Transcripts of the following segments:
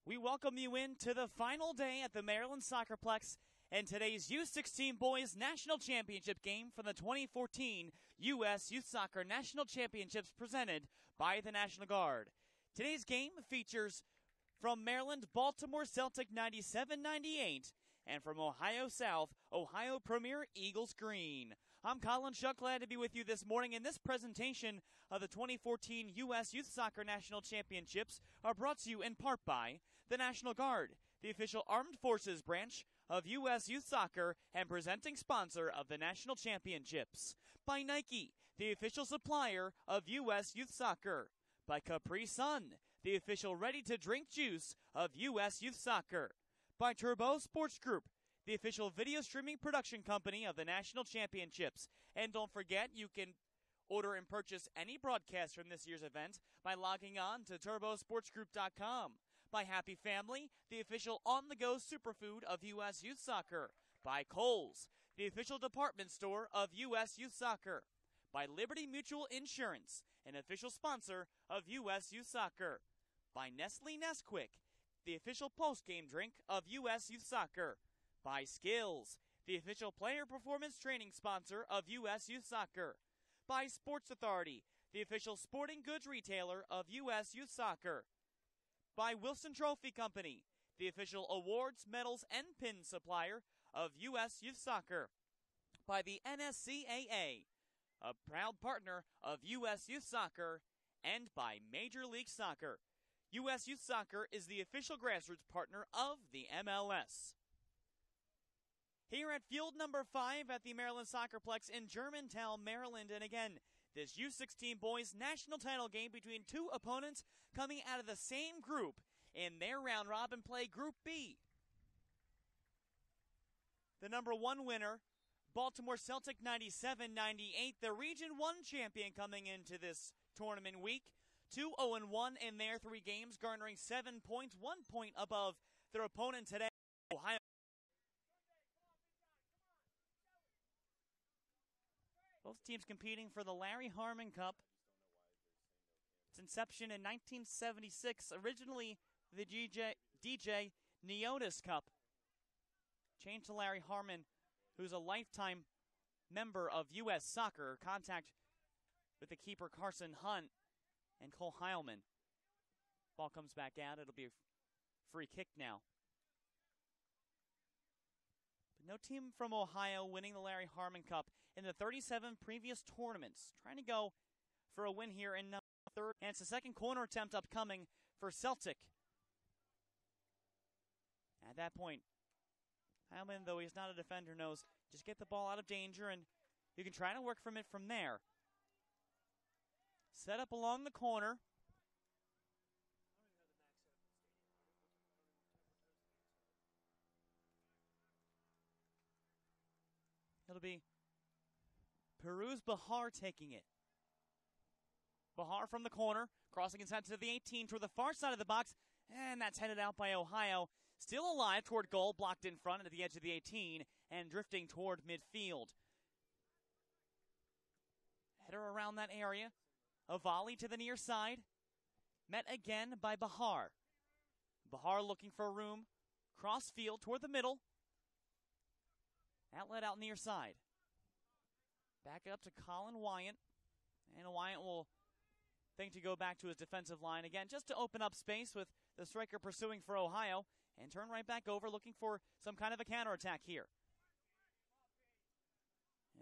We welcome you into the final day at the Maryland SoccerPlex and today's U16 Boys National Championship game from the 2014 U.S. Youth Soccer National Championships presented by the National Guard. Today's game features from Maryland, Baltimore Celtic 97-98, and from Ohio South, Ohio Premier Eagles Green. I'm Colin Shuck, glad to be with you this morning, and this presentation of the 2014 U.S. Youth Soccer National Championships are brought to you in part by the National Guard, the official armed forces branch of U.S. Youth Soccer and presenting sponsor of the National Championships. By Nike, the official supplier of U.S. Youth Soccer. By Capri Sun, the official ready-to-drink juice of U.S. Youth Soccer. By Turbo Sports Group, the official video streaming production company of the National Championships. And don't forget, you can order and purchase any broadcast from this year's event by logging on to turbosportsgroup.com. By Happy Family, the official on-the-go superfood of U.S. Youth Soccer. By Kohl's, the official department store of U.S. Youth Soccer. By Liberty Mutual Insurance, an official sponsor of U.S. Youth Soccer. By Nestle Nesquik, the official post-game drink of U.S. Youth Soccer. By Skills, the official player performance training sponsor of U.S. Youth Soccer. By Sports Authority, the official sporting goods retailer of U.S. Youth Soccer. By Wilson Trophy Company, the official awards, medals, and pins supplier of U.S. Youth Soccer. By the NSCAA, a proud partner of U.S. Youth Soccer. And by Major League Soccer. U.S. Youth Soccer is the official grassroots partner of the MLS. Here at field number 5 at the Maryland SoccerPlex in Germantown, Maryland, and again, this U16 Boys National title game between two opponents coming out of the same group in their round-robin play, Group B. The number 1 winner, Baltimore Celtic 97-98, the Region 1 champion coming into this tournament week. 2-0-1 in their 3 games, garnering 7 points, 1 point above their opponent today, Ohio. Both teams competing for the Larry Harmon Cup. Its inception in 1976, originally the DJ Neotis Cup. Changed to Larry Harmon, who's a lifetime member of U.S. Soccer. Contact with the keeper Carson Hunt and Cole Heilman. Ball comes back out. It'll be a free kick now. But no team from Ohio winning the Larry Harmon Cup in the 37 previous tournaments. Trying to go for a win here in third. And it's the second corner attempt upcoming for Celtic. At that point, Heilman, though he's not a defender, knows just get the ball out of danger and you can try to work from it from there. Set up along the corner. It'll be Peruz Bahar taking it. Bahar from the corner, crossing inside to the 18 toward the far side of the box, and that's headed out by Ohio. Still alive toward goal, blocked in front at the edge of the 18, and drifting toward midfield. Header around that area. A volley to the near side. Met again by Bahar. Bahar looking for room. Cross field toward the middle. Outlet out near side. Back up to Colin Wyant. And Wyant will think to go back to his defensive line again, just to open up space with the striker pursuing for Ohio. And turn right back over, looking for some kind of a counterattack here.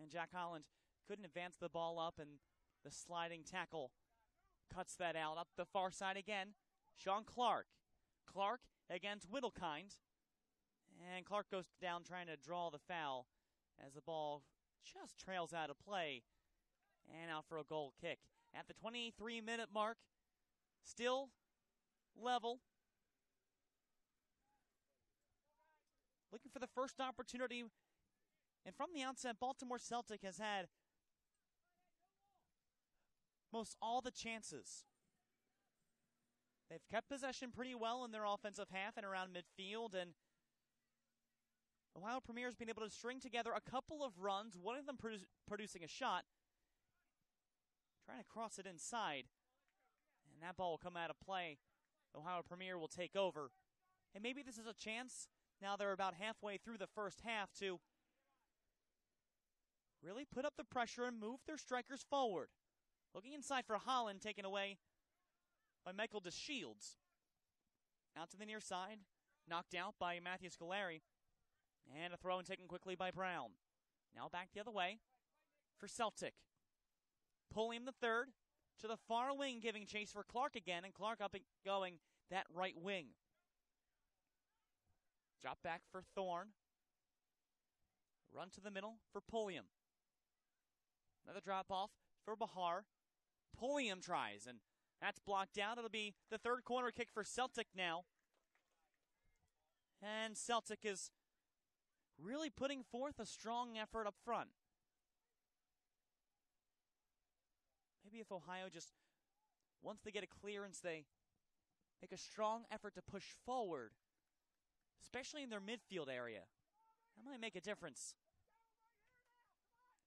And Jack Holland couldn't advance the ball up, and the sliding tackle cuts that out. Up the far side again, Sean Clark. Clark against Whittlekind. And Clark goes down trying to draw the foul as the ball just trails out of play. And out for a goal kick. At the 23-minute mark, still level. Looking for the first opportunity. And from the outset, Baltimore Celtic has had most all the chances. They've kept possession pretty well in their offensive half and around midfield, and Ohio Premier has been able to string together a couple of runs, one of them producing a shot, trying to cross it inside, and that ball will come out of play. Ohio Premier will take over And maybe this is a chance, now they're about halfway through the first half, to really put up the pressure and move their strikers forward. Looking inside for Holland, taken away by Michael DeShields. Out to the near side, knocked out by Matthew Scolari. And a throw and taken quickly by Brown. Now back the other way for Celtic. Pulliam the third to the far wing, giving chase for Clark again, and Clark up and going that right wing. Drop back for Thorne. Run to the middle for Pulliam. Another drop off for Bahar. Pulliam tries, and that's blocked out. It'll be the third corner kick for Celtic now. And Celtic is really putting forth a strong effort up front. Maybe if Ohio just, once they get a clearance, they make a strong effort to push forward, especially in their midfield area. That might make a difference.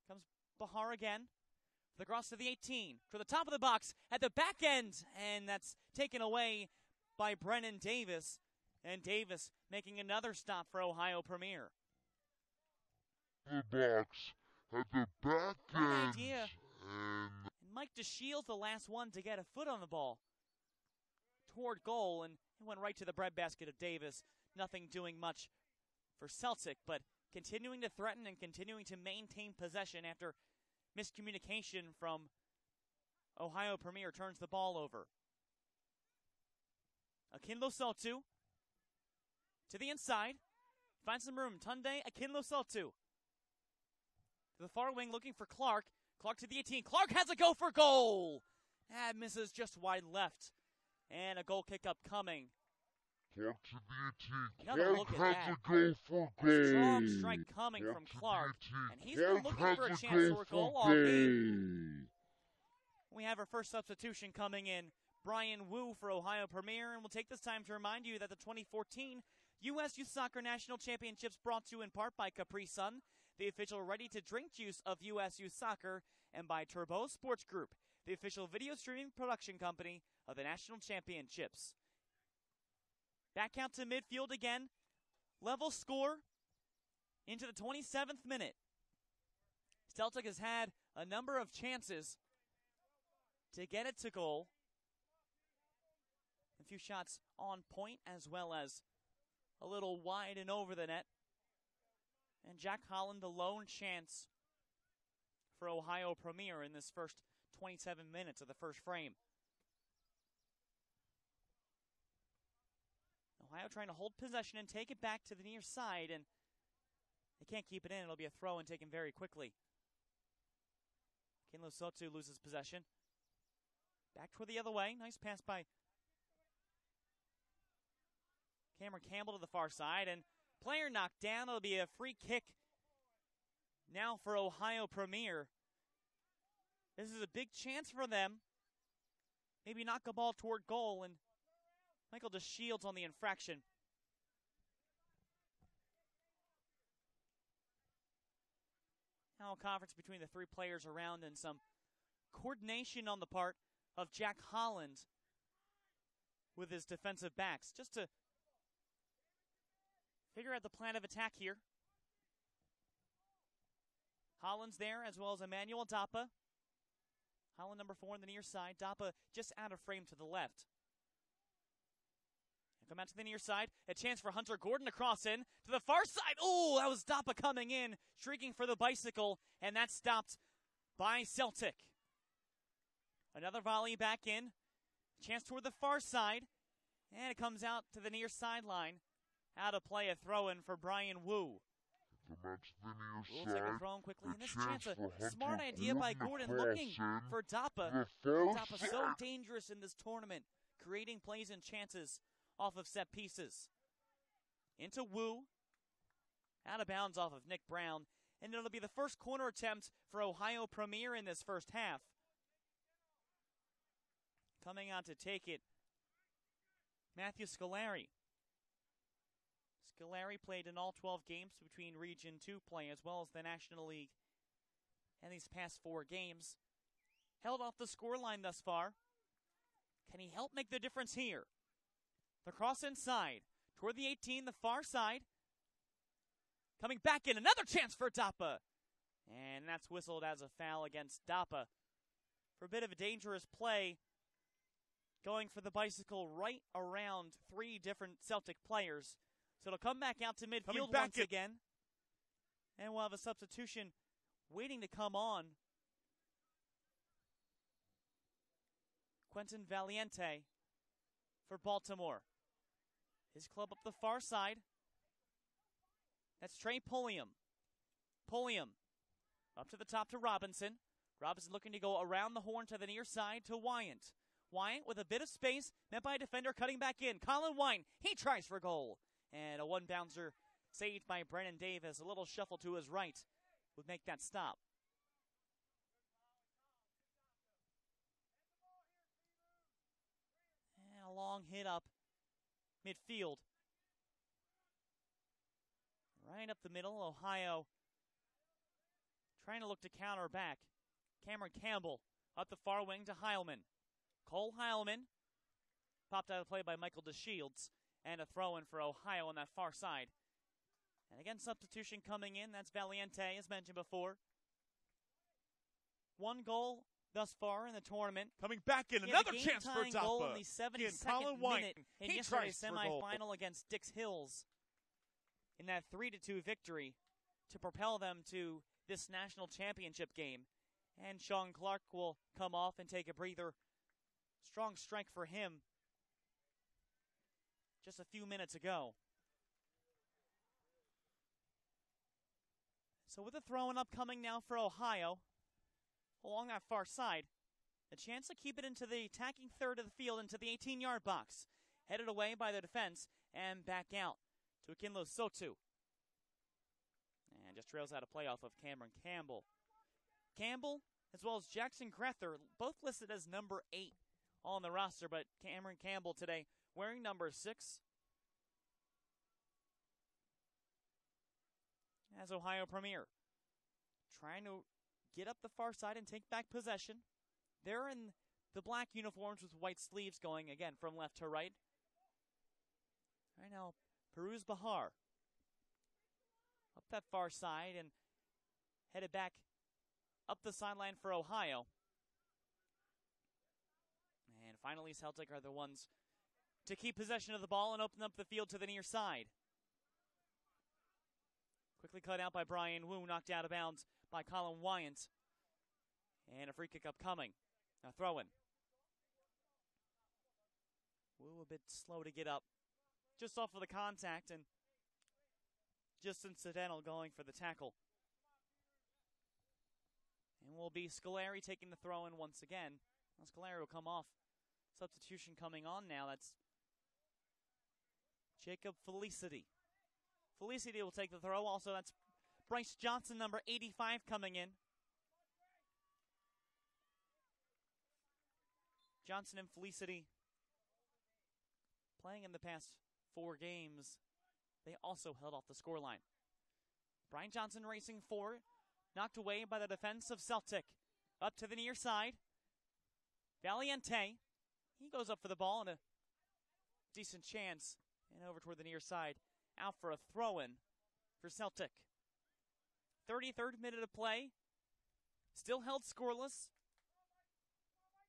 Comes Bahar again. The cross to the 18, to the top of the box, at the back end, and that's taken away by Brennan Davis. And Davis making another stop for Ohio Premier. The box at the back end. Idea. And Mike DeShields, the last one to get a foot on the ball toward goal, and it went right to the breadbasket of Davis. Nothing doing much for Celtic, but continuing to threaten and continuing to maintain possession after miscommunication from Ohio Premier turns the ball over. Akinlo Sotu to the inside. Finds some room. Tunde Akinlo Sotu. To the far wing looking for Clark. Clark to the 18. Clark has a go for goal. That misses just wide left. And a goal kick up coming. Clark to the 18. Another look at that. A go for goal. Strong strike coming from Clark. And he's been looking for a chance for a goal all game. We have our first substitution coming in. Brian Wu for Ohio Premier. And we'll take this time to remind you that the 2014 U.S. Youth Soccer National Championships brought to you in part by Capri Sun, the official ready-to-drink juice of U.S. Youth Soccer, and by Turbo Sports Group, the official video streaming production company of the National Championships. Back out to midfield again. Level score into the 27th minute. Celtic has had a number of chances to get it to goal. A few shots on point as well as a little wide and over the net. And Jack Holland, the lone chance for Ohio Premier in this first 27 minutes of the first frame. Ohio trying to hold possession and take it back to the near side, and they can't keep it in. It'll be a throw and taken very quickly. Akinlo Sotu loses possession. Back toward the other way. Nice pass by Cameron Campbell to the far side, and player knocked down. It'll be a free kick now for Ohio Premier. This is a big chance for them. Maybe knock a ball toward goal, and Michael DeShields on the infraction. Now a conference between the three players around and some coordination on the part of Jack Holland with his defensive backs, just to figure out the plan of attack here. Holland's there, as well as Emmanuel Dappa. Holland number 4 on the near side. Dappa just out of frame to the left. Come out to the near side. A chance for Hunter Gordon to cross in to the far side. Oh, that was Dappa coming in, shrieking for the bicycle, and that's stopped by Celtic. Another volley back in. Chance toward the far side, and it comes out to the near sideline. How to play a throw-in for Brian Wu. We'll take a throw in quickly, and this chance, a smart idea by Gordon, looking for Dappa. Dappa so dangerous in this tournament, creating plays and chances off of set pieces. Into Wu. Out of bounds off of Nick Brown. And it'll be the first corner attempt for Ohio Premier in this first half. Coming out to take it, Matthew Scolari. Scolari played in all 12 games between Region 2 play as well as the National League. And these past 4 games, held off the scoreline thus far. Can he help make the difference here? The cross inside toward the 18, the far side. Coming back in, another chance for Dapa. And that's whistled as a foul against Dapa for a bit of a dangerous play, going for the bicycle right around 3 different Celtic players. So it'll come back out to midfield once again. And we'll have a substitution waiting to come on. Quentin Valiente for Baltimore. His club up the far side. That's Trey Pulliam. Pulliam up to the top to Robinson. Robinson looking to go around the horn to the near side to Wyant. Wyant with a bit of space, met by a defender cutting back in. Colin Wyant, he tries for goal. And a one-bouncer saved by Brennan Davis. A little shuffle to his right would make that stop. And a long hit up midfield. Right up the middle, Ohio trying to look to counter back. Cameron Campbell up the far wing to Heilman. Cole Heilman popped out of play by Michael DeShields. And a throw-in for Ohio on that far side. And again, substitution coming in. That's Valiente, as mentioned before. 1 goal thus far in the tournament. Coming back in, another chance for Dapa. Goal in the 72nd minute in yesterday's semifinal against Dix Hills in that 3-2 victory to propel them to this national championship game. And Sean Clark will come off and take a breather. Strong strike for him just a few minutes ago. So with the throwing up coming now for Ohio, along that far side, a chance to keep it into the attacking third of the field, into the 18-yard box. Headed away by the defense and back out to Akinlo Sotu. And just trails out a play off of Cameron Campbell. Campbell, as well as Jackson Grether, both listed as number 8 on the roster, but Cameron Campbell today wearing number 6. As Ohio Premier, trying to get up the far side and take back possession. They're in the black uniforms with white sleeves going, again, from left to right. Right now, Peruz Bahar up that far side and headed back up the sideline for Ohio. And finally, Celtic are the ones to keep possession of the ball and open up the field to the near side. Quickly cut out by Brian Wu, knocked out of bounds by Colin Wyant. And a free kick upcoming. Now throw in. Wu a bit slow to get up. Just off of the contact and just incidental going for the tackle. And will be Scolari taking the throw in once again. Now Scolari will come off. Substitution coming on now. That's Jacob Felicity. Felicity will take the throw. Also, that's Bryce Johnson, number 85, coming in. Johnson and Felicity playing in the past 4 games. They also held off the scoreline. Brian Johnson racing forward. Knocked away by the defense of Celtic. Up to the near side. Valiente. He goes up for the ball and a decent chance. And over toward the near side. Out for a throw-in for Celtic. 33rd minute of play. Still held scoreless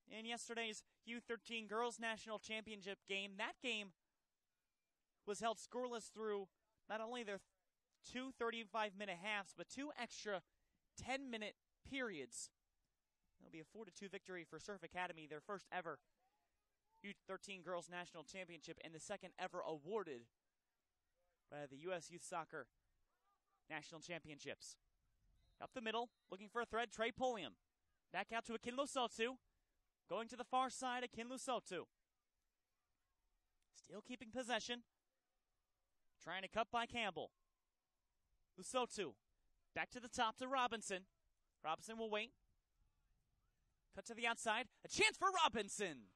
in yesterday's U13 Girls National Championship game. That game was held scoreless through not only their 2 35-minute halves, but 2 extra 10-minute periods. It'll be a 4-2 victory for Surf Academy, their first ever U13 Girls National Championship and the second ever awarded by the U.S. Youth Soccer National Championships. Up the middle, looking for a thread, Trey Pulliam. Back out to Akinlo Sotu. Going to the far side, Akinlo Sotu. Still keeping possession. Trying to cut by Campbell. Lusotu. Back to the top to Robinson. Robinson will wait. Cut to the outside. A chance for Robinson.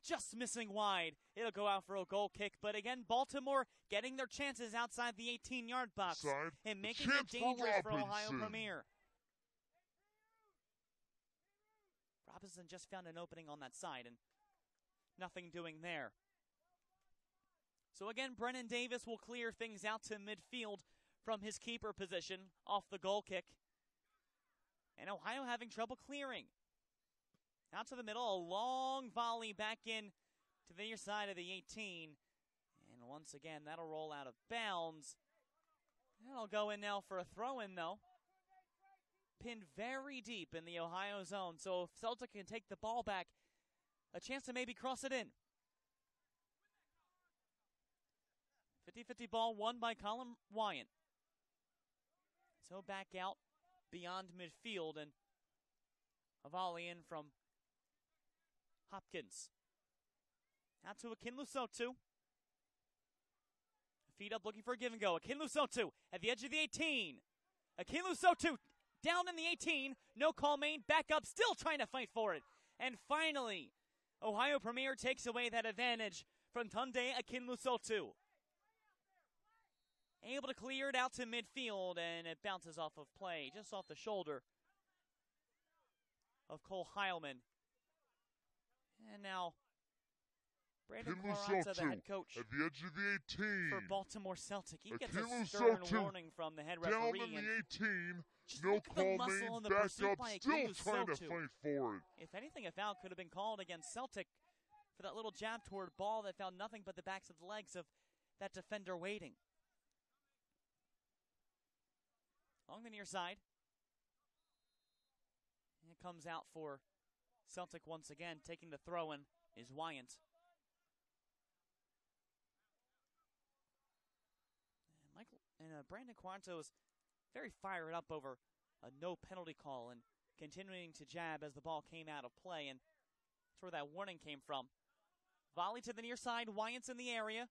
Just missing wide. It'll go out for a goal kick. But again, Baltimore getting their chances outside the 18-yard box. And making it dangerous for Ohio Premier. Robinson just found an opening on that side and nothing doing there. So again, Brennan Davis will clear things out to midfield from his keeper position off the goal kick. And Ohio having trouble clearing. Out to the middle, a long volley back in to the near side of the 18. And once again, that'll roll out of bounds. That'll go in now for a throw-in, though. Pinned very deep in the Ohio zone. So if Celtic can take the ball back, a chance to maybe cross it in. 50-50 ball won by Colin Wyant. So back out beyond midfield and a volley in from Hopkins. Out to Akinlu Sotu. Feet up looking for a give and go. Akinlu Sotu at the edge of the 18. Akinlu Sotu down in the 18. No call made. Back up. Still trying to fight for it. And finally, Ohio Premier takes away that advantage from Tunde Akinlu Sotu. Able to clear it out to midfield, and it bounces off of play, just off the shoulder of Cole Heilman. And now, Brandon Quaranta, the head coach at the edge of the 18 for Baltimore Celtic. He gets a Akinlu stern Sotu warning from the head referee. down in the 18, just no look at the call muscle and made, the back pursuit up, by still Akinlu trying to Sotu. fight for it. If anything, a foul could have been called against Celtic for that little jab toward ball that found nothing but the backs of the legs of that defender waiting. Along the near side. And it comes out for Celtic once again. Taking the throw-in is Wyant. And Brandon Quaranta was very fired up over a no penalty call and continuing to jab as the ball came out of play. And that's where that warning came from. Volley to the near side. Wyant's in the area.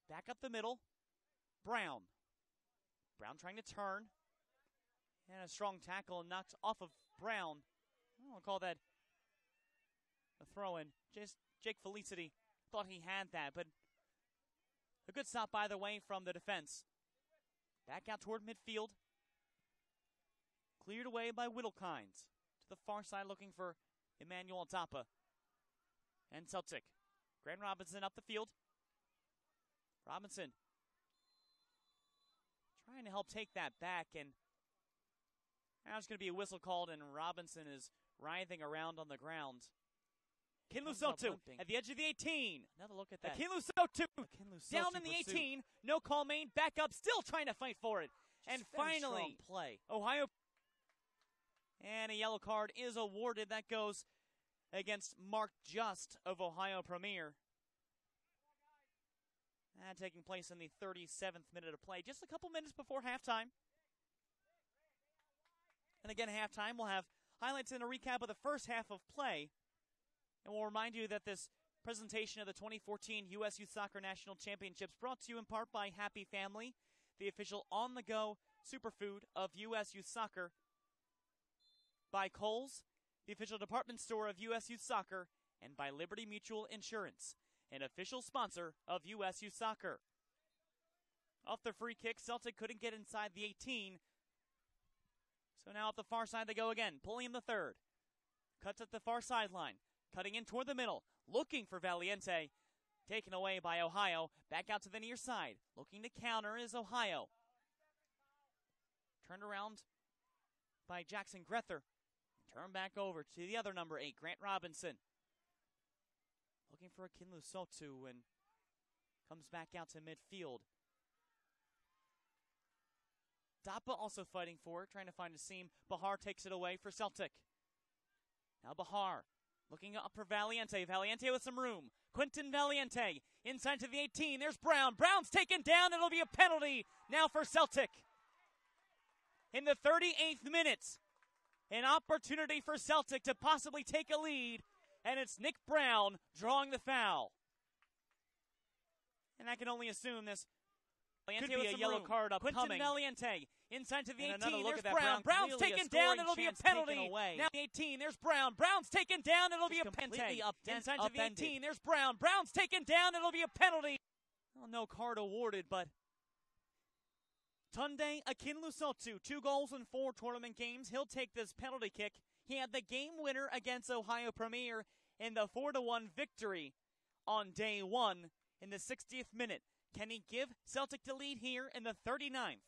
Back up the middle. Brown. Brown trying to turn. And a strong tackle and knocked off of Brown. I'll call that a throw-in. Jake Felicity thought he had that, but a good stop either way from the defense. Back out toward midfield. Cleared away by Whittlekines. To the far side looking for Emmanuel Tapa. And Celtic. Grant Robinson up the field. Robinson trying to help take that back, and now there's going to be a whistle called, and Robinson is writhing around on the ground. Akinlu Sotu at the edge of the 18. Another look at that. Akinlu Sotu down in the 18. No call made. Back up. Still trying to fight for it. And finally, play. Ohio. And a yellow card is awarded. That goes against Mark Just of Ohio Premier. Taking place in the 37th minute of play. Just a couple minutes before halftime. And again, halftime, we'll have highlights and a recap of the first half of play. And we'll remind you that this presentation of the 2014 U.S. Youth Soccer National Championships brought to you in part by Happy Family, the official on-the-go superfood of U.S. Youth Soccer, by Kohl's, the official department store of U.S. Youth Soccer, and by Liberty Mutual Insurance, an official sponsor of U.S. Youth Soccer. Off the free kick, Celtic couldn't get inside the 18. So now at the far side they go again. Pulling in the third. Cuts at the far sideline. Cutting in toward the middle. Looking for Valiente. Taken away by Ohio. Back out to the near side. Looking to counter is Ohio. Turned around by Jackson Grether. Turn back over to the other number 8, Grant Robinson. Looking for Akinlu Sotu and comes back out to midfield. Dapa also fighting for it, trying to find a seam. Bahar takes it away for Celtic. Now Bahar looking up for Valiente. Valiente with some room. Quinton Valiente inside to the 18. There's Brown. Brown's taken down. It'll be a penalty now for Celtic. In the 38th minute, an opportunity for Celtic to possibly take a lead. And it's Nick Brown drawing the foul. And I can only assume this could be a yellow card upcoming. Quinton Valiente inside to the 18. There's Brown. Brown's taken down. It'll be a penalty. Now 18. There's Brown. Brown's taken down. It'll be a penalty. Inside to the 18. There's Brown. Brown's taken down. It'll be a penalty. Well, no card awarded, but Tunde Akinlu Sotu, 2 goals in 4 tournament games. He'll take this penalty kick. He had the game winner against Ohio Premier in the 4-1 victory on day 1 in the 60th minute. Can he give Celtic the lead here in the 39th?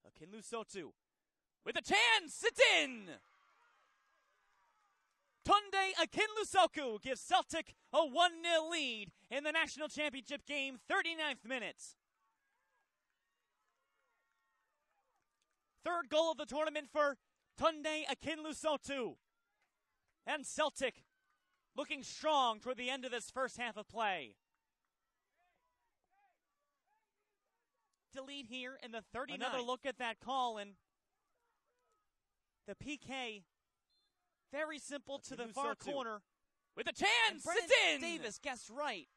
Akinlusotu with a chance, it's in! Tunde Akinlusoku gives Celtic a 1-0 lead in the national championship game, 39th minute. Third goal of the tournament for Tunde Akinlusotu. And Celtic looking strong toward the end of this first half of play. To lead here in the 39th. Another look at that call, and the PK, very simple to the far corner. With a chance, it's in! Davis guessed right.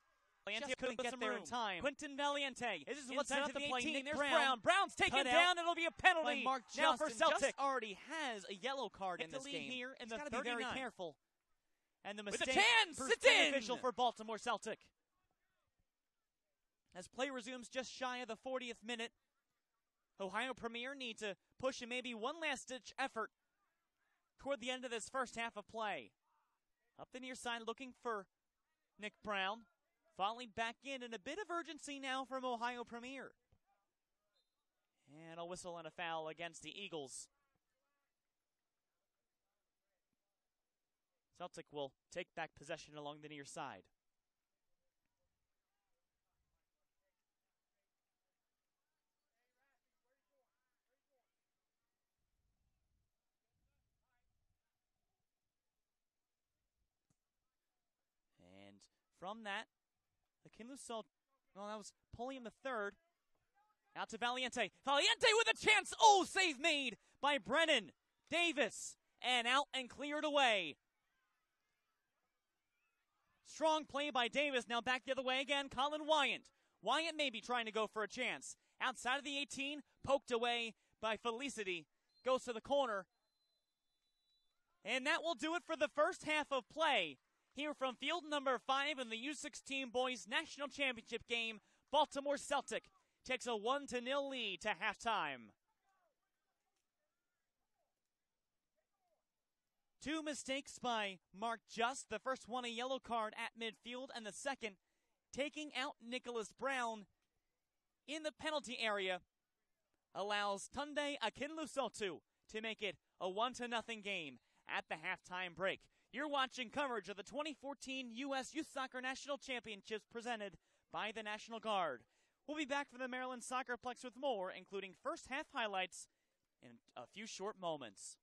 Valiente couldn't get there in time. Quinton Valiente. This is what's out to the 18. There's Brown. Brown's taken down. It'll be a penalty now for Celtic. Just already has a yellow card in this game. Here in the 39th. Be very careful. And the mistake. With a chance, it's beneficial for Baltimore Celtic. As play resumes just shy of the 40th minute, Ohio Premier need to push in maybe one last-ditch effort toward the end of this first half of play. Up the near side, looking for Nick Brown. Falling back in a bit of urgency now from Ohio Premier. And a whistle and a foul against the Eagles. Celtic will take back possession along the near side. And from that, Akinlusotu, well, that was Pulliam the third. Out to Valiente. Valiente with a chance. Oh, save made by Brennan Davis. And out and cleared away. Strong play by Davis. Now back the other way again. Colin Wyant. Wyant maybe trying to go for a chance. Outside of the 18. Poked away by Felicity. Goes to the corner. And that will do it for the first half of play. Here from field number 5 in the U16 Boys National Championship game, Baltimore Celtic takes a 1-0 lead to halftime. Two mistakes by Mark Just. The first one a yellow card at midfield, and the second taking out Nicholas Brown in the penalty area allows Tunde Akinlusotu to make it a 1-0 game at the halftime break. You're watching coverage of the 2014 U.S. Youth Soccer National Championships presented by the National Guard. We'll be back from the Maryland SoccerPlex with more, including first half highlights in a few short moments.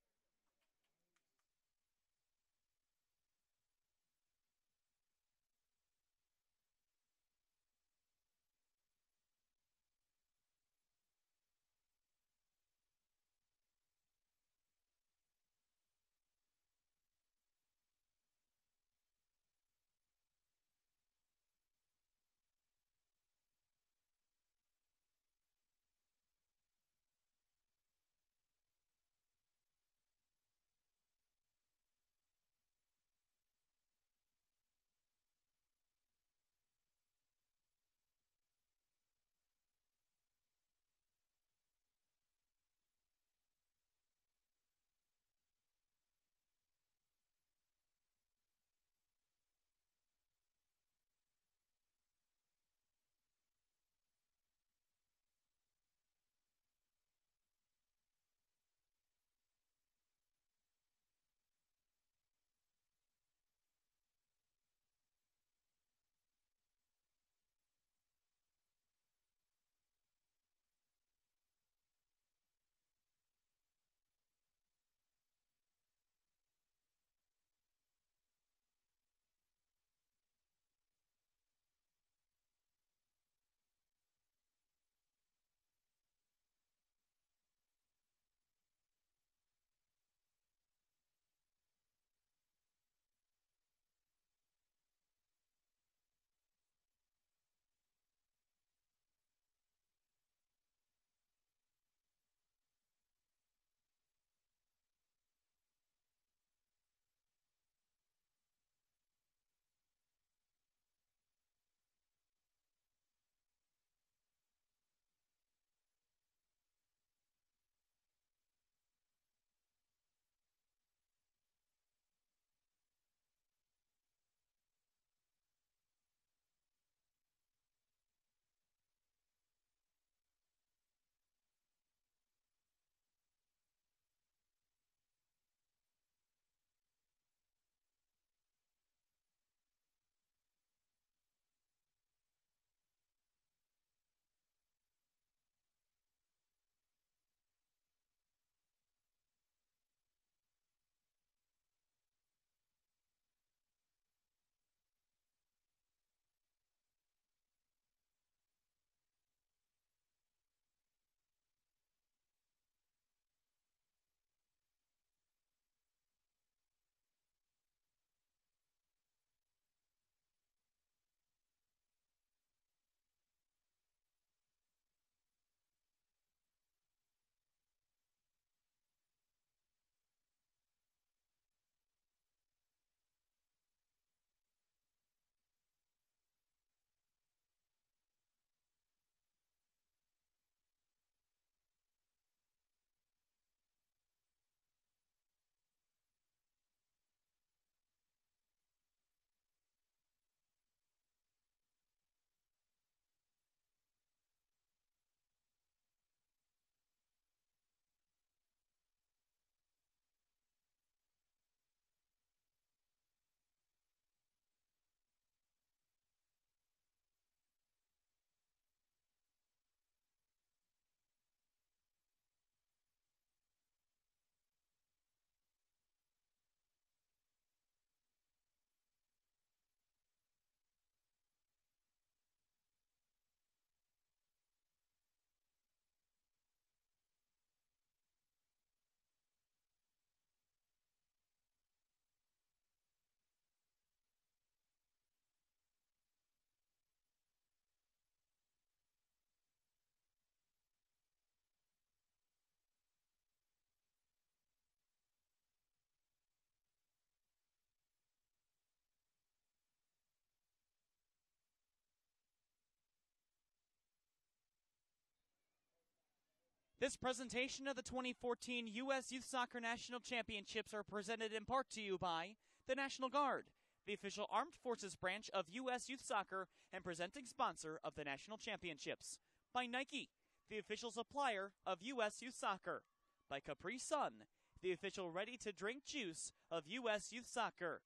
This presentation of the 2014 U.S. Youth Soccer National Championships are presented in part to you by the National Guard, the official armed forces branch of U.S. Youth Soccer and presenting sponsor of the National Championships. By Nike, the official supplier of U.S. Youth Soccer. By Capri Sun, the official ready-to-drink juice of U.S. Youth Soccer.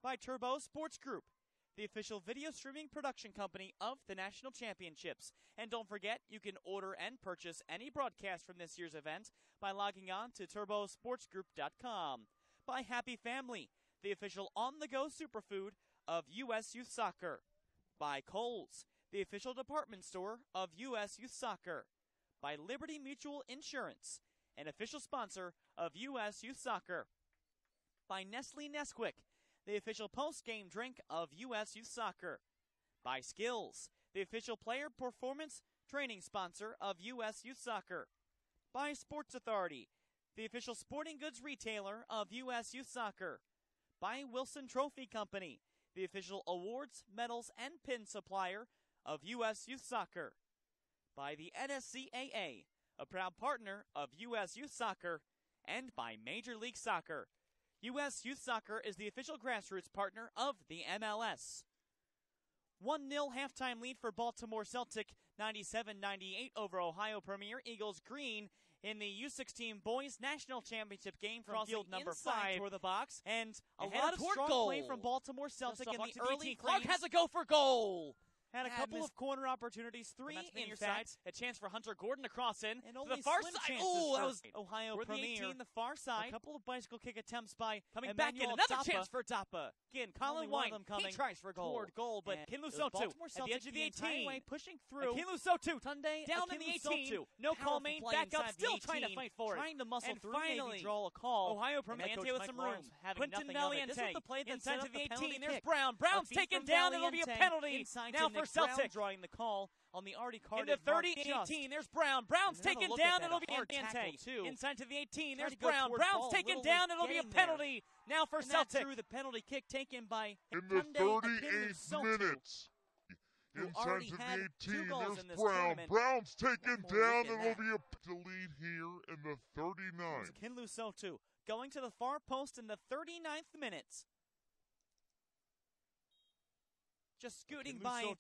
By Turbo Sports Group, the official video streaming production company of the National Championships. And don't forget, you can order and purchase any broadcast from this year's event by logging on to turbosportsgroup.com. By Happy Family, the official on-the-go superfood of U.S. Youth Soccer. By Kohl's, the official department store of U.S. Youth Soccer. By Liberty Mutual Insurance, an official sponsor of U.S. Youth Soccer. By Nestle Nesquik, the official post-game drink of U.S. Youth Soccer. By Skills, the official player performance training sponsor of U.S. Youth Soccer. By Sports Authority, the official sporting goods retailer of U.S. Youth Soccer. By Wilson Trophy Company, the official awards, medals, and pin supplier of U.S. Youth Soccer. By the NSCAA, a proud partner of U.S. Youth Soccer. And by Major League Soccer. U.S. Youth Soccer is the official grassroots partner of the MLS. 1-0 halftime lead for Baltimore Celtic, 97-98 over Ohio Premier Eagles Green in the U16 Boys National Championship game from field number 5 toward the box. And a lot of strong play from Baltimore Celtic in the early Clark has a go for goal. Had a couple of corner opportunities, 3 in fact. A chance for Hunter Gordon to cross in and to the far side. Oh, that was Ohio Premier. The far side. A couple of bicycle kick attempts by coming back in. Another chance for Tampa. Again, Colin White coming. He tries for goal. Toward goal, but Kinlu Sotu at the edge of the 18, pushing through. Kinlu Sotu Tunde down in the 18. No call made. Back up, still trying to fight for it. Trying to muscle and through. Finally, maybe draw a call. Ohio Premier with some room. Quinton Valiente inside to the 18. There's Brown. Brown's taken down. It'll be a penalty now for Celtic. Drawing the call on the already carded. In the 30-18, there's Brown. Brown's taken down. It'll be Valiente. Inside to the 18. There's Brown. Brown's taken down. It'll be a penalty now for Celtic. Through the penalty kick taken by in the 38th minute. Inside to the 18, there's Brown. Brown's taken down, and it'll be a lead here in the 39th. Kinlu Sotu going to the far post in the 39th minute. Just scooting by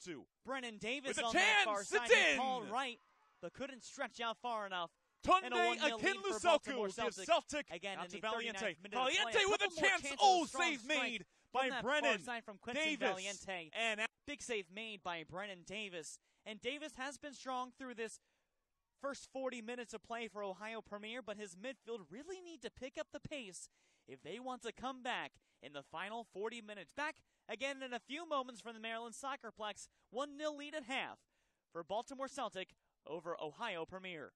Brennan Davis on that far side. He called right, but couldn't stretch out far enough. Tunde Akinlu Soku gives Celtic again out in to the Valiente. 39th minute. Valiente with a chance. Oh, save made by Brennan from Quinton Davis. Valiente. And big save made by Brennan Davis. And Davis has been strong through this first 40 minutes of play for Ohio Premier, but his midfield really need to pick up the pace if they want to come back in the final 40 minutes. Back again in a few moments from the Maryland SoccerPlex, 1-0 lead at half for Baltimore Celtic over Ohio Premier.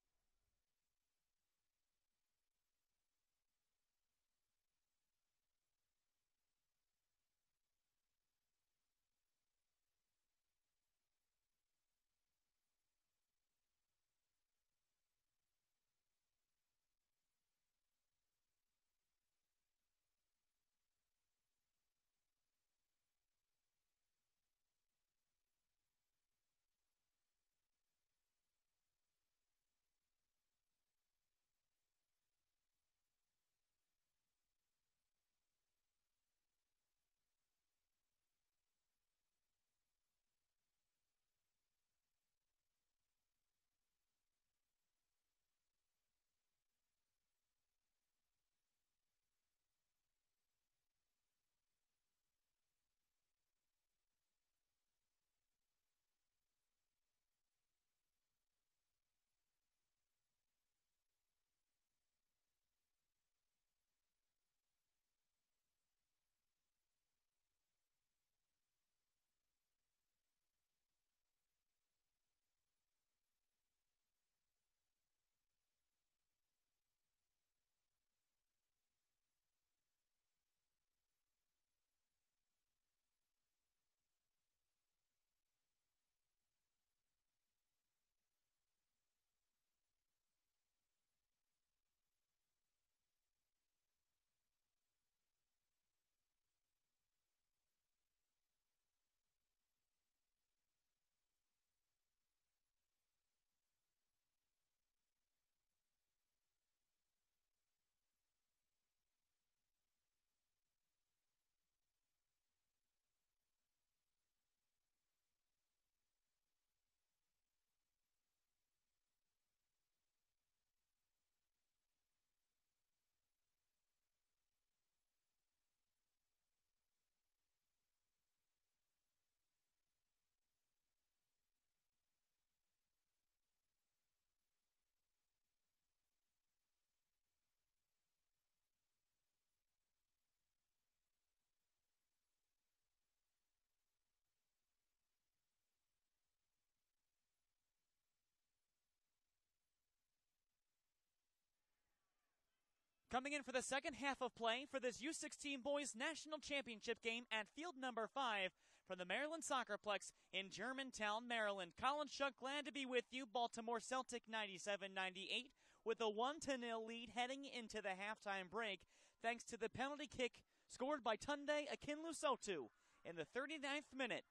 Coming in for the second half of play for this U16 Boys National Championship game at field number 5 from the Maryland SoccerPlex in Germantown, Maryland. Colin Shuck, glad to be with you. Baltimore Celtic 97-98 with a 1-0 lead heading into the halftime break thanks to the penalty kick scored by Tunde Akinlusotu in the 39th minute.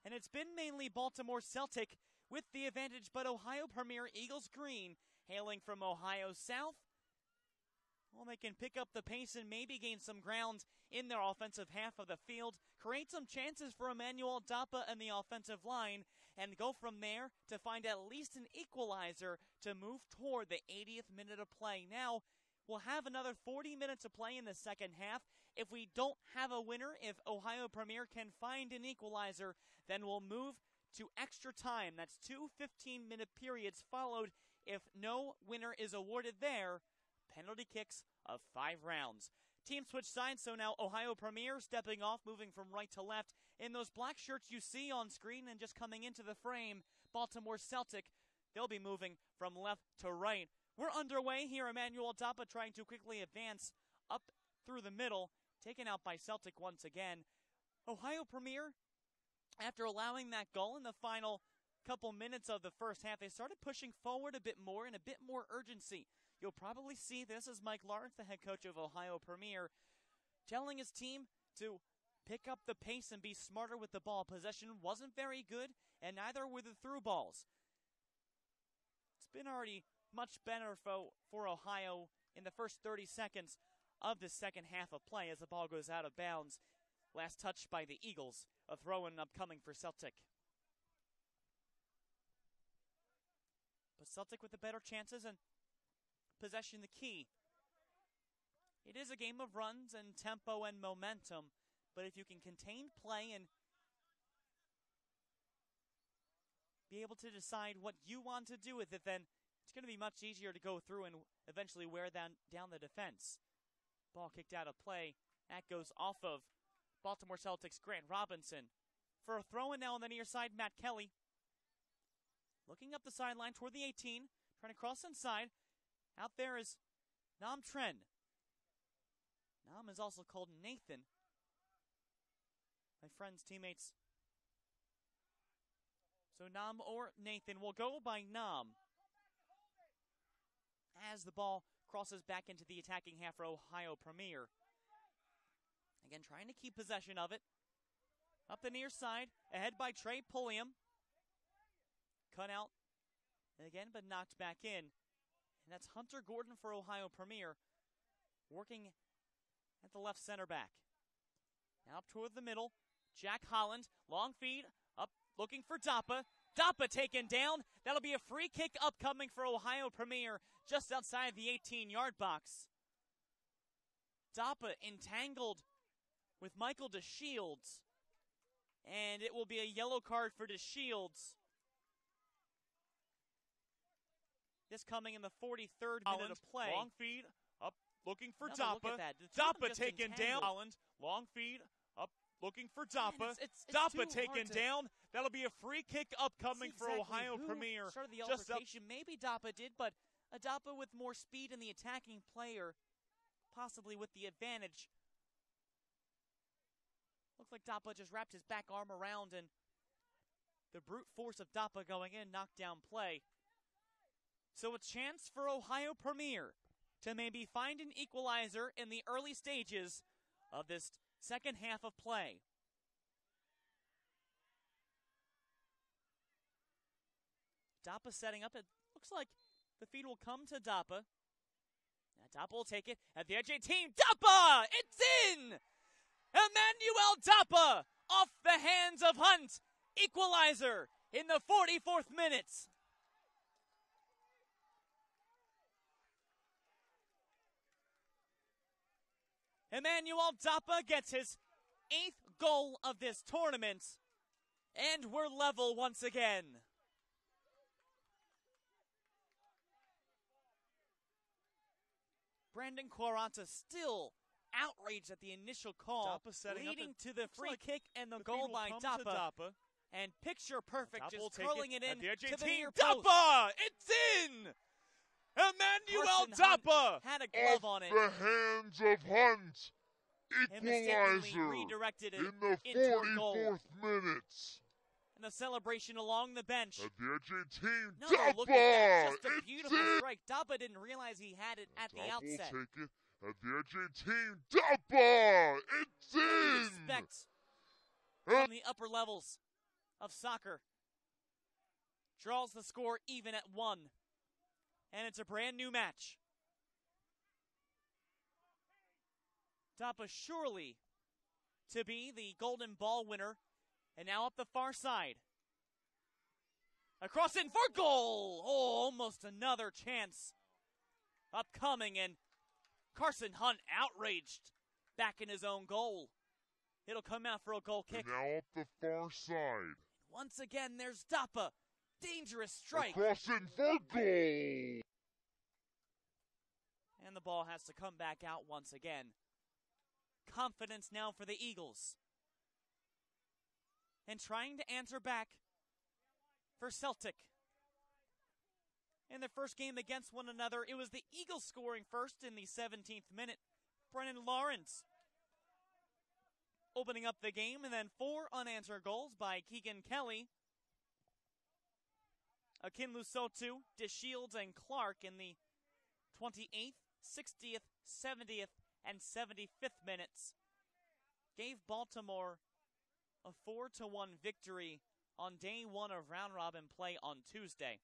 And it's been mainly Baltimore Celtic with the advantage, but Ohio Premier Eagles Green, hailing from Ohio South, well, they can pick up the pace and maybe gain some ground in their offensive half of the field, create some chances for Emmanuel Dapa and the offensive line, and go from there to find at least an equalizer to move toward the 80th minute of play. Now, we'll have another 40 minutes of play in the second half. If we don't have a winner, if Ohio Premier can find an equalizer, then we'll move to extra time. That's 2 15-minute periods followed. If no winner is awarded there, penalty kicks of 5 rounds. Team switch sides, so now Ohio Premier stepping off, moving from right to left. In those black shirts you see on screen and just coming into the frame, Baltimore Celtic, they'll be moving from left to right. We're underway here. Emmanuel Dapa trying to quickly advance up through the middle, taken out by Celtic once again. Ohio Premier, after allowing that goal in the final couple minutes of the first half, they started pushing forward a bit more and a bit more urgency. You'll probably see this as Mike Lawrence, the head coach of Ohio Premier, telling his team to pick up the pace and be smarter with the ball. Possession wasn't very good, and neither were the through balls. It's been already much better for Ohio in the first 30 seconds of the second half of play as the ball goes out of bounds. Last touch by the Eagles. A throw-in upcoming for Celtic. But Celtic with the better chances and possession the key. It is a game of runs and tempo and momentum, but if you can contain play and be able to decide what you want to do with it, then it's going to be much easier to go through and eventually wear down the defense. Ball kicked out of play. That goes off of Baltimore Celtics' Grant Robinson. For a throw-in now on the near side, Matt Kelly. Looking up the sideline toward the 18, trying to cross inside. Out there is Nam Tren. Nam is also called Nathan. My friends, teammates. So Nam or Nathan will go by Nam as the ball crosses back into the attacking half for Ohio Premier. Again, trying to keep possession of it. Up the near side, ahead by Trey Pulliam. Cut out again, but knocked back in. And that's Hunter Gordon for Ohio Premier, working at the left center back. Now up toward the middle, Jack Holland, long feed, up looking for Dapa. Dapa taken down. That'll be a free kick upcoming for Ohio Premier, just outside the 18-yard box. Dapa entangled with Michael DeShields, and it will be a yellow card for DeShields. This coming in the 43rd minute of play. Long feed, up, looking for Dapa. Dapa taken down. Holland, long feed, up, looking for Dapa. Dapa taken down. That'll be a free kick upcoming for Ohio Premier. Started the altercation. Maybe Dapa did, but a Dapa with more speed in the attacking player, possibly with the advantage. Looks like Dapa just wrapped his back arm around, and the brute force of Dapa going in, knocked down play. So a chance for Ohio Premier to maybe find an equalizer in the early stages of this second half of play. Dapa setting up. It looks like the feed will come to Dapa. Now Dapa will take it at the edge 18. Dapa! It's in! Emmanuel Dapa off the hands of Hunt. Equalizer in the 44th minute. Emmanuel Dapa gets his 8th goal of this tournament, and we're level once again. Brandon Quaranta still outraged at the initial call, leading to the free kick and the goal by Dapa. And picture perfect, just curling it in to the near post. Dapa! It's in! Emmanuel Dappa had a glove on it. The hands of Hunt. Equalizer redirected it in the 44th minute. And the celebration along the bench. At the Argentine, Dappa! Look at that. Just a beautiful strike. Dappa didn't realize he had it at the outset. Will take it. At the Argentine, Dappa! It's in! Expect from the upper levels of soccer. Draws the score even at 1. And it's a brand new match. Dappa surely to be the golden ball winner. And now up the far side. Across in for goal! Oh, almost another chance upcoming. And Carson Hunt outraged back in his own goal. It'll come out for a goal kick. And now up the far side. Once again, there's Dappa. Dangerous strike. Crossing for goal. And the ball has to come back out once again. Confidence now for the Eagles. And trying to answer back for Celtic. In the first game against one another, it was the Eagles scoring first in the 17th minute. Brennan Lawrence opening up the game, and then 4 unanswered goals by Keegan Kelly. Akinlu Sotu, DeShields, and Clark in the 28th, 60th, 70th, and 75th minutes. Gave Baltimore a 4-1 victory on day 1 of round-robin play on Tuesday.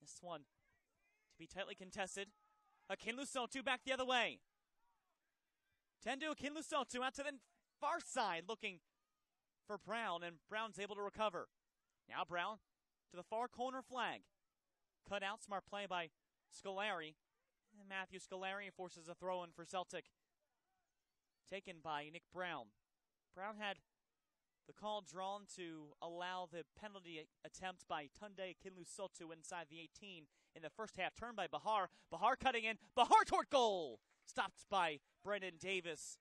This one to be tightly contested. Akinlu Sotu back the other way. Tendo Akinlu Sotu out to the far side looking for Brown, and Brown's able to recover. Now Brown to the far corner flag. Cut out, smart play by Scolari. And Matthew Scolari forces a throw-in for Celtic. Taken by Nick Brown. Brown had the call drawn to allow the penalty attempt by Tunde Akinlu Sotu inside the 18 in the first half. Turned by Bahar. Bahar cutting in. Bahar toward goal. Stopped by Brendan Davis.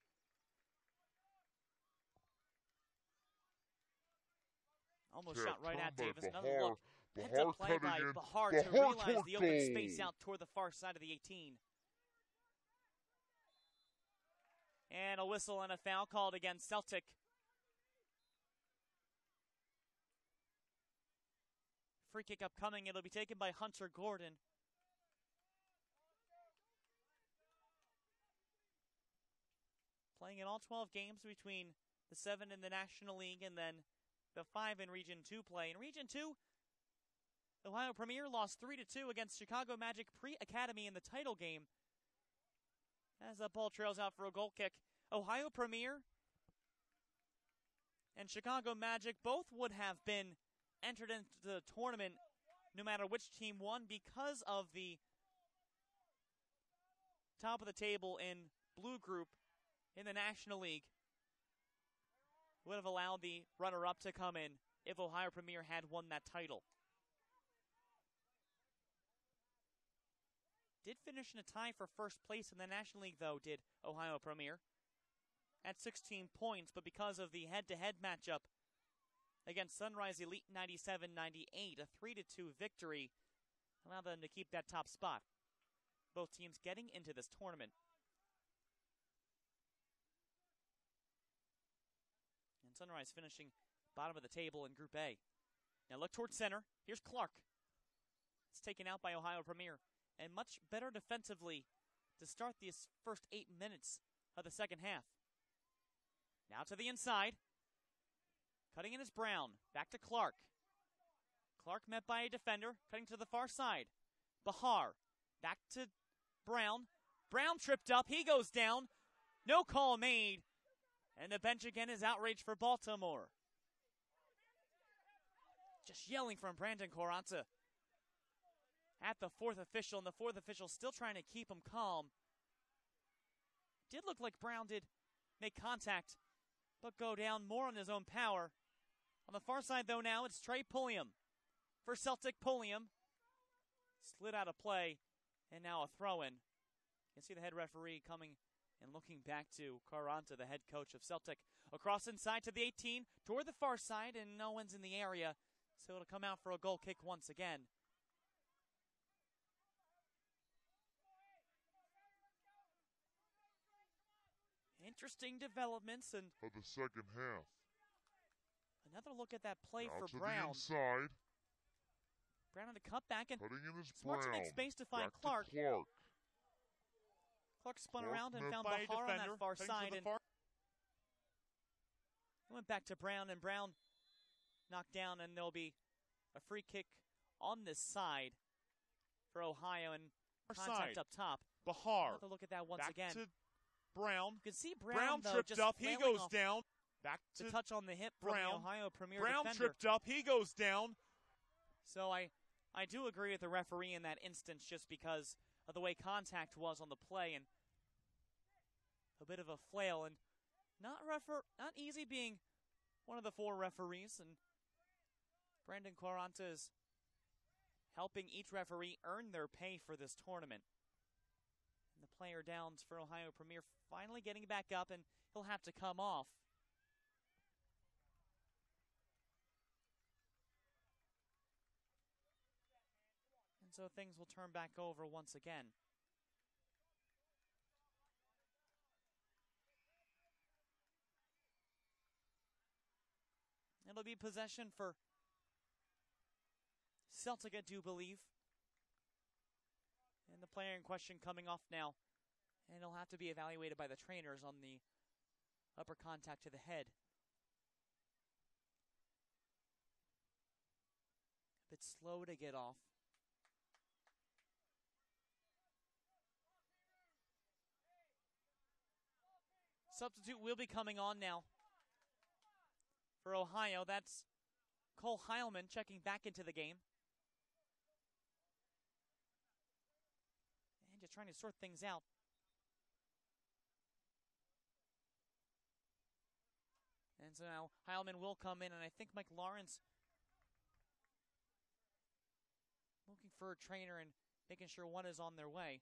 Almost shot right at Davis. Another look. Heads up play by Bahar to realize the open space out toward the far side of the 18. And a whistle and a foul called against Celtic. Free kick upcoming. It'll be taken by Hunter Gordon. Playing in all 12 games between the 7 in the National League and then the 5 in Region 2 play. In Region 2, Ohio Premier lost 3-2 against Chicago Magic Pre-Academy in the title game. As the ball trails out for a goal kick, Ohio Premier and Chicago Magic both would have been entered into the tournament no matter which team won because of the top of the table in blue group in the National League. Would have allowed the runner-up to come in if Ohio Premier had won that title. Did finish in a tie for first place in the National League, though, did Ohio Premier, at 16 points, but because of the head-to-head matchup against Sunrise Elite 97-98, a 3-2 victory allowed them to keep that top spot. Both teams getting into this tournament. And Sunrise finishing bottom of the table in Group A. Now look towards center. Here's Clark. It's taken out by Ohio Premier. And much better defensively to start these first 8 minutes of the second half. Now to the inside. Cutting in is Brown. Back to Clark. Clark met by a defender. Cutting to the far side. Bahar. Back to Brown. Brown tripped up. He goes down. No call made. And the bench again is outraged for Baltimore. Just yelling from Brandon Carranza at the fourth official, and the fourth official still trying to keep him calm. Did look like Brown did make contact, but go down more on his own power. On the far side, though, now it's Trey Pulliam. For Celtic, Pulliam slid out of play, and now a throw-in. You can see the head referee coming and looking back to Carranza, the head coach of Celtic. Across inside to the 18, toward the far side, and no one's in the area. So it'll come out for a goal kick once again. Interesting developments and of the second half. Another look at that play now for to Brown. The inside. Brown on the cutback and cutting in is smart Brown. to make space to find Back Clark. To Clark. Clark spun around and found Bahar on that far side. And went back to Brown, and Brown knocked down, and there'll be a free kick on this side for Ohio, and contact up top. Bahar. Another look at that once back again. To Brown. You can see Brown though, tripped just up. He goes down. Back to touch on the hip Brown. From the Ohio Premier Brown defender. tripped up. He goes down. So I do agree with the referee in that instance, just because of the way contact was on the play and a bit of a flail, and not easy being one of the four referees. And Brandon Quaranta is helping each referee earn their pay for this tournament. And the player downs for Ohio Premier finally getting back up, and he'll have to come off. And so things will turn back over once again. It'll be possession for Celtic, I do believe. And the player in question coming off now. And he'll have to be evaluated by the trainers on the upper contact to the head. A bit slow to get off. Substitute will be coming on now. For Ohio, that's Cole Heilman checking back into the game. And just trying to sort things out. And so now Heilman will come in, and I think Mike Lawrence looking for a trainer and making sure one is on their way.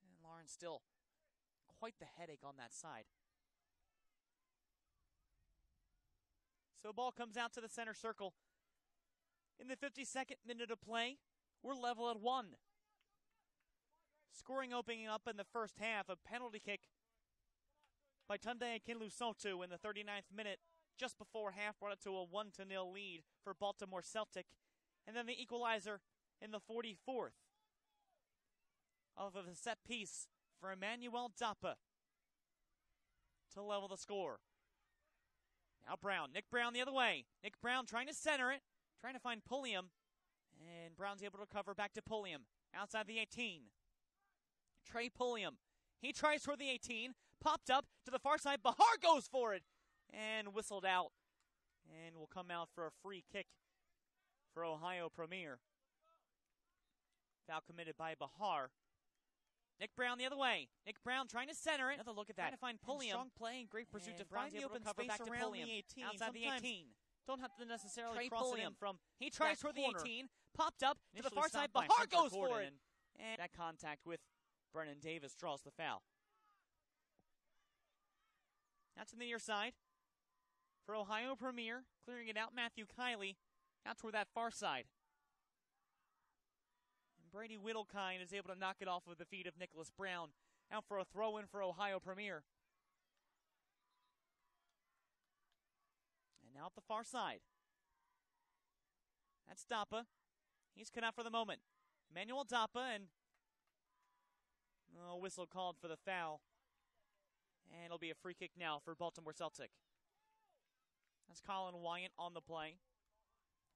And Lawrence still quite the headache on that side. So ball comes out to the center circle. In the 52nd minute of play, we're level at 1. Scoring opening up in the first half, a penalty kick by Tunde Akinlusotu in the 39th minute, just before half, brought it to a 1-0 lead for Baltimore Celtic. And then the equalizer in the 44th of a set piece for Emmanuel Dappa to level the score. Now Brown, Nick Brown the other way. Nick Brown trying to center it, trying to find Pulliam. And Brown's able to recover back to Pulliam, outside the 18. Trey Pulliam, he tries toward the 18, popped up to the far side. Bahar goes for it, and whistled out. And will come out for a free kick for Ohio Premier. Foul committed by Bahar. Nick Brown the other way. Nick Brown trying to center it. Another look at that. Trying to find Pulliam. Strong play and great pursuit to find the open space back around the 18. Outside the 18. Don't have to necessarily cross it in from. He tries toward the 18. Popped up to the far side. Bahar goes for it. And that contact with Brennan Davis draws the foul. Out to the near side for Ohio Premier. Clearing it out, Matthew Kiley. Out toward that far side. Brady Whittlekind is able to knock it off of the feet of Nicholas Brown. Out for a throw-in for Ohio Premier. And now at the far side. That's Dappa. He's cut out for the moment. Emmanuel Dappa, and whistle called for the foul. And it'll be a free kick now for Baltimore Celtic. That's Colin Wyant on the play.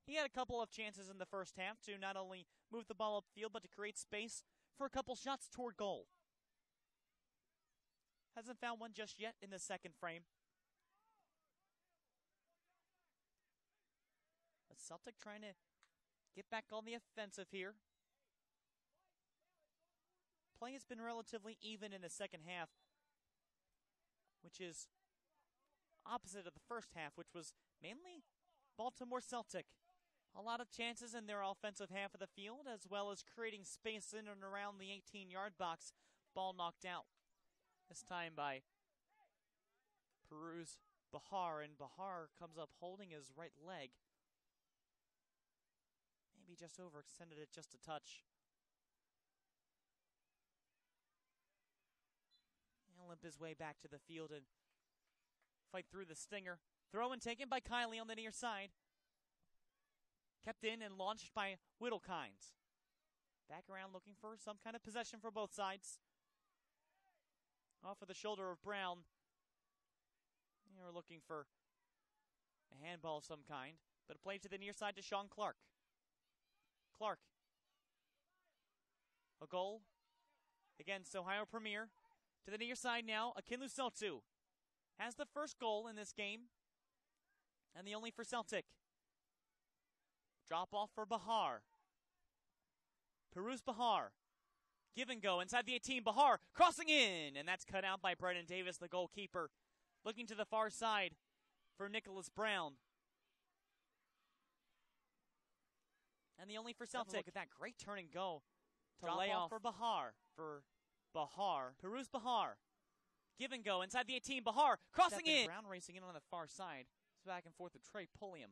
He had a couple of chances in the first half to not only move the ball upfield, but to create space for a couple shots toward goal. Hasn't found one just yet in the second frame. But Celtic trying to get back on the offensive here. Play has been relatively even in the second half, which is opposite of the first half, which was mainly Baltimore Celtic. A lot of chances in their offensive half of the field, as well as creating space in and around the 18-yard box. Ball knocked out, this time by Peruz Bahar, and Bahar comes up holding his right leg. Maybe just overextended it just a touch. He'll limp his way back to the field and fight through the stinger. Throw in taken by Kylie on the near side. Kept in and launched by Whittlekind. Back around looking for some kind of possession for both sides. Off of the shoulder of Brown. They were looking for a handball of some kind, but a play to the near side to Sean Clark. Clark. A goal against Ohio Premier. To the near side now, Akinlu Sotu has the first goal in this game, and the only for Celtic. Drop off for Bahar. Peruz Bahar. Give and go inside the 18. Bahar crossing in, and that's cut out by Brendan Davis, the goalkeeper. Looking to the far side for Nicholas Brown. And the only for Celtic. Look at that great turn and go. To lay off for Bahar. Peruz Bahar. Give and go inside the 18. Bahar crossing in. Brown racing in on the far side. It's back and forth with Trey Pulliam.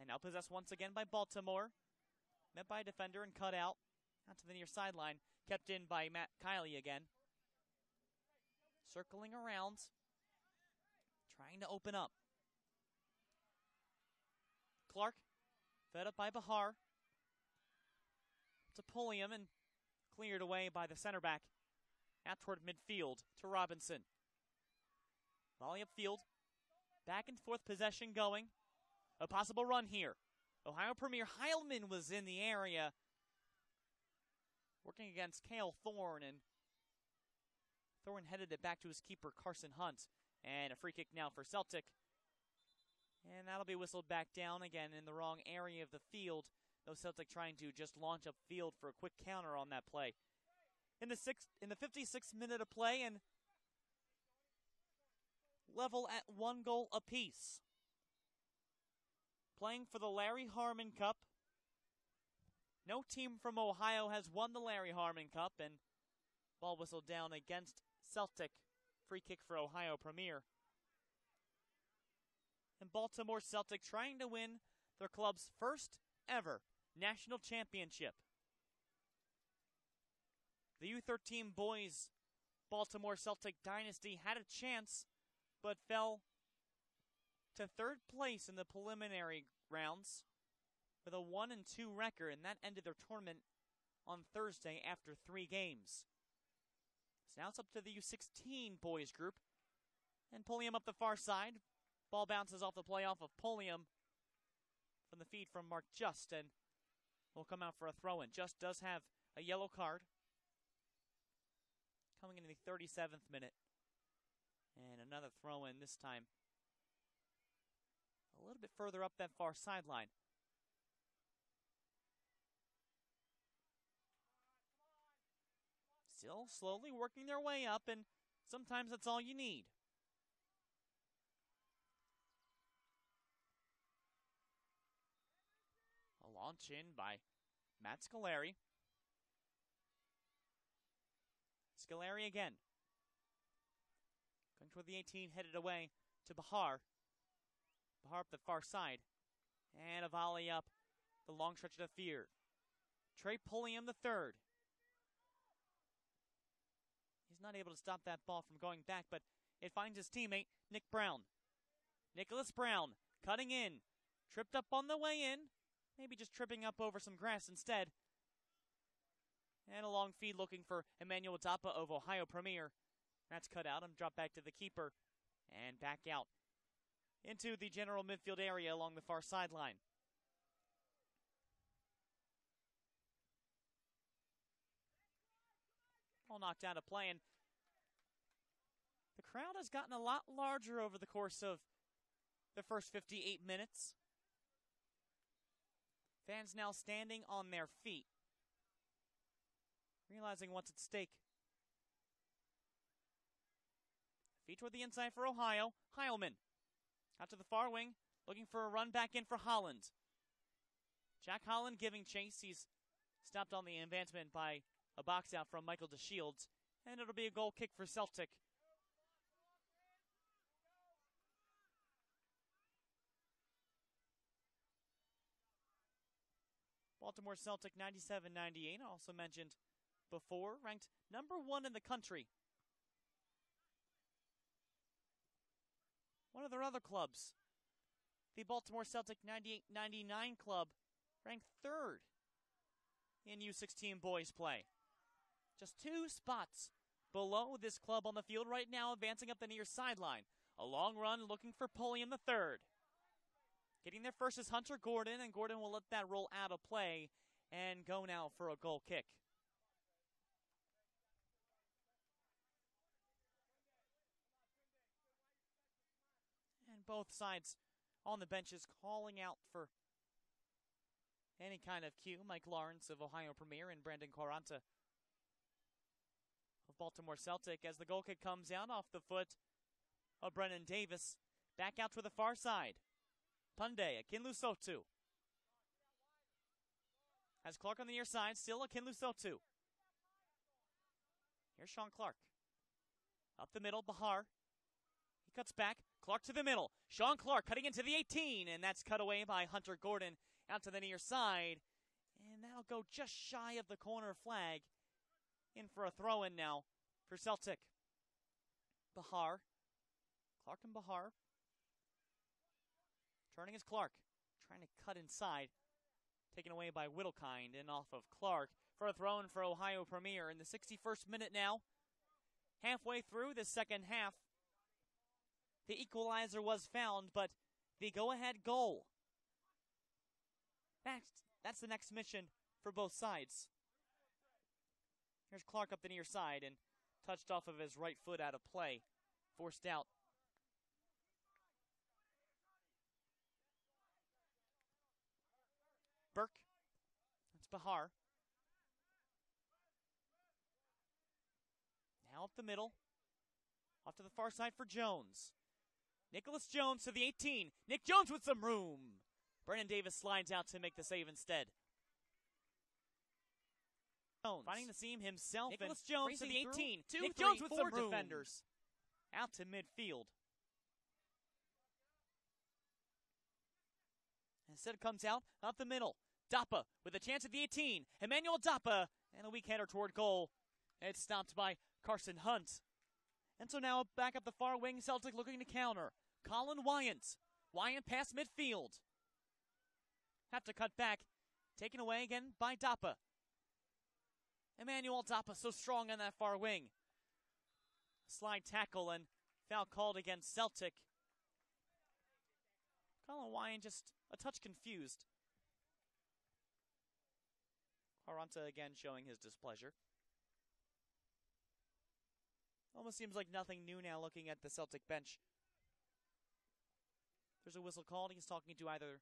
And now possessed once again by Baltimore. Met by a defender and cut out. Out to the near sideline. Kept in by Matt Kiley again. Circling around. Trying to open up. Clark. Fed up by Bahar. To Pulliam and cleared away by the center back. Out toward midfield to Robinson. Volley upfield. Back and forth possession going. A possible run here. Ohio Premier Heilman was in the area. Working against Cale Thorne, and Thorne headed it back to his keeper, Carson Hunt. And a free kick now for Celtic. And that'll be whistled back down again in the wrong area of the field. Though Celtic trying to just launch upfield for a quick counter on that play. In the 56th minute of play, and level at 1 goal apiece. Playing for the Larry Harmon Cup. No team from Ohio has won the Larry Harmon Cup, and ball whistled down against Celtic. Free kick for Ohio Premier. And Baltimore Celtic trying to win their club's first ever national championship. The U13 boys Baltimore Celtic dynasty had a chance, but fell to third place in the preliminary rounds with a 1-2 record, and that ended their tournament on Thursday after 3 games. So now it's up to the U16 boys group, and Pulliam up the far side. Ball bounces off the play off of Pulliam from the feed from Mark Just, and will come out for a throw-in. Just does have a yellow card coming into the 37th minute. And another throw-in this time a little bit further up that far sideline. Still slowly working their way up, and sometimes that's all you need. A launch in by Matt Scolari. Scolari again. Going toward the 18, headed away to Bahar. Bahar up the far side. And a volley up the long stretch of the field. Trey Pulliam the third. He's not able to stop that ball from going back, but it finds his teammate, Nick Brown. Nicholas Brown cutting in. Tripped up on the way in. Maybe just tripping up over some grass instead. And a long feed looking for Emmanuel Dapa of Ohio Premier. That's cut out and dropped back to the keeper. And back out into the general midfield area along the far sideline. All knocked out of play, and the crowd has gotten a lot larger over the course of the first 58 minutes. Fans now standing on their feet, realizing what's at stake. Feet toward the inside for Ohio. Heilman out to the far wing, looking for a run back in for Holland. Jack Holland giving chase. He's stopped on the advancement by a box out from Michael DeShields, and it'll be a goal kick for Celtic. Baltimore Celtic 97-98, also mentioned before, ranked number 1 in the country. One of their other clubs, the Baltimore Celtic 98-99 club, ranked 3rd in U16 boys play. Just 2 spots below this club on the field right now, advancing up the near sideline. A long run looking for Pulliam III. Getting there first is Hunter Gordon, and Gordon will let that roll out of play and go now for a goal kick. And both sides on the benches calling out for any kind of cue. Mike Lawrence of Ohio Premier and Brandon Quaranta of Baltimore Celtic as the goal kick comes out off the foot of Brennan Davis. Back out to the far side. Punde, Akinlu Sotu. Has Clark on the near side, still Akinlu Sotu. Here's Sean Clark. Up the middle, Bahar. He cuts back, Clark to the middle. Sean Clark cutting into the 18, and that's cut away by Hunter Gordon out to the near side. And that'll go just shy of the corner flag. In for a throw-in now for Celtic. Bahar. Clark and Bahar. Turning is Clark. Trying to cut inside. Taken away by Whittlekind and off of Clark for a throw-in for Ohio Premier in the 61st minute now. Halfway through the second half. The equalizer was found, but the go-ahead goal. That's the next mission for both sides. Here's Clark up the near side and touched off of his right foot out of play. Forced out. Burke. That's Bahar. Now up the middle. Off to the far side for Jones. Nicholas Jones to the 18. Nick Jones with some room. Brennan Davis slides out to make the save instead. Jones. Finding the seam himself. Nicholas Jones to the 18. Nick Jones with some room. Defenders. Out to midfield. Instead it comes out up the middle. Dappa with a chance at the 18. Emmanuel Dappa and a weak header toward goal. It's stopped by Carson Hunt. And so now back up the far wing, Celtic looking to counter. Colin Wyant. Wyant past midfield. Have to cut back. Taken away again by Dappa. Emmanuel Dappa so strong on that far wing. Slide tackle and foul called against Celtic. Colin Wyant just a touch confused. Quaranta again showing his displeasure. Almost seems like nothing new now looking at the Celtic bench. There's a whistle called. He's talking to either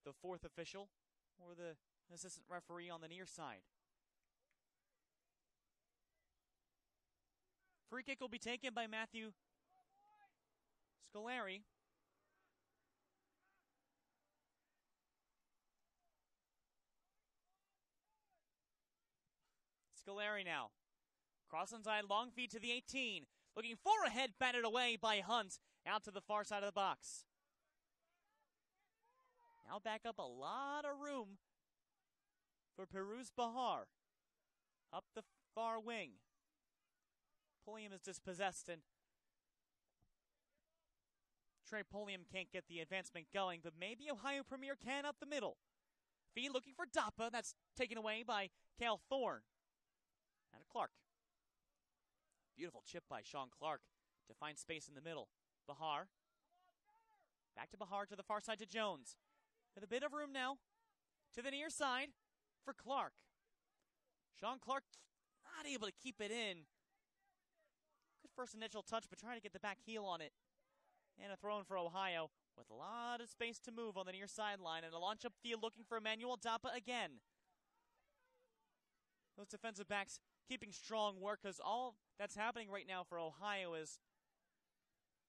the fourth official or the assistant referee on the near side. Free kick will be taken by Matthew Scolari. Scolari now. Cross inside, long feed to the 18. Looking for a head, batted away by Hunt. Out to the far side of the box. Now back up a lot of room for Peruz Bahar. Up the far wing. Pulliam is dispossessed and Trey Pulliam can't get the advancement going, but maybe Ohio Premier can up the middle. Feed looking for Dappa. That's taken away by Cale Thorne. And a Clark. Beautiful chip by Sean Clark to find space in the middle. Bahar. Back to Bahar to the far side to Jones. With a bit of room now to the near side for Clark. Sean Clark not able to keep it in. Good first initial touch, but trying to get the back heel on it. And a throw in for Ohio with a lot of space to move on the near sideline. And a launch up field looking for Emmanuel Dappa again. Those defensive backs keeping strong work because all that's happening right now for Ohio is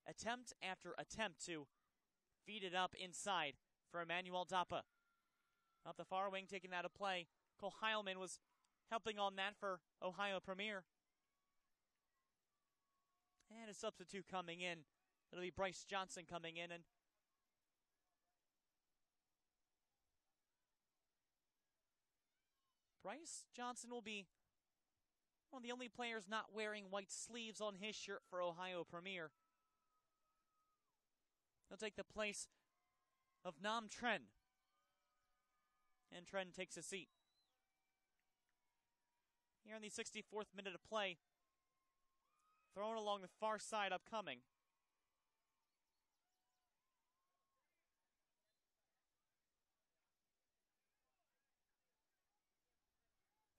attempt after attempt to feed it up inside for Emmanuel Dappa. Up the far wing, taken out of play. Cole Heilman was helping on that for Ohio Premier. And a substitute coming in. It'll be Bryce Johnson coming in. And Bryce Johnson will be one of the only players not wearing white sleeves on his shirt for Ohio Premier. He'll take the place of Nam Tren. And Tren takes a seat. Here in the 64th minute of play. Thrown along the far side upcoming.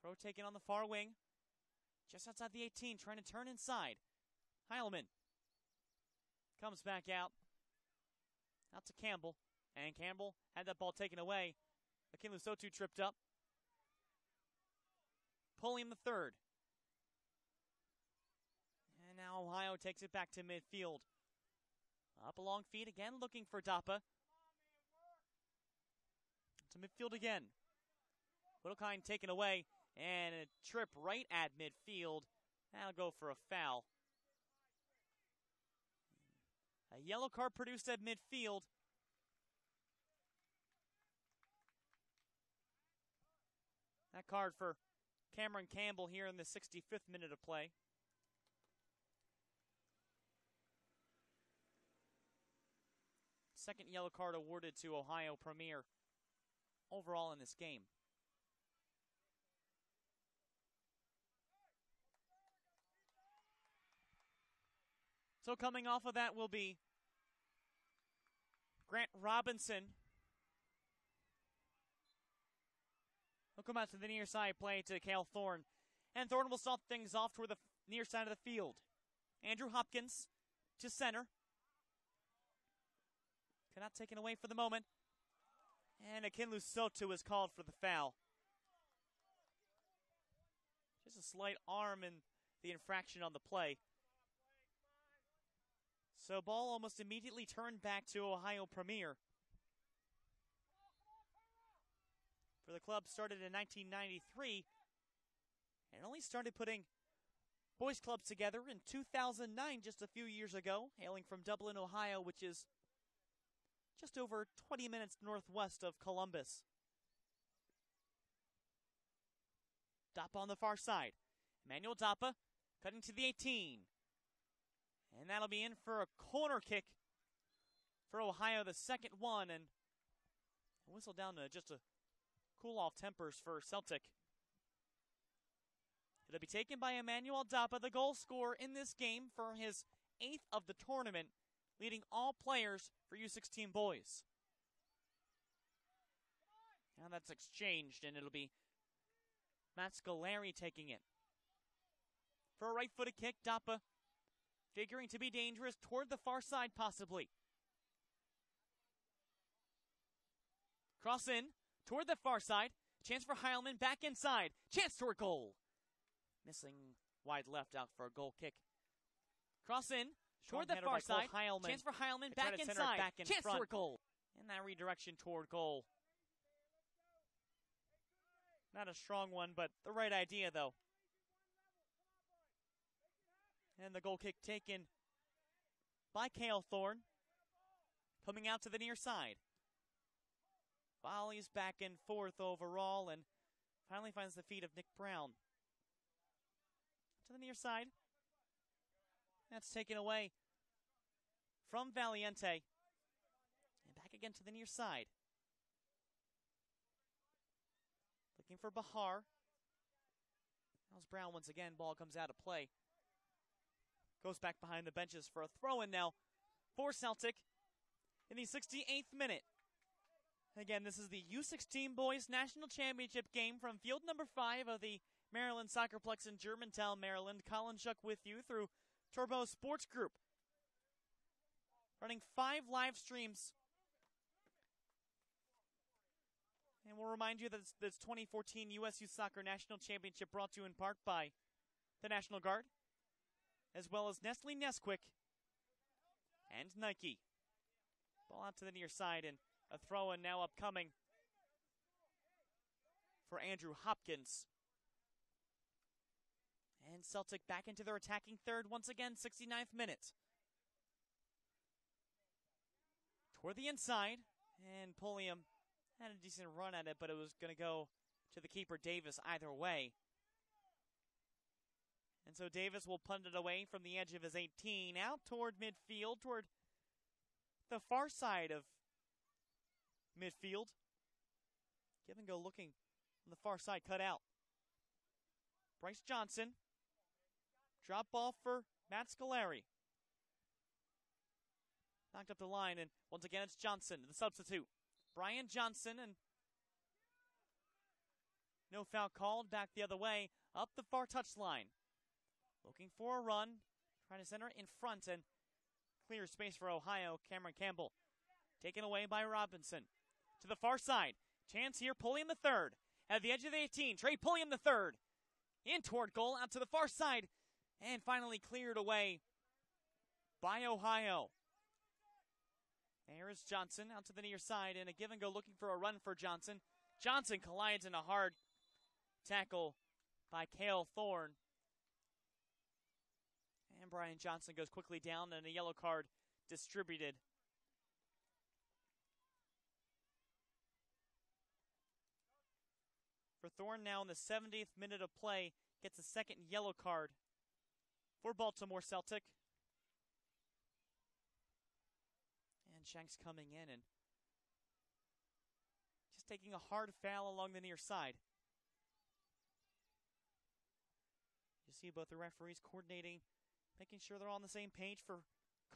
Throw taken on the far wing. Just outside the 18, trying to turn inside. Heilman comes back out. Out to Campbell. And Campbell had that ball taken away. Akinlu Sotu tripped up. Pulling the third. And now Ohio takes it back to midfield. Up along feet again, looking for Dapa. To midfield again. Littlekind taken away. And a trip right at midfield. That'll go for a foul. A yellow card produced at midfield. That card for Cameron Campbell here in the 65th minute of play. Second yellow card awarded to Ohio Premier overall in this game. So coming off of that will be Grant Robinson. He'll come out to the near side play to Cale Thorne. And Thorne will start things off toward the near side of the field. Andrew Hopkins to center. Cannot taken away for the moment. And Akinlu Sotu is called for the foul. Just a slight arm in the infraction on the play. So ball almost immediately turned back to Ohio Premier. For the club started in 1993 and only started putting boys clubs together in 2009, just a few years ago, hailing from Dublin, Ohio, which is just over 20 minutes northwest of Columbus. Dapa on the far side. Emmanuel Dapa cutting to the 18. And that'll be in for a corner kick for Ohio, the second one, and a whistle down to just a cool off tempers for Celtic. It'll be taken by Emmanuel Dapa, the goal scorer in this game for his 8th of the tournament, leading all players for U16 boys. Now that's exchanged, and it'll be Matt Scolari taking it. For a right-footed kick, Dapa figuring to be dangerous toward the far side, possibly. Cross in toward the far side. Chance for Heilman, back inside. Chance toward goal. Missing wide left out for a goal kick. Cross in toward the far side. Heilman. Chance for Heilman, back inside. Chance toward goal. And that redirection toward goal. Not a strong one, but the right idea, though. And the goal kick taken by Cale Thorne. Coming out to the near side. Volleys back and forth overall and finally finds the feet of Nick Brown. To the near side. That's taken away from Valiente. And back again to the near side. Looking for Bahar. How's Brown once again. Ball comes out of play. Goes back behind the benches for a throw-in now for Celtic in the 68th minute. Again, this is the U16 Boys National Championship game from field number 5 of the Maryland SoccerPlex in Germantown, Maryland. Colin Shuck with you through Turbo Sports Group. Running 5 live streams. And we'll remind you that this 2014 U.S. Youth Soccer National Championship brought to you in part by the National Guard, as well as Nestle Nesquik and Nike. Ball out to the near side, and a throw-in now upcoming for Andrew Hopkins. And Celtic back into their attacking third once again, 69th minute. Toward the inside, and Pulliam had a decent run at it, but it was going to go to the keeper Davis either way. And so Davis will punt it away from the edge of his 18 out toward midfield, toward the far side of midfield. Give and go looking on the far side, cut out. Bryce Johnson. Drop ball for Matt Scolari. Knocked up the line, and once again it's Johnson, the substitute. Brian Johnson, and no foul called. Back the other way, up the far touchline. Looking for a run, trying to center it in front, and clear space for Ohio. Cameron Campbell taken away by Robinson. To the far side, chance here, Pulliam the third. At the edge of the 18, Trey Pulliam the third. In toward goal, out to the far side, and finally cleared away by Ohio. There is Johnson out to the near side, and a give and go looking for a run for Johnson. Johnson collides in a hard tackle by Cale Thorne. And Brian Johnson goes quickly down, and a yellow card distributed. For Thorne now in the 70th minute of play, gets a second yellow card for Baltimore Celtic. And Shanks coming in and just taking a hard foul along the near side. You see both the referees coordinating, making sure they're all on the same page for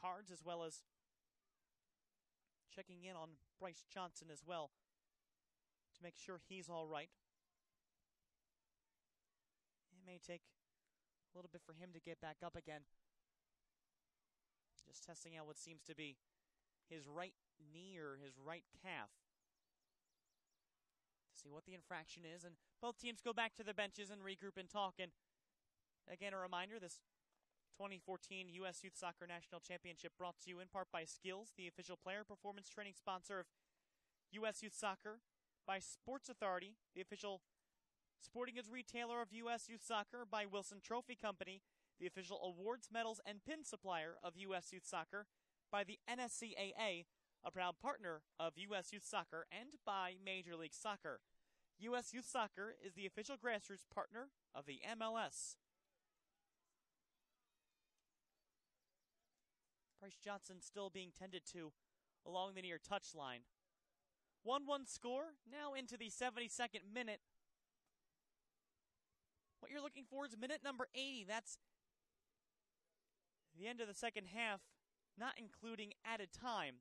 cards, as well as checking in on Bryce Johnson as well to make sure he's all right. It may take a little bit for him to get back up again. Just testing out what seems to be his right knee or his right calf to see what the infraction is. And both teams go back to their benches and regroup and talk. And again, a reminder, this 2014 U.S. Youth Soccer National Championship brought to you in part by Skills, the official player performance training sponsor of U.S. Youth Soccer, by Sports Authority, the official sporting goods retailer of U.S. Youth Soccer, by Wilson Trophy Company, the official awards, medals, and pin supplier of U.S. Youth Soccer, by the NSCAA, a proud partner of U.S. Youth Soccer, and by Major League Soccer. U.S. Youth Soccer is the official grassroots partner of the MLS. Bryce Johnson still being tended to along the near touchline. 1-1 score, now into the 72nd minute. What you're looking for is minute number 80. That's the end of the second half, not including added time.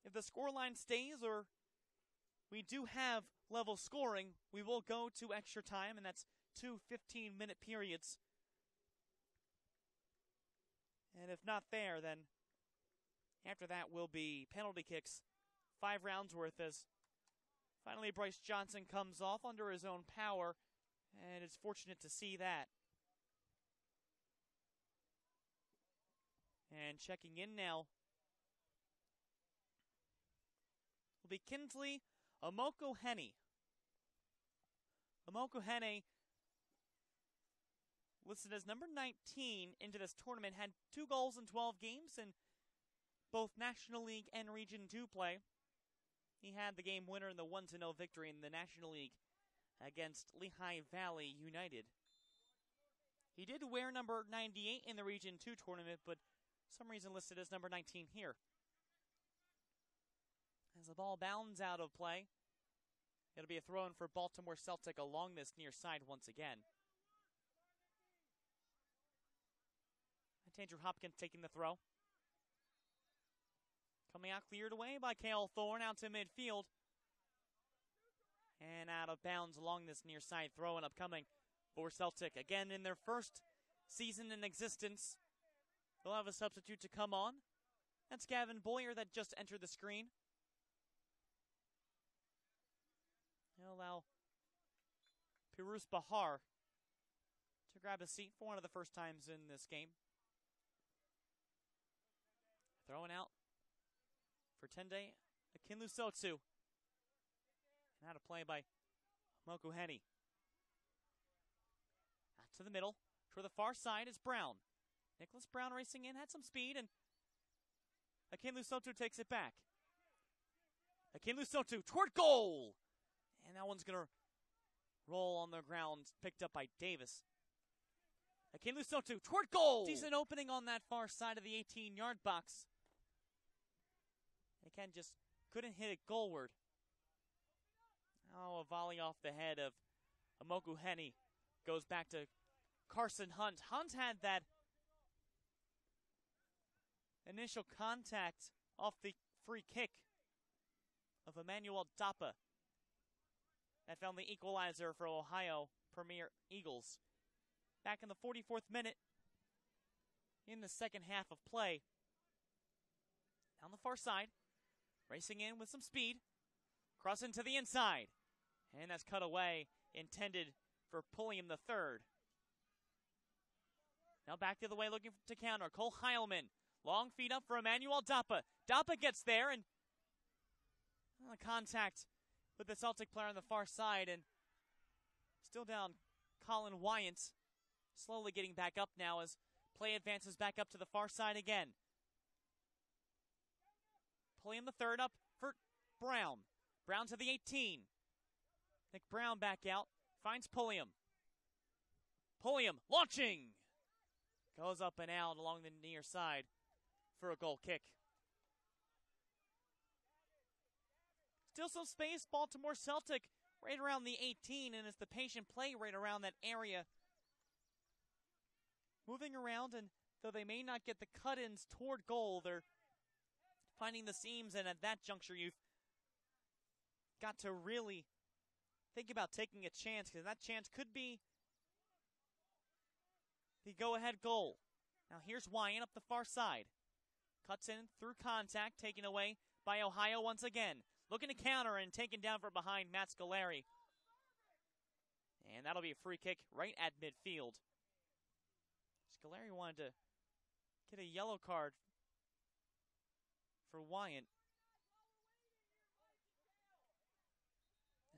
If the scoreline stays, or we do have level scoring, we will go to extra time, and that's 2 15-minute periods. And if not there, then after that will be penalty kicks, 5 rounds worth, as finally Bryce Johnson comes off under his own power, and it's fortunate to see that. And checking in now will be Kinsley Amokohene. Amokohene, listed as number 19 into this tournament, had 2 goals in 12 games in both National League and Region 2 play. He had the game winner in the 1-0 victory in the National League against Lehigh Valley United. He did wear number 98 in the Region 2 tournament, but for some reason listed as number 19 here. As the ball bounds out of play, it'll be a throw-in for Baltimore Celtic along this near side once again. Andrew Hopkins taking the throw. Coming out cleared away by Cale Thorne out to midfield. And out of bounds along this near side throw, and upcoming for Celtic. Again, in their first season in existence, they'll have a substitute to come on. That's Gavin Boyer that just entered the screen. He'll allow Pirous Bahar to grab a seat for one of the first times in this game. Throwing out for Tende Akinlusotsu. And out of play by Mokuheni. Out to the middle. Toward the far side is Brown. Nicholas Brown racing in, had some speed, and Akinlusotsu takes it back. Akinlusotsu toward goal! And that one's going to Roll on the ground, picked up by Davis. Akinlu Sotu toward goal. Decent opening on that far side of the 18-yard box. Again, just couldn't hit it goalward. Now a volley off the head of Amoku Heni goes back to Carson Hunt. Hunt had that initial contact off the free kick of Emmanuel Dapa that found the equalizer for Ohio Premier Eagles. Back in the 44th minute in the second half of play. Down the far side, racing in with some speed, crossing to the inside. And that's cut away, intended for Pulliam the third. Now back the other way, looking to counter. Cole Heilman, long feed up for Emmanuel Dapa. Dapa gets there, and contact with the Celtic player on the far side, and still down Colin Wyant. Slowly getting back up now as play advances back up to the far side again. Pulliam the third up for Brown. Brown to the 18. Nick Brown back out. Finds Pulliam. Pulliam launching. Goes up and out along the near side for a goal kick. Still some space. Baltimore Celtic right around the 18, and it's the patient play right around that area. Moving around, and though they may not get the cut-ins toward goal, they're finding the seams, and at that juncture, you've got to really think about taking a chance, because that chance could be the go-ahead goal. Now here's Wyant up the far side. Cuts in through contact, taken away by Ohio once again. Looking to counter and taken down from behind Matt Scolari. And that'll be a free kick right at midfield. Scolari wanted to get a yellow card for Wyant.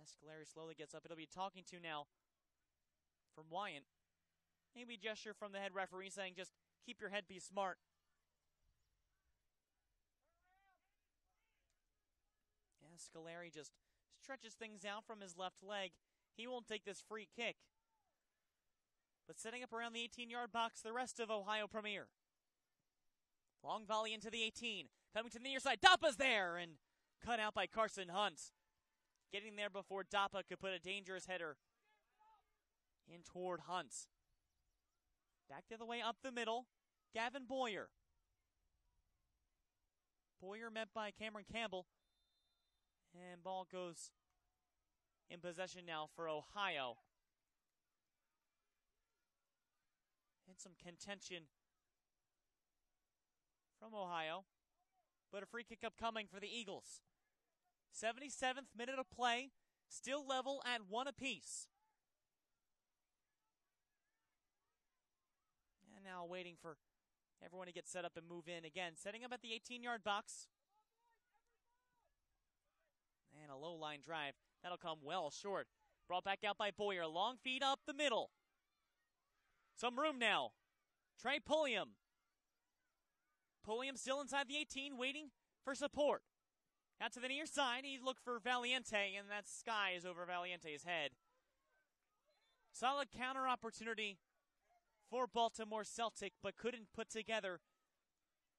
As Scolari slowly gets up, it'll be talking to now from Wyant. Maybe a gesture from the head referee saying just keep your head, be smart. Yeah, Scolari just stretches things out from his left leg. He won't take this free kick. But setting up around the 18-yard box, the rest of Ohio Premier. Long volley into the 18. Coming to the near side. Dapa's there and cut out by Carson Hunt. Getting there before Dapa could put a dangerous header in toward Hunt. Back the other way up the middle. Gavin Boyer. Boyer met by Cameron Campbell. And ball goes in possession now for Ohio. And some contention from Ohio. But a free kick upcoming for the Eagles. 77th minute of play. Still level at 1 apiece. And now waiting for everyone to get set up and move in again. Setting up at the 18-yard box. And a low line drive. That'll come well short. Brought back out by Boyer. Long feed up the middle. Some room now. Trey Pulliam. Pulliam still inside the 18, waiting for support. Out to the near side, he looked for Valiente, and that sky is over Valiente's head. Solid counter opportunity for Baltimore Celtic, but couldn't put together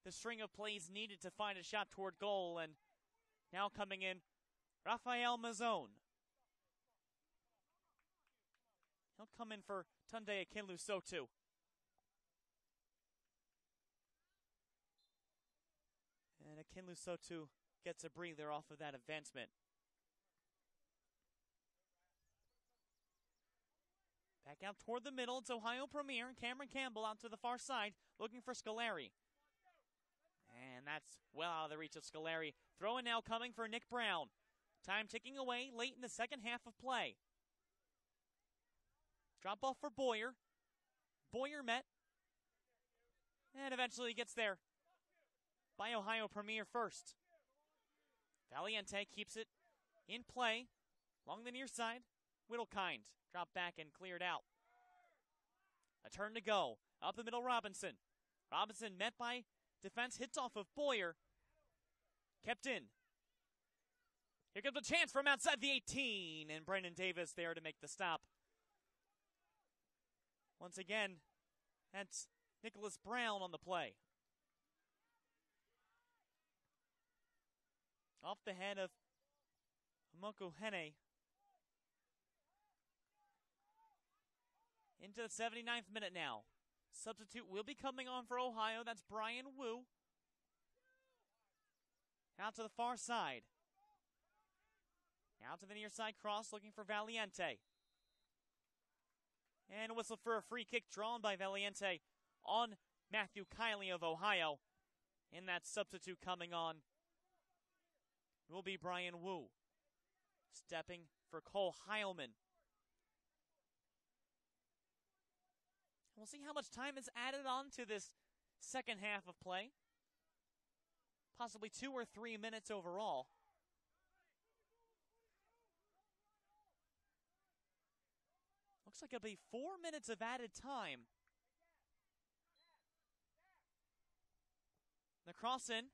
the string of plays needed to find a shot toward goal. And now coming in, Rafael Mazzone. He'll come in for Tunde Akinlu Sotu. And Akinlu Sotu gets a breather off of that advancement. Back out toward the middle. It's Ohio Premier and Cameron Campbell out to the far side looking for Scolari. And that's well out of the reach of Scolari. Throw-in now coming for Nick Brown. Time ticking away late in the second half of play. Drop off for Boyer. Boyer met. And eventually gets there by Ohio Premier first. Valiente keeps it in play along the near side. Whittlekind dropped back and cleared out. A turn to go. Up the middle, Robinson. Robinson met by defense, hits off of Boyer. Kept in. Here comes a chance from outside the 18, and Brendan Davis there to make the stop. Once again, that's Nicholas Brown on the play. Off the head of Moko Hene. Into the 79th minute now. Substitute will be coming on for Ohio. That's Brian Wu. Out to the far side. Out to the near side cross, looking for Valiente. And a whistle for a free kick drawn by Valiente on Matthew Kiley of Ohio. And that substitute coming on will be Brian Wu. Stepping for Cole Heilman. We'll see how much time is added on to this second half of play. Possibly 2 or 3 minutes overall. Looks like it'll be 4 minutes of added time. The cross in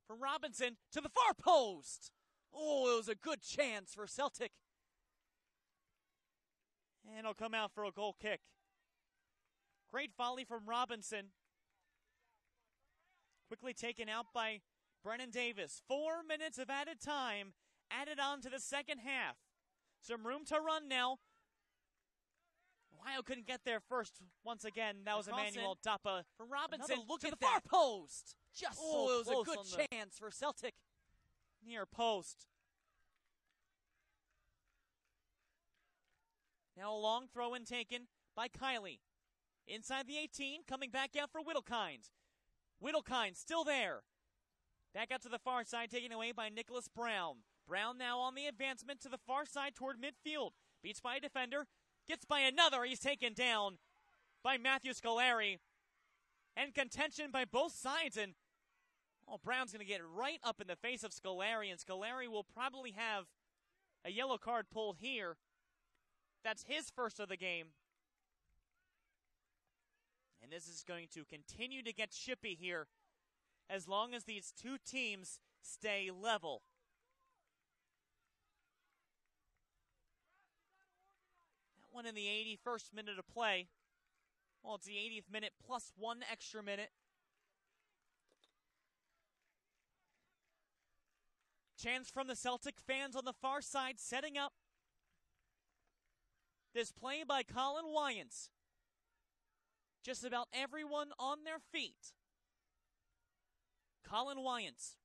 from Robinson to the far post. Oh, it was a good chance for Celtic. And it'll come out for a goal kick. Great volley from Robinson. Quickly taken out by Brennan Davis. 4 minutes of added time added on to the second half. Some room to run now. Ohio couldn't get there first. Once again, that was Emmanuel Dappa from Robinson. Look to the far post. Just so it was a good chance for Celtic. Near post. Now a long throw in taken by Kiley. Inside the 18, coming back out for Whittlekind. Whittlekind still there. Back out to the far side, taken away by Nicholas Brown. Brown now on the advancement to the far side toward midfield. Beats by a defender. Gets by another. He's taken down by Matthew Scolari. And contention by both sides. And Brown's going to get right up in the face of Scolari. And Scolari will probably have a yellow card pulled here. That's his first of the game. And this is going to continue to get chippy here as long as these two teams stay level. That one in the 81st minute of play. Well, it's the 80th minute plus 1 extra minute. Chance from the Celtic fans on the far side setting up this play by Colin Wyans. Just about everyone on their feet. Colin Wyans.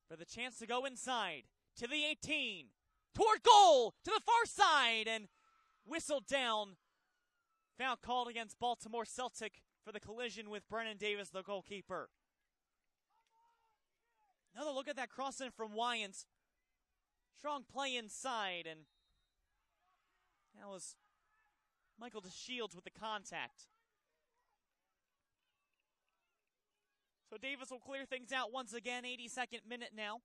For the chance to go inside. To the 18. Toward goal. To the far side. And whistled down. Foul called against Baltimore Celtic for the collision with Brennan Davis, the goalkeeper. Another look at that cross in from Wyans. Strong play inside. And that was Michael DeShields with the contact. So Davis will clear things out once again. 82nd minute now.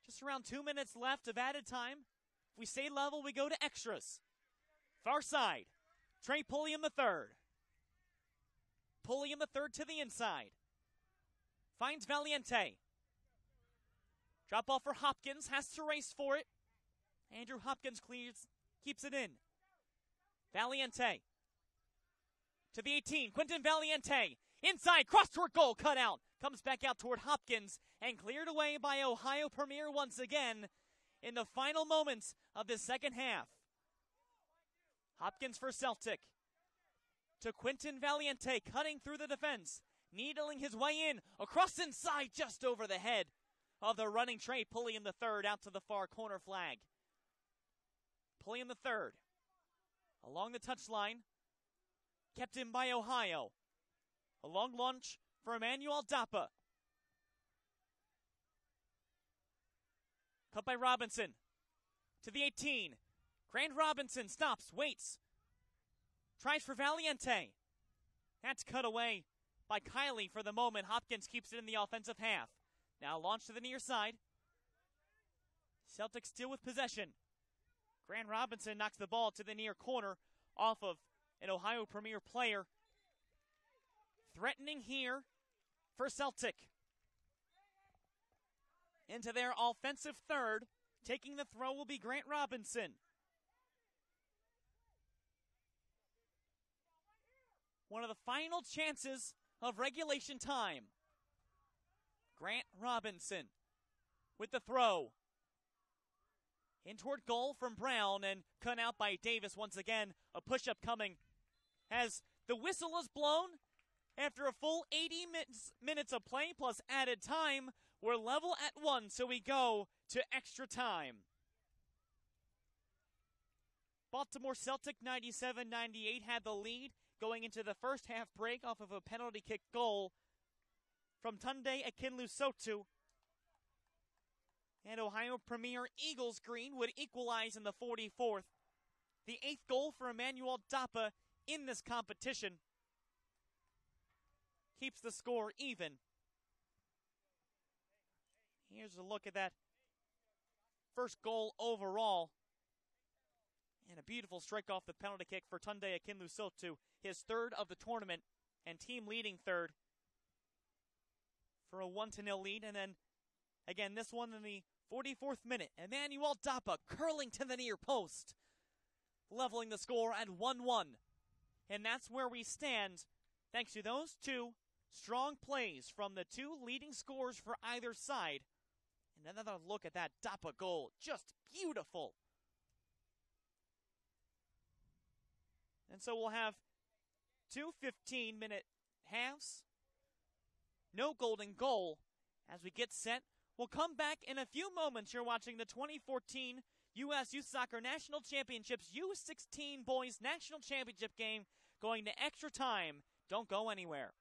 Just around 2 minutes left of added time. If we stay level, we go to extras. Far side. Trey Pulliam III. Pulliam III to the inside. Finds Valiente. Drop off for Hopkins. Has to race for it. Andrew Hopkins keeps it in. Valiente. To the 18. Quentin Valiente. Inside. Cross toward goal. Cut out. Comes back out toward Hopkins. And cleared away by Ohio Premier once again in the final moments of the second half. Hopkins for Celtic. To Quentin Valiente. Cutting through the defense. Needling his way in. Across inside. Just over the head of the running Trey Pulliam III out to the far corner flag. Pulliam III. Along the touchline, kept in by Ohio. A long launch for Emmanuel Dappa. Cut by Robinson. To the 18. Grant Robinson stops, waits. Tries for Valiente. That's cut away by Kiley for the moment. Hopkins keeps it in the offensive half. Now launch to the near side. Celtics still with possession. Grant Robinson knocks the ball to the near corner off of an Ohio Premier player. Threatening here for Celtic. into their offensive third. Taking the throw will be Grant Robinson. One of the final chances of regulation time. Grant Robinson with the throw. In toward goal from Brown and cut out by Davis once again. A push-up coming as the whistle is blown. After a full 80 minutes of play plus added time, we're level at 1, so we go to extra time. Baltimore Celtic 97-98 had the lead going into the first half break off of a penalty kick goal from Tunde Akinlusotu. And Ohio Premier Eagles Green would equalize in the 44th. The 8th goal for Emmanuel Dappa in this competition keeps the score even. Here's a look at that first goal overall. And a beautiful strike off the penalty kick for Tunde Akinlusotu, his third of the tournament and team leading third for a 1-0 lead. And then again, this one in the 44th minute, Emmanuel Dappa curling to the near post, leveling the score at 1-1. And that's where we stand, thanks to those two strong plays from the two leading scorers for either side. And another look at that Dappa goal, just beautiful. And so we'll have two 15-minute halves, no golden goal as we get set. We'll come back in a few moments. You're watching the 2014 U.S. Youth Soccer National Championships U16 Boys National Championship game going to extra time. Don't go anywhere.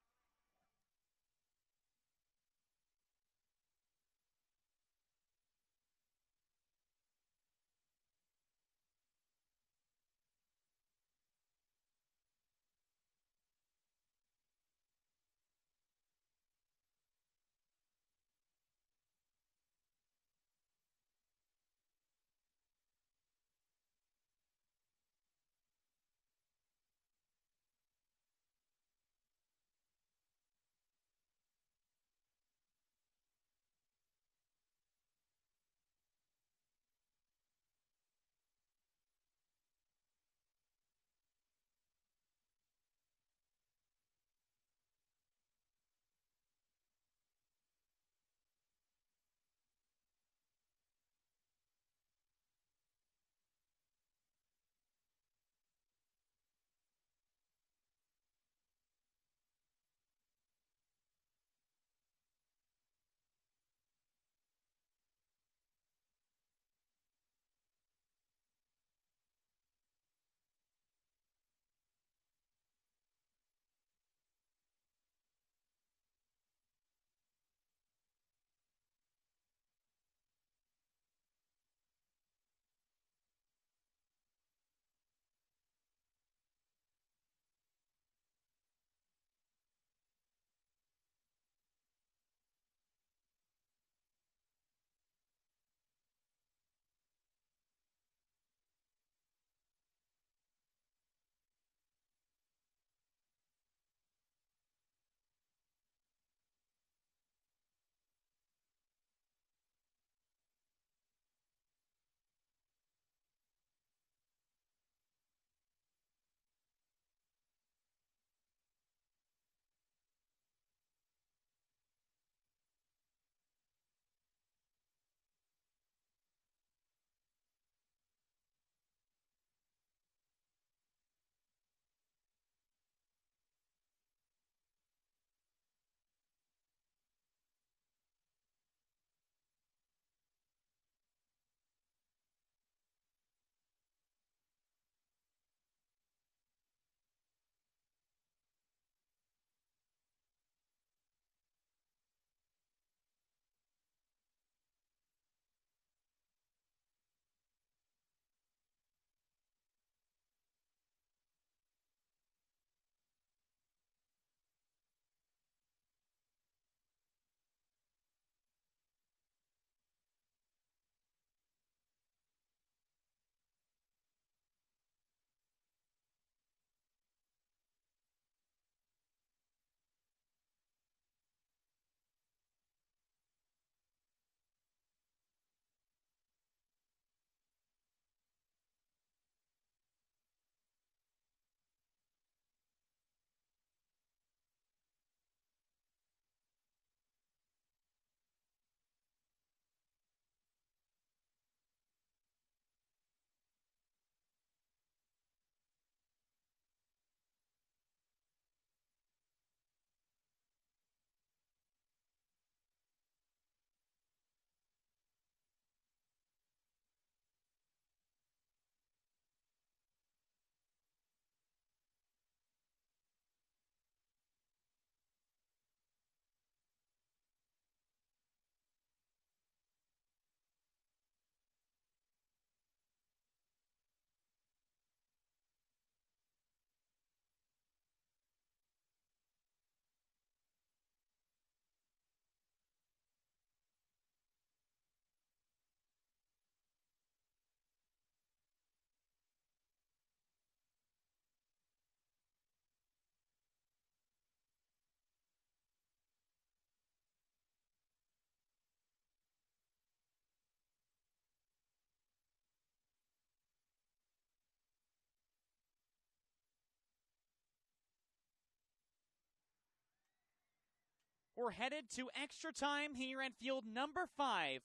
We're headed to extra time here at field number 5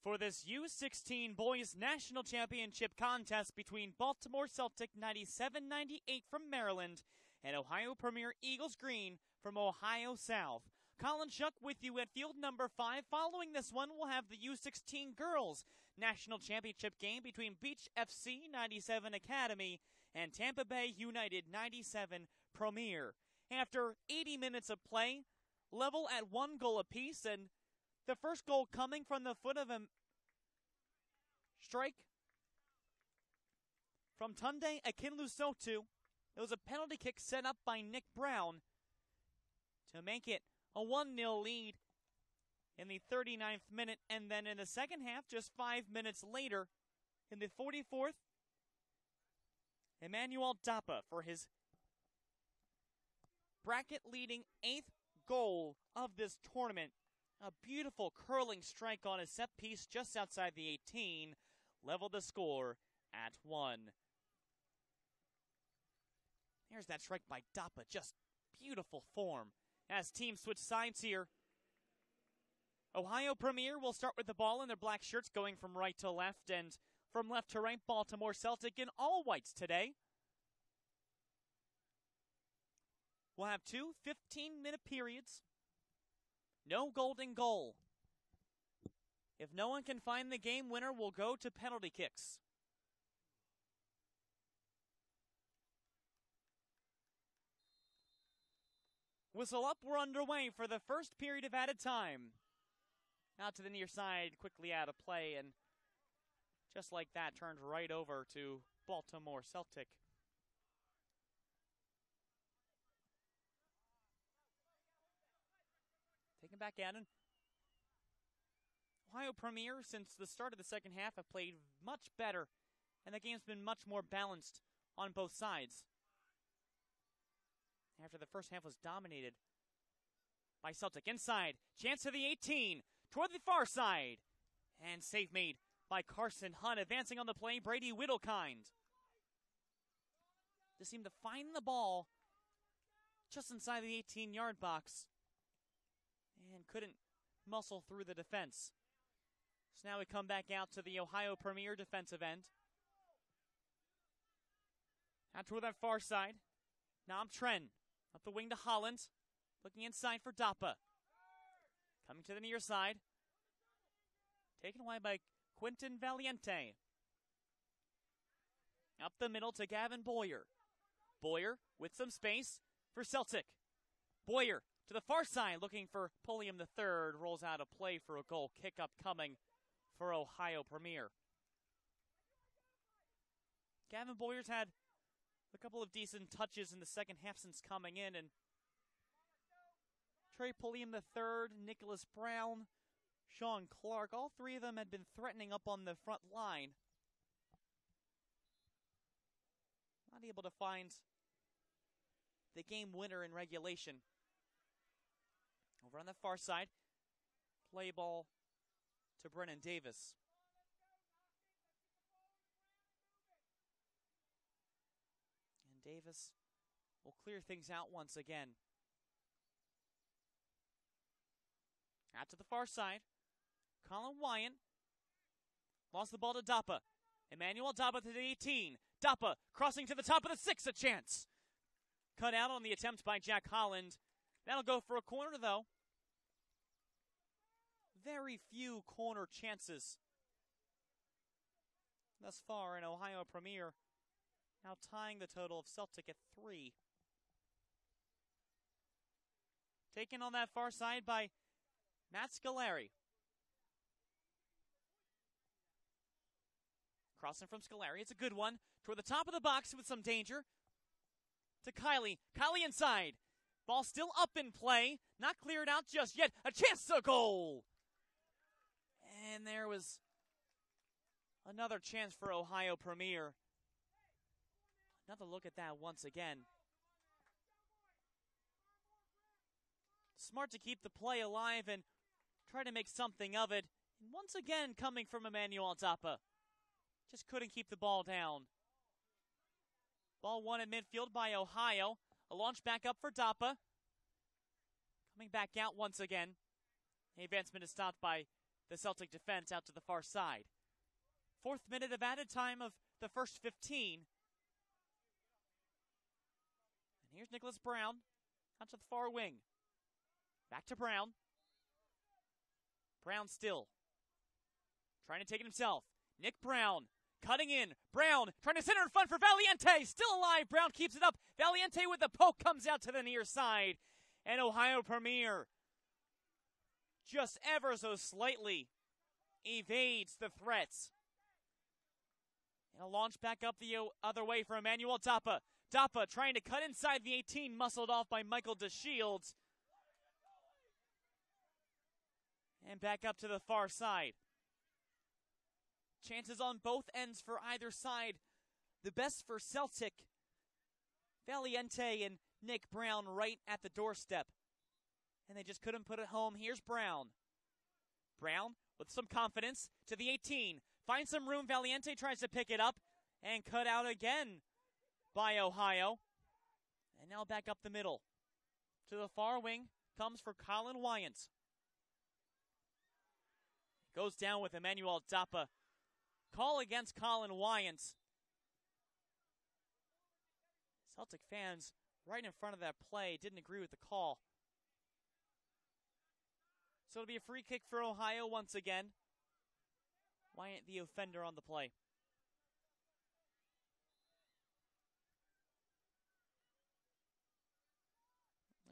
for this U16 Boys National Championship contest between Baltimore Celtic 97-98 from Maryland and Ohio Premier Eagles Green from Ohio South. Colin Shuck with you at field number 5. Following this one, we'll have the U16 Girls National Championship game between Beach FC 97 Academy and Tampa Bay United 97 Premier. After 80 minutes of play, level at 1 goal apiece, and the first goal coming from the foot of a strike from Tunde Akinlusotu. It was a penalty kick set up by Nick Brown to make it a 1-0 lead in the 39th minute, and then in the second half, just 5 minutes later, in the 44th, Emmanuel Dapa for his bracket-leading 8th goal of this tournament. A beautiful curling strike on a set piece just outside the 18, leveled the score at 1. There's that strike by Dapa, just beautiful form. As teams switch sides here, Ohio Premier will start with the ball in their black shirts, going from right to left, and from left to right, Baltimore Celtic in all whites today. We'll have 2 15-minute periods. No golden goal. If no one can find the game winner, we'll go to penalty kicks. Whistle up, we're underway for the first period of added time. Out to the near side, quickly out of play, and just like that, turned right over to Baltimore Celtic. Taken back at it. Ohio Premier, since the start of the second half, have played much better, and the game's been much more balanced on both sides. After the first half was dominated by Celtic. Inside, chance to the 18, toward the far side. And save made by Carson Hunt. Advancing on the play, Brady Whittlekind. Just seemed to find the ball just inside the 18-yard box and couldn't muscle through the defense. So now we come back out to the Ohio Premier defensive end. Out toward that far side. Nam Tren. Up the wing to Holland. Looking inside for Dapa. Coming to the near side. Taken away by Quinton Valiente. Up the middle to Gavin Boyer. Boyer with some space for Celtic. Boyer to the far side looking for Pulliam III. Rolls out a play for a goal. Kick up coming for Ohio Premier. Gavin Boyer's had a couple of decent touches in the second half since coming in, and Trey Pulliam III, Nicholas Brown, Sean Clark, all three of them had been threatening up on the front line. Not able to find the game winner in regulation. Over on the far side, play ball to Brennan Davis. Davis will clear things out once again. Out to the far side. Colin Wyant lost the ball to Dapa. Emmanuel Dapa to the 18. Dapa crossing to the top of the 6, a chance. Cut out on the attempt by Jack Holland. That'll go for a corner, though. Very few corner chances thus far in Ohio Premier. Now tying the total of Celtic at 3. Taken on that far side by Matt Scolari. Crossing from Scolari. It's a good one. Toward the top of the box with some danger. To Kylie. Kylie inside. Ball still up in play. Not cleared out just yet. A chance to goal! And there was another chance for Ohio Premier. Another look at that once again. Smart to keep the play alive and try to make something of it. And once again, coming from Emmanuel Dapa. Just couldn't keep the ball down. Ball won in midfield by Ohio. A launch back up for Dapa. Coming back out once again. The advancement is stopped by the Celtic defense out to the far side. 4th minute of added time of the first 15. And here's Nicholas Brown out to the far wing. Back to Brown. Brown still trying to take it himself. Nick Brown cutting in. Brown trying to center in front for Valiente. Still alive. Brown keeps it up. Valiente with the poke comes out to the near side. And Ohio Premier just ever so slightly evades the threats. And a launch back up the other way for Emmanuel Dappa. Dappa trying to cut inside the 18, muscled off by Michael DeShields. And back up to the far side. Chances on both ends for either side. The best for Celtic. Valiente and Nick Brown right at the doorstep. And they just couldn't put it home. Here's Brown. Brown with some confidence to the 18. Finds some room. Valiente tries to pick it up. And cut out again by Ohio. And now back up the middle. To the far wing comes for Colin Wyant. Goes down with Emmanuel Dappa. Call against Colin Wyant. Celtic fans right in front of that play didn't agree with the call. So it'll be a free kick for Ohio once again. Wyant the offender on the play.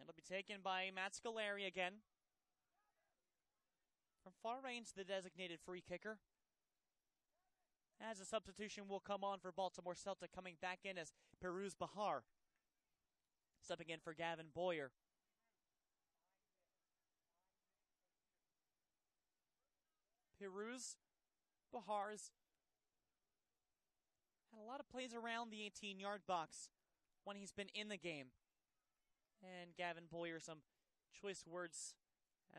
It'll be taken by Matt Scolari again. From far range, the designated free kicker. As a substitution will come on for Baltimore Celtic, coming back in as Peruz Bahar. Stepping in for Gavin Boyer. Peruz Bahar's had a lot of plays around the 18-yard box when he's been in the game. And Gavin Boyer, some choice words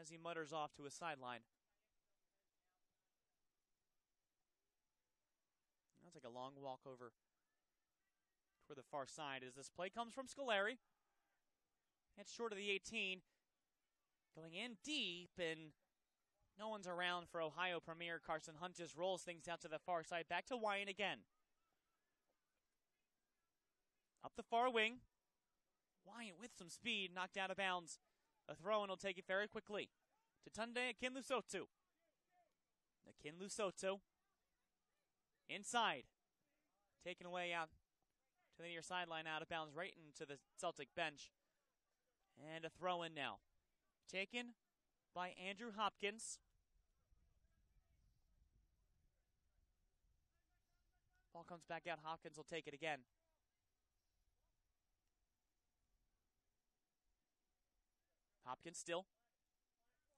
as he mutters off to a sideline. That's like a long walk over toward the far side as this play comes from Scolari. It's short of the 18. Going in deep, and no one's around for Ohio Premier. Carson Hunt just rolls things out to the far side. Back to Wyant again. Up the far wing. Wyant with some speed, knocked out of bounds. A throw, and he'll take it very quickly to Tunde Akinlusotu. Akinlusotu inside, taken away out to the near sideline, out of bounds, right into the Celtic bench. And a throw in now, taken by Andrew Hopkins. Ball comes back out. Hopkins will take it again. Hopkins still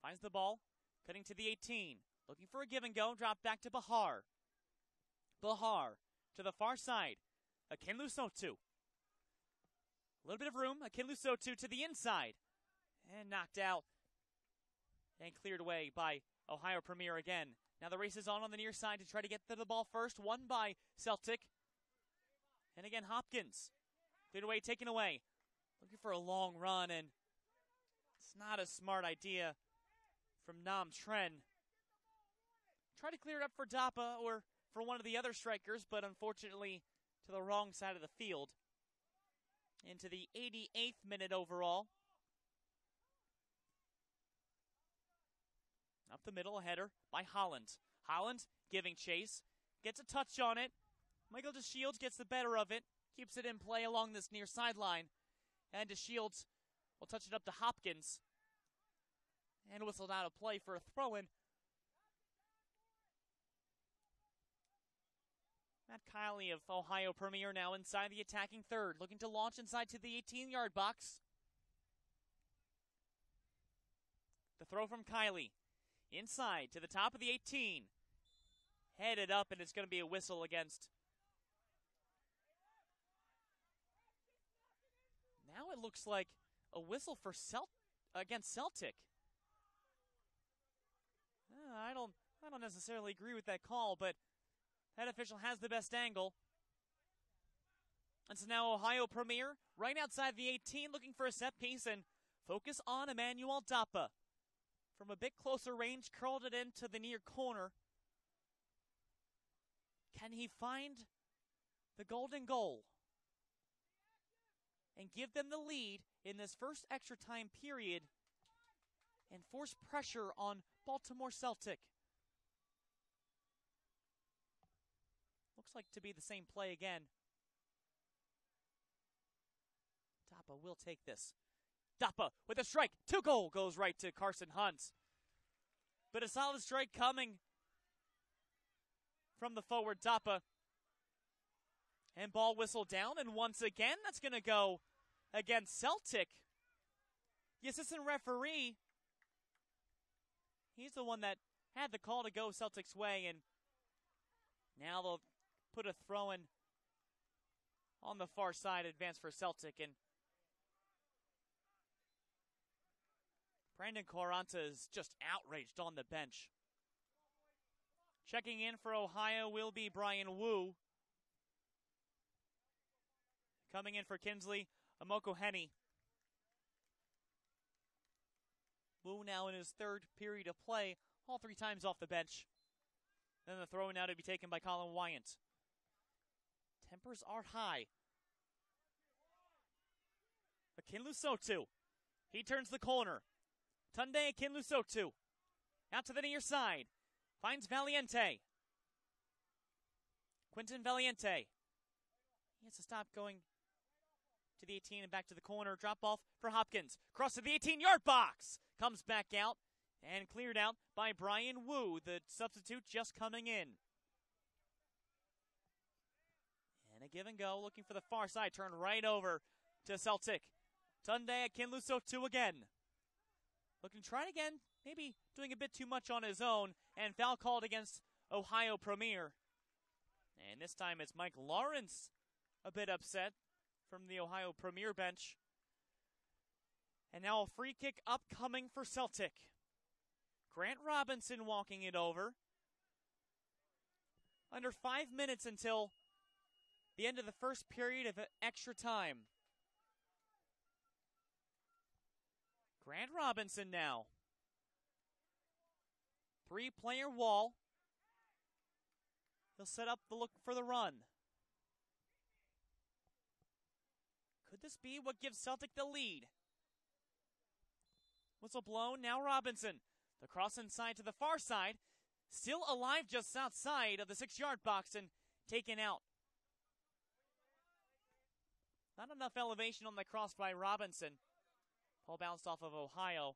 finds the ball, cutting to the 18, looking for a give and go. Drop back to Bahar. Bahar to the far side. Akinlusotu. A little bit of room. Akinlusotu to the inside. And knocked out. And cleared away by Ohio Premier again. Now the race is on the near side to try to get to the ball first. Won by Celtic. And again, Hopkins. Cleared away, taken away. Looking for a long run, and it's not a smart idea from Nam Tren. Try to clear it up for Dappa or for one of the other strikers, but unfortunately to the wrong side of the field. Into the 88th minute overall. Up the middle, a header by Holland. Holland giving chase, gets a touch on it. Michael DeShields gets the better of it, keeps it in play along this near sideline. And DeShields will touch it up to Hopkins. And whistled out of play for a throw-in. Matt Kiley of Ohio Premier now inside the attacking third, looking to launch inside to the 18-yard box. The throw from Kiley. Inside to the top of the 18. Headed up, and it's going to be a whistle against. Now it looks like a whistle for against Celtic. I don't necessarily agree with that call, but that official has the best angle. And so now Ohio Premier right outside the 18, looking for a set piece, and Focus on Emmanuel Dappa. From a bit closer range, curled it into the near corner. Can he find the golden goal and give them the lead in this first extra time period and force pressure on Baltimore Celtic? Looks like to be the same play again. Dappa will take this. Dappa with a strike. 2-goal goes right to Carson Hunt. But a solid strike coming from the forward Dappa. And ball whistled down, and once again, that's going to go against Celtic. The assistant referee, he's the one that had the call to go Celtic's way, and now they'll put a throw-in on the far side, advance for Celtic, and Brandon Quaranta is just outraged on the bench. Checking in for Ohio will be Brian Wu. Coming in for Kinsley, Amoko Henny. Wu now in his third period of play, all 3 times off the bench. Then the throw now to be taken by Colin Wyant. Tempers are high. Akinlusotu. He turns the corner. Tunde Akinlusotu. Out to the near side. Finds Valiente. Quinton Valiente. He has to stop going to the 18 and back to the corner. Drop off for Hopkins. Cross to the 18-yard box. Comes back out and cleared out by Brian Wu, the substitute just coming in. And a give and go, looking for the far side. Turned right over to Celtic. Tunde Akinlusotu again. Looking to try it again. Maybe doing a bit too much on his own. And foul called against Ohio Premier. And this time it's Mike Lawrence a bit upset from the Ohio Premier bench. And now a free kick upcoming for Celtic. Grant Robinson walking it over. Under 5 minutes until the end of the first period of extra time. Grant Robinson now. 3-player wall. He'll set up the look for the run. Could this be what gives Celtic the lead? Whistle blown, now Robinson. The cross inside to the far side. Still alive just outside of the 6-yard box and taken out. Not enough elevation on the cross by Robinson. Ball bounced off of Ohio.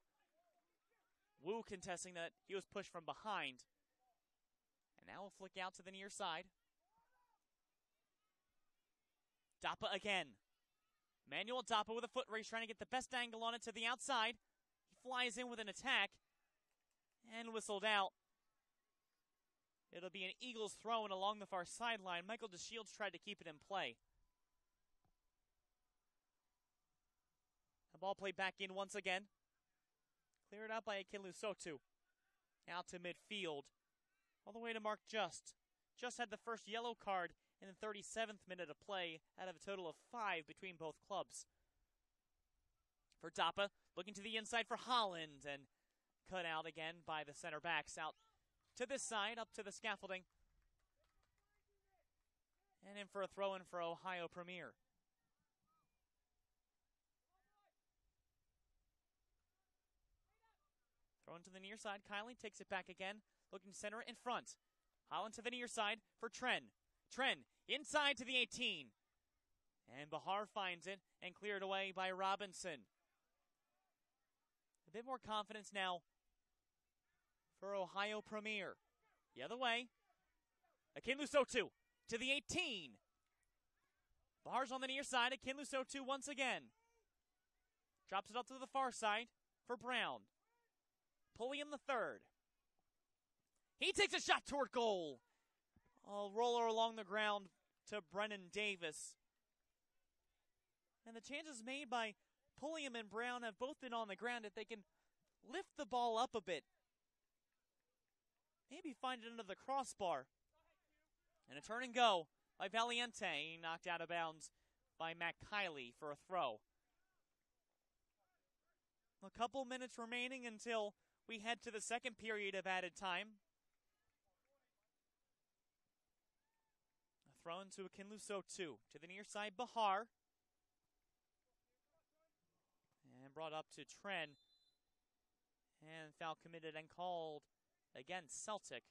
Wu contesting that he was pushed from behind. And now a flick out to the near side. Dappa again. Manuel Dappa with a foot race trying to get the best angle on it to the outside. He flies in with an attack and whistled out. It'll be an Eagles throw-in along the far sideline. Michael DeShields tried to keep it in play. The ball played back in once again. Cleared out by Akinlusotu. Out to midfield. All the way to Mark Just. Just had the first yellow card in the 37th minute of play out of a total of 5 between both clubs. For Dappa, looking to the inside for Holland, and cut out again by the center backs. Out to this side, up to the scaffolding. And in for a throw-in for Ohio Premier. Thrown to the near side. Kiley takes it back again. Looking to center it in front. Holland to the near side for Tren. Tren inside to the 18. And Bahar finds it and cleared away by Robinson. A bit more confidence now for Ohio Premier. The other way. Akinlusotu to the 18. Bahar's on the near side. Akinlusotu once again. Drops it up to the far side for Brown. Pulliam the third. He takes a shot toward goal. A roller along the ground to Brennan Davis. And the chances made by Pulliam and Brown have both been on the ground if they can lift the ball up a bit. Maybe find it under the crossbar. And a turn and go by Valiente. Knocked out of bounds by Matt Kiley for a throw. A couple minutes remaining until we head to the second period of added time. A throw into Akinluso 2. To the near side, Bahar. And brought up to Tren. And foul committed and called against Celtic.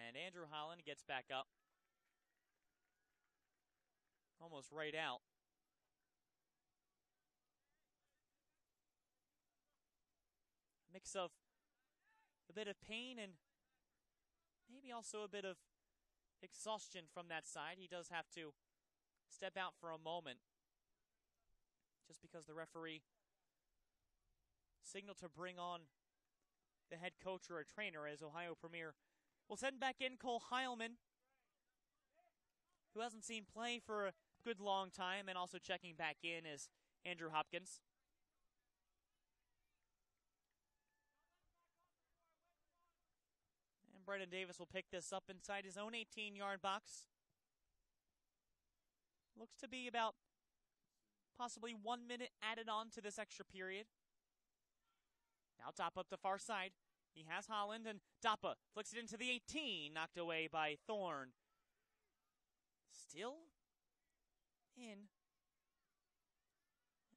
And Andrew Holland gets back up. Almost right out. Mix of a bit of pain and maybe also a bit of exhaustion from that side. He does have to step out for a moment just because the referee signaled to bring on the head coach or a trainer as Ohio Premier will send back in Cole Heilman, who hasn't seen play for a good long time, and also checking back in is Andrew Hopkins. And Brendan Davis will pick this up inside his own 18-yard box. Looks to be about possibly 1 minute added on to this extra period. Now Dappa up the far side. He has Holland, and Dappa flicks it into the 18, knocked away by Thorne. Still in.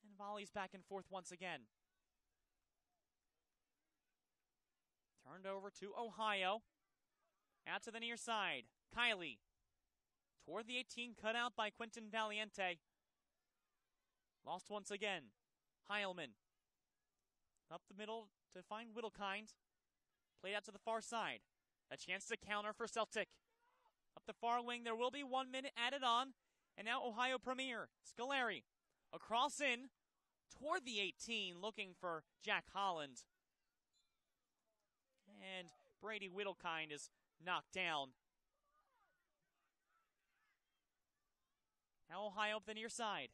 And volleys back and forth once again. Turned over to Ohio. Out to the near side. Kiley. Toward the 18, cut out by Quinton Valiente. Lost once again. Heilman. Up the middle to find Whittlekind. Played out to the far side. A chance to counter for Celtic. Up the far wing, there will be 1 minute added on. And now Ohio Premier. Scolari. Across in. Toward the 18, looking for Jack Holland. And Brady Whittlekind is knocked down. Now Ohio up the near side.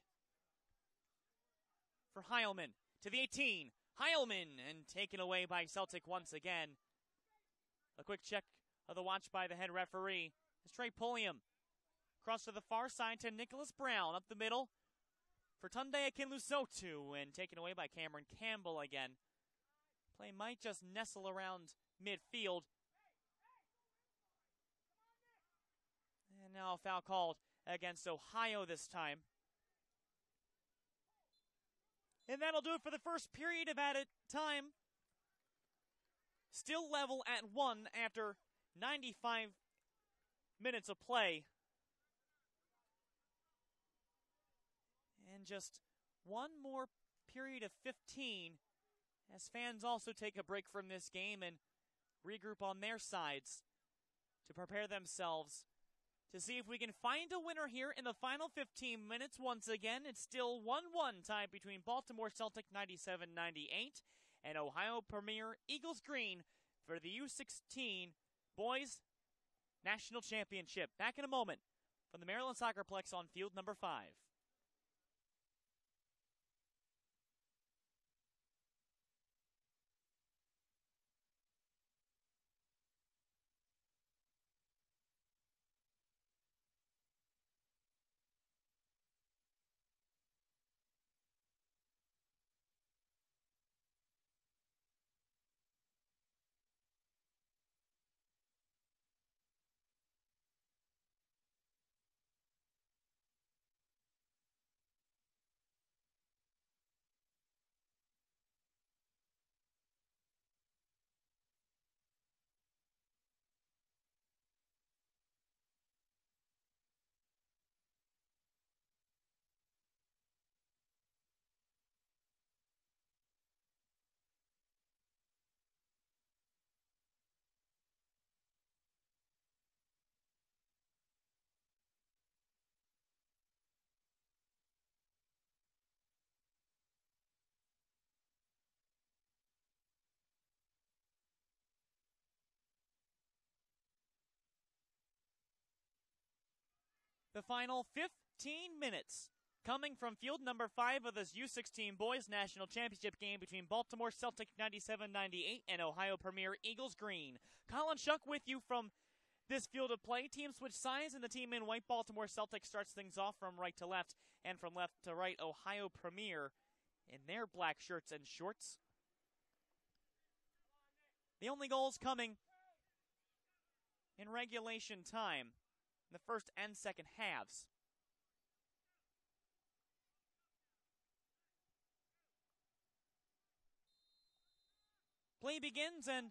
For Heilman. To the 18. Heilman, and taken away by Celtic once again. A quick check of the watch by the head referee. It's Trey Pulliam. Cross to the far side to Nicholas Brown. Up the middle for Tunde Akinlusotu, and taken away by Cameron Campbell again. Play might just nestle around midfield. And now a foul called against Ohio this time. And that'll do it for the first period of added time. Still level at 1 after 95 minutes of play. And just one more period of 15 as fans also take a break from this game and regroup on their sides to prepare themselves to see if we can find a winner here in the final 15 minutes. Once again, it's still 1-1 tie between Baltimore Celtic 97-98 and Ohio Premier Eagles Green for the U16 Boys National Championship. Back in a moment from the Maryland SoccerPlex on field number 5. The final 15 minutes coming from field number 5 of this U16 Boys National Championship game between Baltimore Celtic 97-98 and Ohio Premier Eagles Green. Colin Shuck with you from this field of play. Team switch sides, and the team in white, Baltimore Celtic, starts things off from right to left, and from left to right, Ohio Premier in their black shirts and shorts. The only goals coming in regulation time, in the first and second halves. Play begins, and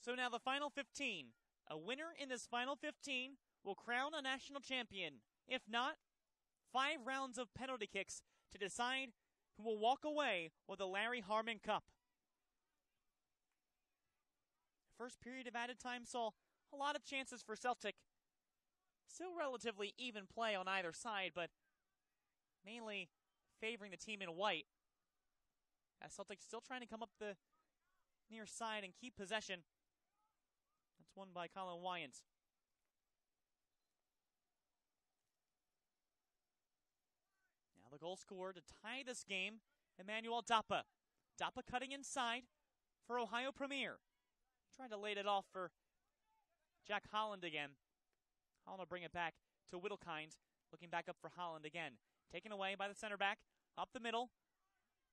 so now the final 15. A winner in this final 15 will crown a national champion. If not, 5 rounds of penalty kicks to decide who will walk away with the Larry Harmon Cup. First period of added time saw a lot of chances for Celtic. Still relatively even play on either side, but mainly favoring the team in white. As Celtic still trying to come up the near side and keep possession. That's won by Colin Wyant. Now the goal scorer to tie this game, Emmanuel Dappa. Dappa cutting inside for Ohio Premier. Trying to lay it off for Jack Holland again. Holland will bring it back to Whittlekind. Looking back up for Holland again. Taken away by the center back. Up the middle.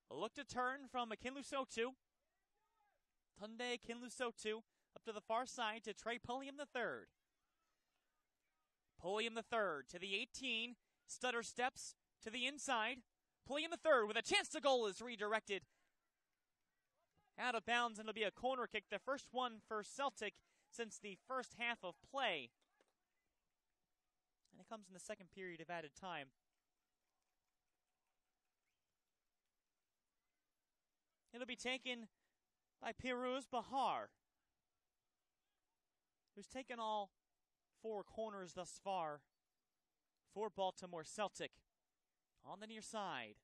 A look to turn from Akinlusotu. Tunde Akinlusotu up to the far side to Trey Pulliam III. Pulliam III to the 18. Stutter steps to the inside. Pulliam III with a chance to goal is redirected out of bounds, and it'll be a corner kick, the first one for Celtic since the first half of play. And it comes in the second period of added time. It'll be taken by Piruz Bahar, who's taken all 4 corners thus far for Baltimore Celtic. On the near side,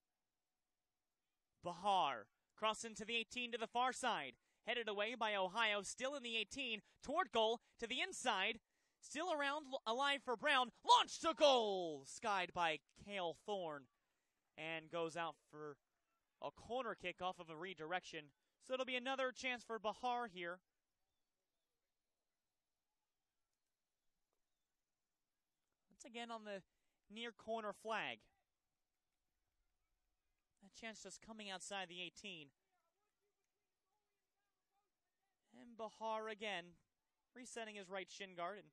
Bahar cross into the 18 to the far side. Headed away by Ohio, still in the 18, toward goal, to the inside. Still around, alive for Brown. Launched to goal! Skied by Cale Thorne. And goes out for a corner kick off of a redirection. So it'll be another chance for Bahar here. Once again on the near corner flag. That chance just coming outside the 18. And Bahar again, resetting his right shin guard and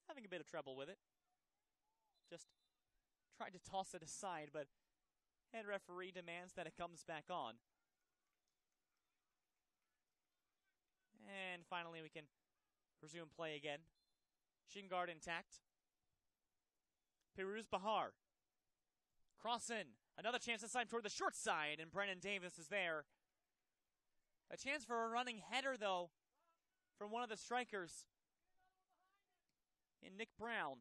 having a bit of trouble with it. Just tried to toss it aside, but head referee demands that it comes back on. And finally we can resume play again. Shin guard intact. Piruz Bahar. Cross in. Another chance this time toward the short side, and Brennan Davis is there. A chance for a running header, though, from one of the strikers in Nick Brown.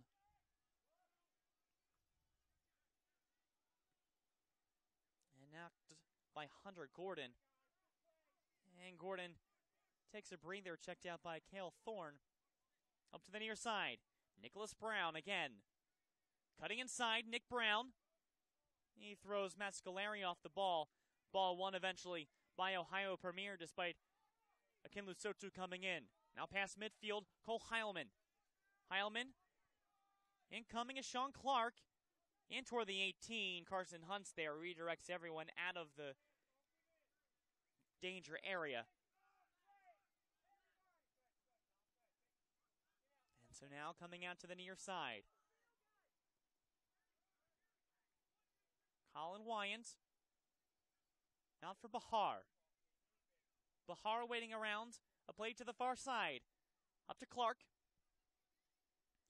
And knocked by Hunter Gordon. And Gordon takes a breather, checked out by Cale Thorne. Up to the near side. Nicholas Brown again. Cutting inside, Nick Brown. He throws Matt Scolari off the ball. Ball won eventually by Ohio Premier despite Akinlusotu coming in. Now past midfield, Cole Heilman. Heilman. Incoming is Sean Clark. In toward the 18. Carson Hunts there redirects everyone out of the danger area. And so now coming out to the near side. Colin Wyant. Out for Bahar. Bahar waiting around. A play to the far side. Up to Clark.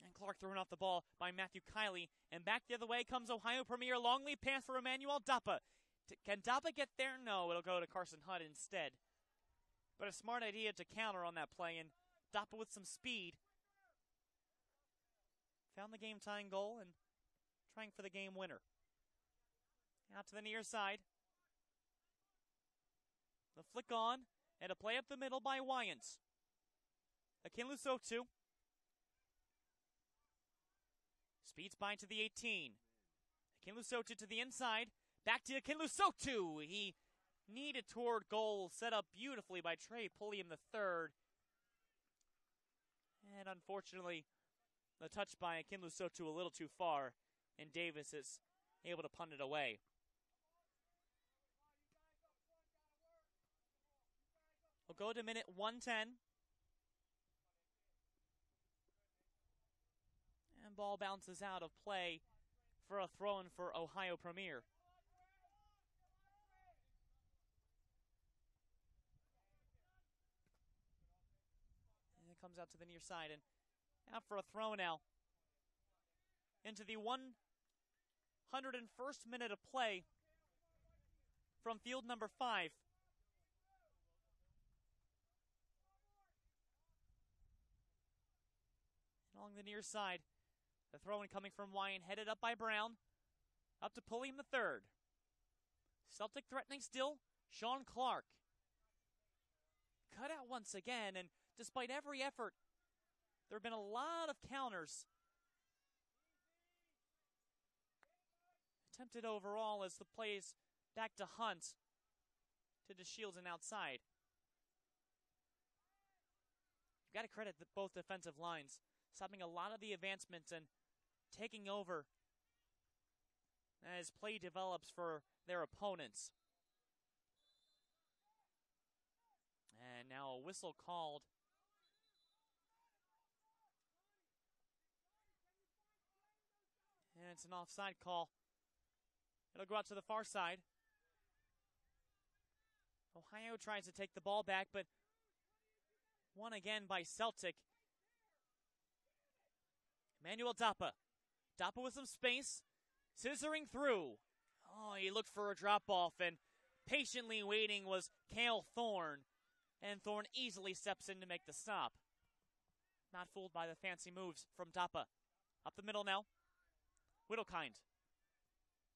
And Clark thrown off the ball by Matthew Kiley. And back the other way comes Ohio Premier. Long lead pass for Emmanuel Dappa. Can Dappa get there? No, it'll go to Carson Hutt instead. But a smart idea to counter on that play. And Dappa with some speed found the game-tying goal and trying for the game winner. Out to the near side. The flick on, and a play up the middle by Wyant. Akinlusotu. Speeds by to the 18. Akinlusotu to the inside. Back to Akinlusotu. He needed toward goal, set up beautifully by Trey Pulliam III. And unfortunately, the touch by Akinlu Sotu a little too far, and Davis is able to punt it away. We'll go to minute 110. And ball bounces out of play for a throw-in for Ohio Premier. And it comes out to the near side, and out for a throw now. Into the 101st minute of play from field number 5. Along the near side, the throw-in coming from Wyan, headed up by Brown. Up to Pulliam the third. Celtic threatening still, Sean Clark. Cut out once again, and despite every effort, there have been a lot of counters attempted overall as the plays back to Hunt, to DeShields and outside. You've got to credit both defensive lines, stopping a lot of the advancements and taking over as play develops for their opponents. And now a whistle called. And it's an offside call. It'll go out to the far side. Ohio tries to take the ball back, but won again by Celtic. Emmanuel Dappa. Dappa with some space. Scissoring through. Oh, he looked for a drop-off, and patiently waiting was Cale Thorne. And Thorne easily steps in to make the stop. Not fooled by the fancy moves from Dappa. Up the middle now. Whittlekind.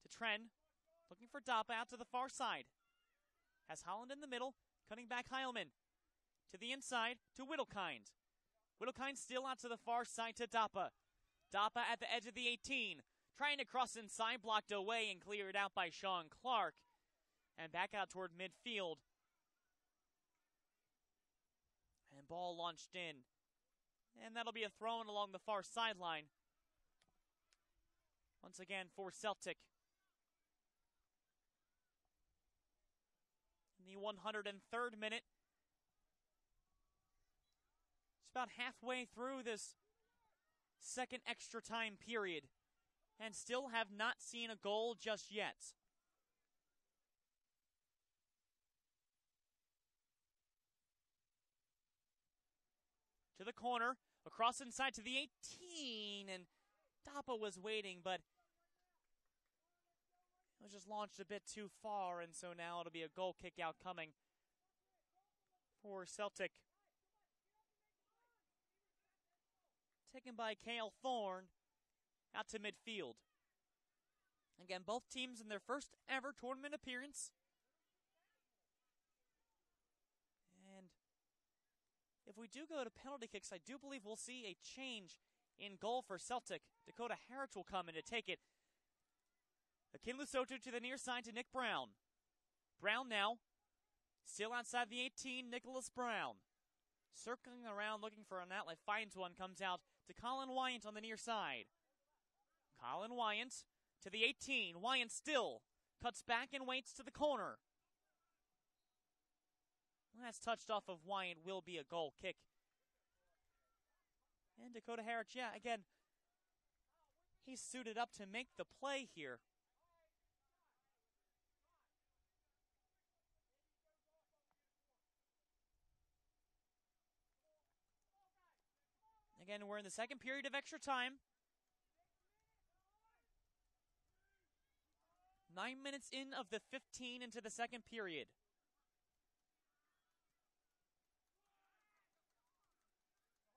To Tren. Looking for Dappa out to the far side. Has Holland in the middle. Cutting back Heilman. To the inside to Whittlekind. Whittlekind still out to the far side to Dappa. Dappa at the edge of the 18. Trying to cross inside, blocked away and cleared out by Sean Clark. And back out toward midfield. And ball launched in. And that'll be a throw-in along the far sideline. Once again for Celtic. In the 103rd minute. It's about halfway through this second extra time period. And still have not seen a goal just yet. To the corner, across inside to the 18, and Dappa was waiting, but it was just launched a bit too far, and so now it'll be a goal kick out coming for Celtic. Taken by Cale Thorne. Out to midfield. Again, both teams in their first ever tournament appearance. And if we do go to penalty kicks, I do believe we'll see a change in goal for Celtic. Dakota Harrich will come in to take it. Akinlu Sotu to the near side to Nick Brown. Brown now. Still outside the 18, Nicholas Brown. Circling around looking for an outlet. Finds one, comes out to Colin Wyant on the near side. Colin Wyant to the 18. Wyant still cuts back and waits to the corner. Last touched off of Wyant will be a goal kick. And Dakota Harrich, yeah, again, he's suited up to make the play here. Again, we're in the second period of extra time. 9 minutes in of the 15 into the second period.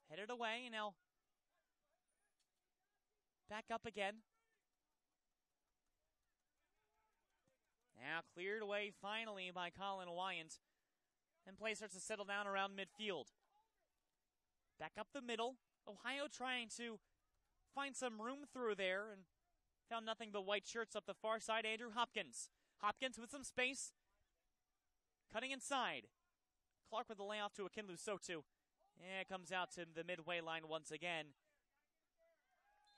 Headed away, and now back up again. Now cleared away finally by Colin Wyant. And play starts to settle down around midfield. Back up the middle. Ohio trying to find some room through there, and found nothing but white shirts up the far side. Andrew Hopkins. Hopkins with some space. Cutting inside. Clark with the layoff to Akinlu Sotu. Yeah, it comes out to the midway line once again.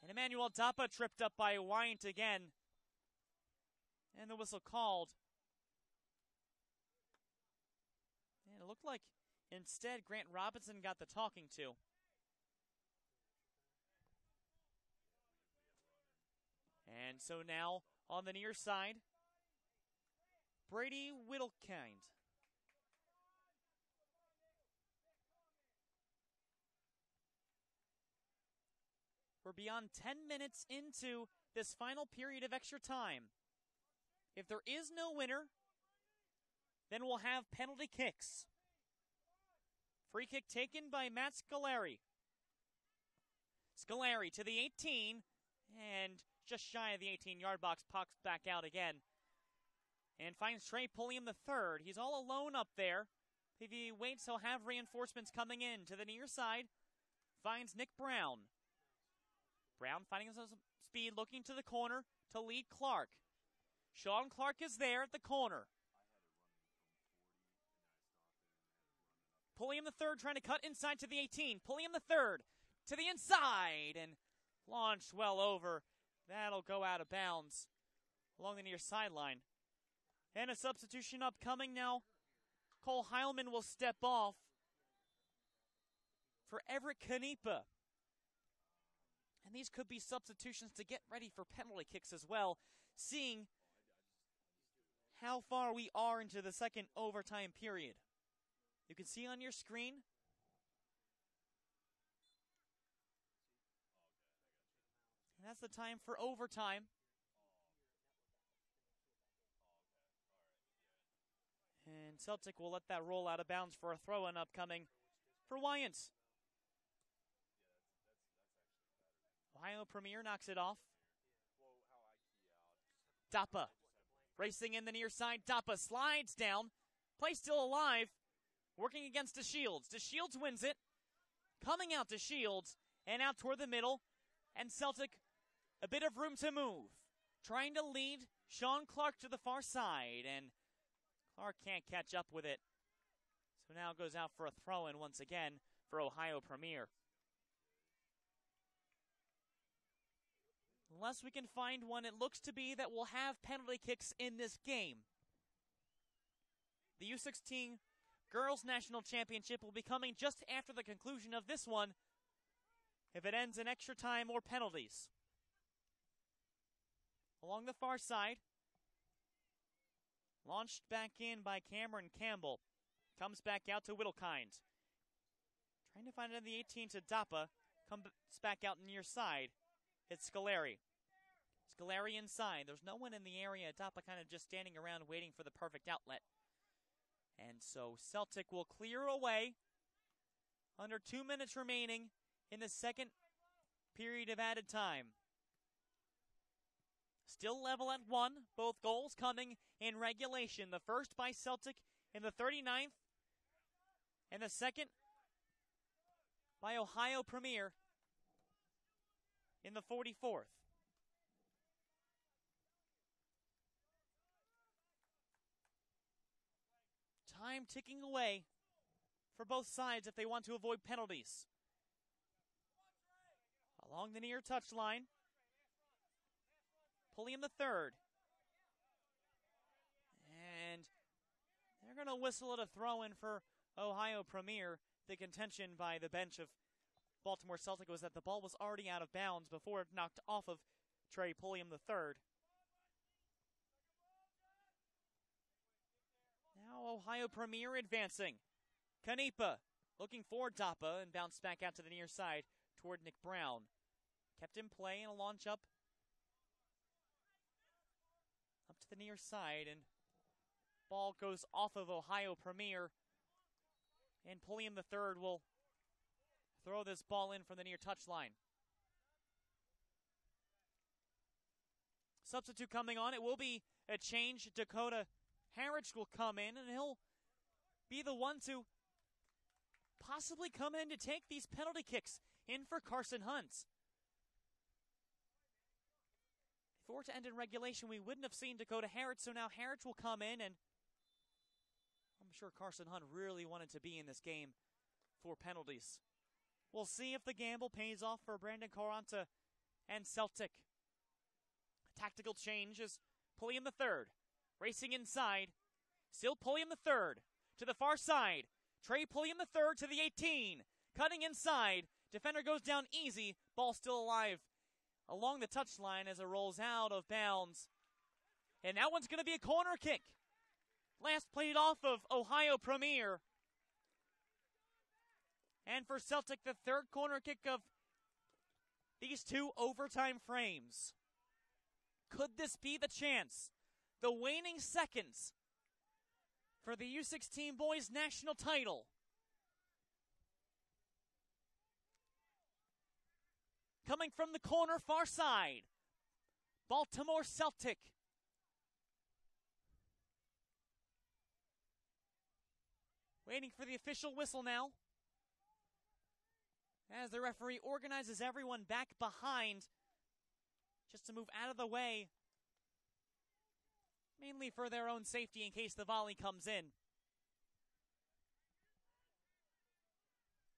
And Emmanuel Dapa tripped up by Wyant again. And the whistle called. And it looked like instead Grant Robinson got the talking to. And so now on the near side, Brady Whittlekind. We're beyond 10 minutes into this final period of extra time. If there is no winner, then we'll have penalty kicks. Free kick taken by Matt Scolari. Scolari to the 18, and just shy of the 18-yard box, pops back out again. And finds Trey Pulliam the third. He's all alone up there. If he waits, he'll have reinforcements coming in to the near side. Finds Nick Brown. Brown finding some speed, looking to the corner to lead Clark. Sean Clark is there at the corner. Pulliam the third trying to cut inside to the 18. Pulliam the third to the inside and launched well over. That'll go out of bounds along the near sideline. And a substitution upcoming now. Cole Heilman will step off for Everett Canepa. And these could be substitutions to get ready for penalty kicks as well, seeing how far we are into the second overtime period. You can see on your screen and that's the time for overtime. And Celtic will let that roll out of bounds for a throw-in upcoming for Wyant. Ohio Premier knocks it off. Dapa racing in the near side. Dapa slides down. Play still alive. Working against DeShields. DeShields wins it. Coming out DeShields and out toward the middle. And Celtic, a bit of room to move. Trying to lead Sean Clark to the far side. And Clark can't catch up with it. So now goes out for a throw-in once again for Ohio Premier. Unless we can find one, it looks to be that we'll have penalty kicks in this game. The U16 Girls National Championship will be coming just after the conclusion of this one, if it ends in extra time or penalties. Along the far side, launched back in by Cameron Campbell. Comes back out to Whittlekind. Trying to find it in the 18 to Dapa. Comes back out near side. It's Scolari. Scolari inside. There's no one in the area. Dapa kind of just standing around waiting for the perfect outlet. And so Celtic will clear away. Under 2 minutes remaining in the second period of added time. Still level at 1. Both goals coming in regulation. The first by Celtic in the 39th. And the second by Ohio Premier in the 44th. Time ticking away for both sides if they want to avoid penalties. Along the near touchline, Pulliam the third. And they're going to whistle at a throw-in for Ohio Premier. The contention by the bench of Baltimore Celtic was that the ball was already out of bounds before it knocked off of Trey Pulliam III. Now Ohio Premier advancing. Canepa looking for Dapa and bounced back out to the near side toward Nick Brown. Kept in play and a launch up to the near side, and ball goes off of Ohio Premier, and Pulliam III will throw this ball in from the near touchline. Substitute coming on. It will be a change. Dakota Harridge will come in, and he'll be the one to possibly come in to take these penalty kicks in for Carson Hunt. If it were to end in regulation, we wouldn't have seen Dakota Harridge, so now Harridge will come in, and I'm sure Carson Hunt really wanted to be in this game for penalties. We'll see if the gamble pays off for Brandon Caranta and Celtic. Tactical change is Pulliam the third, racing inside. Still Pulliam the third to the far side. Trey Pulliam the third to the 18, cutting inside. Defender goes down easy. Ball still alive along the touchline as it rolls out of bounds. And that one's going to be a corner kick. Last played off of Ohio Premier. And for Celtic, the third corner kick of these two overtime frames. Could this be the chance? The waning seconds for the U16 boys national title. Coming from the corner far side, Baltimore Celtic. Waiting for the official whistle now, as the referee organizes everyone back behind just to move out of the way, mainly for their own safety in case the volley comes in.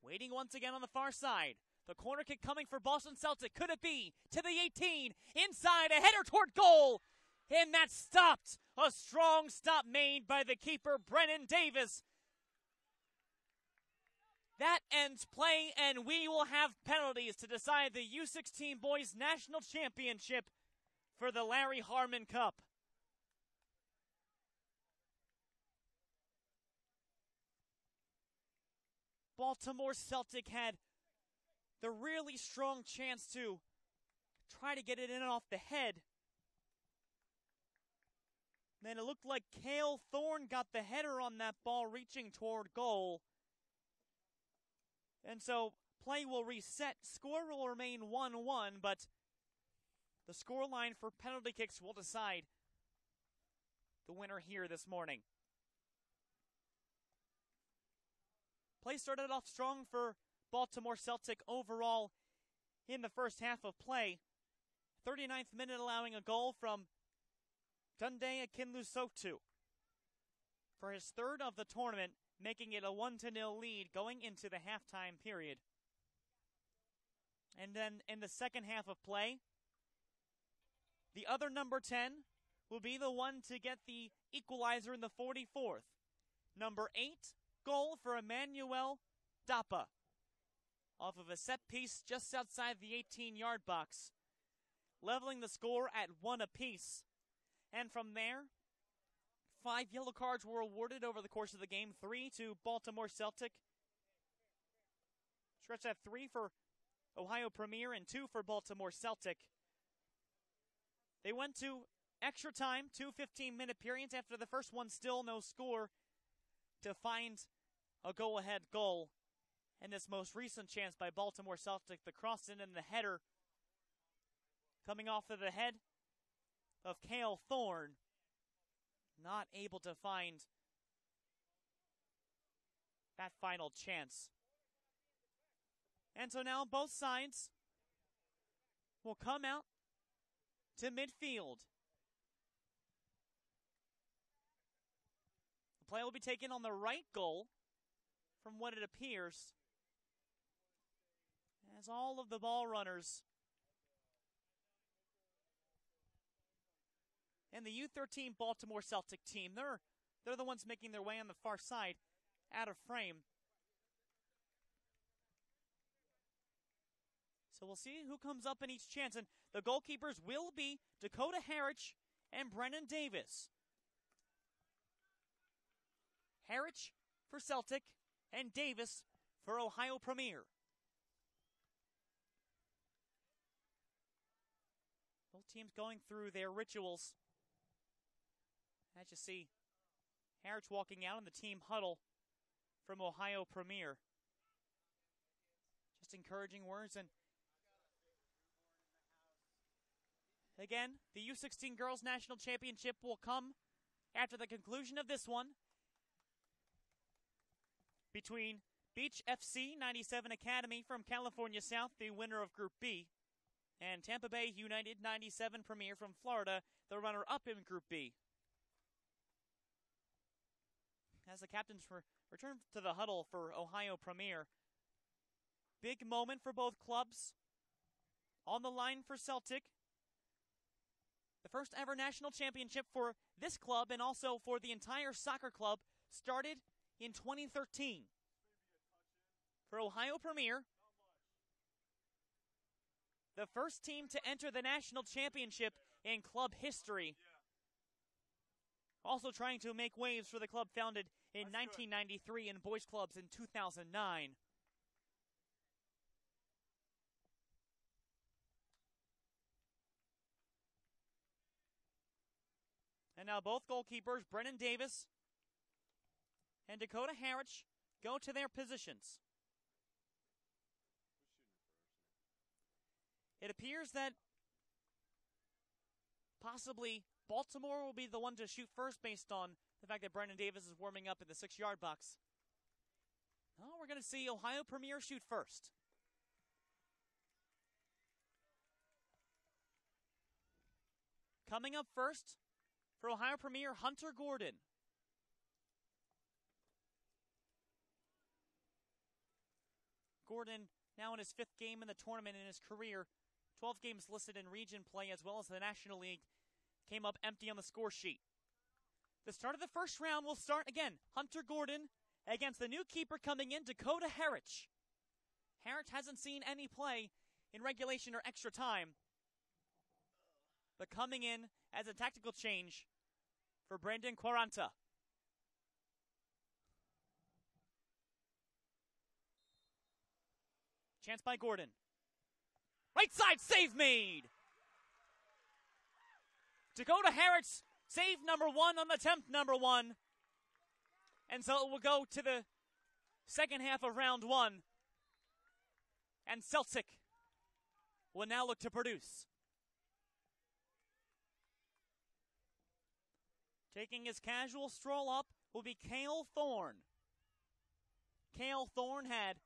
Waiting once again on the far side. The corner kick coming for Boston Celtic. Could it be? To the 18. Inside, a header toward goal. And that stopped. A strong stop made by the keeper, Brennan Davis. That ends play, and we will have penalties to decide the U16 Boys National Championship for the Larry Harmon Cup. Baltimore Celtic had the really strong chance to try to get it in and off the head. Then it looked like Cale Thorne got the header on that ball reaching toward goal. And so play will reset. Score will remain 1-1, but the scoreline for penalty kicks will decide the winner here this morning. Play started off strong for Baltimore Celtic overall in the first half of play. 39th minute allowing a goal from Tunde Akinlusotu for his third of the tournament, making it a 1-0 lead going into the halftime period. And then in the second half of play, the other number 10 will be the one to get the equalizer in the 44th. Number 8, goal for Emmanuel Dapa off of a set piece just outside the 18-yard box, leveling the score at 1 apiece. And from there, 5 yellow cards were awarded over the course of the game. 3 to Baltimore Celtic. Stretch at 3 for Ohio Premier and 2 for Baltimore Celtic. They went to extra time, 2 15-minute periods after the first one, still no score, to find a go-ahead goal. And this most recent chance by Baltimore Celtic, the cross-in and the header coming off of the head of Cale Thorne, not able to find that final chance. And so now both sides will come out to midfield. The play will be taken on the right goal, from what it appears, as all of the ball runners and the U13 Baltimore Celtic team, they're the ones making their way on the far side, out of frame. So we'll see who comes up in each chance, and the goalkeepers will be Dakota Harich and Brennan Davis. Harich for Celtic and Davis for Ohio Premier. Both teams going through their rituals. As you see, Harich walking out in the team huddle from Ohio Premier. Just encouraging words. And again, the U16 Girls National Championship will come after the conclusion of this one between Beach FC 97 Academy from California South, the winner of Group B, and Tampa Bay United 97 Premier from Florida, the runner-up in Group B. as the captains return to the huddle for Ohio Premier. Big moment for both clubs. On the line for Celtic. The first ever national championship for this club and also for the entire soccer club started in 2013. For Ohio Premier, the first team to enter the national championship in club history. Also trying to make waves for the club founded in 1993 and boys clubs in 2009. And now both goalkeepers, Brennan Davis and Dakota Harwich, go to their positions. It appears that possibly Baltimore will be the one to shoot first based on the fact that Brennan Davis is warming up in the 6-yard box. Oh, we're going to see Ohio Premier shoot first. Coming up first for Ohio Premier, Hunter Gordon. Gordon now in his 5th game in the tournament in his career. 12 games listed in region play as well as the National League. Came up empty on the score sheet. The start of the first round will start again. Hunter Gordon against the new keeper coming in, Dakota Harwich. Harwich hasn't seen any play in regulation or extra time, but coming in as a tactical change for Brandon Quaranta. Chance by Gordon. Right side save made. Dakota Harwich, save number 1 on attempt number 1. And so it will go to the second half of round 1. And Celtic will now look to produce. Taking his casual stroll up will be Cale Thorne. Cale Thorne had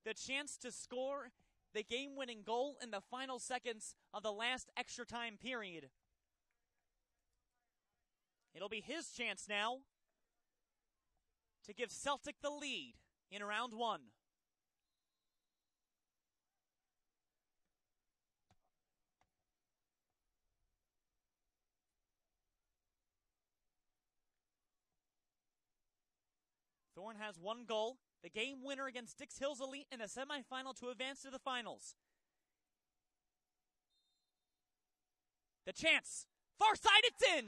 the chance to score the game-winning goal in the final seconds of the last extra time period. It'll be his chance now to give Celtic the lead in round 1. Thorne has 1 goal, the game winner against Dix Hills Elite in the semifinal to advance to the finals. The chance, far side, it's in!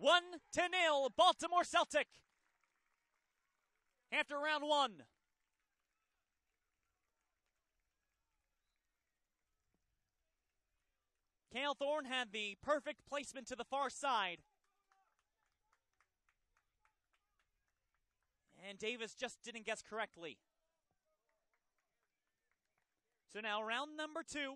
1-0, Baltimore Celtic. After round 1. Cale Thorne had the perfect placement to the far side. And Davis just didn't guess correctly. So now round number 2.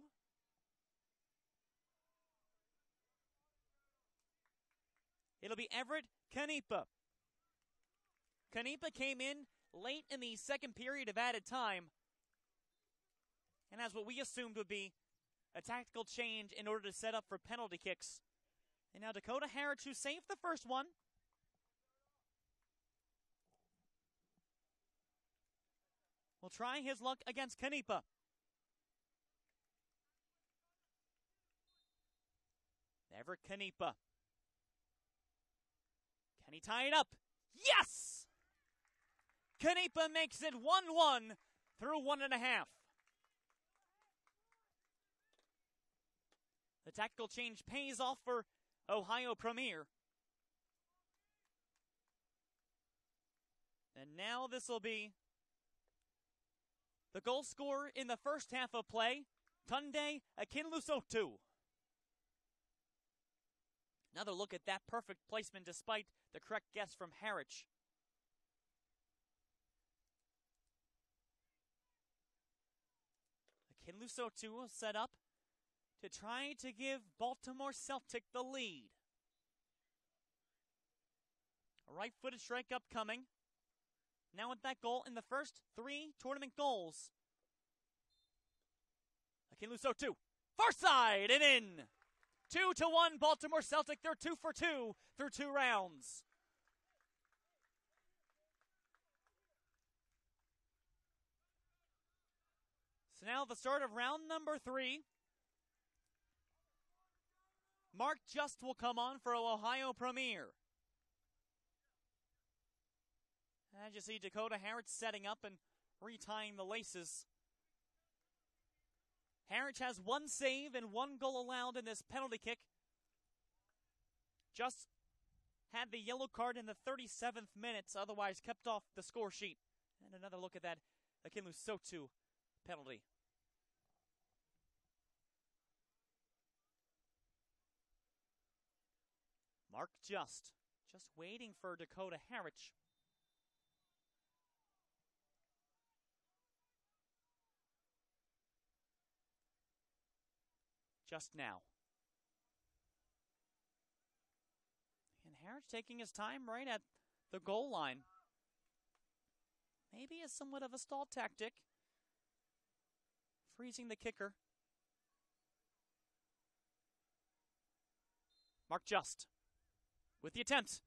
It'll be Everett Canepa. Canepa came in late in the second period of added time and has what we assumed would be a tactical change in order to set up for penalty kicks. And now Dakota Harwich, who saved the first one, will try his luck against Canepa. Everett Canepa. Can he tie it up? Yes! Canepa makes it 1-1 through 1.5. The tactical change pays off for Ohio Premier. And now this will be the goal scorer in the first half of play, Tunde Akinlusotu. Another look at that perfect placement despite the correct guess from Harwich. Akinlusotu will set up to try to give Baltimore Celtic the lead. A right-footed strike upcoming. Now with that goal in the first 3 tournament goals. Akinlusotu, far side and in. 2-1 Baltimore Celtic. They're 2 for 2 through 2 rounds. So now the start of round number 3. Mark Just will come on for Ohio Premier. As you see, Dakota Harrich setting up and retying the laces. Harrich has 1 save and 1 goal allowed in this penalty kick. Just had the yellow card in the 37th minute, otherwise kept off the score sheet. And another look at that Akinlu Sotu penalty. Mark just waiting for Dakota Harrich. Just now. And Harrich taking his time right at the goal line. Maybe as somewhat of a stall tactic. Freezing the kicker. Mark Just with the attempt.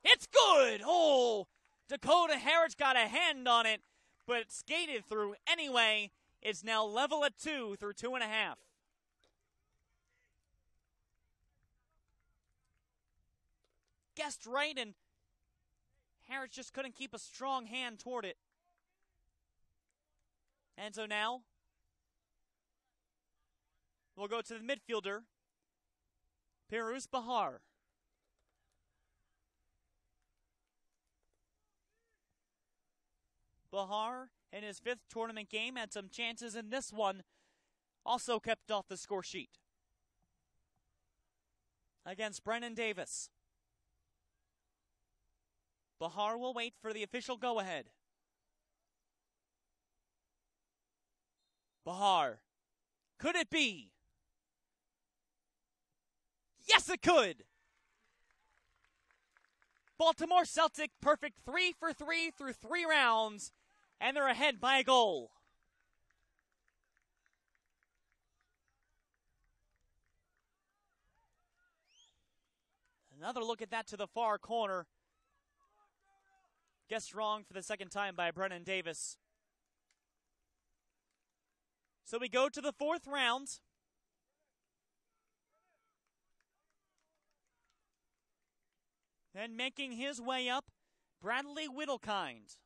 It's good! Oh! Dakota Harrich got a hand on it, but it skated through anyway. It's now level at 2 through 2.5. Guessed right, and Harrich just couldn't keep a strong hand toward it. And so now, we'll go to the midfielder, Piruz Bahar. Bahar, in his 5th tournament game, had some chances in this one, also kept off the score sheet. Against Brennan Davis. Bahar will wait for the official go-ahead. Bahar. Could it be? Yes, it could! Baltimore Celtic perfect 3 for 3 through 3 rounds, and they're ahead by a goal. Another look at that to the far corner. Guessed wrong for the 2nd time by Brennan Davis. So we go to the 4th round. And making his way up, Bradley Whittlekind.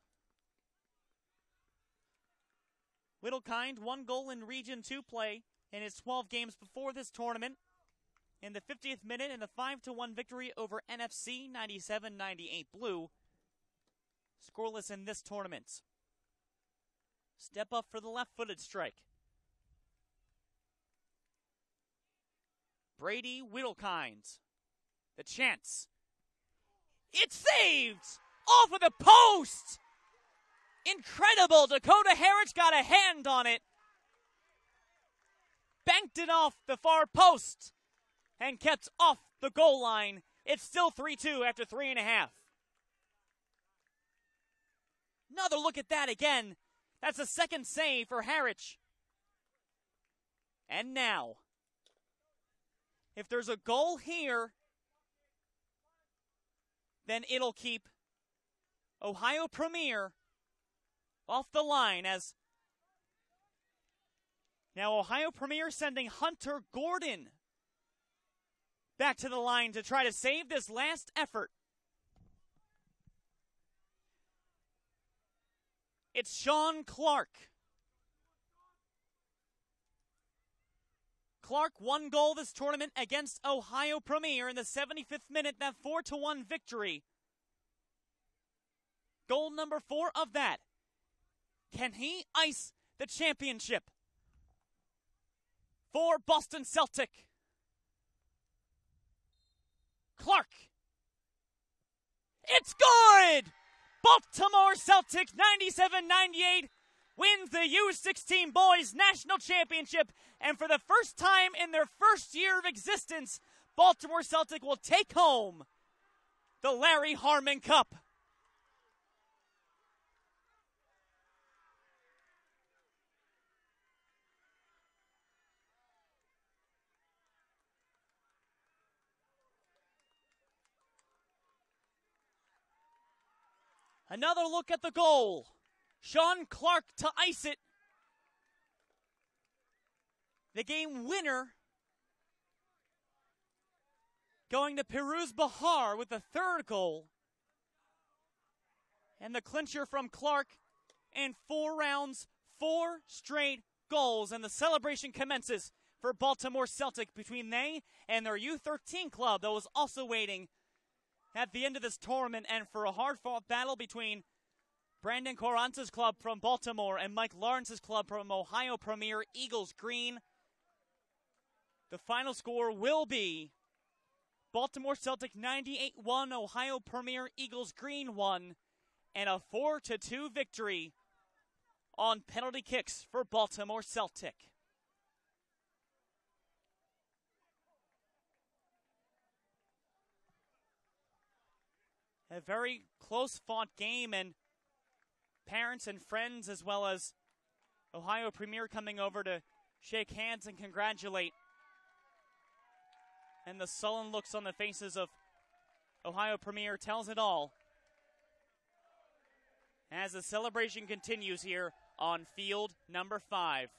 Whittlekind, 1 goal in Region 2 play in his 12 games before this tournament. In the 50th minute in a 5-1 victory over NFC 97-98 Blue. Scoreless in this tournament. Step up for the left-footed strike. Brady Whittlekind. The chance. It's saved! Off of the post! Incredible! Dakota Harrich got a hand on it. Banked it off the far post. And kept off the goal line. It's still 3-2 after 3.5. Another look at that again. That's a 2nd save for Harrich. And now, if there's a goal here, then it'll keep Ohio Premier off the line, as now Ohio Premier sending Hunter Gordon back to the line to try to save this last effort. It's Sean Clark. Clark, 1 goal this tournament against Ohio Premier in the 75th minute, that 4-1 victory. Goal number 4 of that. Can he ice the championship for Boston Celtic? Clark. It's good! Baltimore Celtic 97-98 wins the U16 Boys National Championship. And for the first time in their first year of existence, Baltimore Celtic will take home the Larry Harmon Cup. Another look at the goal. Sean Clark to ice it. The game winner going to Piruz Bahar with the third goal. And the clincher from Clark in 4 rounds, 4 straight goals. And the celebration commences for Baltimore Celtic between they and their U13 club that was also waiting at the end of this tournament, and for a hard-fought battle between Brandon Corante's club from Baltimore and Mike Lawrence's club from Ohio Premier Eagles Green. The final score will be Baltimore Celtic 98-1, Ohio Premier Eagles Green 1, and a 4-2 victory on penalty kicks for Baltimore Celtic. A very close-fought game, and parents and friends as well as Ohio Premier coming over to shake hands and congratulate. And the sullen looks on the faces of Ohio Premier tells it all as the celebration continues here on field number 5.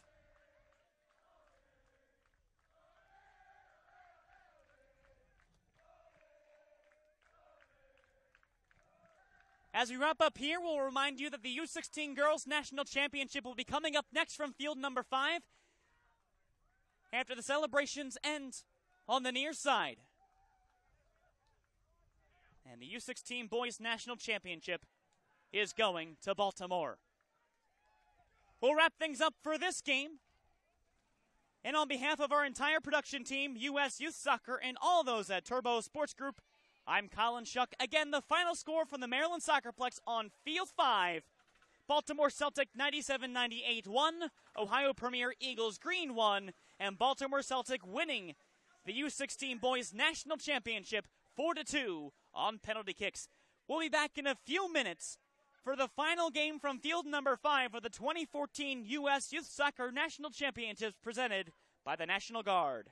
As we wrap up here, we'll remind you that the U16 Girls National Championship will be coming up next from field number 5 after the celebrations end on the near side. And the U16 Boys National Championship is going to Baltimore. We'll wrap things up for this game. And on behalf of our entire production team, U.S. Youth Soccer, and all those at Turbo Sports Group, I'm Colin Shuck. Again, the final score from the Maryland SoccerPlex on Field 5. Baltimore Celtic 97-98 1, Ohio Premier Eagles Green 1, and Baltimore Celtic winning the U16 Boys National Championship 4-2 on penalty kicks. We'll be back in a few minutes for the final game from field number 5 of the 2014 U.S. Youth Soccer National Championships presented by the National Guard.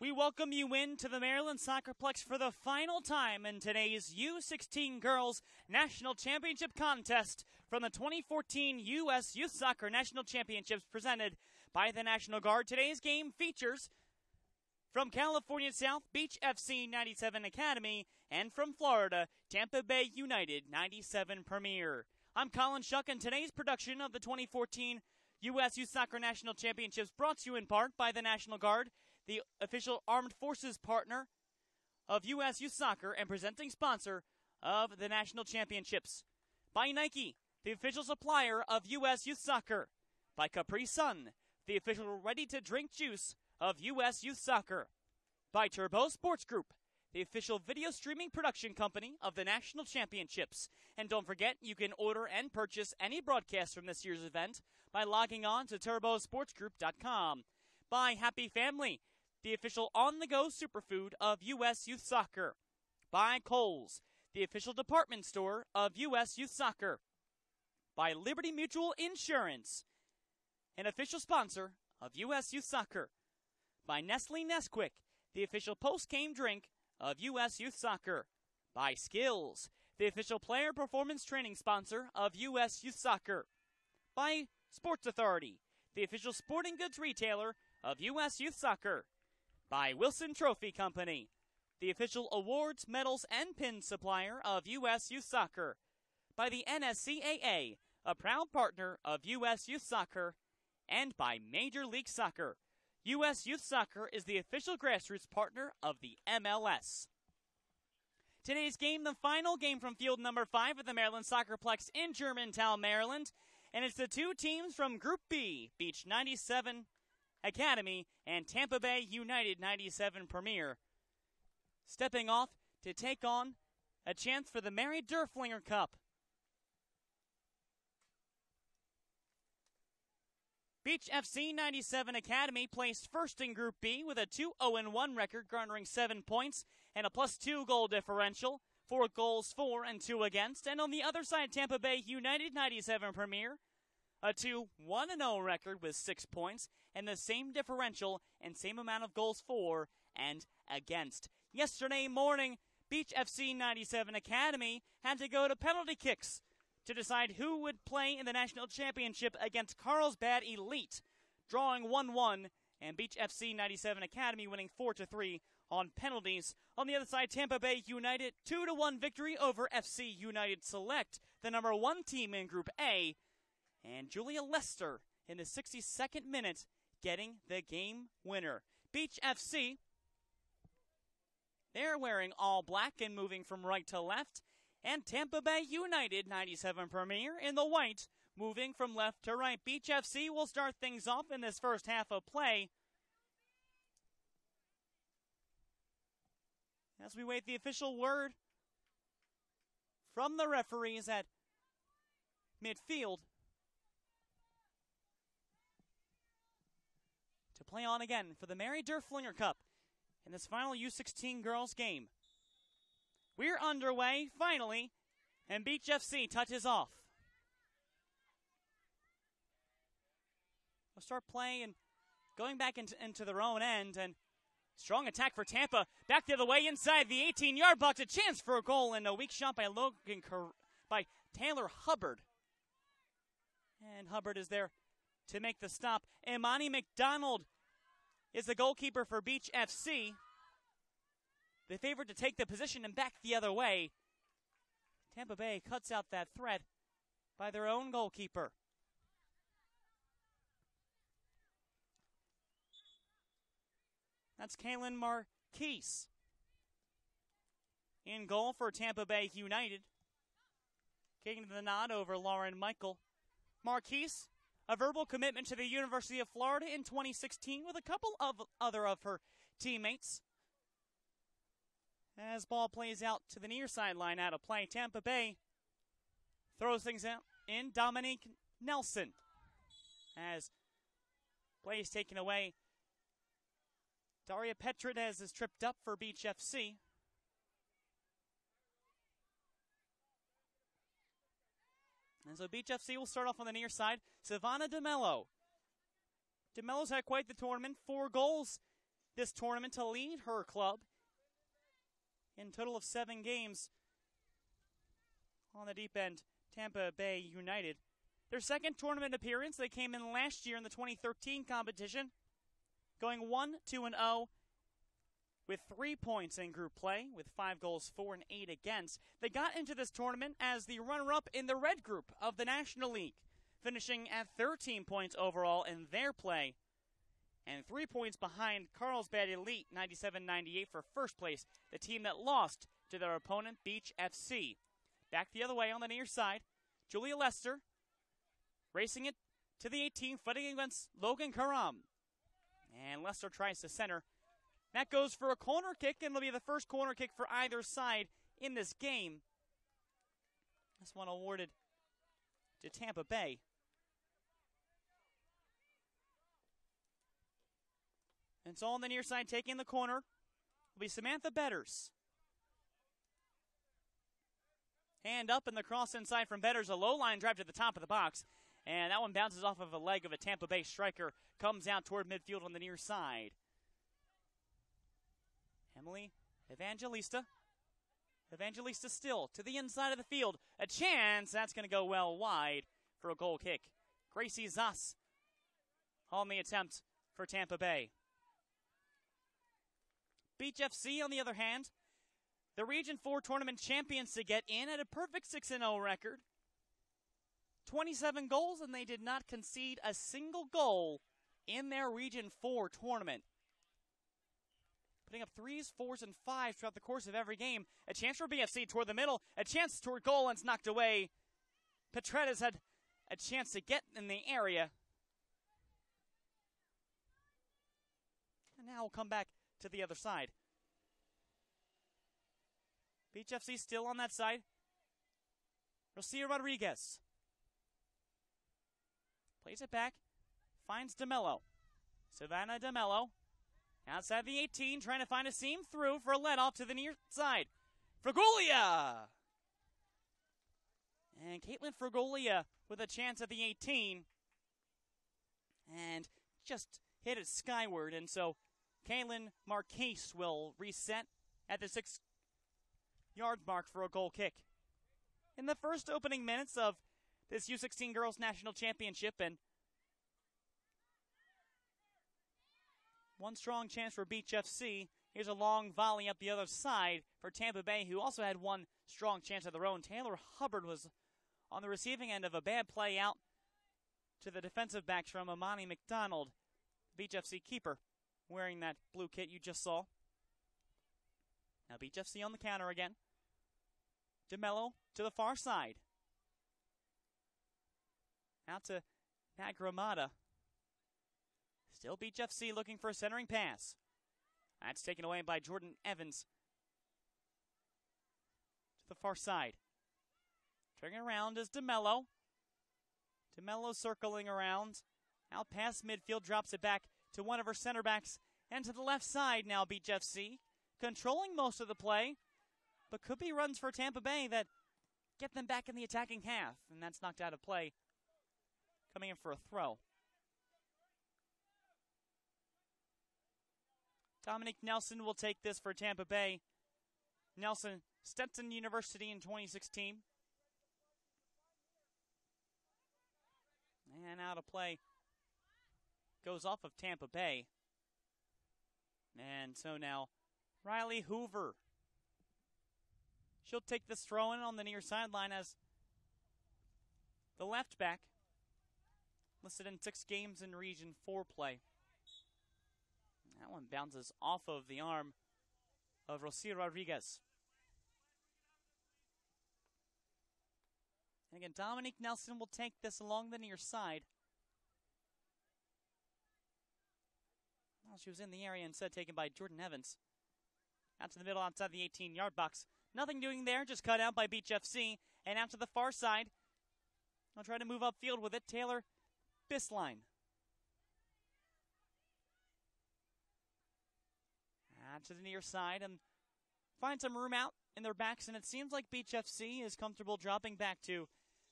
We welcome you into the Maryland SoccerPlex for the final time in today's U16 Girls National Championship Contest from the 2014 U.S. Youth Soccer National Championships presented by the National Guard. Today's game features from California South, Beach FC 97 Academy, and from Florida, Tampa Bay United 97 Premier. I'm Colin Shuck, and today's production of the 2014 U.S. Youth Soccer National Championships brought to you in part by the National Guard, the official armed forces partner of U.S. Youth Soccer and presenting sponsor of the National Championships. By Nike, the official supplier of U.S. Youth Soccer. By Capri Sun, the official ready-to-drink juice of U.S. Youth Soccer. By Turbo Sports Group, the official video streaming production company of the National Championships. And don't forget, you can order and purchase any broadcast from this year's event by logging on to turbosportsgroup.com. By Happy Family, the official on-the-go superfood of U.S. Youth Soccer. By Kohl's, the official department store of U.S. Youth Soccer. By Liberty Mutual Insurance, an official sponsor of U.S. Youth Soccer. By Nestle Nesquik, the official post-game drink of U.S. Youth Soccer. By Skills, the official player performance training sponsor of U.S. Youth Soccer. By Sports Authority, the official sporting goods retailer of U.S. Youth Soccer. By Wilson Trophy Company, the official awards, medals, and pins supplier of U.S. Youth Soccer. By the NSCAA, a proud partner of U.S. Youth Soccer. And by Major League Soccer. U.S. Youth Soccer is the official grassroots partner of the MLS. Today's game, the final game from field number 5 at the Maryland SoccerPlex in Germantown, Maryland. And it's the two teams from Group B, Beach 97 Academy and Tampa Bay United 97 Premier, stepping off to take on a chance for the Mary Derflinger Cup. Beach FC 97 Academy placed first in Group B with a 2-0-1 record, garnering 7 points and a +2 goal differential, 4 goals for and 2 against. And on the other side, Tampa Bay United 97 Premier, a 2-1-0 record with 6 points and the same differential and same amount of goals for and against. Yesterday morning, Beach FC 97 Academy had to go to penalty kicks to decide who would play in the national championship against Carlsbad Elite, drawing 1-1, and Beach FC 97 Academy winning 4-3 on penalties. On the other side, Tampa Bay United 2-1 victory over FC United Select, the number 1 team in Group A, and Julia Lester in the 62nd minute getting the game winner. Beach FC, they're wearing all black and moving from right to left, and Tampa Bay United 97 Premier in the white, moving from left to right. Beach FC will start things off in this first half of play as we wait the official word from the referees at midfield to play on again for the Mary Derflinger Cup in this final U16 girls game. We're underway, finally, and Beach FC touches off. We'll start playing and going back into their own end, and strong attack for Tampa. Back the other way inside the 18-yard box, a chance for a goal, and a weak shot by Taylor Hubbard. And Hubbard is there to make the stop. Imani McDonald is the goalkeeper for Beach FC. They favored to take the position and back the other way. Tampa Bay cuts out that threat by their own goalkeeper. That's Kaylin Marquise in goal for Tampa Bay United. Kicking the nod over Lauren Michael. Marquise, a verbal commitment to the University of Florida in 2016 with a couple of other of her teammates. As ball plays out to the near sideline out of play, Tampa Bay throws things out in. Dominique Nelson as play is taken away. Daria Petridez is tripped up for Beach FC. And so Beach FC will start off on the near side. Savannah DeMello. DeMello's had quite the tournament. 4 goals this tournament to lead her club in a total of 7 games on the deep end, Tampa Bay United. Their second tournament appearance, they came in last year in the 2013 competition, going 1-2-0 with 3 points in group play, with 5 goals for and 8 against. They got into this tournament as the runner-up in the red group of the National League, finishing at 13 points overall in their play, and 3 points behind Carlsbad Elite 97-98 for first place, the team that lost to their opponent, Beach FC. Back the other way on the near side, Julia Lester racing it to the 18, fighting against Logan Karam. And Lester tries to center. That goes for a corner kick, and it'll be the first corner kick for either side in this game. This one awarded to Tampa Bay. And so on the near side, taking the corner, will be Samantha Betters. Hand up, and the cross inside from Betters. A low-line drive to the top of the box. And that one bounces off of a leg of a Tampa Bay striker. Comes out toward midfield on the near side. Emily Evangelista. Evangelista still to the inside of the field. A chance. That's going to go well wide for a goal kick. Gracie Zass on the attempt for Tampa Bay. Beach FC, on the other hand, the Region 4 tournament champions to get in at a perfect 6-0 record. 27 goals, and they did not concede a single goal in their Region 4 tournament. Putting up 3s, 4s, and 5s throughout the course of every game. A chance for BFC toward the middle. A chance toward goal, and it's knocked away. Petretta's had a chance to get in the area. And now we'll come back to the other side. Beach FC still on that side. Rosia Rodriguez plays it back. Finds DeMello. Savannah DeMello. Outside the 18, trying to find a seam through for a let-off to the near side. Fraguglia! And Caitlin Fraguglia with a chance at the 18. And just hit it skyward. And so Caitlin Marquise will reset at the 6-yard mark for a goal kick. In the first opening minutes of this U16 Girls National Championship, and one strong chance for Beach FC. Here's a long volley up the other side for Tampa Bay, who also had one strong chance of their own. Taylor Hubbard was on the receiving end of a bad play out to the defensive backs from Amani McDonald, Beach FC keeper, wearing that blue kit you just saw. Now Beach FC on the counter again. DeMello to the far side. Out to Nat Gramada. Still Beach FC looking for a centering pass. That's taken away by Jordan Evans. To the far side. Turning around is DeMello. DeMello circling around. Out past midfield, drops it back to one of her center backs. And to the left side now, Beach FC. Controlling most of the play. But could be runs for Tampa Bay that get them back in the attacking half. And that's knocked out of play. Coming in for a throw. Dominique Nelson will take this for Tampa Bay. Nelson, Stetson University in 2016. And out of play. Goes off of Tampa Bay. And so now, Riley Hoover. She'll take this throw in on the near sideline as the left back. Listed in 6 games in Region 4 play. That one bounces off of the arm of Rosia Rodriguez. And again, Dominique Nelson will take this along the near side. Well, she was in the area, instead taken by Jordan Evans. Out to the middle, outside the 18-yard box. Nothing doing there, just cut out by Beach FC. And out to the far side. I'll try to move upfield with it. Taylor Bisline. To the near side and find some room out in their backs, and it seems like Beach FC is comfortable dropping back to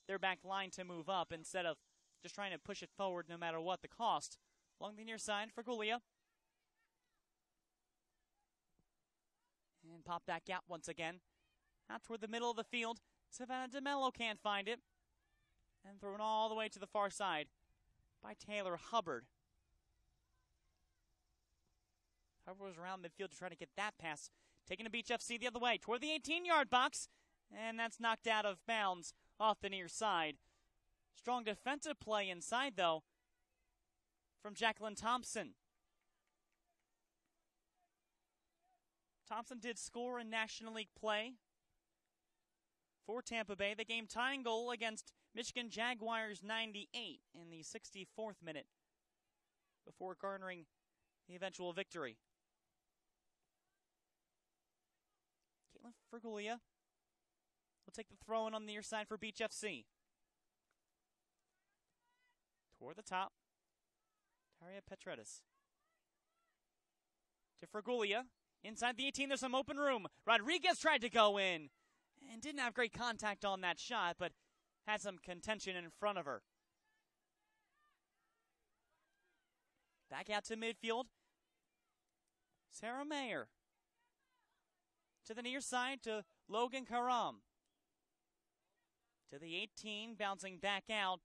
their back line to move up instead of just trying to push it forward no matter what the cost. Along the near side for Gulia. And pop that gap once again. Out toward the middle of the field. Savannah DeMello can't find it. And thrown all the way to the far side by Taylor Hubbard. Hubbard was around midfield to try to get that pass. Taking a Beach FC the other way toward the 18-yard box. And that's knocked out of bounds off the near side. Strong defensive play inside, though, from Jacqueline Thompson. Thompson did score in National League play for Tampa Bay. The game tying goal against Michigan Jaguars 98 in the 64th minute before garnering the eventual victory. Caitlin Fergulia will take the throw-in on the near side for Beach FC. Toward the top, Daria Petretis. To Fergulia. Inside the 18, there's some open room. Rodriguez tried to go in and didn't have great contact on that shot, but had some contention in front of her. Back out to midfield. Sarah Mayer. To the near side to Logan Karam. To the 18, bouncing back out.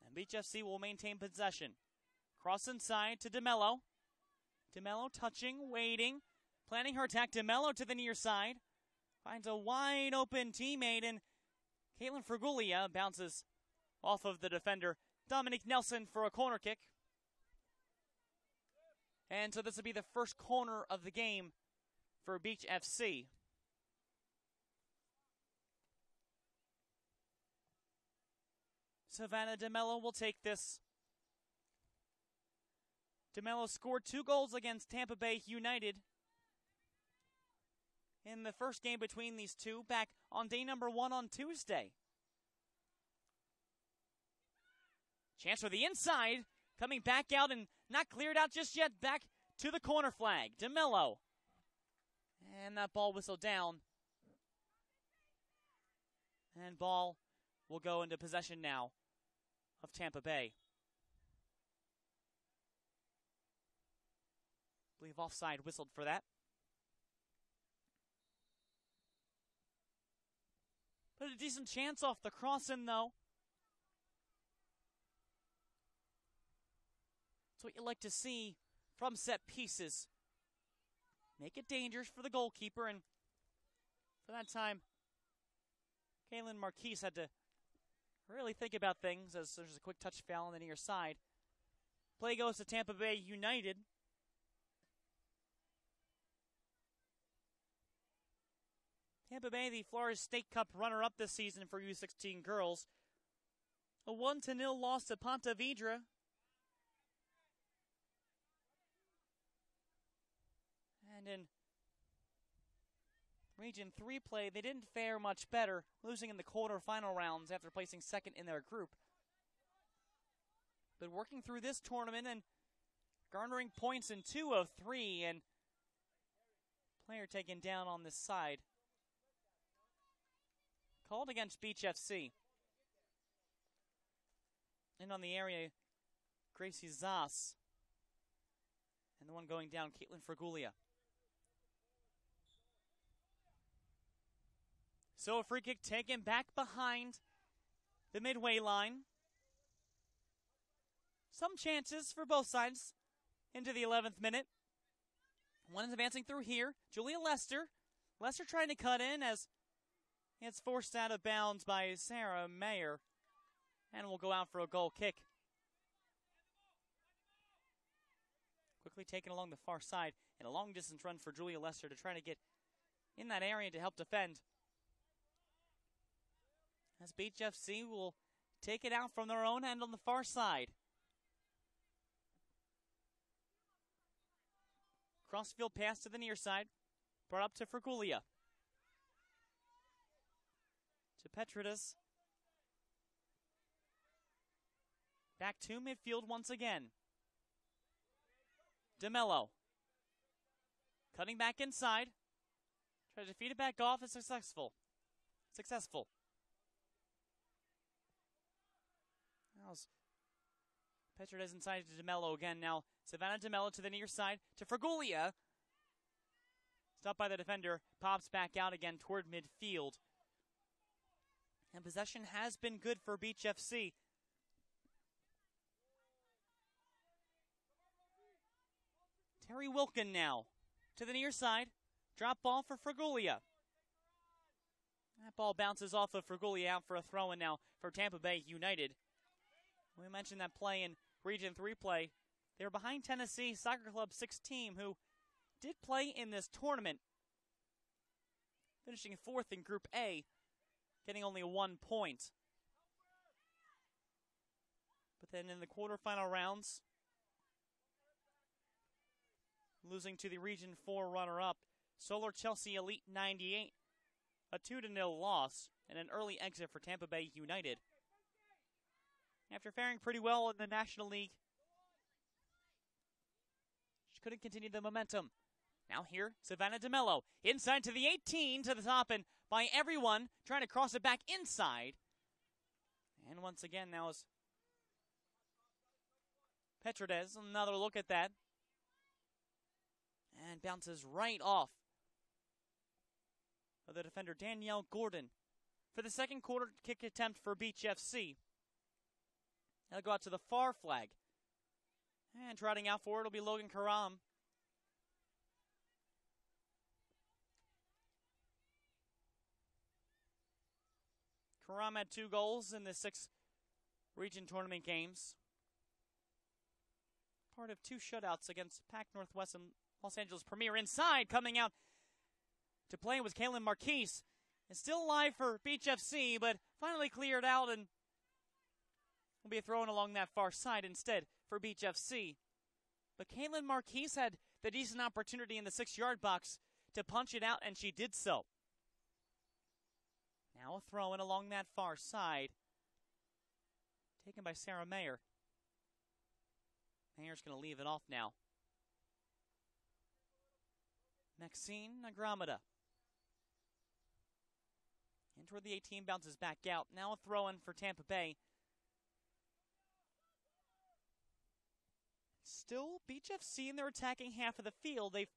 And Beach FC will maintain possession. Cross inside to DeMello. DeMello touching, waiting, planning her attack. DeMello to the near side. Finds a wide open teammate, and Caitlin Fergulia bounces off of the defender, Dominique Nelson, for a corner kick. And so this will be the first corner of the game for Beach FC. Savannah DeMello will take this. DeMello scored 2 goals against Tampa Bay United in the first game between these two back on day number 1 on Tuesday. Chance for the inside, coming back out and not cleared out just yet, back to the corner flag. DeMello. And that ball whistled down. And ball will go into possession now of Tampa Bay. I believe offside whistled for that. But a decent chance off the cross-in, though. That's what you like to see from set pieces. Make it dangerous for the goalkeeper, and for that time, Kaylin Marquise had to really think about things as there's a quick touch foul on the near side. Play goes to Tampa Bay United. Tampa Bay, the Florida State Cup runner-up this season for U16 girls. A 1-0 loss to Ponte Vedra. And in Region 3 play, they didn't fare much better, losing in the quarterfinal rounds after placing second in their group. But working through this tournament and garnering points in 2 of 3, and player taken down on this side. Called against Beach FC. And on the area, Gracie Zas. And the one going down, Caitlin Fergulia. So a free kick taken back behind the midway line. Some chances for both sides into the 11th minute. One is advancing through here. Julia Lester. Lester trying to cut in as it's forced out of bounds by Sarah Mayer. And will go out for a goal kick. Quickly taken along the far side. And a long distance run for Julia Lester to try to get in that area to help defend. As Beach FC will take it out from their own end on the far side. Crossfield pass to the near side. Brought up to Fergulia. To Petridis. Back to midfield once again. DeMello. Cutting back inside. Try to feed it back off. It's successful. Petridis inside to DeMello again. Now Savannah DeMello to the near side. To Fergulia. Stopped by the defender, pops back out again toward midfield. And possession has been good for Beach FC. Terry Wilkin now to the near side. Drop ball for Fraguglia. That ball bounces off of Fraguglia out for a throw-in now for Tampa Bay United. We mentioned that play in Region 3 play. They were behind Tennessee Soccer Club 6 team, who did play in this tournament, finishing 4th in Group A, getting only 1 point. But then in the quarterfinal rounds, losing to the Region 4 runner-up, Solar Chelsea Elite 98, a 2-0 loss, and an early exit for Tampa Bay United. After faring pretty well in the National League, she couldn't continue the momentum. Now here, Savannah DeMello, inside to the 18, to the top, and by everyone, trying to cross it back inside. And once again, now is Petrodez. Another look at that. And bounces right off of the defender, Danielle Gordon, for the second quarter kick attempt for Beach FC. They'll go out to the far flag. And trotting out for it will be Logan Karam. Karam had 2 goals in the 6 region tournament games. Part of 2 shutouts against Pac Northwest and Los Angeles Premier. Inside, coming out to play with Kaylin Marquise. It's still alive for Beach FC, but finally cleared out, and will be thrown along that far side instead for Beach FC. But Kaylin Marquise had the decent opportunity in the 6-yard box to punch it out, and she did so. Now a throw-in along that far side, taken by Sarah Mayer. Mayer's going to leave it off now. Maxine Nagramada. In toward the 18, bounces back out. Now a throw-in for Tampa Bay. Still, Beach FC in their attacking half of the field. They've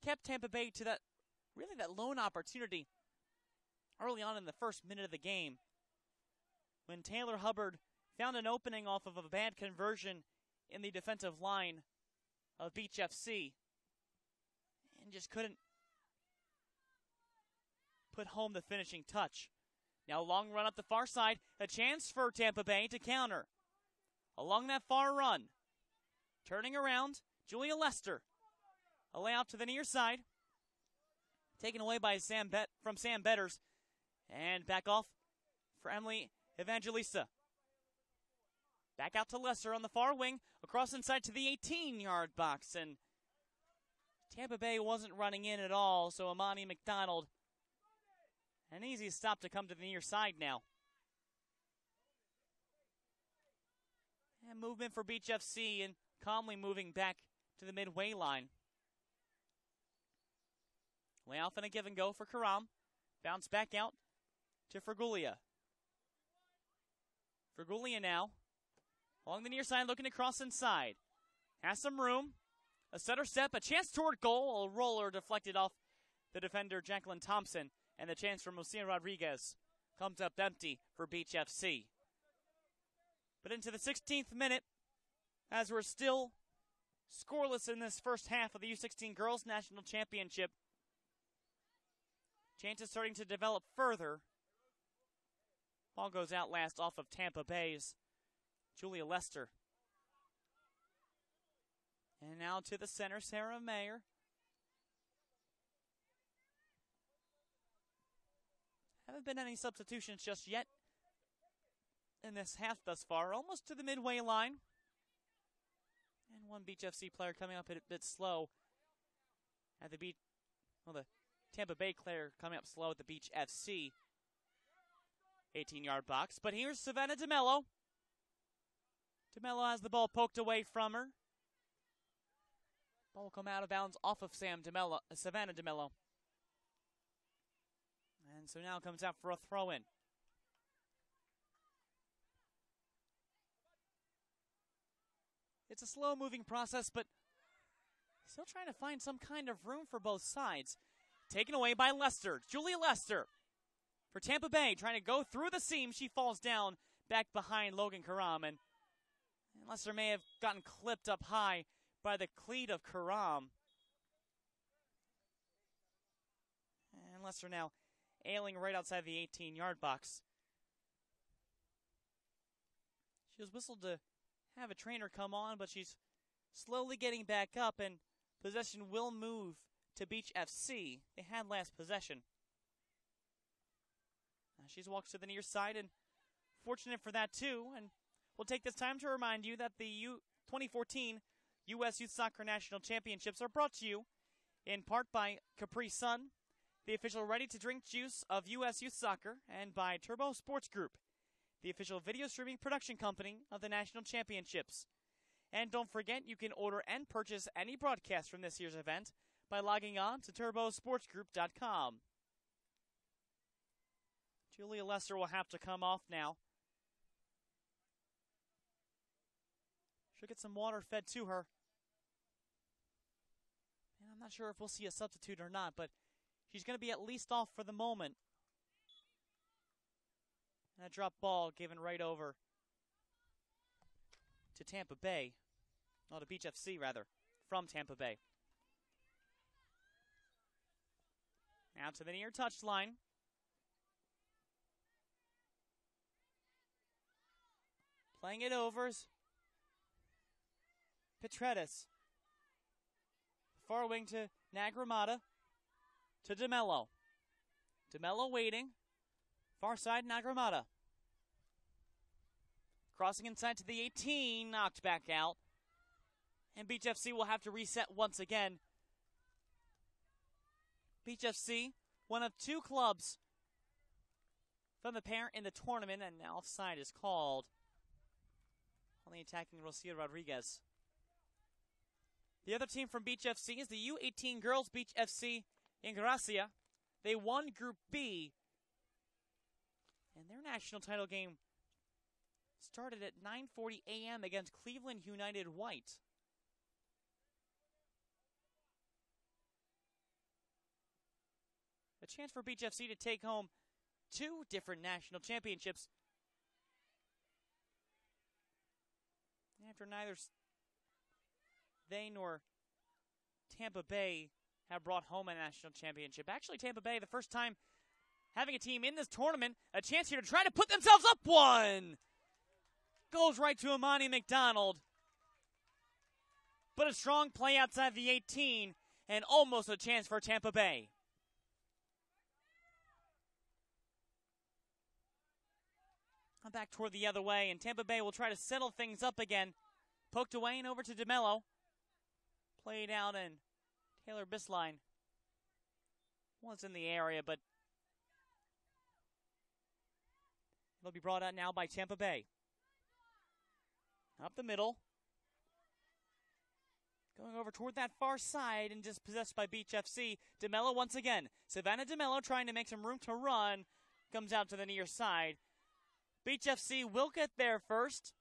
kept Tampa Bay to that lone opportunity early on in the first minute of the game, when Taylor Hubbard found an opening off of a bad conversion in the defensive line of Beach FC and just couldn't put home the finishing touch. Now long run up the far side, a chance for Tampa Bay to counter. Along that far run, turning around, Julia Lester. A layout to the near side, taken away by Sam Betters. And back off for Emily Evangelista. Back out to Lester on the far wing, across inside to the 18-yard box. And Tampa Bay wasn't running in at all, so Amani McDonald, an easy stop to come to the near side now. And movement for Beach FC, and calmly moving back to the midway line. Way off and a give and go for Karam. Bounce back out to Fraguglia. Fraguglia now, along the near side, looking to cross inside. Has some room. A setter step, a chance toward goal. A roller deflected off the defender, Jacqueline Thompson. And the chance from Lucia Rodriguez comes up empty for Beach FC. But into the 16th minute, as we're still scoreless in this first half of the U16 Girls National Championship, chances starting to develop further. Ball goes out last off of Tampa Bay's Julia Lester. And now to the center, Sarah Mayer. Haven't been any substitutions just yet in this half thus far. Almost to the midway line. And one Beach FC player coming up a bit slow at the the Tampa Bay player coming up slow at the Beach FC 18-yard box. But here's Savannah DeMello. DeMello has the ball poked away from her. Ball will come out of bounds off of Savannah DeMello. And so now comes out for a throw-in. It's a slow-moving process, but still trying to find some kind of room for both sides. taken away by Lester. Julia Lester for Tampa Bay, trying to go through the seam. She falls down back behind Logan Karam, and Lester may have gotten clipped up high by the cleat of Karam. And Lester now ailing right outside the 18-yard box. She was whistled to have a trainer come on, but she's slowly getting back up, and possession will move to Beach FC. They had last possession. She's walked to the near side, and fortunate for that too. And we'll take this time to remind you that the 2014 U.S. Youth Soccer National Championships are brought to you in part by Capri Sun, the official ready-to-drink juice of U.S. Youth Soccer, and by Turbo Sports Group, the official video streaming production company of the National Championships. And don't forget, you can order and purchase any broadcast from this year's event by logging on to turbosportsgroup.com. Julia Lester will have to come off now. She'll get some water fed to her. And I'm not sure if we'll see a substitute or not, but she's going to be at least off for the moment. And a drop ball given right over to Tampa Bay. No, to Beach FC, rather, from Tampa Bay. Now to the near touchline. Playing it over is Petretis. Far wing to Nagramata. To DeMello. DeMello waiting. Far side, Nagramata. Crossing inside to the 18. Knocked back out. And Beach FC will have to reset once again. Beach FC, one of two clubs from the parent in the tournament, and now offside is called on the attacking Rocio Rodriguez. The other team from Beach FC is the U18 Girls Beach FC in Gracia. They won Group B, and their national title game started at 9:40 a.m. against Cleveland United White. A chance for Beach FC to take home two different national championships after neither they nor Tampa Bay have brought home a national championship. Actually, Tampa Bay, the first time having a team in this tournament, a chance here to try to put themselves up one. Goes right to Imani McDonald. But a strong play outside the 18 and almost a chance for Tampa Bay. Back toward the other way, and Tampa Bay will try to settle things up again. Poked away and over to DeMello. Played out, and Taylor Bisline was in the area, but it'll be brought out now by Tampa Bay. Up the middle. Going over toward that far side and dispossessed by Beach FC. DeMello once again. Savannah DeMello trying to make some room to run. Comes out to the near side. Beach FC will get there first.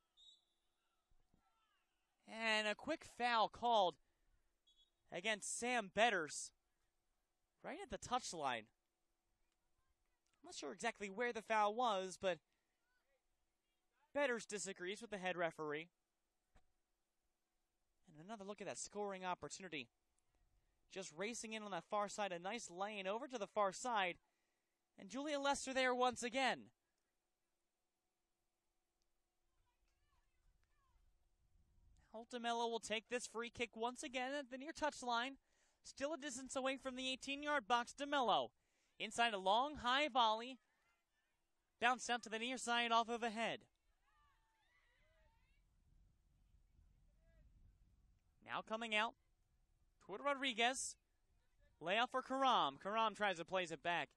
And a quick foul called against Sam Betters right at the touchline. I'm not sure exactly where the foul was, but Betters disagrees with the head referee. And another look at that scoring opportunity. Just racing in on that far side, a nice lane over to the far side. And Julia Lester there once again. DeMello will take this free kick once again at the near touchline. Still a distance away from the 18-yard box. DeMello inside a long, high volley. Bounced out to the near side off of a head. Now coming out toward Rodriguez. Layout for Karam. Karam tries to place it back.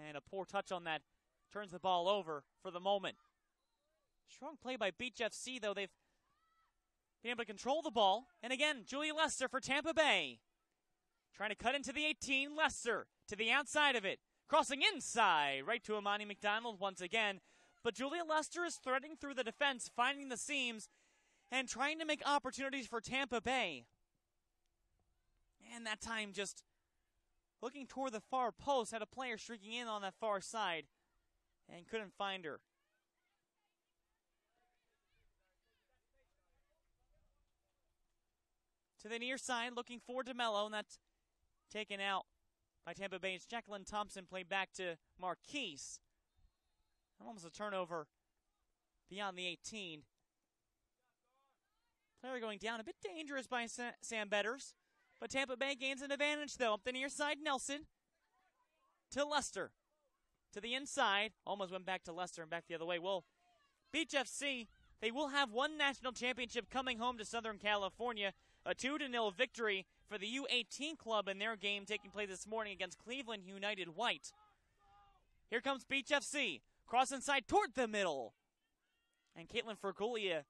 And a poor touch on that turns the ball over for the moment. Strong play by Beach FC, though. They've been able to control the ball. And again, Julia Lester for Tampa Bay. Trying to cut into the 18. Lester to the outside of it. Crossing inside. Right to Imani McDonald once again. But Julia Lester is threading through the defense, finding the seams, and trying to make opportunities for Tampa Bay. And that time just looking toward the far post, had a player streaking in on that far side and couldn't find her. To the near side, looking for DeMello, and that's taken out by Tampa Bay's Jacqueline Thompson, played back to Marquise. Almost a turnover beyond the 18. Player going down, a bit dangerous by Sam Betters. But Tampa Bay gains an advantage, though. Up the near side, Nelson to Lester. To the inside, almost went back to Lester and back the other way. Well, Beach FC, they will have one national championship coming home to Southern California. A 2-0 victory for the U18 club in their game taking place this morning against Cleveland United White. Here comes Beach FC. Cross inside toward the middle. And Caitlin Fergulia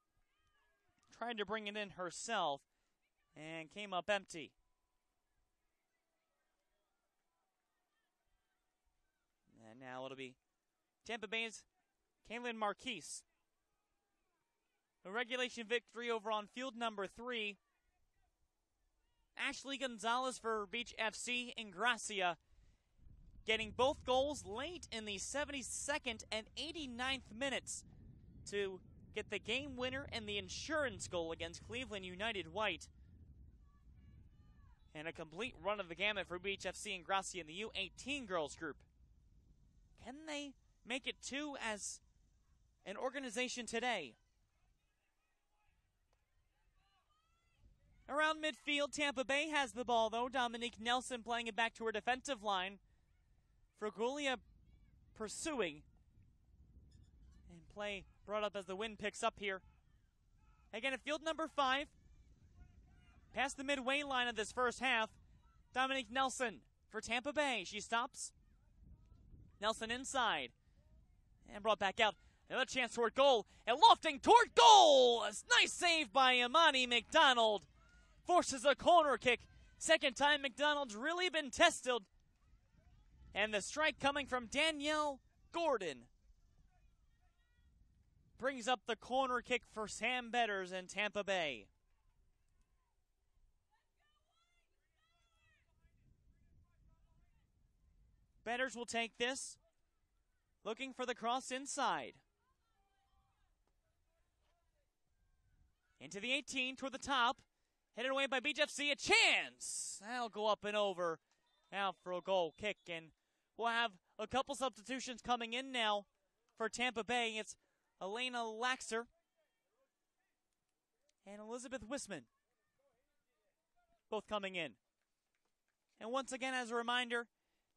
tried to bring it in herself and came up empty. And now it'll be Tampa Bay's Kaylin Marquise. A regulation victory over on field number 3. Ashley Gonzalez for Beach FC in Gracia, getting both goals late in the 72nd and 89th minutes to get the game winner and the insurance goal against Cleveland United White. And a complete run of the gamut for Beach FC and Gracia in the U18 girls group. Can they make it 2 as an organization today? Around midfield, Tampa Bay has the ball, though. Dominique Nelson playing it back to her defensive line. Fergulia pursuing. And play brought up as the wind picks up here. Again, at field number 5. Past the midway line of this first half. Dominique Nelson for Tampa Bay. She stops. Nelson inside. And brought back out. Another chance toward goal. And lofting toward goal! A nice save by Imani McDonald. Forces a corner kick. Second time McDonald's really been tested. And the strike coming from Danielle Gordon brings up the corner kick for Sam Betters in Tampa Bay. Betters will take this. Looking for the cross inside. Into the 18 toward the top. Headed away by Beach FC, a chance! That'll go up and over. Now for a goal kick, and we'll have a couple substitutions coming in now for Tampa Bay. It's Elena Laxer and Elizabeth Wisman, both coming in. And once again, as a reminder,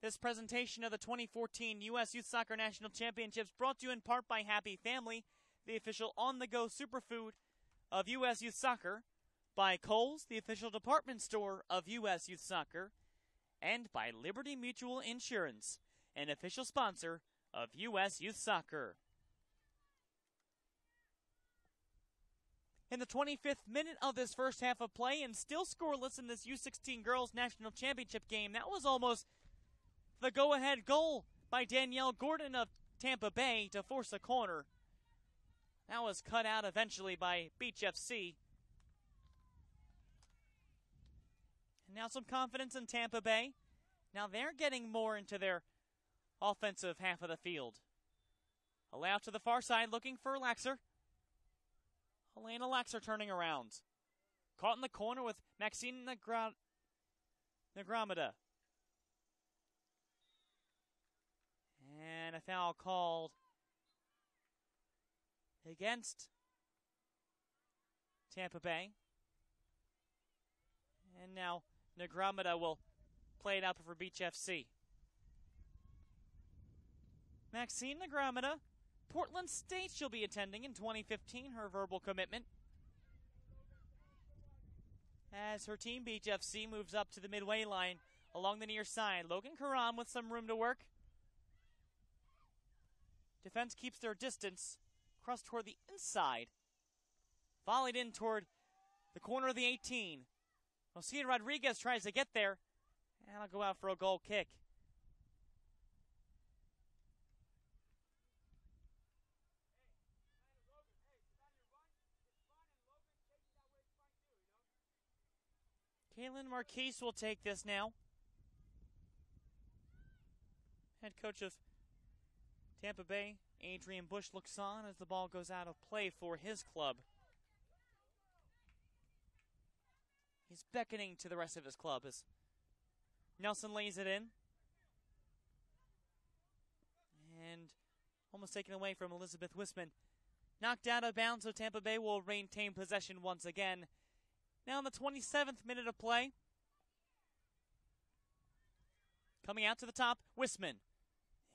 this presentation of the 2014 U.S. Youth Soccer National Championships brought to you in part by Happy Family, the official on-the-go superfood of U.S. Youth Soccer, by Kohl's, the official department store of U.S. Youth Soccer, and by Liberty Mutual Insurance, an official sponsor of U.S. Youth Soccer. In the 25th minute of this first half of play, and still scoreless in this U16 Girls National Championship game, that was almost the go-ahead goal by Danielle Gordon of Tampa Bay to force a corner. That was cut out eventually by Beach FC. Now some confidence in Tampa Bay. Now they're getting more into their offensive half of the field. Allowed to the far side, looking for Laxer. Elena Laxer turning around. Caught in the corner with Maxine Negramada. And a foul called against Tampa Bay. And now Negramada will play it out for Beach FC. Maxine Negramada, Portland State she'll be attending in 2015, her verbal commitment. As her team, Beach FC, moves up to the midway line along the near side. Logan Karam with some room to work. Defense keeps their distance. Cross toward the inside. Volleyed in toward the corner of the 18. Lucia Rodriguez tries to get there, and I'll go out for a goal kick. Kaylin Marquise will take this now. Head coach of Tampa Bay, Adrian Bush, looks on as the ball goes out of play for his club. He's beckoning to the rest of his club as Nelson lays it in. And almost taken away from Elizabeth Wisman. Knocked out of bounds, so Tampa Bay will maintain possession once again. Now in the 27th minute of play. Coming out to the top, Wisman.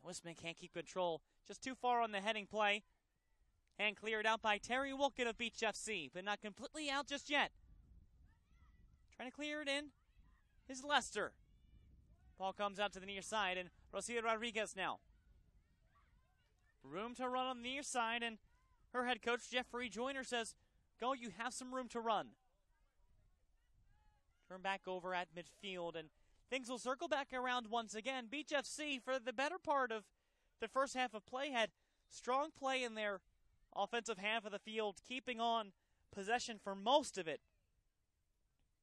Wisman can't keep control. Just too far on the heading play. And cleared out by Terry Wilkin of Beach FC, but not completely out just yet. Trying to clear it in is Lester. Ball comes out to the near side, and Rocio Rodriguez now. Room to run on the near side, and her head coach, Jeffrey Joyner, says, go, you have some room to run. Turn back over at midfield, and things will circle back around once again. Beach FC, for the better part of the first half of play, had strong play in their offensive half of the field, keeping on possession for most of it.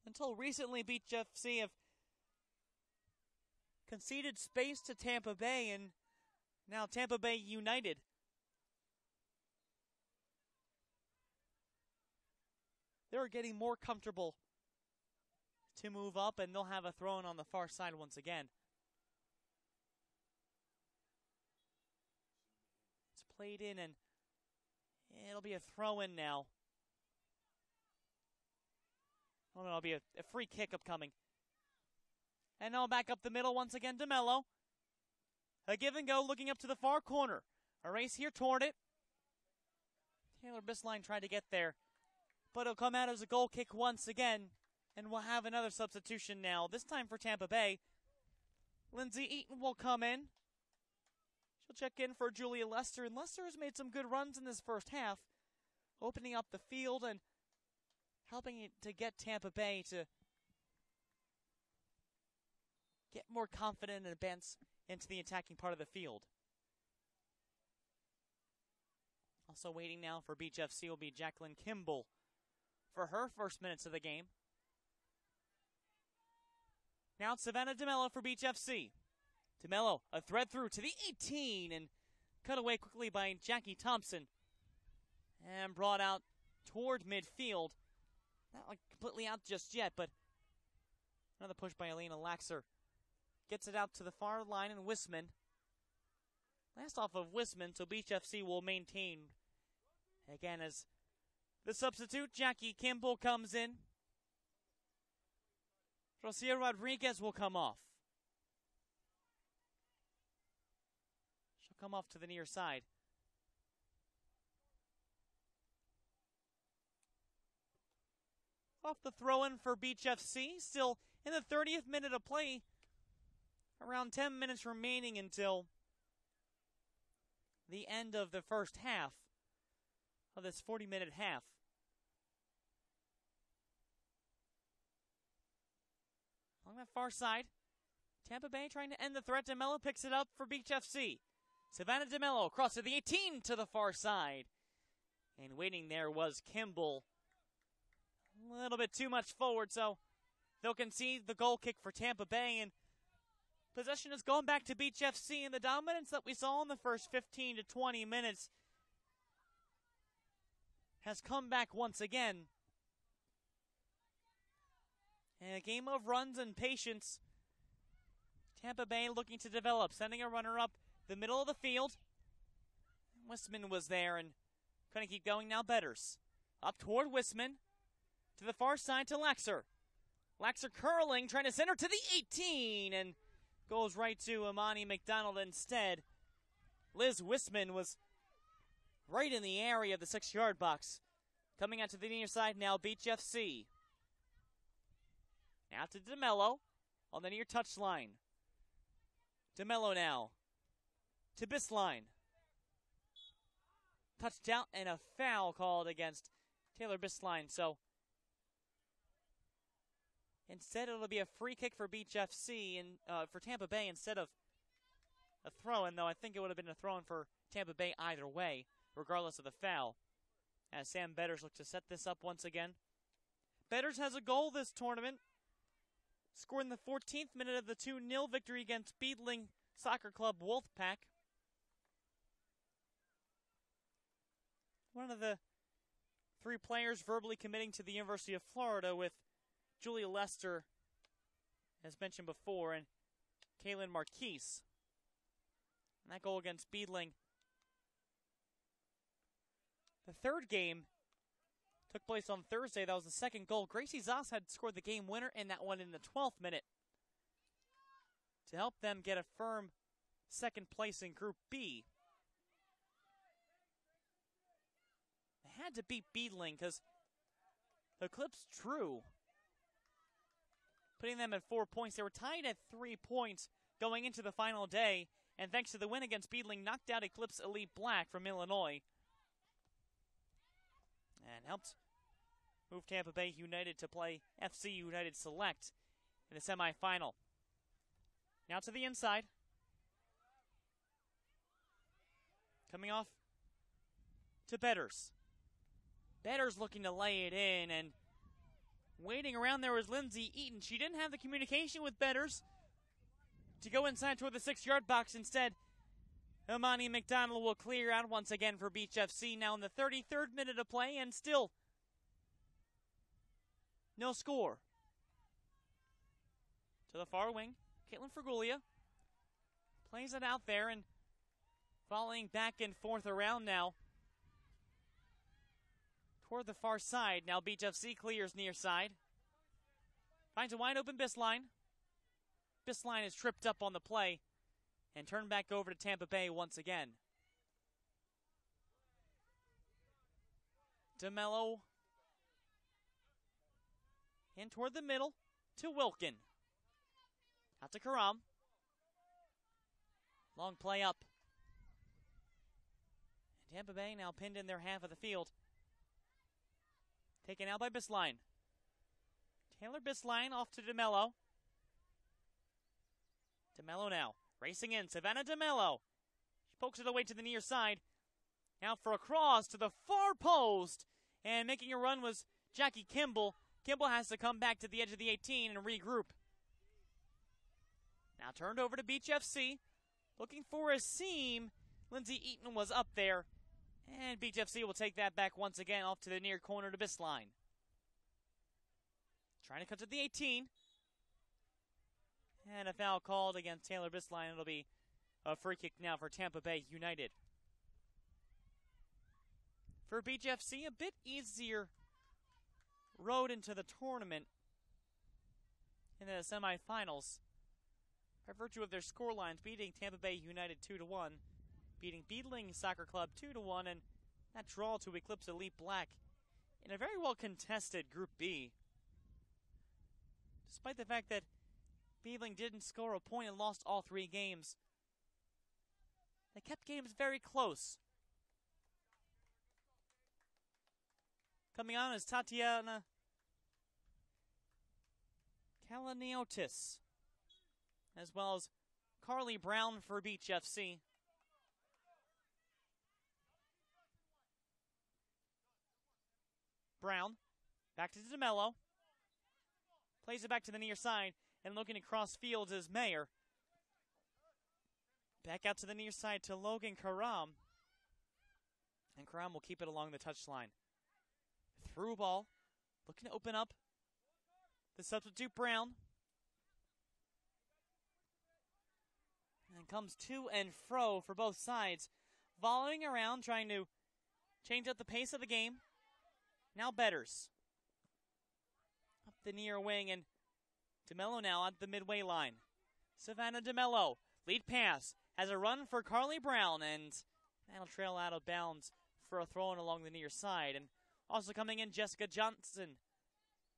Until recently, Beach FC have conceded space to Tampa Bay, and now Tampa Bay United they're getting more comfortable to move up, and they'll have a throw-in on the far side once again. It's played in, and it'll be a throw-in now. Oh, no, it'll be a free kick upcoming. And now back up the middle once again to Mello. A give and go looking up to the far corner. A race here toward it. Taylor Bisline tried to get there, but it'll come out as a goal kick once again. And we'll have another substitution now, this time for Tampa Bay. Lindsay Eaton will come in. She'll check in for Julia Lester, and Lester has made some good runs in this first half, opening up the field and helping it to get Tampa Bay to get more confident and advance into the attacking part of the field. Also waiting now for Beach FC will be Jacqueline Kimball for her first minutes of the game. Now it's Savannah DeMello for Beach FC. DeMello, a thread through to the 18 and cut away quickly by Jackie Thompson. And brought out toward midfield. Not like completely out just yet, but another push by Elena Laxer. Gets it out to the far line, and Wisman. Last off of Wisman, so Beach FC will maintain. Again, as the substitute, Jackie Kimball, comes in. Rocio Rodriguez will come off. She'll come off to the near side. Off the throw-in for Beach FC, still in the 30th minute of play. Around 10 minutes remaining until the end of the first half of this 40-minute half. Along that far side, Tampa Bay trying to end the threat. DeMello picks it up for Beach FC. Savannah DeMello across to the 18 to the far side. And waiting there was Kimball. A little bit too much forward, so they'll concede the goal kick for Tampa Bay, and possession has gone back to Beach FC, and the dominance that we saw in the first 15 to 20 minutes has come back once again. And a game of runs and patience. Tampa Bay looking to develop, sending a runner up the middle of the field. Wisman was there and couldn't keep going. Now Betters up toward Wisman. To the far side to Laxer. Laxer curling, trying to send her to the 18, and goes right to Imani McDonald instead. Liz Wisman was right in the area of the 6-yard box. Coming out to the near side now, Beach FC. Now to DeMello on the near touch line. DeMello now to Bisline. Touchdown and a foul called against Taylor Bisline, so instead, it'll be a free kick for Beach FC and for Tampa Bay instead of a throw-in, though I think it would have been a throw-in for Tampa Bay either way, regardless of the foul, as Sam Betters looks to set this up once again. Betters has a goal this tournament, scored in the 14th minute of the 2-0 victory against Beedling Soccer Club Wolfpack. One of the 3 players verbally committing to the University of Florida, with Julia Lester, as mentioned before, and Kaylin Marquise. And that goal against Beadling. The third game took place on Thursday. That was the second goal. Gracie Zoss had scored the game winner in that one in the 12th minute to help them get a firm second place in Group B. They had to beat Beadling because the Clips drew, putting them at 4 points. They were tied at 3 points going into the final day, and thanks to the win against Beadling, knocked out Eclipse Elite Black from Illinois and helped move Tampa Bay United to play FC United Select in the semifinal. Now to the inside. Coming off to Betters. Betters looking to lay it in, and waiting around there was Lindsay Eaton. She didn't have the communication with Betters to go inside toward the 6-yard box. Instead, Imani McDonald will clear out once again for Beach FC, now in the 33rd minute of play, and still no score. To the far wing, Caitlin Fraguglia plays it out there and volleying back and forth around now toward the far side. Now Beach FC clears near side. Finds a wide open Bisline. Bisline is tripped up on the play and turned back over to Tampa Bay once again. DeMello in toward the middle to Wilkin. Out to Karam. Long play up. And Tampa Bay now pinned in their half of the field. Taken out by Bisline. Taylor Bisline off to DeMello. DeMello now racing in. Savannah DeMello. She pokes it away to the near side. Now for a cross to the far post. And making a run was Jackie Kimball. Kimball has to come back to the edge of the 18 and regroup. Now turned over to Beach FC. Looking for a seam. Lindsay Eaton was up there. And Beach FC will take that back once again off to the near corner to Bisline. Trying to cut to the 18. And a foul called against Taylor Bisline. It'll be a free kick now for Tampa Bay United. For Beach FC, a bit easier road into the tournament in the semifinals by virtue of their scorelines, beating Tampa Bay United 2-1, beating Beadling Soccer Club 2-1, and that draw to Eclipse Elite Black in a very well contested Group B. Despite the fact that Beadling didn't score a point and lost all 3 games, they kept games very close. Coming on is Tatiana Kalaniotis, as well as Carly Brown for Beach FC. Brown, back to DeMello. Plays it back to the near side, and looking across fields is Mayer. Back out to the near side to Logan Karam. And Karam will keep it along the touchline. Through ball, looking to open up the substitute Brown. And comes to and fro for both sides. Volleying around, trying to change up the pace of the game. Now Betters. Up the near wing, and DeMello now at the midway line. Savannah DeMello, lead pass, has a run for Carly Brown, and that'll trail out of bounds for a throw-in along the near side. And also coming in, Jessica Johnson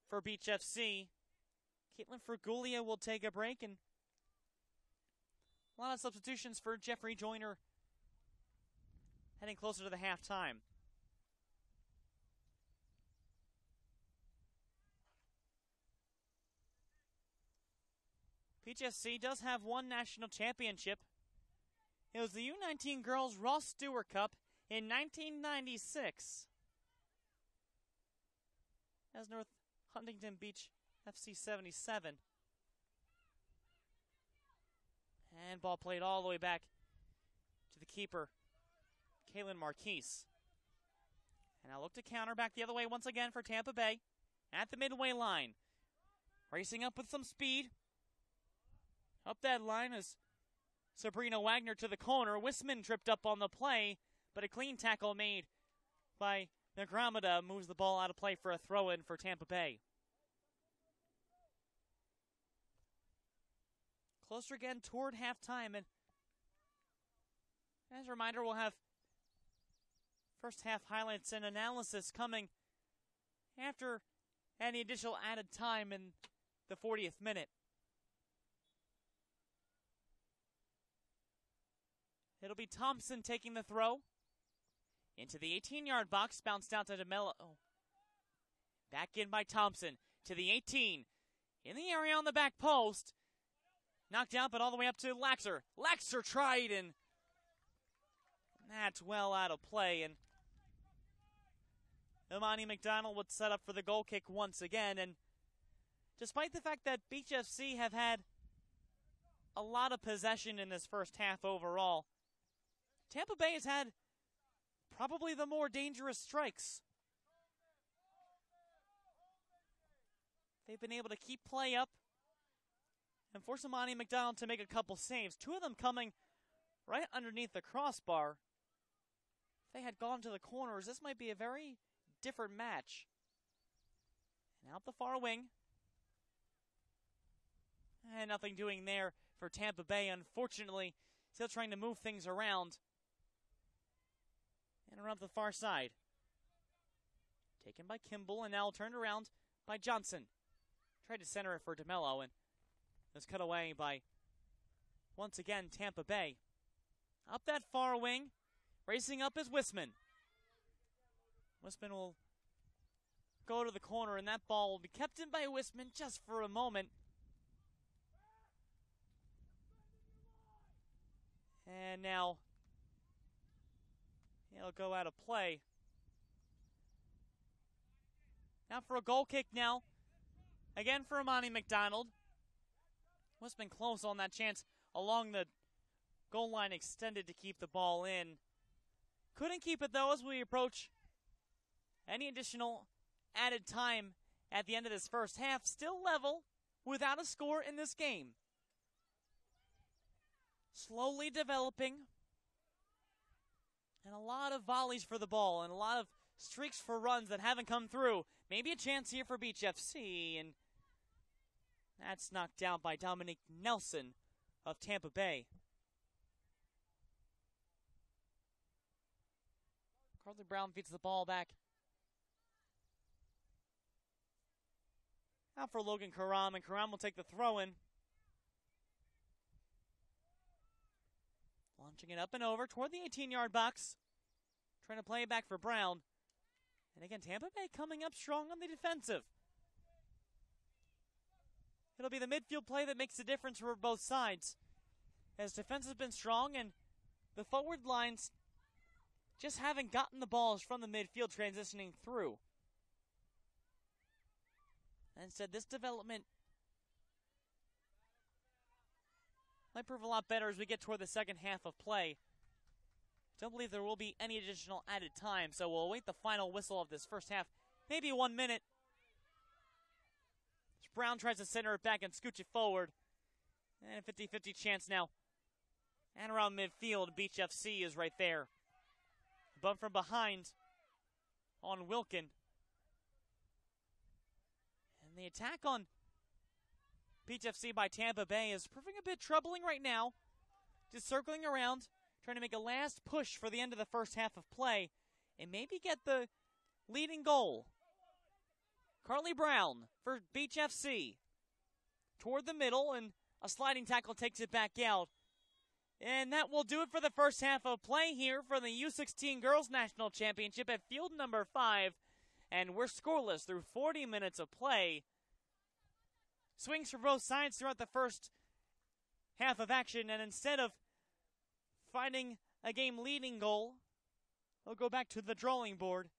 for Beach FC. Caitlin Fraguglia will take a break, and a lot of substitutions for Jeffrey Joyner heading closer to the halftime. Beach FC does have one national championship. It was the U19 Girls Ross Stewart Cup in 1996. As North Huntington Beach FC 77. And ball played all the way back to the keeper, Kaylin Marquise. And I look to counter back the other way once again for Tampa Bay at the midway line. Racing up with some speed. Up that line is Sabrina Wagner to the corner. Wisman tripped up on the play, but a clean tackle made by Negramada moves the ball out of play for a throw-in for Tampa Bay. Closer again toward halftime, and as a reminder, we'll have first half highlights and analysis coming after any additional added time in the 40th minute. It'll be Thompson taking the throw into the 18-yard box, bounced out to DeMello. Back in by Thompson to the 18. In the area on the back post. Knocked out, but all the way up to Laxer. Laxer tried, and that's well out of play. And Imani McDonald would set up for the goal kick once again. And despite the fact that Beach FC have had a lot of possession in this first half overall, Tampa Bay has had probably the more dangerous strikes. They've been able to keep play up and force Imani McDonald to make a couple saves. Two of them coming right underneath the crossbar. If they had gone to the corners, this might be a very different match. And out the far wing. And nothing doing there for Tampa Bay, unfortunately. Still trying to move things around. And around the far side. Taken by Kimball and now turned around by Johnson. Tried to center it for DeMello and was cut away by, once again, Tampa Bay. Up that far wing. Racing up is Wisman. Wisman will go to the corner, and that ball will be kept in by Wisman just for a moment. And now it'll go out of play. Now for a goal kick now. Again for Imani McDonald. Wisman close on that chance along the goal line, extended to keep the ball in. Couldn't keep it though as we approach any additional added time at the end of this first half. Still level without a score in this game. Slowly developing. And a lot of volleys for the ball and a lot of streaks for runs that haven't come through. Maybe a chance here for Beach FC, and that's knocked down by Dominique Nelson of Tampa Bay. Carly Brown feeds the ball back out for Logan Karam, and Karam will take the throw-in. Launching it up and over toward the 18-yard box. Trying to play it back for Brown. And again, Tampa Bay coming up strong on the defensive. It'll be the midfield play that makes the difference for both sides, as defense has been strong and the forward lines just haven't gotten the balls from the midfield transitioning through. And instead, this development might prove a lot better as we get toward the second half of play. Don't believe there will be any additional added time, so we'll await the final whistle of this first half. Maybe 1 minute. Brown tries to center it back and scooch it forward. And a 50-50 chance now. And around midfield, Beach FC is right there. Bump from behind on Wilkin. And the attack on Beach FC by Tampa Bay is proving a bit troubling right now. Just circling around, trying to make a last push for the end of the first half of play and maybe get the leading goal. Carly Brown for Beach FC. Toward the middle, and a sliding tackle takes it back out. And that will do it for the first half of play here for the U16 Girls National Championship at field number 5. And we're scoreless through 40 minutes of play. Swings for both sides throughout the first half of action, and instead of finding a game-leading goal, we'll go back to the drawing board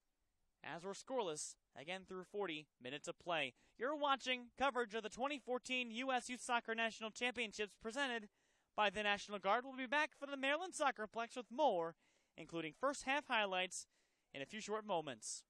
as we're scoreless again through 40 minutes of play. You're watching coverage of the 2014 U.S. Youth Soccer National Championships presented by the National Guard. We'll be back for the Maryland SoccerPlex with more, including first half highlights, in a few short moments.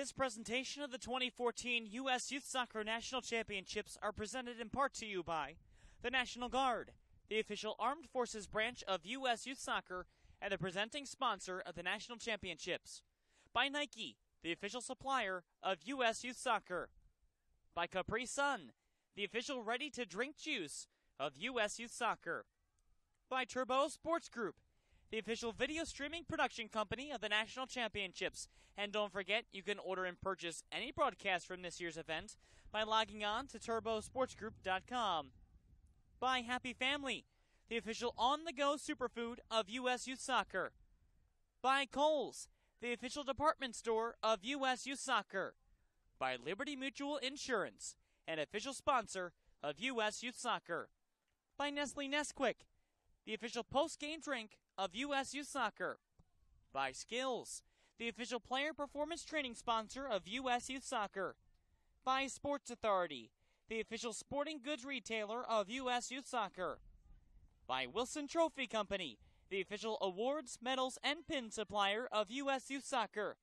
This presentation of the 2014 U.S. Youth Soccer National Championships are presented in part to you by the National Guard, the official armed forces branch of U.S. Youth Soccer and the presenting sponsor of the National Championships. By Nike, the official supplier of U.S. Youth Soccer. By Capri Sun, the official ready-to-drink juice of U.S. Youth Soccer. By Turbo Sports Group, the official video streaming production company of the National Championships. And don't forget, you can order and purchase any broadcast from this year's event by logging on to turbosportsgroup.com. By Happy Family, the official on-the-go superfood of U.S. Youth Soccer. By Kohl's, the official department store of U.S. Youth Soccer. By Liberty Mutual Insurance, an official sponsor of U.S. Youth Soccer. By Nestle Nesquik, the official post-game drink of U.S. Youth Soccer. By Skills, the official player performance training sponsor of U.S. Youth Soccer. By Sports Authority, the official sporting goods retailer of U.S. Youth Soccer. By Wilson Trophy Company, the official awards, medals, and pin supplier of U.S. Youth Soccer.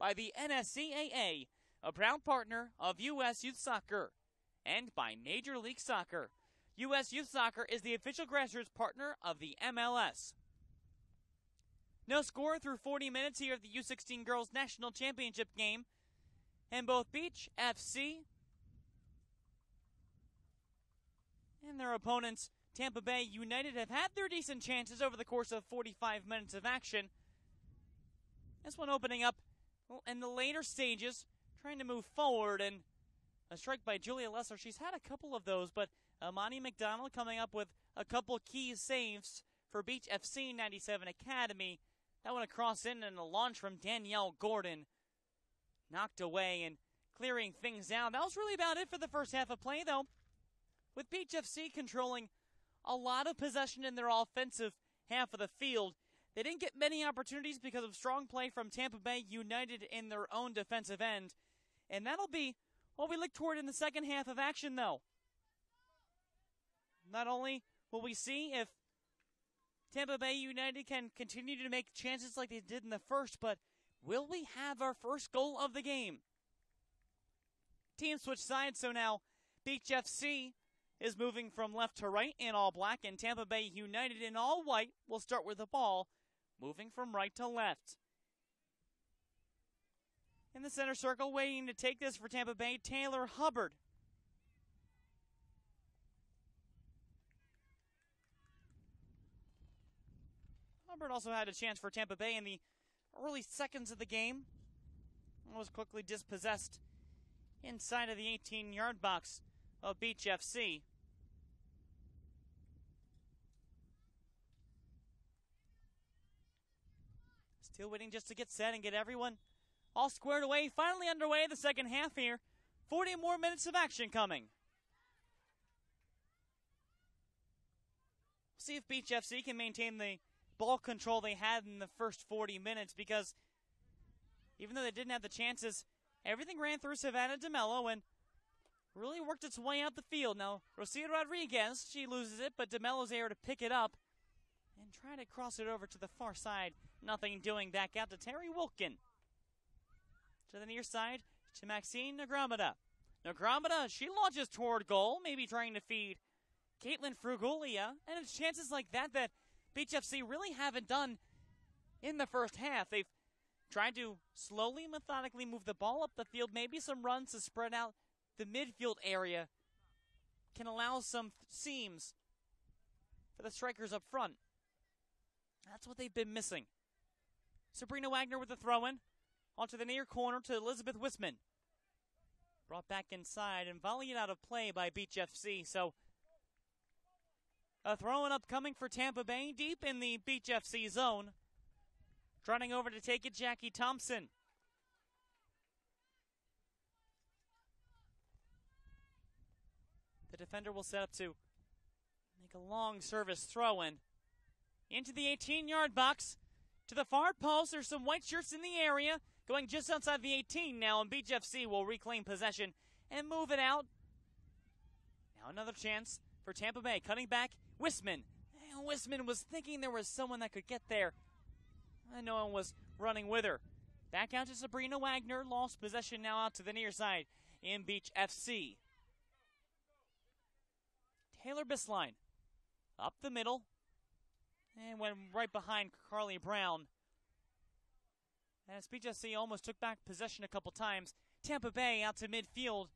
By the NSCAA, a proud partner of U.S. Youth Soccer. And by Major League Soccer. U.S. Youth Soccer is the official grassroots partner of the MLS. No score through 40 minutes here at the U16 Girls National Championship game. And both Beach FC and their opponents, Tampa Bay United, have had their decent chances over the course of 45 minutes of action. This one opening up in the later stages, trying to move forward, and a strike by Julia Lesser. She's had a couple of those, but Amani McDonald coming up with a couple key saves for Beach FC 97 Academy. That one across in and a launch from Danielle Gordon. Knocked away and clearing things out. That was really about it for the first half of play, though, with Beach FC controlling a lot of possession in their offensive half of the field. They didn't get many opportunities because of strong play from Tampa Bay United in their own defensive end. And that'll be what we look toward in the second half of action, though. Not only will we see if Tampa Bay United can continue to make chances like they did in the first, but will we have our first goal of the game? Team switch sides, so now Beach FC is moving from left to right in all black, and Tampa Bay United in all white will start with the ball, moving from right to left. In the center circle, waiting to take this for Tampa Bay, Taylor Hubbard. Hubbard also had a chance for Tampa Bay in the early seconds of the game. Was quickly dispossessed inside of the 18-yard box of Beach FC. Still waiting just to get set and get everyone all squared away. Finally underway the second half here. 40 more minutes of action coming. See if Beach FC can maintain the ball control they had in the first 40 minutes, because even though they didn't have the chances, everything ran through Savannah DeMello and really worked its way out the field. Now, Rocio Rodriguez, she loses it, but DeMello's there to pick it up and try to cross it over to the far side. Nothing doing. Back out to Terry Wilkin. To the near side, to Maxine Negramada. Negramada, she launches toward goal, maybe trying to feed Caitlin Frugulia. And it's chances like that that Beach FC really haven't done in the first half. They've tried to slowly, methodically move the ball up the field. Maybe some runs to spread out the midfield area can allow some seams for the strikers up front. That's what they've been missing. Sabrina Wagner with the throw-in. Onto the near corner to Elizabeth Wisman. Brought back inside and volleyed out of play by Beach FC. So a throw-in upcoming for Tampa Bay deep in the Beach FC zone. Trotting over to take it, Jackie Thompson. The defender will set up to make a long service throw-in. Into the 18-yard box. To the far post, there's some white shirts in the area. Going just outside the 18 now, and Beach FC will reclaim possession and move it out. Now another chance for Tampa Bay. Cutting back, Wisman. And Wisman was thinking there was someone that could get there. And no one was running with her. Back out to Sabrina Wagner. Lost possession now out to the near side in Beach FC. Taylor Bisline up the middle and went right behind Carly Brown. As Beach FC almost took back possession a couple times. Tampa Bay out to midfield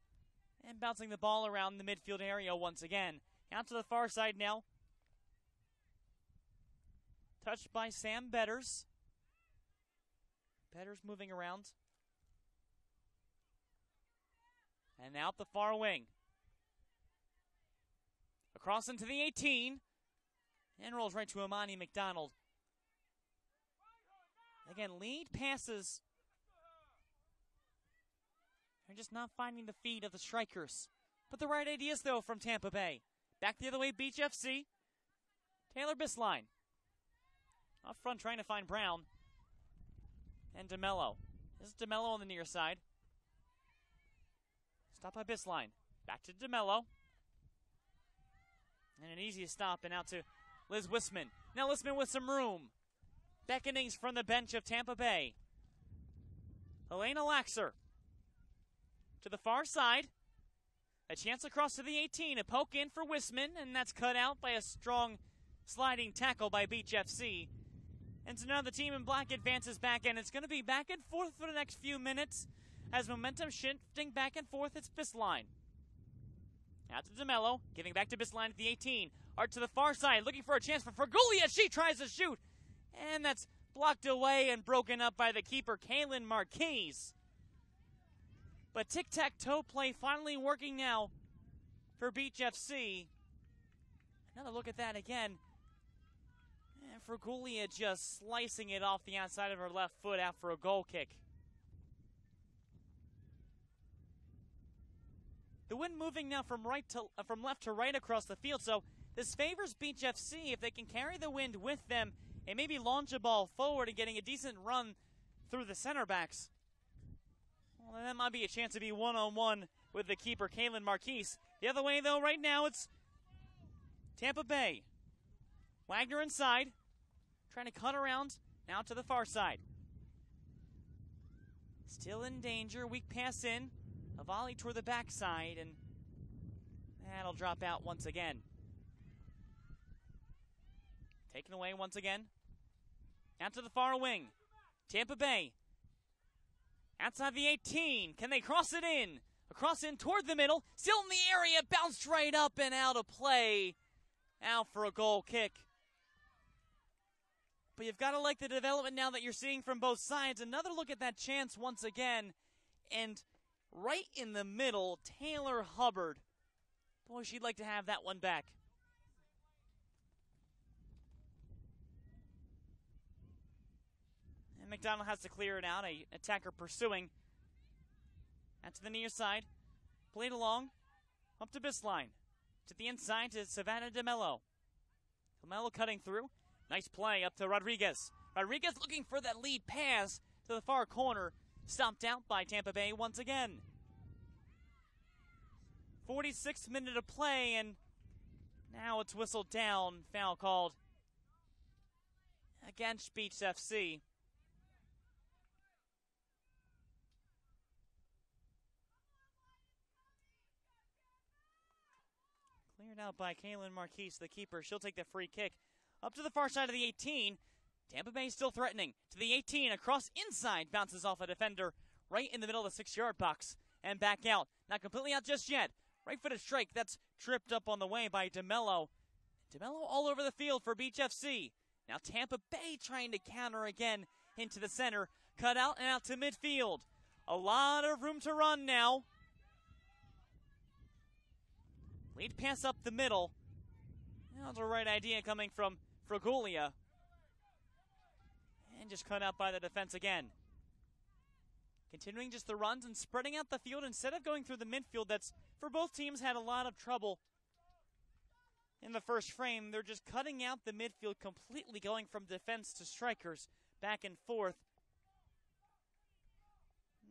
and bouncing the ball around the midfield area once again. Out to the far side now. Touched by Sam Betters. Betters moving around. And out the far wing. Across into the 18. And rolls right to Amani McDonald. Again, lead passes. They're just not finding the feet of the strikers. But the right ideas, though, from Tampa Bay. Back the other way, Beach FC. Taylor Bisline. Up front trying to find Brown. And DeMello. This is DeMello on the near side. Stop by Bisline. Back to DeMello. And an easy stop and out to Liz Wisman. Now Wisman with some room. Beckonings from the bench of Tampa Bay. Elena Laxer. To the far side. A chance across to the 18. A poke in for Wisman, and that's cut out by a strong sliding tackle by Beach FC. And so now the team in black advances back, and it's going to be back and forth for the next few minutes as momentum shifting back and forth. It's Bisline. Out to DeMello, giving back to Bisline at the 18. Art to the far side, looking for a chance for Fergulia. She tries to shoot, and that's blocked away and broken up by the keeper, Kaylin Marquise. But tic-tac-toe play finally working now for Beach FC. Another look at that again. And Fergulia just slicing it off the outside of her left foot out for a goal kick. The wind moving now from left to right across the field, so this favors Beach FC if they can carry the wind with them and maybe launch a ball forward and getting a decent run through the center backs. Well, that might be a chance to be one-on-one with the keeper, Kaylin Marquise. The other way, though, right now, it's Tampa Bay. Wagner inside, trying to cut around, now to the far side. Still in danger, weak pass in, a volley toward the backside, and that'll drop out once again. Taken away once again. Out to the far wing. Tampa Bay. Outside the 18. Can they cross it in? A cross in toward the middle. Still in the area. Bounced right up and out of play. Out for a goal kick. But you've got to like the development now that you're seeing from both sides. Another look at that chance once again. And right in the middle, Taylor Hubbard. Boy, she'd like to have that one back. McDonald has to clear it out. A attacker pursuing. Out to the near side. Played along. Up to Bisline. To the inside to Savannah DeMello. DeMello cutting through. Nice play up to Rodriguez. Rodriguez looking for that lead pass to the far corner. Stopped out by Tampa Bay once again. 46th minute of play, and now it's whistled down. Foul called against Beach FC. Cleared out by Kaylin Marquise, the keeper. She'll take the free kick. Up to the far side of the 18. Tampa Bay still threatening. To the 18, across inside. Bounces off a defender right in the middle of the 6-yard box. And back out. Not completely out just yet. Right-footed strike. That's tripped up on the way by DeMello. DeMello all over the field for Beach FC. Now Tampa Bay trying to counter again into the center. Cut out and out to midfield. A lot of room to run now. Lead pass up the middle. That was the right idea coming from Fergulia. And just cut out by the defense again. Continuing just the runs and spreading out the field instead of going through the midfield. That's, for both teams, had a lot of trouble in the first frame. They're just cutting out the midfield completely, going from defense to strikers, back and forth.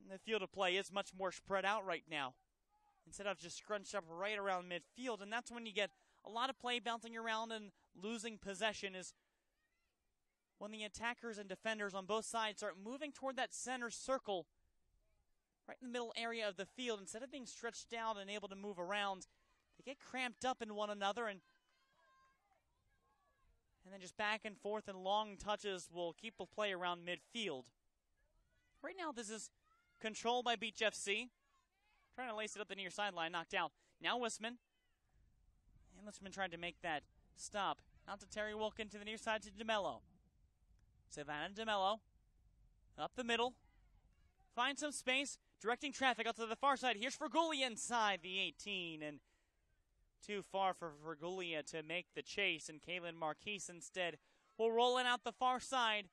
And the field of play is much more spread out right now, instead of just scrunched up right around midfield. And that's when you get a lot of play bouncing around and losing possession is when the attackers and defenders on both sides start moving toward that center circle, right in the middle area of the field, instead of being stretched out and able to move around, they get cramped up in one another, and then just back and forth and long touches will keep the play around midfield. Right now, this is controlled by Beach FC. Trying to lace it up the near sideline, knocked out. Now Wisman. And Wisman tried to make that stop. Out to Terry Wilkin to the near side to DeMello. Savannah DeMello. Up the middle. Finds some space. Directing traffic out to the far side. Here's Fergulia inside the 18. And too far for Fergulia to make the chase. And Kaylin Marquise instead will roll it out the far side.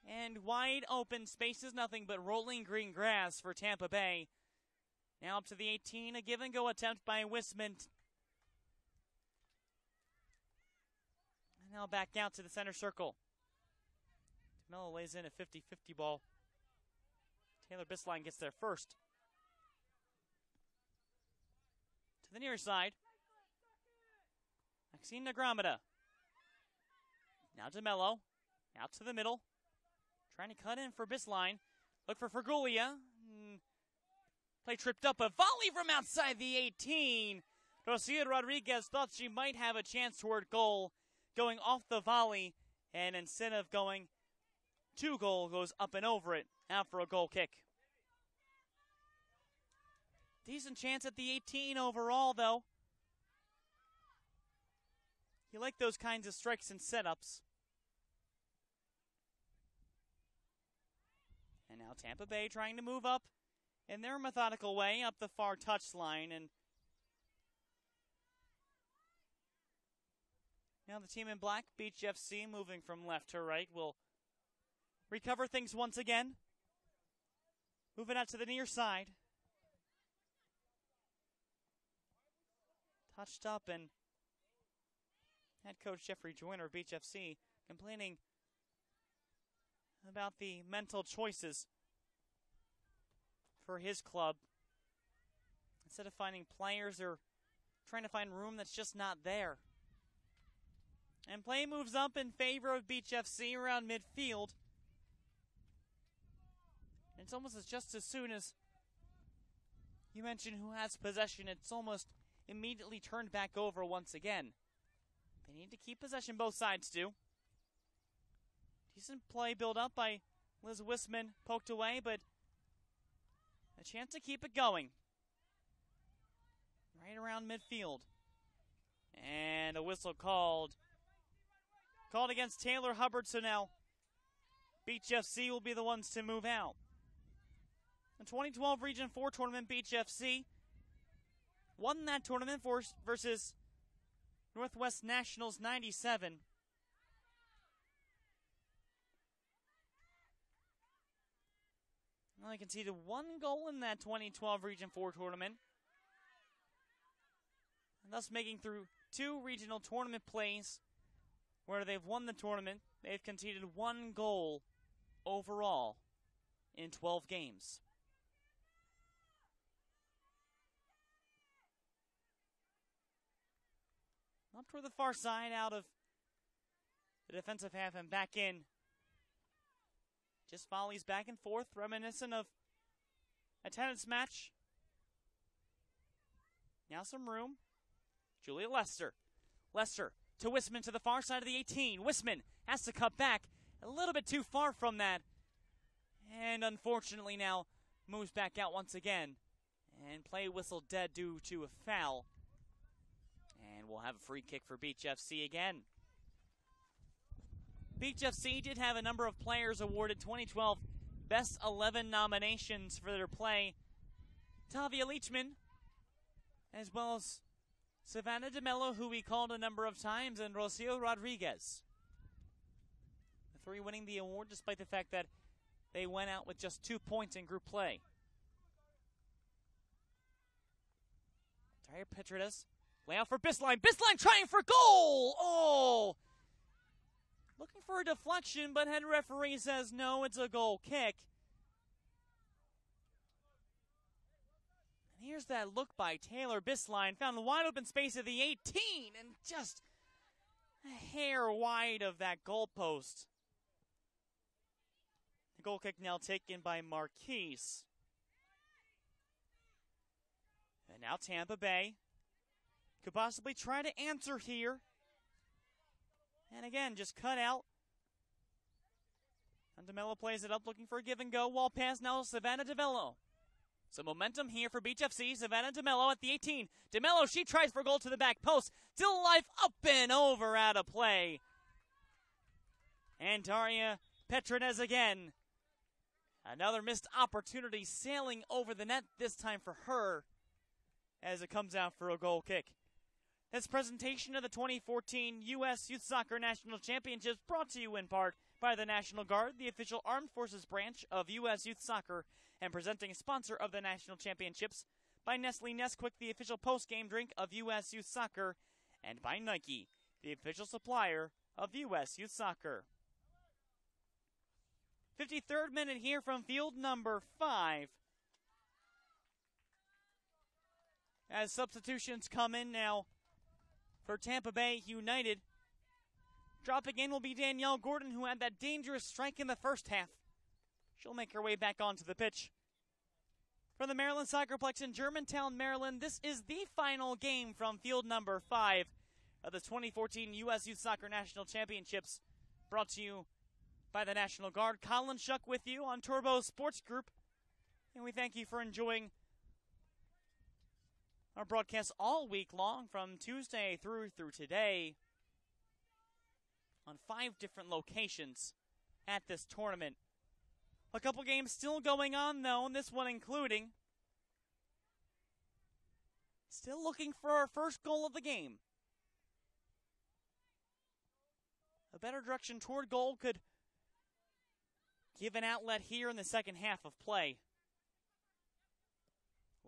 And wide open. Space is nothing but rolling green grass for Tampa Bay. Now up to the 18. A give-and-go attempt by Wisman. And now back out to the center circle. DeMello lays in a 50-50 ball. Taylor Bisline gets there first. To the near side. Maxine Negramata. Now DeMello. Out to the middle. Trying to cut in for Bisline. Look for Fergulia. Play tripped up. A volley from outside the 18. Rocio Rodriguez thought she might have a chance toward goal. Going off the volley. And instead of going to goal, goes up and over it. Out for a goal kick. Decent chance at the 18 overall, though. You like those kinds of strikes and setups. And now Tampa Bay trying to move up in their methodical way up the far touchline. And now the team in black, Beach FC, moving from left to right, will recover things once again. Moving out to the near side. Touched up, and head coach Jeffrey Joyner, Beach FC, complaining about the mental choices for his club. Instead of finding players, they're trying to find room that's just not there. And play moves up in favor of Beach FC around midfield. It's almost just as soon as you mention who has possession, it's almost immediately turned back over once again. They need to keep possession, both sides do. Decent play built up by Liz Wisman, poked away, but a chance to keep it going. Right around midfield. And a whistle called against Taylor Hubbard, so now Beach FC will be the ones to move out. The 2012 Region 4 tournament, Beach FC won that tournament versus Northwest Nationals 97. Well, they conceded one goal in that 2012 Region 4 tournament, and thus making through two regional tournament plays where they've won the tournament. They've conceded one goal overall in 12 games. Up toward the far side, out of the defensive half and back in. Just volleys back and forth, reminiscent of a tennis match. Now some room. Julia Lester. Lester to Wisman to the far side of the 18. Wisman has to cut back a little bit too far from that. And unfortunately now moves back out once again. And play whistle dead due to a foul. And we'll have a free kick for Beach FC again. Beach FC did have a number of players awarded 2012 Best 11 nominations for their play. Tavia Leachman, as well as Savannah DeMello, who we called a number of times, and Rocio Rodriguez. The three winning the award despite the fact that they went out with just 2 points in group play. Tyre Petratus. Layout for Bisline. Bisline trying for goal! Oh! Looking for a deflection, but head referee says no, it's a goal kick. And here's that look by Taylor Bisline. Found the wide open space of the 18 and just a hair wide of that goalpost. The goal kick now taken by Marquise. And now Tampa Bay could possibly try to answer here. And again, just cut out. And DeMello plays it up, looking for a give and go. Wall pass now, Savannah DeMello. So momentum here for Beach FC. Savannah DeMello at the 18. DeMello, she tries for goal to the back post. Still alive, up and over, out of play. And Daria Petronez again. Another missed opportunity sailing over the net, this time for her, as it comes out for a goal kick. This presentation of the 2014 U.S. Youth Soccer National Championships brought to you in part by the National Guard, the official armed forces branch of U.S. Youth Soccer, and presenting sponsor of the National Championships, by Nestle Nesquik, the official post-game drink of U.S. Youth Soccer, and by Nike, the official supplier of U.S. Youth Soccer. 53rd minute here from field number 5. As substitutions come in now for Tampa Bay United. Dropping in will be Danielle Gordon, who had that dangerous strike in the first half. She'll make her way back onto the pitch. From the Maryland SoccerPlex in Germantown, Maryland, this is the final game from field number 5 of the 2014 U.S. Youth Soccer National Championships, brought to you by the National Guard. Colin Shuck with you on Turbo Sports Group, and we thank you for enjoying our broadcast all week long, from Tuesday through today, on 5 different locations at this tournament. A couple games still going on, though, and this one including. Still looking for our first goal of the game. A better direction toward goal could give an outlet here in the second half of play.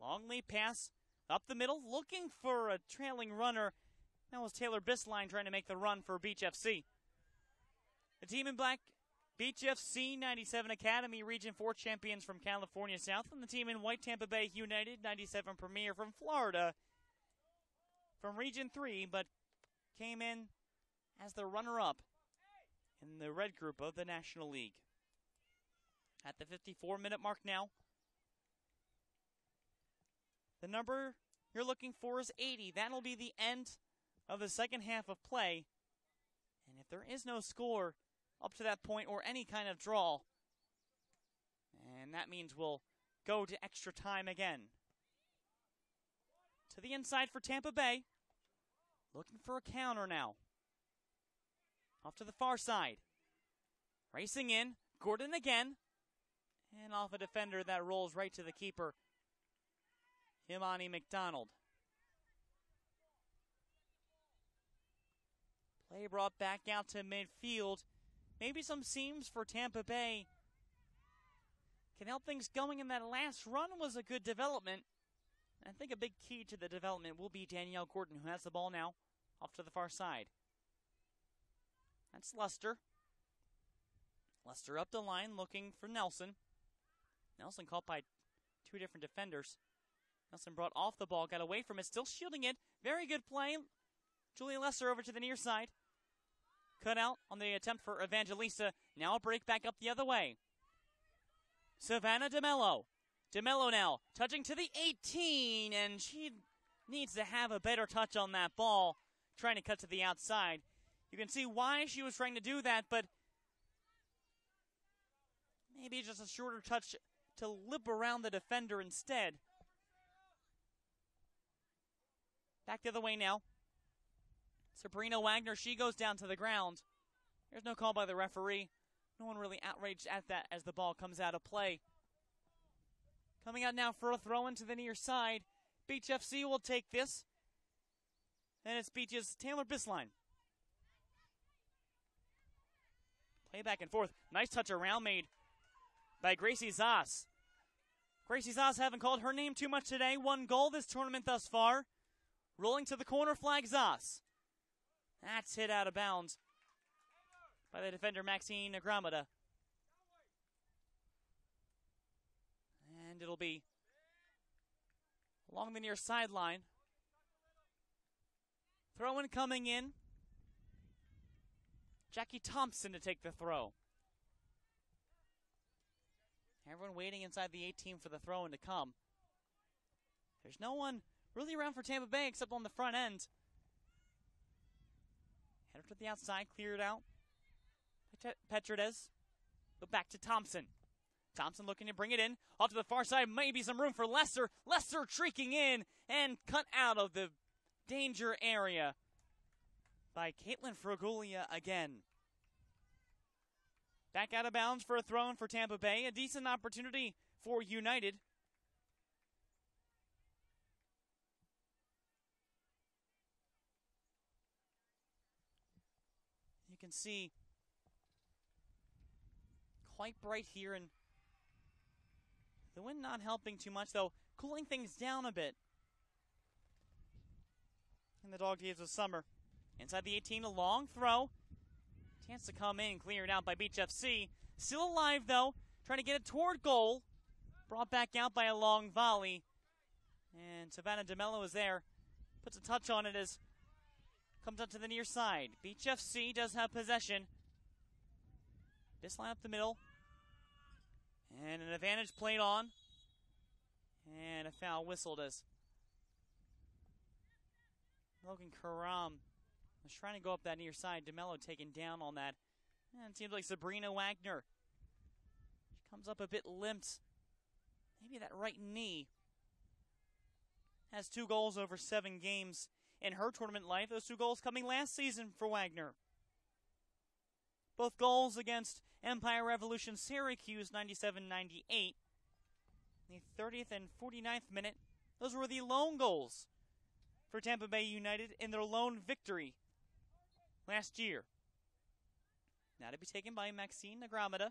Long lead pass up the middle, looking for a trailing runner. That was Taylor Bisline trying to make the run for Beach FC. The team in black, Beach FC 97 Academy Region 4 champions from California South, and the team in white, Tampa Bay United 97 Premier from Florida, from Region 3, but came in as the runner-up in the red group of the National League. At the 54-minute mark now, the number you're looking for is 80. That'll be the end of the second half of play. And if there is no score up to that point, or any kind of draw, and that means we'll go to extra time again. To the inside for Tampa Bay. Looking for a counter now. Off to the far side. Racing in. Gordon again. And off a defender that rolls right to the keeper, Imani McDonald. Play brought back out to midfield. Maybe some seams for Tampa Bay can help things going, and that last run was a good development. I think a big key to the development will be Danielle Gordon, who has the ball now off to the far side. That's Lester. Lester up the line looking for Nelson. Nelson caught by 2 different defenders. Nelson brought off the ball, got away from it, still shielding it. Very good play. Julia Lester over to the near side. Cut out on the attempt for Evangelista. Now a break back up the other way. Savannah DeMello. DeMello now touching to the 18, and she needs to have a better touch on that ball, trying to cut to the outside. You can see why she was trying to do that, but maybe just a shorter touch to lip around the defender instead. Back the other way now. Sabrina Wagner, she goes down to the ground. There's no call by the referee. No one really outraged at that as the ball comes out of play. Coming out now for a throw into the near side. Beach FC will take this. And it's Beach's Taylor Bisline. Play back and forth. Nice touch around made by Gracie Zas. Gracie Zas, haven't called her name too much today. 1 goal this tournament thus far. Rolling to the corner flag, Zas. That's hit out of bounds by the defender, Maxine Agramada. And it'll be along the near sideline. Throw-in coming in. Jackie Thompson to take the throw. Everyone waiting inside the 18 for the throw-in to come. There's no one really around for Tampa Bay except on the front end. Header to the outside, cleared out. Petrudes. Go back to Thompson. Thompson looking to bring it in. Off to the far side, maybe some room for Lesser. Lesser streaking in and cut out of the danger area by Caitlin Fraguglia again. Back out of bounds for a throw-in for Tampa Bay. A decent opportunity for United. You can see quite bright here, and the wind not helping too much, though cooling things down a bit in the dog days of summer. Inside the 18, a long throw. Chance to come in, cleared out by Beach FC. Still alive, though, trying to get it toward goal. Brought back out by a long volley. And Savannah DeMello is there. Puts a touch on it as comes up to the near side. Beach FC does have possession. This line up the middle. And an advantage played on. And a foul whistled as Logan Karam was trying to go up that near side. DeMello taken down on that. And it seems like Sabrina Wagner. She comes up a bit limped. Maybe that right knee. Has 2 goals over 7 games in her tournament life. Those 2 goals coming last season for Wagner. Both goals against Empire Revolution Syracuse 97-98. The 30th and 49th minute. Those were the lone goals for Tampa Bay United in their lone victory last year. Now to be taken by Maxine Negramada.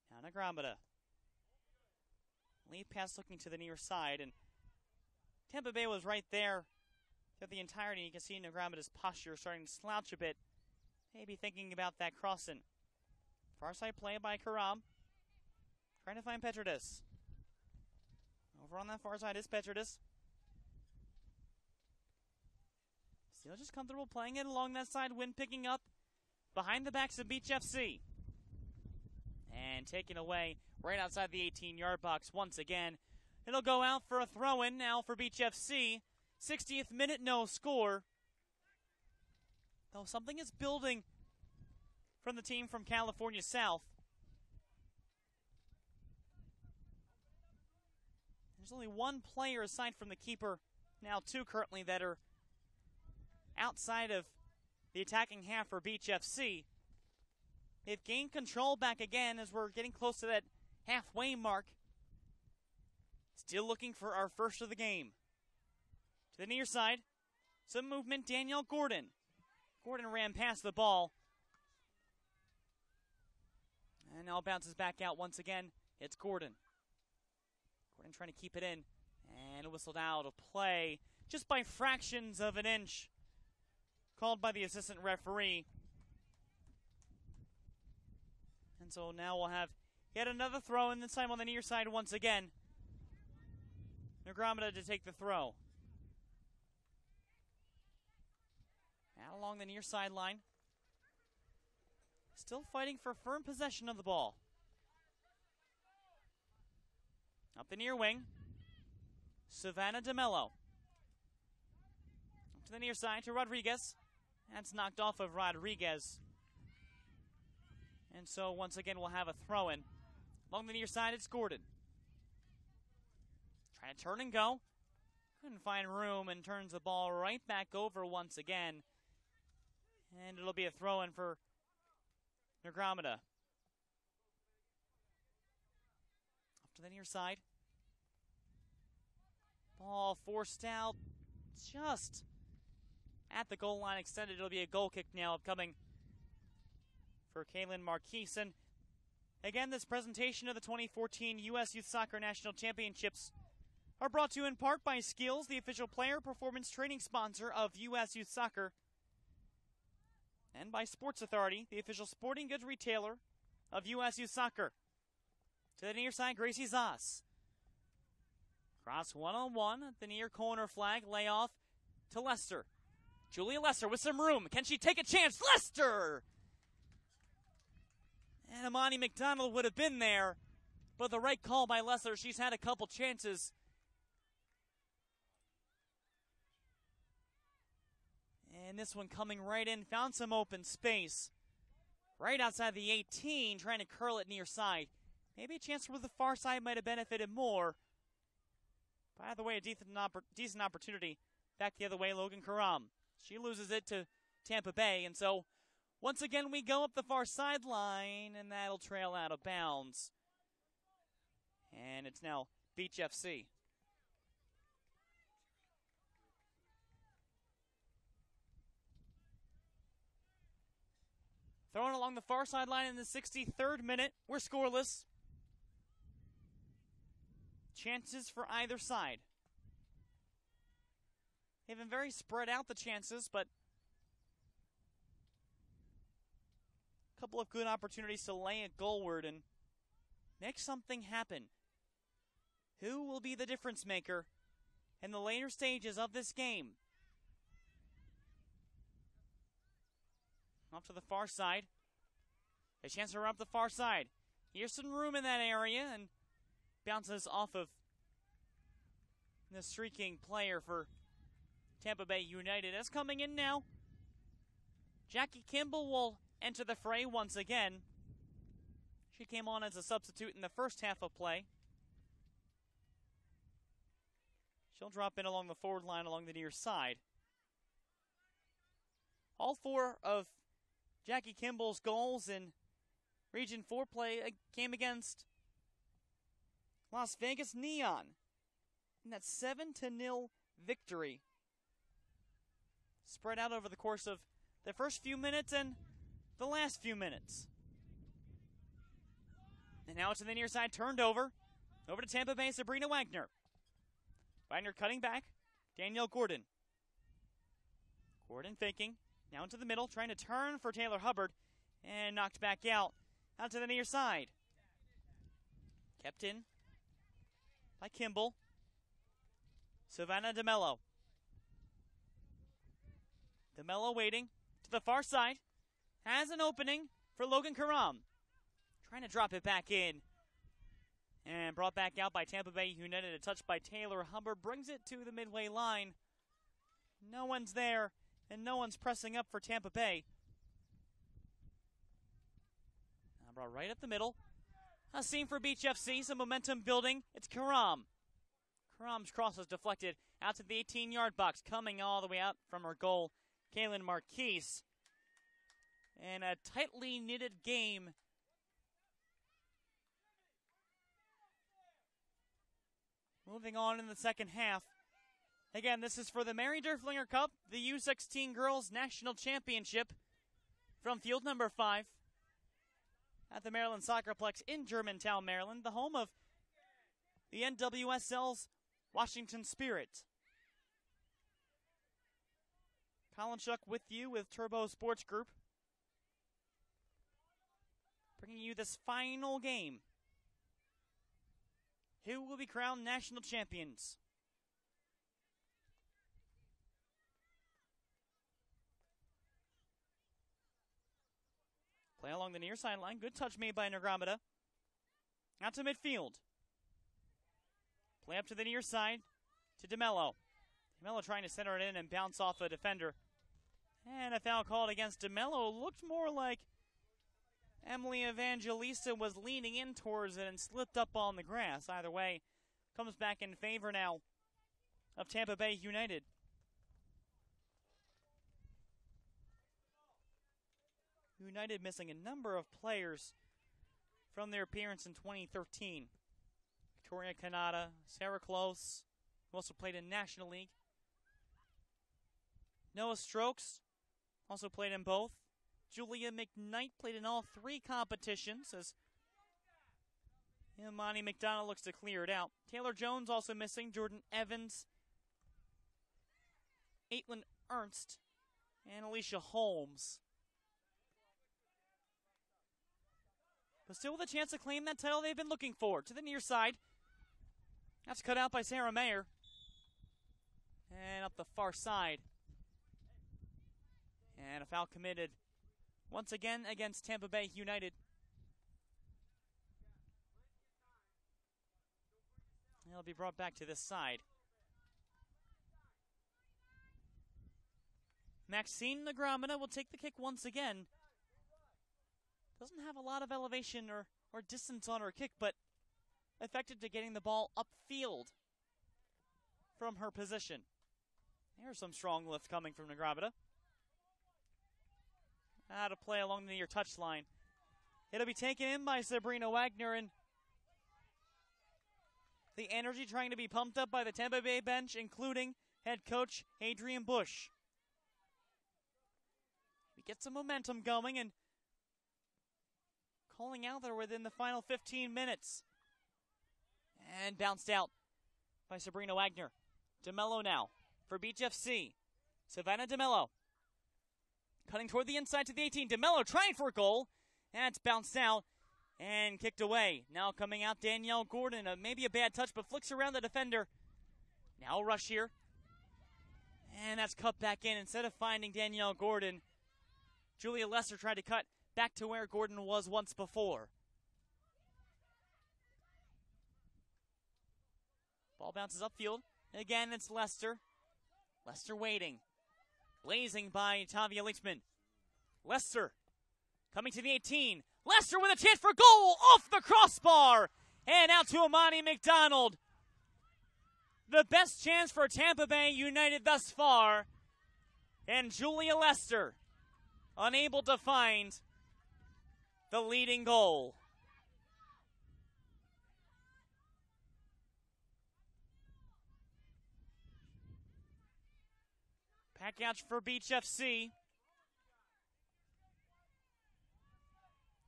Now Negramada. Lead pass looking to the near side, and Tampa Bay was right there throughout the entirety. You can see Negramada's posture starting to slouch a bit. Maybe thinking about that crossing. Far side play by Karam. Trying to find Petrudes. Over on that far side is Petrudes. Still just comfortable playing it along that side. Wind picking up behind the backs of Beach FC. And taken away right outside the 18-yard box once again. It'll go out for a throw-in now for Beach FC. 60th minute, no score. Though something is building from the team from California South. There's only 1 player aside from the keeper, now 2 currently, that are outside of the attacking half for Beach FC. They've gained control back again as we're getting close to that halfway mark. Still looking for our first of the game. To the near side, some movement, Danielle Gordon. Gordon ran past the ball. And now bounces back out once again. It's Gordon. Gordon trying to keep it in. And whistled out of play just by fractions of an inch. Called by the assistant referee. And so now we'll have yet another throw, and this time on the near side once again. Negramada to take the throw. Out along the near sideline. Still fighting for firm possession of the ball. Up the near wing. Savannah DeMello. Up to the near side to Rodriguez. That's knocked off of Rodriguez. And so once again we'll have a throw-in. Along the near side it's Gordon. Trying to turn and go. Couldn't find room and turns the ball right back over once again. And it'll be a throw-in for Negramada. Up to the near side. Ball forced out just at the goal line extended. It'll be a goal kick now upcoming for Kaylin Marquise. Again, this presentation of the 2014 U.S. Youth Soccer National Championships are brought to you in part by Skills, the official player performance training sponsor of U.S. Youth Soccer, and by Sports Authority, the official sporting goods retailer of U.S. Youth Soccer. To the near side, Gracie Zas. Cross one-on-one at the near corner flag, layoff to Lester. Julia Lesser with some room. Can she take a chance? Lester! And Imani McDonald would have been there, but the right call by Lesser. She's had a couple chances. And this one coming right in, found some open space. Right outside the 18, trying to curl it near side. Maybe a chance where the far side might have benefited more. By the way, a decent opportunity. Back the other way, Logan Karam. She loses it to Tampa Bay, and so once again we go up the far sideline, and that'll trail out of bounds. And it's now Beach FC. Thrown along the far sideline in the 63rd minute. We're scoreless. Chances for either side. They've been very spread out, the chances, but a couple of good opportunities to lay it goalward and make something happen. Who will be the difference maker in the later stages of this game? Off to the far side. A chance to run up the far side. Here's some room in that area, and bounces off of the streaking player for Tampa Bay United. That's coming in now. Jackie Kimball will enter the fray once again. She came on as a substitute in the first half of play. She'll drop in along the forward line along the near side. All four of Jackie Kimball's goals in Region 4 play came against Las Vegas Neon in that 7-0 victory. Spread out over the course of the first few minutes and the last few minutes. And now it's to the near side, turned over. Over to Tampa Bay, Sabrina Wagner. Wagner cutting back. Danielle Gordon. Gordon faking. Now into the middle, trying to turn for Taylor Hubbard. And knocked back out. Out to the near side. Kept in by Kimball. Savannah DeMello. DeMello waiting to the far side. Has an opening for Logan Karam. Trying to drop it back in. And brought back out by Tampa Bay United. A touch by Taylor Hubbard brings it to the midway line. No one's there, and no one's pressing up for Tampa Bay. Now brought right up the middle. A scene for Beach FC, some momentum building. It's Karam. Karam's cross is deflected out to the 18-yard box, coming all the way out from her goal, Kaylin Marquise. And a tightly knitted game. Moving on in the second half. Again, this is for the Mary Derflinger Cup, the U16 Girls National Championship from field number 5 at the Maryland SoccerPlex in Germantown, Maryland, the home of the NWSL's Washington Spirit. Colin Shuck with you with Turbo Sports Group, bringing you this final game. Who will be crowned national champions? Play along the near sideline. Good touch made by Negramata. Out to midfield. Play up to the near side to DeMello. DeMello trying to center it in and bounce off a defender. And a foul called against DeMello. Looked more like Emily Evangelista was leaning in towards it and slipped up on the grass. Either way, comes back in favor now of Tampa Bay United. United missing a number of players from their appearance in 2013. Victoria Kanata, Sarah Close, who also played in National League. Noah Strokes, also played in both. Julia McKnight played in all 3 competitions as Imani McDonald looks to clear it out. Taylor Jones also missing. Jordan Evans, Aitlin Ernst, and Alicia Holmes. But still with a chance to claim that title they've been looking for. To the near side. That's cut out by Sarah Mayer. And up the far side. And a foul committed once again against Tampa Bay United. It'll be brought back to this side. Maxine Negromina will take the kick once again. Doesn't have a lot of elevation or distance on her kick, but effective to getting the ball upfield from her position. There's some strong lift coming from Negromina. Out of play along the near touchline. It'll be taken in by Sabrina Wagner, and the energy trying to be pumped up by the Tampa Bay bench, including head coach Adrian Bush. We get some momentum going and calling out there within the final 15 minutes. And bounced out by Sabrina Wagner. DeMello now for Beach FC. Savannah DeMello cutting toward the inside to the 18. DeMello trying for a goal. That's bounced out and kicked away. Now coming out Danielle Gordon. Maybe a bad touch, but flicks around the defender. Now a rush here. And that's cut back in. Instead of finding Danielle Gordon, Julia Lester tried to cut back to where Gordon was once before. Ball bounces upfield. Again, it's Lester. Lester waiting. Blazing by Tavia Leachman. Lester coming to the 18. Lester with a chance for goal off the crossbar. And out to Amani McDonald. The best chance for Tampa Bay United thus far. And Julia Lester unable to find the leading goal. Back out for Beach FC.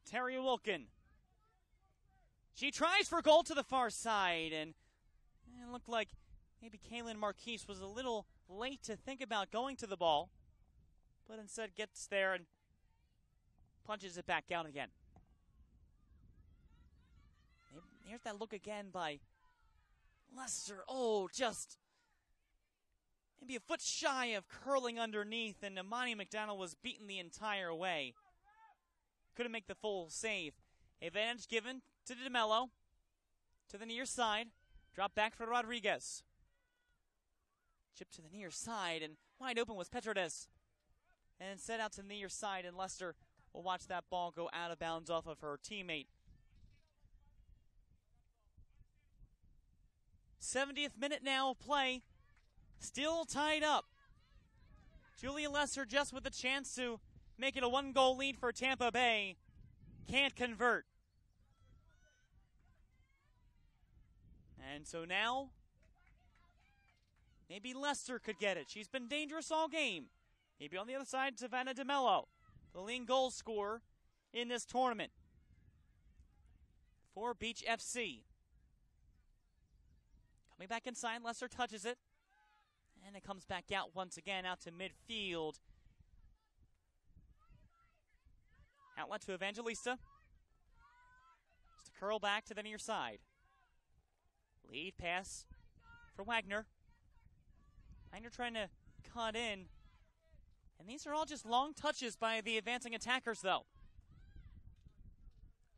Terry Wilkin. She tries for goal to the far side, and it looked like maybe Kaylin Marquise was a little late to think about going to the ball, but instead gets there and punches it back out again. Here's that look again by Lester. Oh, just maybe a foot shy of curling underneath, and Amani McDonald was beaten the entire way. Couldn't make the full save. Advantage given to DeMello. To the near side. Drop back for Rodriguez. Chip to the near side, and wide open was Petrodes. And set out to the near side, and Lester will watch that ball go out of bounds off of her teammate. 70th minute now of play. Still tied up. Julia Lester just with a chance to make it a 1-goal lead for Tampa Bay. Can't convert. And so now, maybe Lester could get it. She's been dangerous all game. Maybe on the other side, Savannah DeMello, the leading goal scorer in this tournament for Beach FC. Coming back inside, Lester touches it. And it comes back out once again, out to midfield. Outlet to Evangelista. Just a curl back to the near side. Lead pass for Wagner. Wagner trying to cut in. And these are all just long touches by the advancing attackers, though.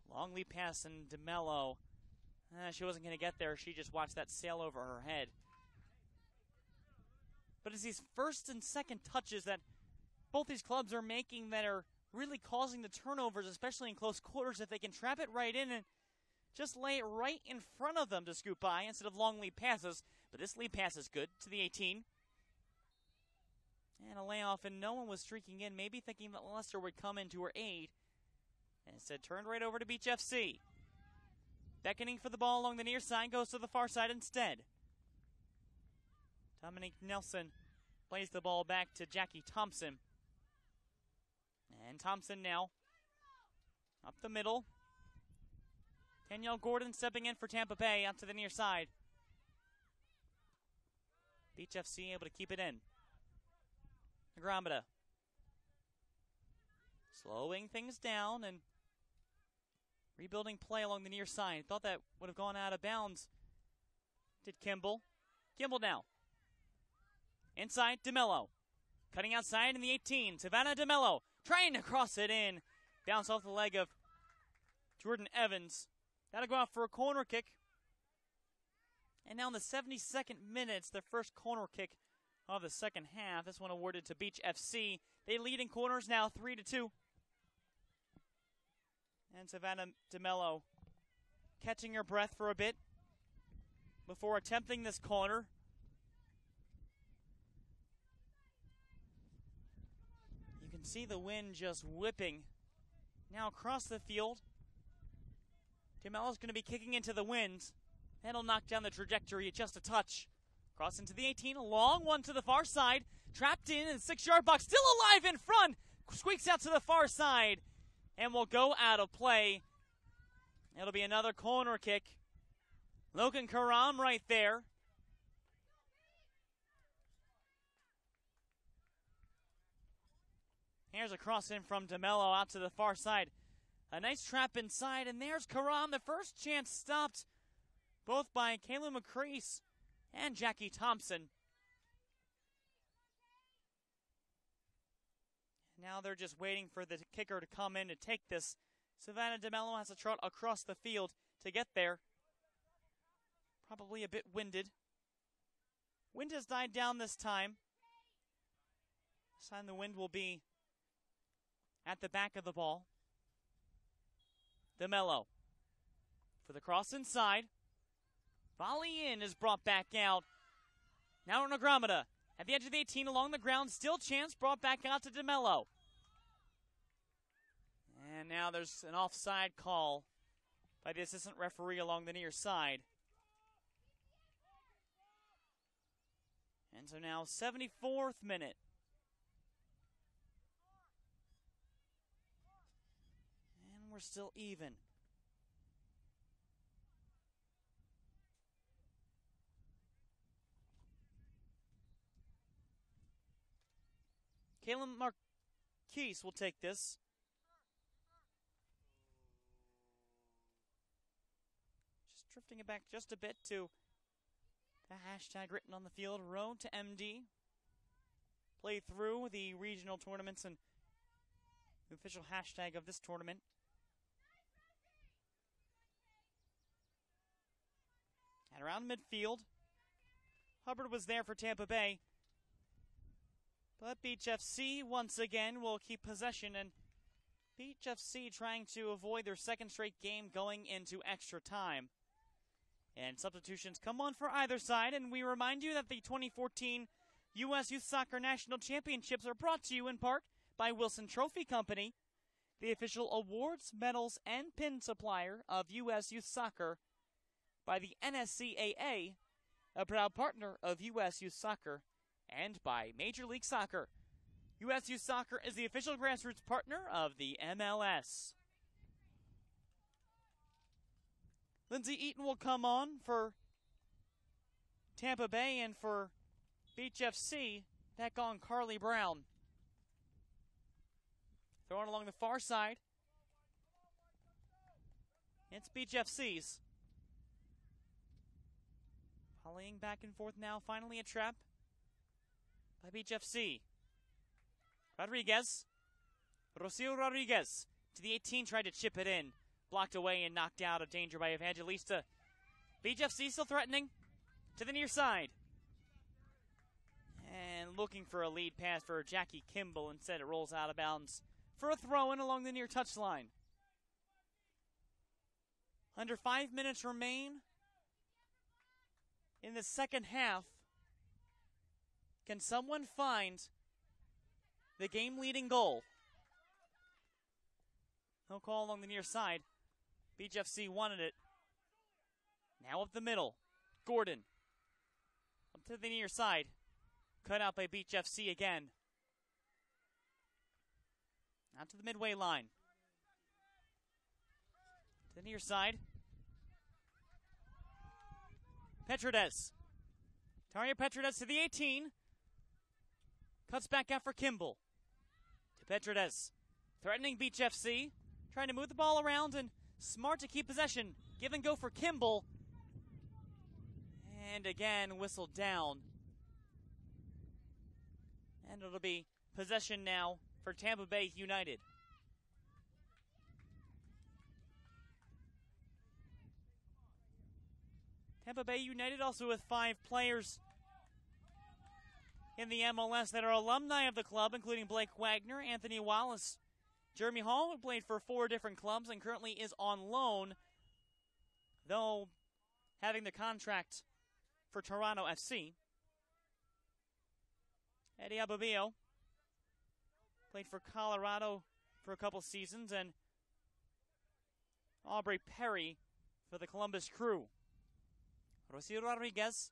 Long lead pass, and DeMello. She wasn't going to get there. She just watched that sail over her head. But it's these first and second touches that both these clubs are making that are really causing the turnovers, especially in close quarters, if they can trap it right in and just lay it right in front of them to scoop by instead of long lead passes. But this lead pass is good to the 18. And a layoff, and no one was streaking in, maybe thinking that Lester would come in to her aid. And instead turned right over to Beach FC. Beckoning for the ball along the near side, goes to the far side instead. Dominique Nelson plays the ball back to Jackie Thompson. And Thompson now up the middle. Danielle Gordon stepping in for Tampa Bay out to the near side. Beach FC able to keep it in. Negromina slowing things down and rebuilding play along the near side. Thought that would have gone out of bounds. Did Kimball. Kimball now. Inside, DeMello. Cutting outside in the 18. Savannah DeMello trying to cross it in. Bounce off the leg of Jordan Evans. That'll go out for a corner kick. And now in the 72nd minute, it's their first corner kick of the second half. This one awarded to Beach FC. They lead in corners now 3-2. And Savannah DeMello catching her breath for a bit before attempting this corner. You can see the wind just whipping now across the field. DeMello's going to be kicking into the wind. That'll knock down the trajectory just a touch. Cross into the 18, a long one to the far side. Trapped in the 6-yard box, still alive in front. Squeaks out to the far side and will go out of play. It'll be another corner kick. Logan Karam right there. Here's a cross in from DeMello out to the far side. A nice trap inside, and there's Karam. The first chance stopped both by Kayla McCrease and Jackie Thompson. Now they're just waiting for the kicker to come in to take this. Savannah DeMello has to trot across the field to get there. Probably a bit winded. Wind has died down this time. This time the wind will be at the back of the ball. DeMello for the cross inside. Volley in is brought back out. Now Nagramada at the edge of the 18 along the ground. Still chance, brought back out to DeMello. And now there's an offside call by the assistant referee along the near side. And so now 74th minute. And we're still even. Kalen Marquise will take this. Just drifting it back just a bit to the hashtag written on the field, Road to MD. Play through the regional tournaments and the official hashtag of this tournament. And around midfield, Hubbard was there for Tampa Bay. But Beach FC, once again, will keep possession, and Beach FC trying to avoid their second straight game going into extra time. And substitutions come on for either side, and we remind you that the 2014 U.S. Youth Soccer National Championships are brought to you in part by Wilson Trophy Company, the official awards, medals, and pin supplier of U.S. Youth Soccer, by the NSCAA, a proud partner of U.S. Youth Soccer, and by Major League Soccer. U.S. Youth Soccer is the official grassroots partner of the MLS. Lindsay Eaton will come on for Tampa Bay, and for Beach FC, back on Carly Brown. Throwing along the far side. It's Beach FC's. Volleying back and forth now, finally a trap by Beach FC. Rodriguez. Rocio Rodriguez to the 18, tried to chip it in. Blocked away and knocked out of danger by Evangelista. Beach FC still threatening to the near side. And looking for a lead pass for Jackie Kimball. Instead it rolls out of bounds for a throw-in along the near touchline. Under 5 minutes remain in the second half. Can someone find the game-leading goal? No call along the near side. Beach FC wanted it. Now up the middle. Gordon. Up to the near side. Cut out by Beach FC again. Out to the midway line. To the near side. Petrodes. Taria Petrodes to the 18. Cuts back out for Kimball. To Petrodes. Threatening Beach FC. Trying to move the ball around and smart to keep possession. Give and go for Kimball. And again, whistled down. And it'll be possession now for Tampa Bay United. Tampa Bay United also with 5 players in the MLS that are alumni of the club, including Blake Wagner, Anthony Wallace, Jeremy Hall, who played for 4 different clubs and currently is on loan, though having the contract for Toronto FC. Eddie Ababio played for Colorado for a couple seasons, and Aubrey Perry for the Columbus Crew. Rocio Rodriguez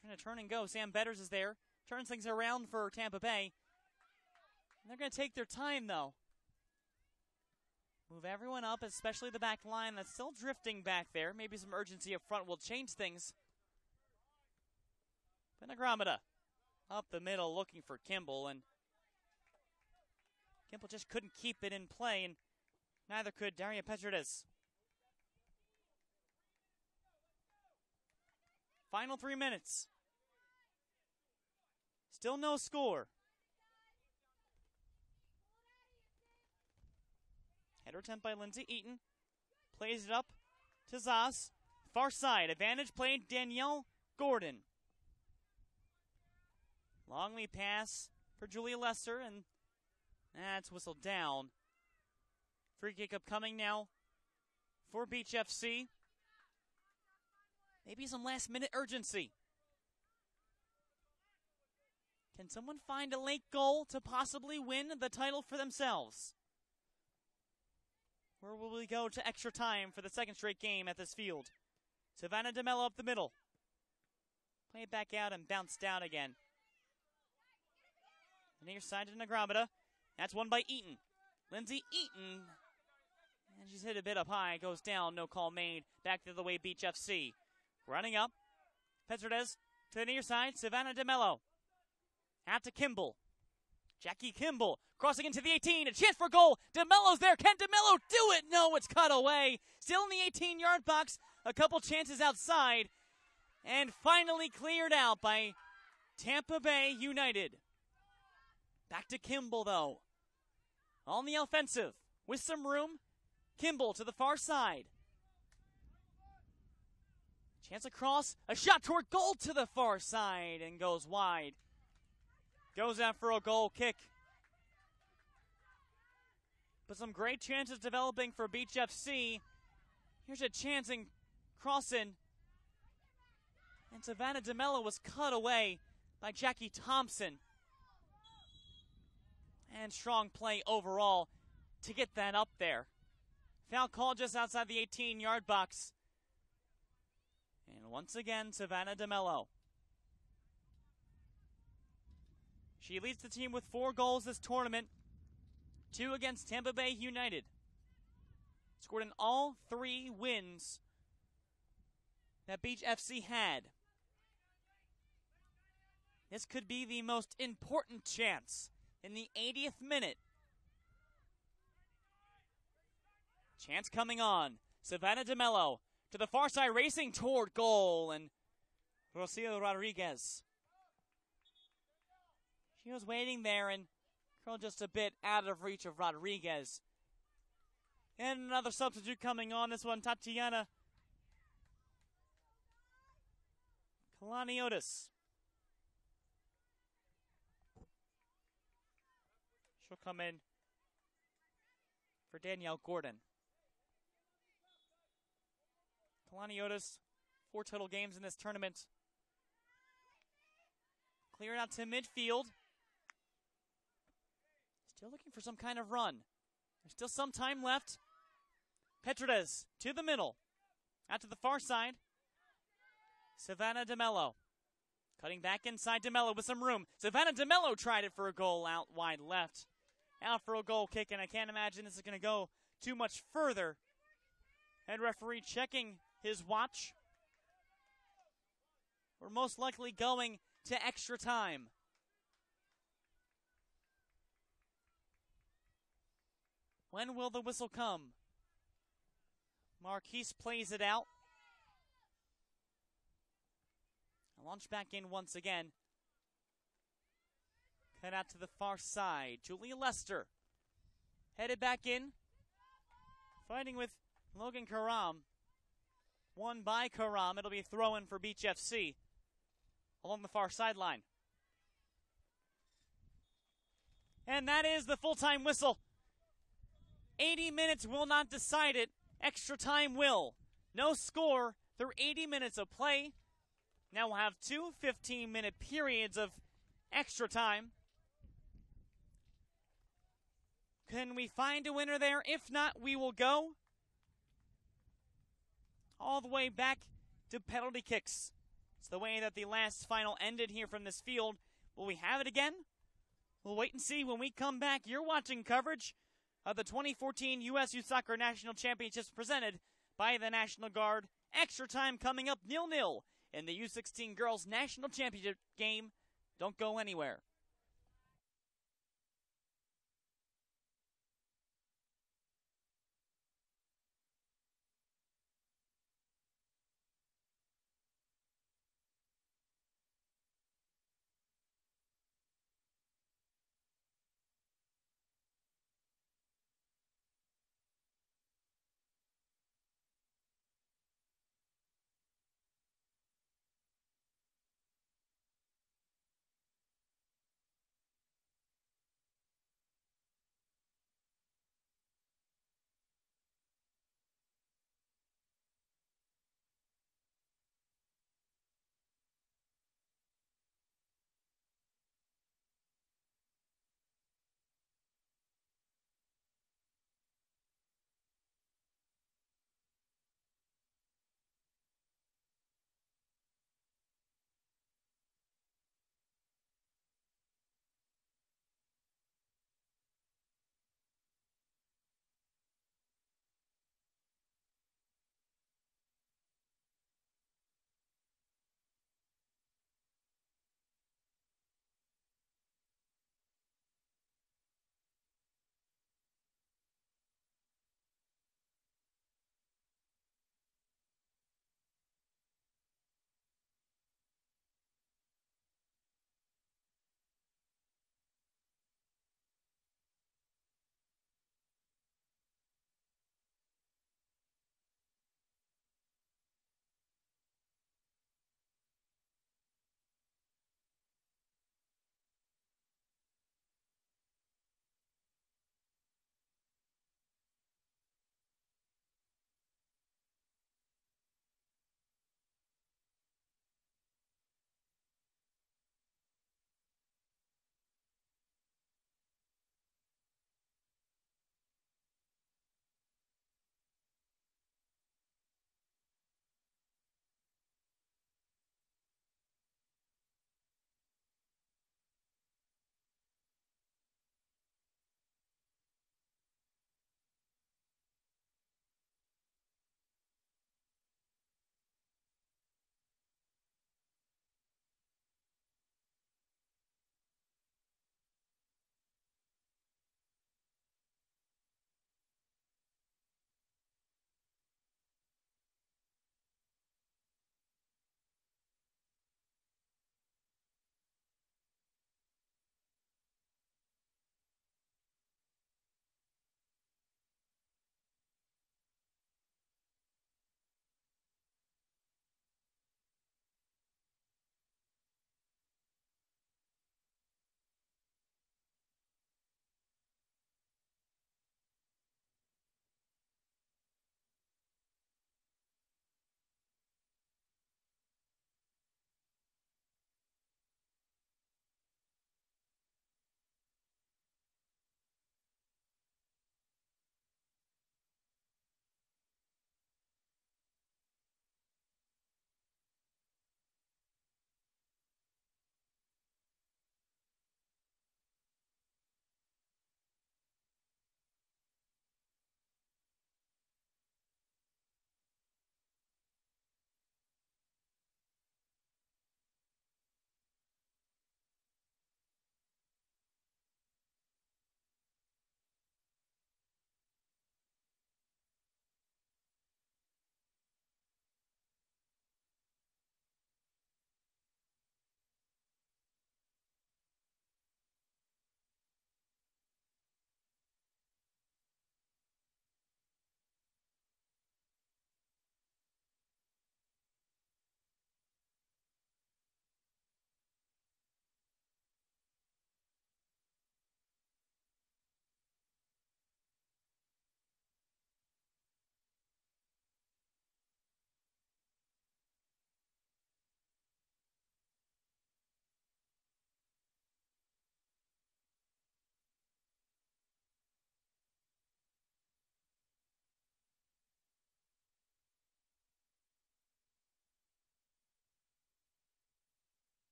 trying to turn and go. Sam Betters is there. Turns things around for Tampa Bay. And they're going to take their time, though. Move everyone up, especially the back line that's still drifting back there. Maybe some urgency up front will change things. Penagramada up the middle looking for Kimball, and Kimball just couldn't keep it in play, and neither could Daria Petrides. Final 3 minutes. Still no score. Header attempt by Lindsay Eaton. Plays it up to Zas. Far side. Advantage played Danielle Gordon. Long lead pass for Julia Lester, and that's whistled down. Free kick upcoming now for Beach FC. Maybe some last-minute urgency. Can someone find a late goal to possibly win the title for themselves? Or will we go to extra time for the second straight game at this field? Savannah DeMello up the middle. Play it back out and bounced down again. Near side to Negramada. That's won by Eaton. Lindsay Eaton. And she's hit a bit up high. Goes down. No call made. Back the other way, Beach FC. Running up. Petrides to the near side. Savannah DeMello. Out to Kimball. Jackie Kimball crossing into the 18. A chance for goal. DeMello's there. Can DeMello do it? No, it's cut away. Still in the 18-yard box. A couple chances outside. And finally cleared out by Tampa Bay United. Back to Kimball, though. On the offensive. With some room. Kimball to the far side. Chance across. A shot toward goal to the far side and goes wide. Goes out for a goal kick. But some great chances developing for Beach FC. Here's a chance in crossing. And Savannah DeMello was cut away by Jackie Thompson. And strong play overall to get that up there. Foul call just outside the 18-yard box. And once again, Savannah DeMello. She leads the team with 4 goals this tournament. 2 against Tampa Bay United. Scored in all 3 wins that Beach FC had. This could be the most important chance in the 80th minute. Chance coming on. Savannah DeMello to the far side, racing toward goal, and Rocio Rodriguez. She was waiting there and curled just a bit out of reach of Rodriguez. And another substitute coming on. This one, Tatiana Kalaniotis. She'll come in for Danielle Gordon. Kalaniotis, 4 total games in this tournament. Cleared out to midfield. Still looking for some kind of run. There's still some time left. Petrides to the middle. Out to the far side. Savannah DeMello. Cutting back inside DeMello with some room. Savannah DeMello tried it for a goal out wide left. Out for a goal kick, and I can't imagine this is going to go too much further. Head referee checking his watch. We're most likely going to extra time. When will the whistle come? Marquise plays it out. Launch back in once again. Head out to the far side. Julia Lester headed back in. Fighting with Logan Karam. Won by Karam. It'll be a throw-in for Beach FC along the far sideline. And that is the full-time whistle. 80 minutes will not decide it. Extra time will. No score through 80 minutes of play. Now we'll have two 15-minute periods of extra time. Can we find a winner there? If not, we will go all the way back to penalty kicks. It's the way that the last final ended here from this field. Will we have it again? We'll wait and see when we come back. You're watching coverage of the 2014 U.S. Youth Soccer National Championships presented by the National Guard. Extra time coming up 0-0 in the U16 Girls National Championship game. Don't go anywhere.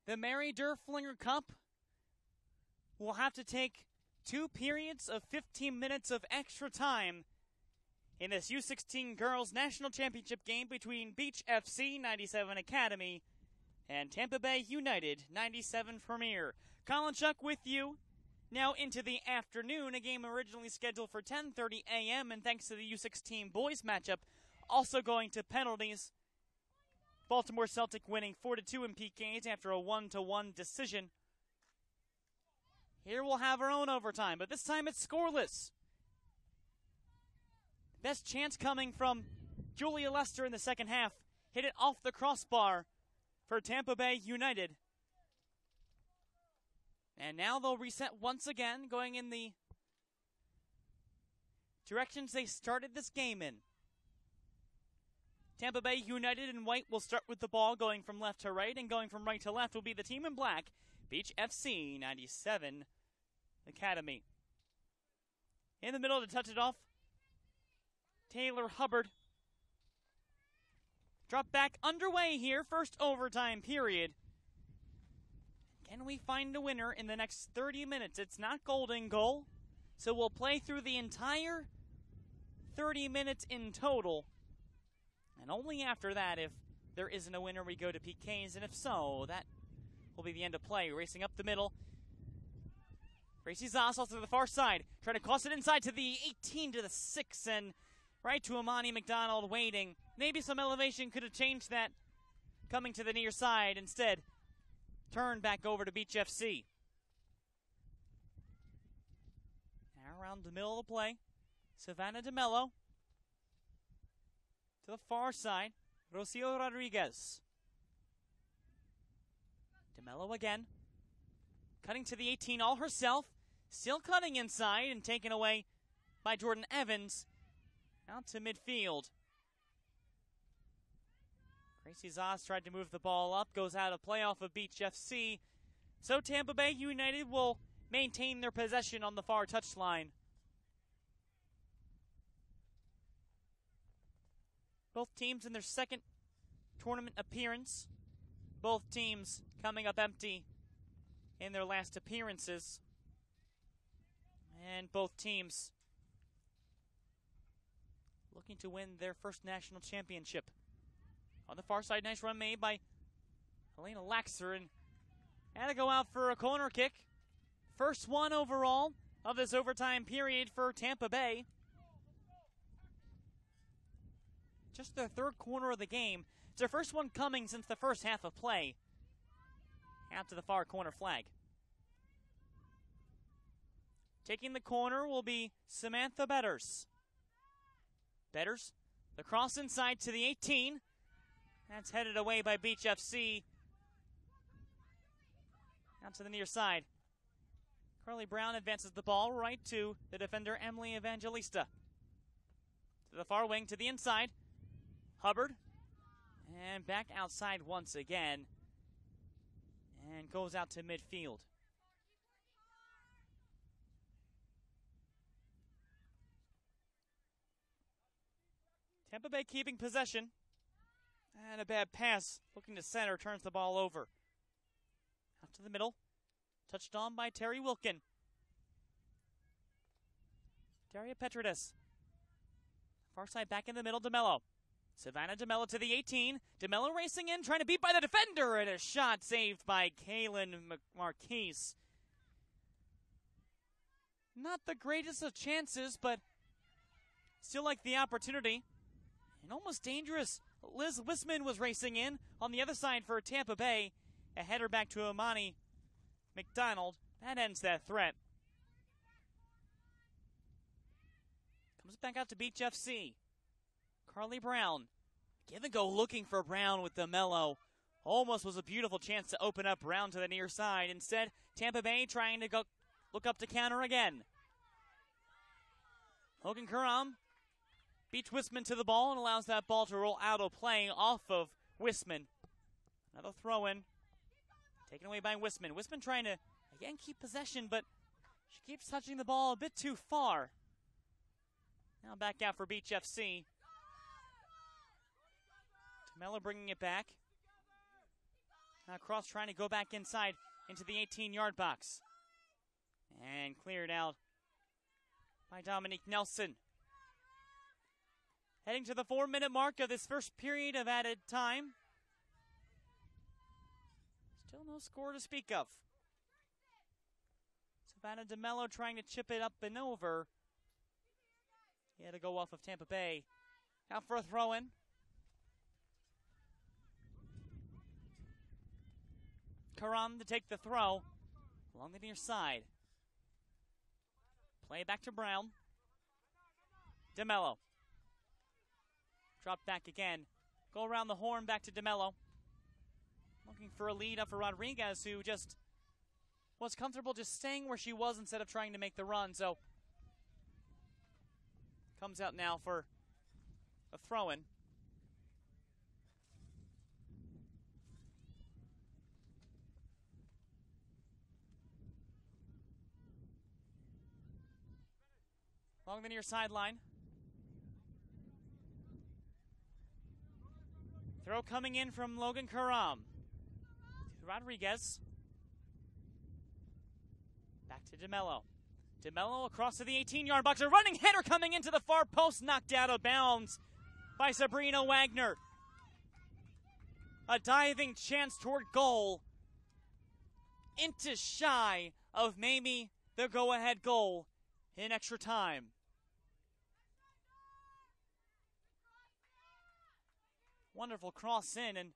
the Mary Derflinger Cup will have to take 2 periods of 15 minutes of extra time in this U16 Girls National Championship game between Beach FC 97 Academy and Tampa Bay United 97 Premier. Colin Chuck with you now into the afternoon, a game originally scheduled for 10:30 a.m. and thanks to the U16 boys matchup, also going to penalties. Baltimore Celtic winning 4-2 in PKs after a 1-1 decision. Here we'll have our own overtime, but this time it's scoreless. Best chance coming from Julia Lester in the second half. Hit it off the crossbar for Tampa Bay United. And now they'll reset once again, going in the directions they started this game in. Tampa Bay United in white will start with the ball, going from left to right, and going from right to left will be the team in black, Beach FC 97 Academy. In the middle to touch it off, Taylor Hubbard. Drop back underway here, first overtime period. Can we find a winner in the next 30 minutes? It's not golden goal, so we'll play through the entire 30 minutes in total. And only after that, if there isn't a winner, we go to PKs, and if so, that will be the end of play. Racing up the middle. Gracie Zas off to the far side, trying to cross it inside to the 18 to the 6, and right to Amani McDonald waiting. Maybe some elevation could have changed that, coming to the near side. Instead, turn back over to Beach FC. Now around the middle of the play, Savannah DeMello. To the far side, Rocio Rodriguez. DeMello again. Cutting to the 18 all herself. Still cutting inside and taken away by Jordan Evans. Out to midfield. Gracie Zas tried to move the ball up. Goes out of play off of Beach FC. So Tampa Bay United will maintain their possession on the far touchline. Both teams in their second tournament appearance. Both teams coming up empty in their last appearances. And both teams looking to win their first national championship. On the far side, nice run made by Helena Laxer, and had to go out for a corner kick. First one overall of this overtime period for Tampa Bay. Just their third corner of the game. It's their first one coming since the first half of play. Out to the far corner flag. Taking the corner will be Samantha Betters. Betters, the cross inside to the 18. That's headed away by Beach FC. Out to the near side. Carly Brown advances the ball right to the defender Emily Evangelista. To the far wing, to the inside. Hubbard. And back outside once again. And goes out to midfield. Tampa Bay keeping possession. And a bad pass. Looking to center, turns the ball over. Out to the middle. Touched on by Terry Wilkin. Daria Petridis. Far side back in the middle, DeMello. Savannah DeMello to the 18. DeMello racing in, trying to beat by the defender, and a shot saved by Kaylin Marquise. Not the greatest of chances, but still like the opportunity. And almost dangerous. Liz Wisman was racing in on the other side for Tampa Bay. A header back to Amani McDonald. That ends that threat. Comes back out to Beach FC. Carly Brown. Give and go looking for Brown with DeMello. Almost was a beautiful chance to open up Brown to the near side. Instead, Tampa Bay trying to go look up to counter again. Hogan Karam beats Wisman to the ball and allows that ball to roll out of play off of Wisman. Another throw in. Taken away by Wisman. Wisman trying to, again, keep possession, but she keeps touching the ball a bit too far. Now back out for Beach FC. DeMello bringing it back. Now Cross trying to go back inside into the 18-yard box. And cleared out by Dominique Nelson. Heading to the 4-minute mark of this first period of added time. Still no score to speak of. Savannah DeMello trying to chip it up and over. He had to go off of Tampa Bay. Now for a throw-in. Karam to take the throw along the near side. Play back to Brown. DeMello. Drop back again. Go around the horn back to DeMello. Looking for a lead up for Rodriguez, who just was comfortable just staying where she was instead of trying to make the run. So comes out now for a throw-in. Along the near sideline. Throw coming in from Logan Karam. Rodriguez. Back to DeMello. DeMello across to the 18-yard box. A running header coming into the far post, knocked out of bounds by Sabrina Wagner. A diving chance toward goal. Inches shy of maybe the go-ahead goal in extra time. Wonderful cross in, and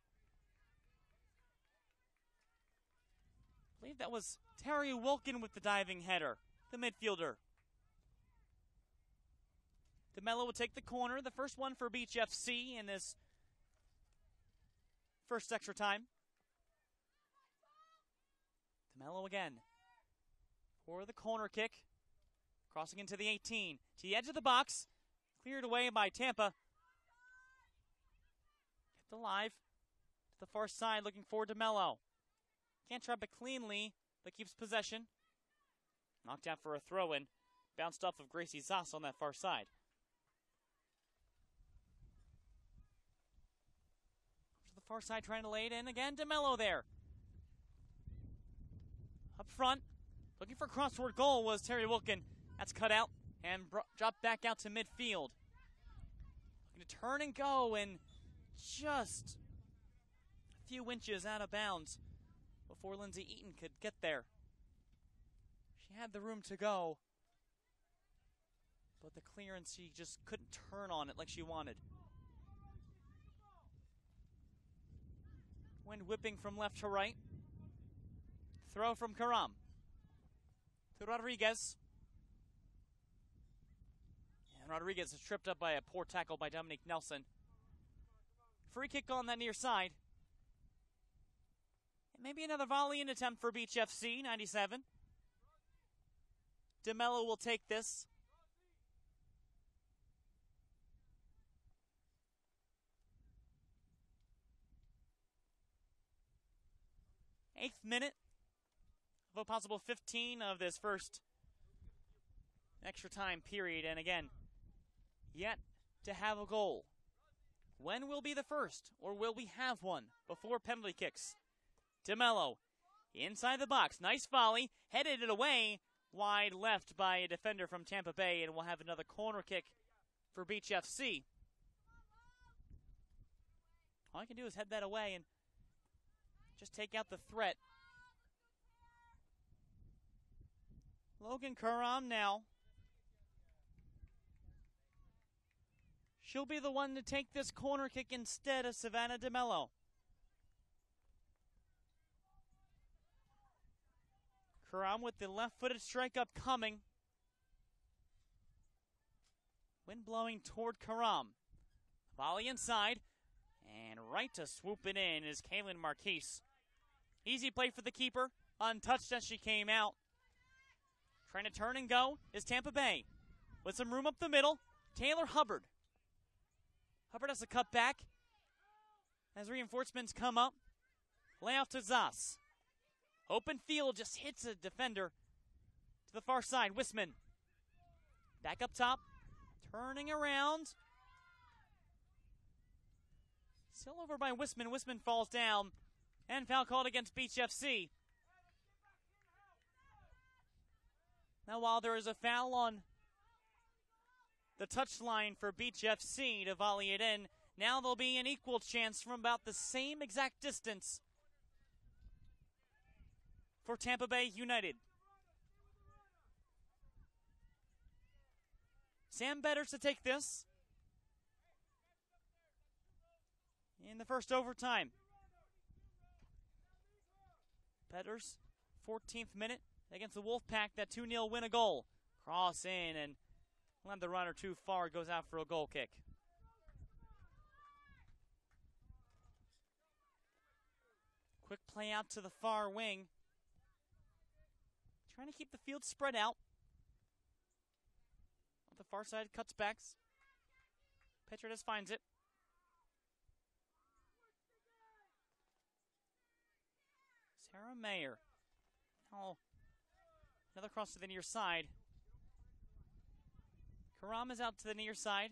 I believe that was Terry Wilkin with the diving header, the midfielder. DeMello will take the corner, the first one for Beach FC in this first extra time. DeMello again for the corner kick. Crossing into the 18. To the edge of the box. Cleared away by Tampa. Kept alive. To the far side looking for DeMello. Can't trap it cleanly, but keeps possession. Knocked out for a throw-in. Bounced off of Gracie Zoss on that far side. To the far side trying to lay it in again. DeMello there. Up front. Looking for cross-toward goal was Terry Wilkin. That's cut out and dropped back out to midfield. Looking to turn and go, and just a few inches out of bounds before Lindsay Eaton could get there. She had the room to go, but the clearance, she just couldn't turn on it like she wanted. Wind whipping from left to right. Throw from Karam to Rodriguez. Rodriguez is tripped up by a poor tackle by Dominique Nelson. Free kick on that near side. And maybe another volley-in attempt for Beach FC, 97. DeMello will take this. Eighth minute of a possible 15 of this first extra time period. And again, yet to have a goal. When will be the first, or will we have one before penalty kicks? DeMello inside the box. Nice volley. Headed it away wide left by a defender from Tampa Bay, and we'll have another corner kick for Beach FC. All I can do is head that away and just take out the threat. Logan Karam now. She'll be the one to take this corner kick instead of Savannah DeMello. Karam with the left-footed strike up coming. Wind blowing toward Karam. Volley inside. And right to swoop it in is Kaylin Marquise. Easy play for the keeper. Untouched as she came out. Trying to turn and go is Tampa Bay. With some room up the middle, Taylor Hubbard. Hubbard has to cut back as reinforcements come up. Layoff to Zoss. Open field, just hits a defender to the far side. Wisman. Back up top. Turning around. Still over by Wisman. Wisman falls down. And foul called against Beach FC. Now, while there is a foul on the touchline for Beach FC to volley it in, now there'll be an equal chance from about the same exact distance for Tampa Bay United. Sam Betters to take this in the first overtime. Betters, 14th minute against the Wolfpack, that 2-0 win a goal. Cross in and led the runner too far, goes out for a goal kick. Quick play out to the far wing. Trying to keep the field spread out. On the far side, cuts back. Petrodis finds it. Sarah Mayer. Oh, another cross to the near side. Karam is out to the near side,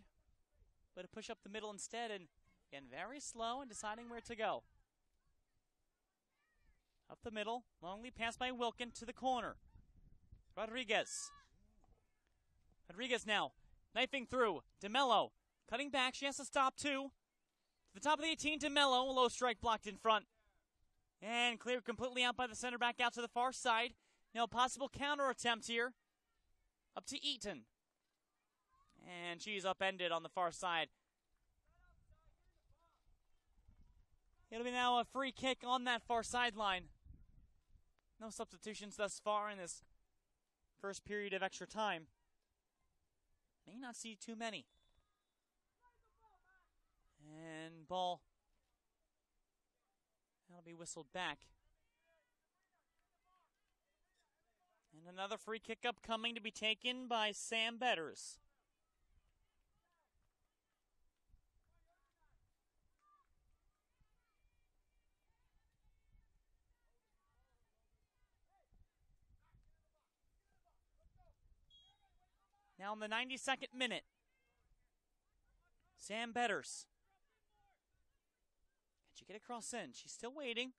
but a push up the middle instead, and again very slow in deciding where to go. Up the middle, longly passed by Wilkin to the corner. Rodriguez. Rodriguez now, knifing through. DeMello, cutting back, she has to stop too. To the top of the 18, DeMello, low strike blocked in front. And cleared completely out by the center back out to the far side. Now possible counter attempt here. Up to Eaton. And she's upended on the far side. It'll be now a free kick on that far sideline. No substitutions thus far in this first period of extra time. May not see too many. And ball. That'll be whistled back. And another free kick upcoming to be taken by Sam Betters. Now in the 92nd minute, Sam Betters. Can she get a cross in? She's still waiting.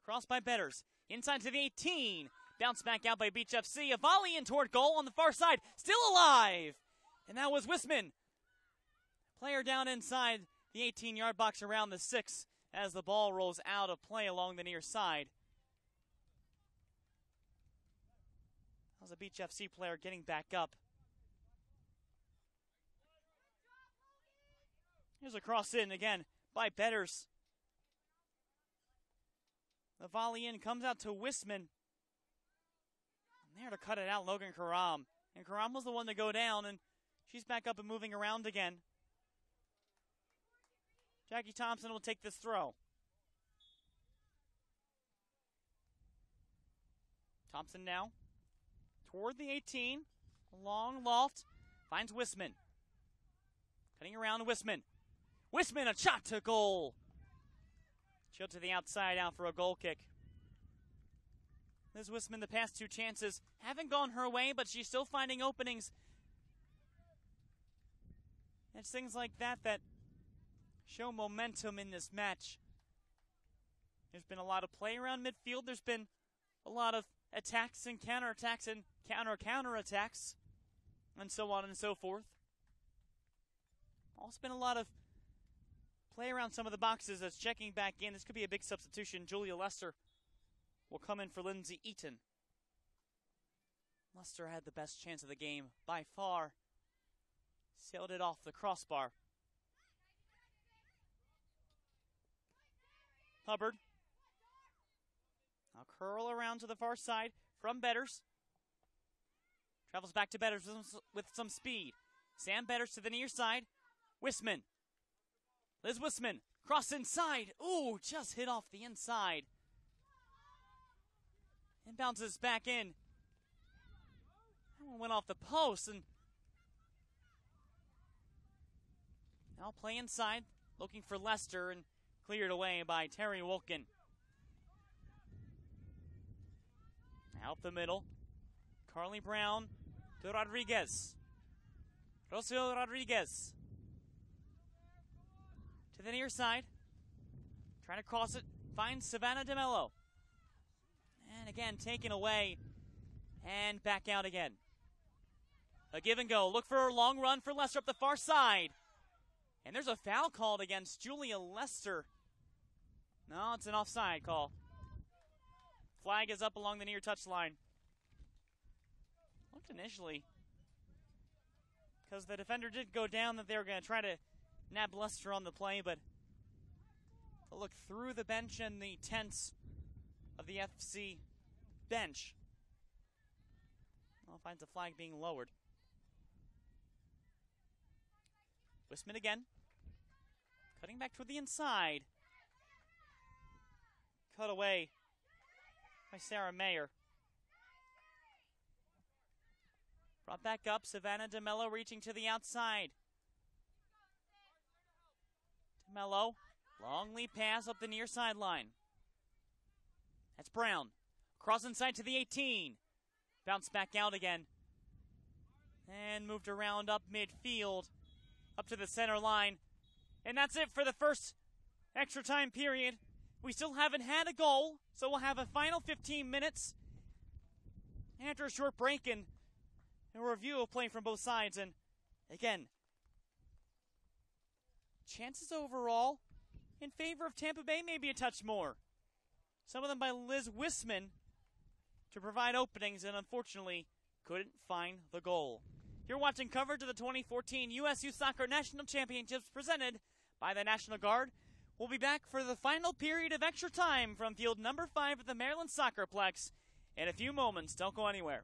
Cross by Betters. Inside to the 18. Bounce back out by Beach FC. A volley in toward goal on the far side. Still alive. And that was Wisman. Player down inside the 18-yard box around the 6 as the ball rolls out of play along the near side. That was a Beach FC player getting back up. Here's a cross in again by Betters. The volley in comes out to Wisman. And there to cut it out, Logan Karam. And Karam was the one to go down, and she's back up and moving around again. Jackie Thompson will take this throw. Thompson now toward the 18. Long loft. Finds Wisman. Cutting around Wisman. Wisman, a shot to goal. Chilled to the outside, out for a goal kick. Liz Wisman, the past 2 chances haven't gone her way, but she's still finding openings. It's things like that that show momentum in this match. There's been a lot of play around midfield. There's been a lot of attacks and counterattacks and counterattacks, and so on and so forth. Also been a lot of play around some of the boxes as checking back in. This could be a big substitution. Julia Lester will come in for Lindsay Eaton. Lester had the best chance of the game by far. Sailed it off the crossbar. Hubbard. Now curl around to the far side from Betters. Travels back to Betters with some speed. Sam Betters to the near side. Wisman. Liz Wisman. Cross inside. Ooh, just hit off the inside. And bounces back in. That one went off the post. And now play inside. Looking for Lester and cleared away by Terry Wilkin. Out the middle. Carly Brown to Rodriguez. Rocio Rodriguez. To the near side. Trying to cross it. finds Savannah DeMello. And again, taken away and back out again. A give and go. Look for a long run for Lester up the far side. And there's a foul called against Julia Lester. No, it's an offside call. Flag is up along the near touchline. Looked initially, because the defender did go down, that they were going to try to nab Lester on the play, but a look through the bench and the tents of the FC bench. Well, finds the flag being lowered. Wisman again. Cutting back toward the inside. Cut away by Sarah Mayer. Brought back up, Savannah DeMello reaching to the outside. DeMello, long lead pass up the near sideline. That's Brown. Cross inside to the 18. Bounce back out again. And moved around up midfield. Up to the center line. And that's it for the first extra time period. We still haven't had a goal, so we'll have a final 15 minutes after a short break and a review of play from both sides. And again, chances overall in favor of Tampa Bay, maybe a touch more. Some of them by Liz Wisman to provide openings, and unfortunately couldn't find the goal. You're watching coverage of the 2014 U.S. Youth Soccer National Championships presented by the National Guard. We'll be back for the final period of extra time from field number 5 at the Maryland SoccerPlex in a few moments. Don't go anywhere.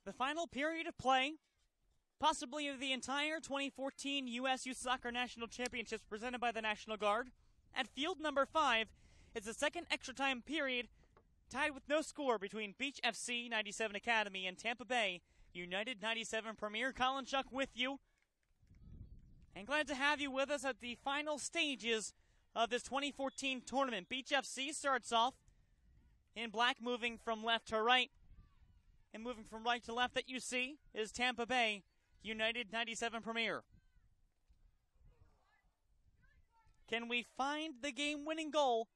The final period of play, possibly of the entire 2014 U.S. Youth Soccer National Championships presented by the National Guard. At field number 5, it's the second extra time period, tied with no score between Beach FC 97 Academy and Tampa Bay United 97 Premier. Colin Shuck with you. And glad to have you with us at the final stages of this 2014 tournament. Beach FC starts off in black, moving from left to right. And moving from right to left that you see is Tampa Bay United 97 Premier. Can we find the game-winning goal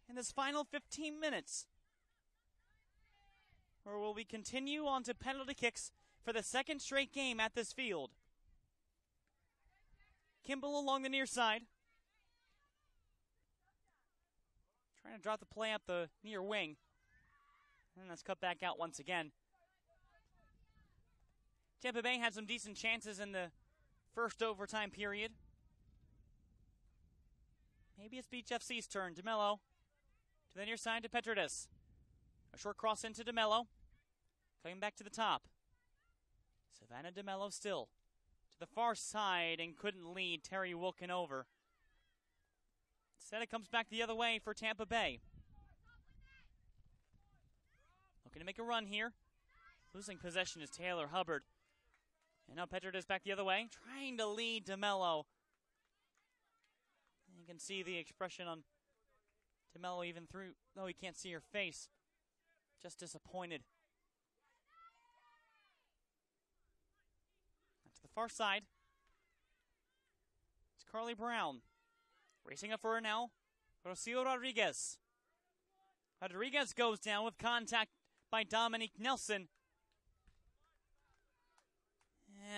in this final 15 minutes? Or will we continue on to penalty kicks for the second straight game at this field? Kimball along the near side. Trying to drop the play up the near wing. And that's cut back out once again. Tampa Bay had some decent chances in the first overtime period. Maybe it's Beach FC's turn. DeMello to the near side to Petridis. A short cross into DeMello. Coming back to the top. Savannah DeMello still to the far side and couldn't lead Terry Wilkin over. Instead it comes back the other way for Tampa Bay. Looking to make a run here. Losing possession is Taylor Hubbard. And now Petridis back the other way, trying to lead DeMello. You can see the expression on DeMello even through, though he can't see her face. Just disappointed. To the far side. It's Carly Brown. Racing up for her now, Rocio Rodriguez. Rodriguez goes down with contact by Dominique Nelson.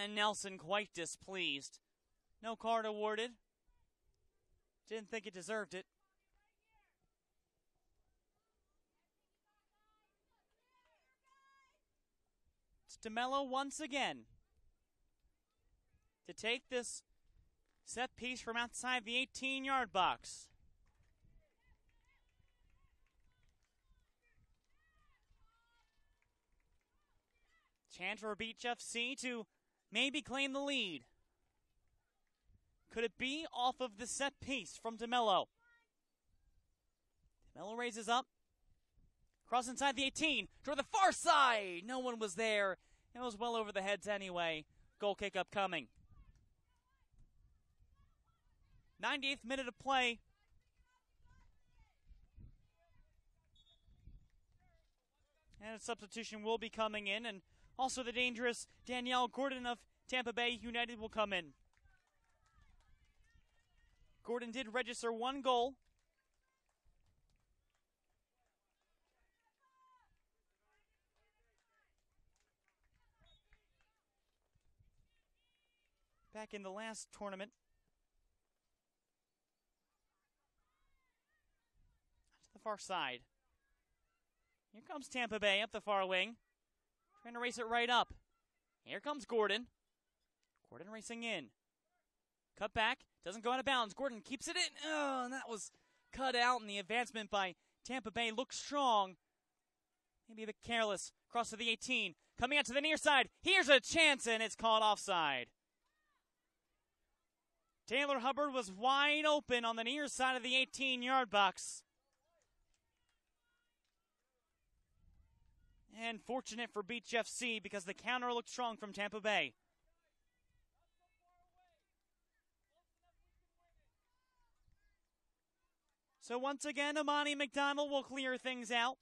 And Nelson quite displeased. No card awarded. Didn't think it deserved it. It's DeMello once again to take this set piece from outside the 18-yard box. Chance for Beach FC to maybe claim the lead. Could it be off of the set piece from DeMello? DeMello raises up. Cross inside the 18. Toward the far side. No one was there. It was well over the heads anyway. Goal kick upcoming. 98th minute of play. And a substitution will be coming in. And also the dangerous Danielle Gordon of Tampa Bay United will come in. Gordon did register one goal. Back in the last tournament. To the far side. Here comes Tampa Bay up the far wing. Trying to race it right up. Here comes Gordon. Gordon racing in. Cut back. Doesn't go out of bounds. Gordon keeps it in. Oh, and that was cut out, and the advancement by Tampa Bay looks strong. Maybe a bit careless. Cross to the 18. Coming out to the near side. Here's a chance, and it's called offside. Taylor Hubbard was wide open on the near side of the 18-yard box. And fortunate for Beach FC because the counter looked strong from Tampa Bay. So once again, Amani McDonald will clear things out.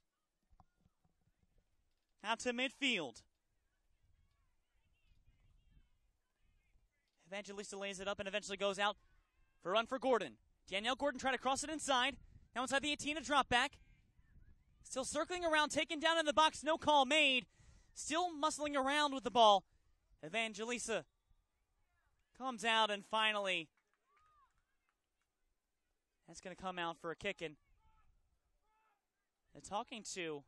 Out to midfield. Evangelista lays it up and eventually goes out for a run for Gordon. Danielle Gordon tried to cross it inside. Now inside the 18, a drop back. Still circling around, taken down in the box, no call made. Still muscling around with the ball. Evangelista comes out and finally that's going to come out for a kick. And they're talking to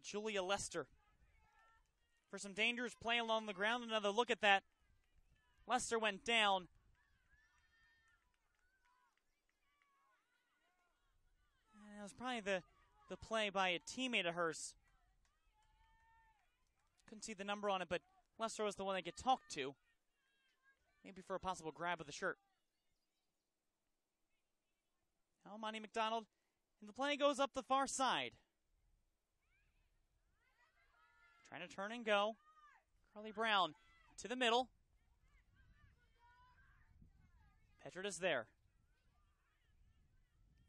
Julia Lester for some dangerous play along the ground. Another look at that. Lester went down. And it was probably the play by a teammate of hers. Couldn't see the number on it, but Lester was the one that get talked to. Maybe for a possible grab of the shirt. Now Monty McDonald, and the play goes up the far side. Trying to turn and go. Carly Brown to the middle. Petrard is there.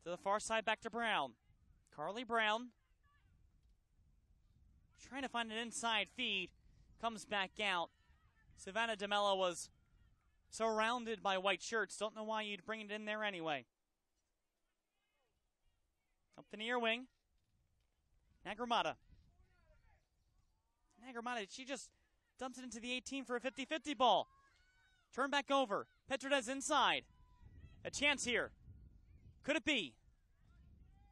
To the far side, back to Brown. Carly Brown. Trying to find an inside feed. Comes back out. Savannah DeMello was surrounded by white shirts. Don't know why you'd bring it in there anyway. Up the near wing. Nagramata. She just dumps it into the 18 for a 50-50 ball. Turn back over. Petrodez inside. A chance here. Could it be?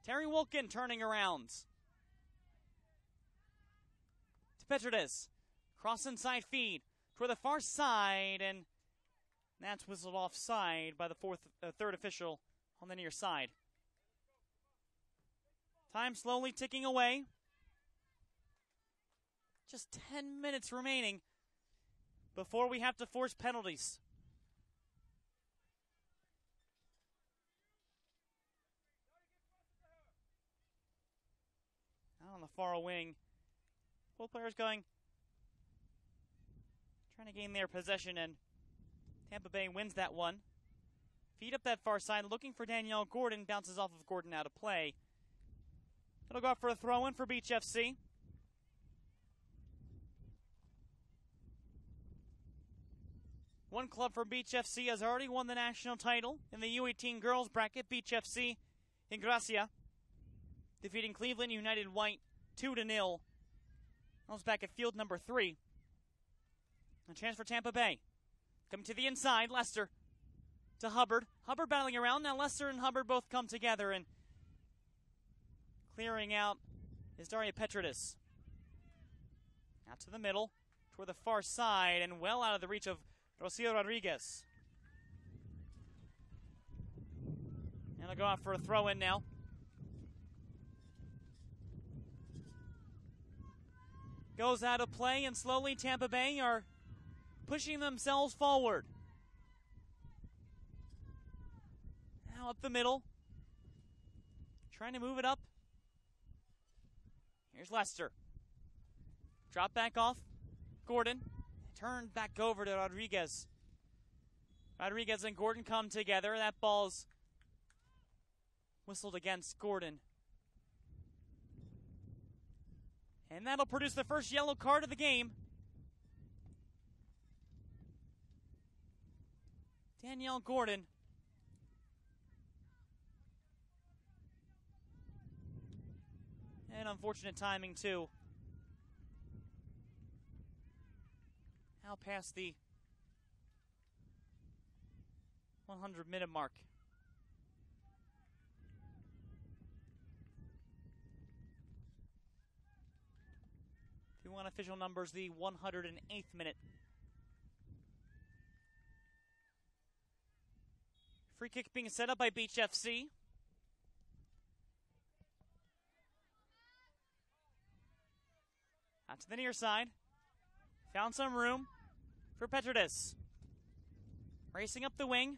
Terry Wilkin turning around. To Petrodez. Cross inside feed toward the far side, and that's whistled offside by the third official on the near side. Time slowly ticking away. Just 10 minutes remaining before we have to force penalties. Out on the far wing. Both players going, trying to gain their possession, and Tampa Bay wins that one. Feed up that far side, looking for Danielle Gordon. Bounces off of Gordon out of play. It'll go for a throw-in for Beach FC. One club from Beach FC has already won the national title in the U18 girls bracket. Beach FC in Gracia, defeating Cleveland United White 2-0. That was back at field number 3. A chance for Tampa Bay. Coming to the inside, Lester to Hubbard. Hubbard battling around. Now Lester and Hubbard both come together, and clearing out is Daria Petridis. Out to the middle, toward the far side, and well out of the reach of Rocio Rodriguez. And they'll go out for a throw-in now. Goes out of play, and slowly Tampa Bay are pushing themselves forward. Now up the middle, trying to move it up. Here's Lester. Drop back off. Gordon. Turned back over to Rodriguez. Rodriguez and Gordon come together. That ball's whistled against Gordon. And that'll produce the first yellow card of the game. Danielle Gordon. And unfortunate timing, too. Now past the 100-minute mark. If you want official numbers, the 108th minute. Free kick being set up by Beach FC. Out to the near side. Found some room for Petridis. Racing up the wing.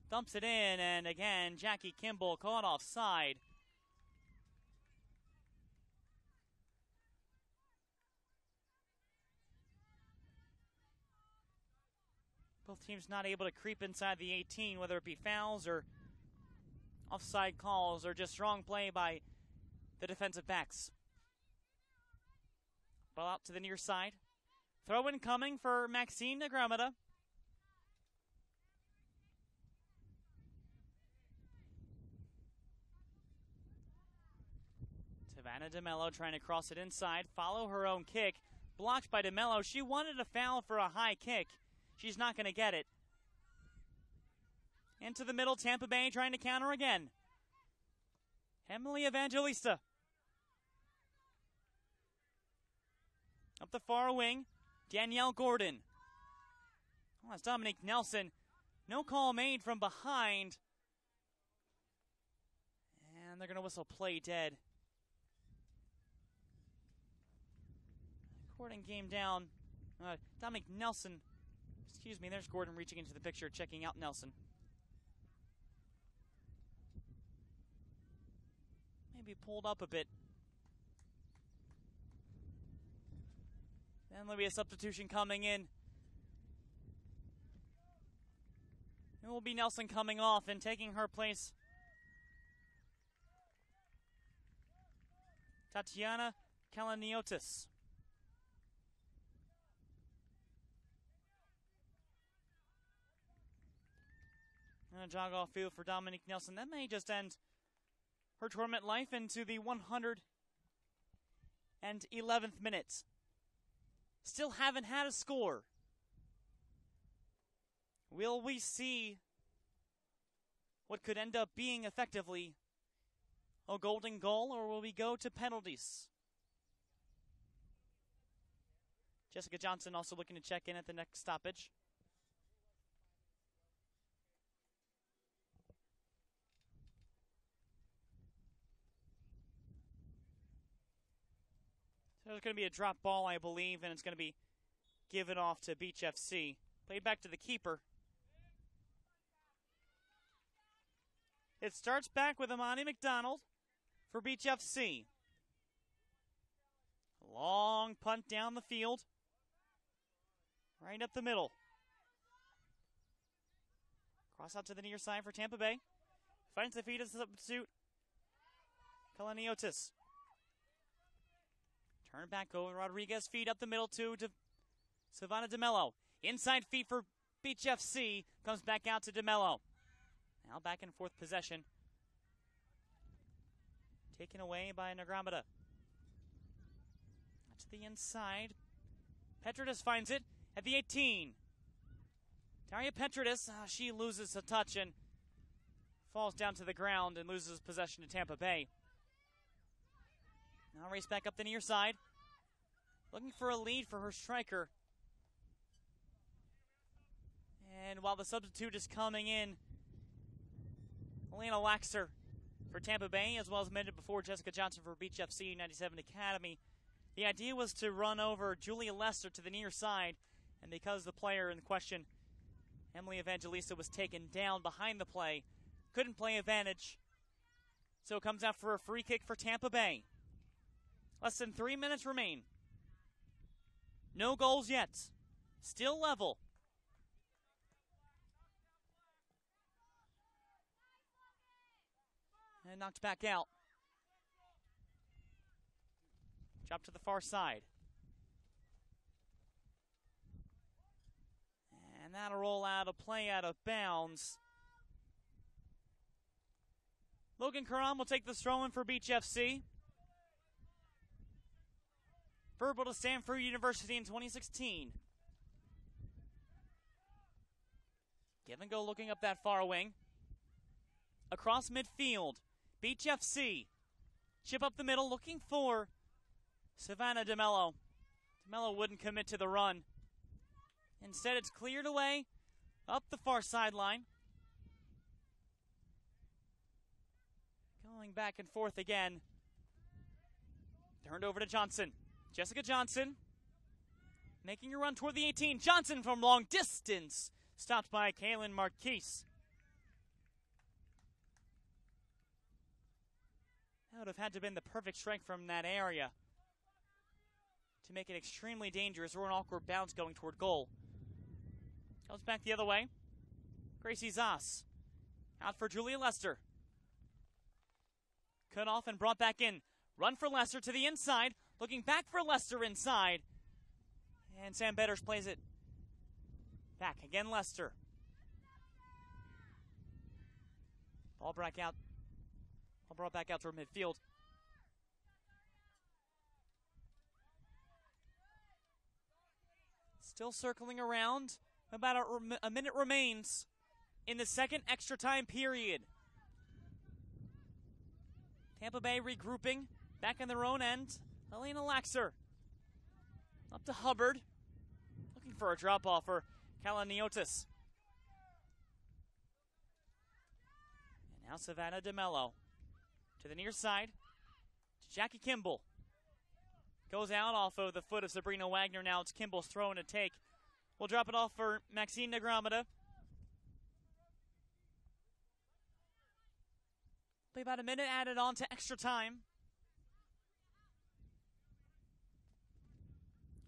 Dumps it in, and again, Jackie Kimball caught offside. Both teams not able to creep inside the 18, whether it be fouls or offside calls or just strong play by the defensive backs. Ball out to the near side. Throw-in coming for Maxine Negramada. Savannah DeMello trying to cross it inside. Follow her own kick. Blocked by DeMello. She wanted a foul for a high kick. She's not going to get it. Into the middle, Tampa Bay trying to counter again. Emily Evangelista. Up the far wing, Danielle Gordon. Oh, that's Dominique Nelson. No call made from behind. And they're going to whistle play dead. Gordon game down. Dominique Nelson. Excuse me, there's Gordon reaching into the picture, checking out Nelson. Maybe pulled up a bit. Then there'll be a substitution coming in. It will be Nelson coming off and taking her place. Tatiana Kalaniotis. And a jog off field for Dominique Nelson. That may just end her tournament life into the 111th minute. Still haven't had a score. Will we see what could end up being effectively a golden goal, or will we go to penalties? Jessica Johnson also looking to check in at the next stoppage. There's going to be a drop ball, I believe, and it's going to be given off to Beach FC. Played back to the keeper. It starts back with Amani McDonald for Beach FC. Long punt down the field. Right up the middle. Cross out to the near side for Tampa Bay. Finds the feet of the substitute. Kalaniotis. Turn back over. Rodriguez feed up the middle to Savannah DeMello. Inside feet for Beach FC. Comes back out to DeMello. Now back and forth possession. Taken away by Negramada. To the inside. Petridis finds it at the 18. Daria Petridis, she loses a touch and falls down to the ground and loses possession to Tampa Bay. Now race back up the near side. Looking for a lead for her striker. And while the substitute is coming in, Elena Laxer for Tampa Bay, as well as a minute before Jessica Johnson for Beach FC 97 Academy. The idea was to run over Julia Lester to the near side, and because the player in question, Emily Evangelista, was taken down behind the play, couldn't play advantage, so it comes out for a free kick for Tampa Bay. Less than 3 minutes remain. No goals yet. Still level. And knocked back out. Drop to the far side. And that'll roll out a play out of bounds. Logan Karam will take the throw in for Beach FC. Verbal to Stanford University in 2016. Give and go looking up that far wing. Across midfield. Beach FC. Chip up the middle looking for Savannah DeMello. DeMello wouldn't commit to the run. Instead, it's cleared away up the far sideline. Going back and forth again. Turned over to Johnson. Jessica Johnson making a run toward the 18. Johnson from long distance. Stopped by Kaylin Marquise. That would have had to have been the perfect strike from that area to make it extremely dangerous, or an awkward bounce going toward goal. Goes back the other way. Gracie Zoss. Out for Julia Lester. Cut off and brought back in. Run for Lester to the inside. Looking back for Lester inside. And Sam Betters plays it back. Again, Lester. Ball brought back out toward midfield. Still circling around. About a minute remains in the second extra time period. Tampa Bay regrouping. Back in their own end. Elena Laxer. Up to Hubbard. Looking for a drop-off for Kalaniotis. And now Savannah DeMello. To the near side. To Jackie Kimball. Goes out off of the foot of Sabrina Wagner. Now it's Kimball's throw and a take. We'll drop it off for Maxine Negramada. Be about a minute added on to extra time.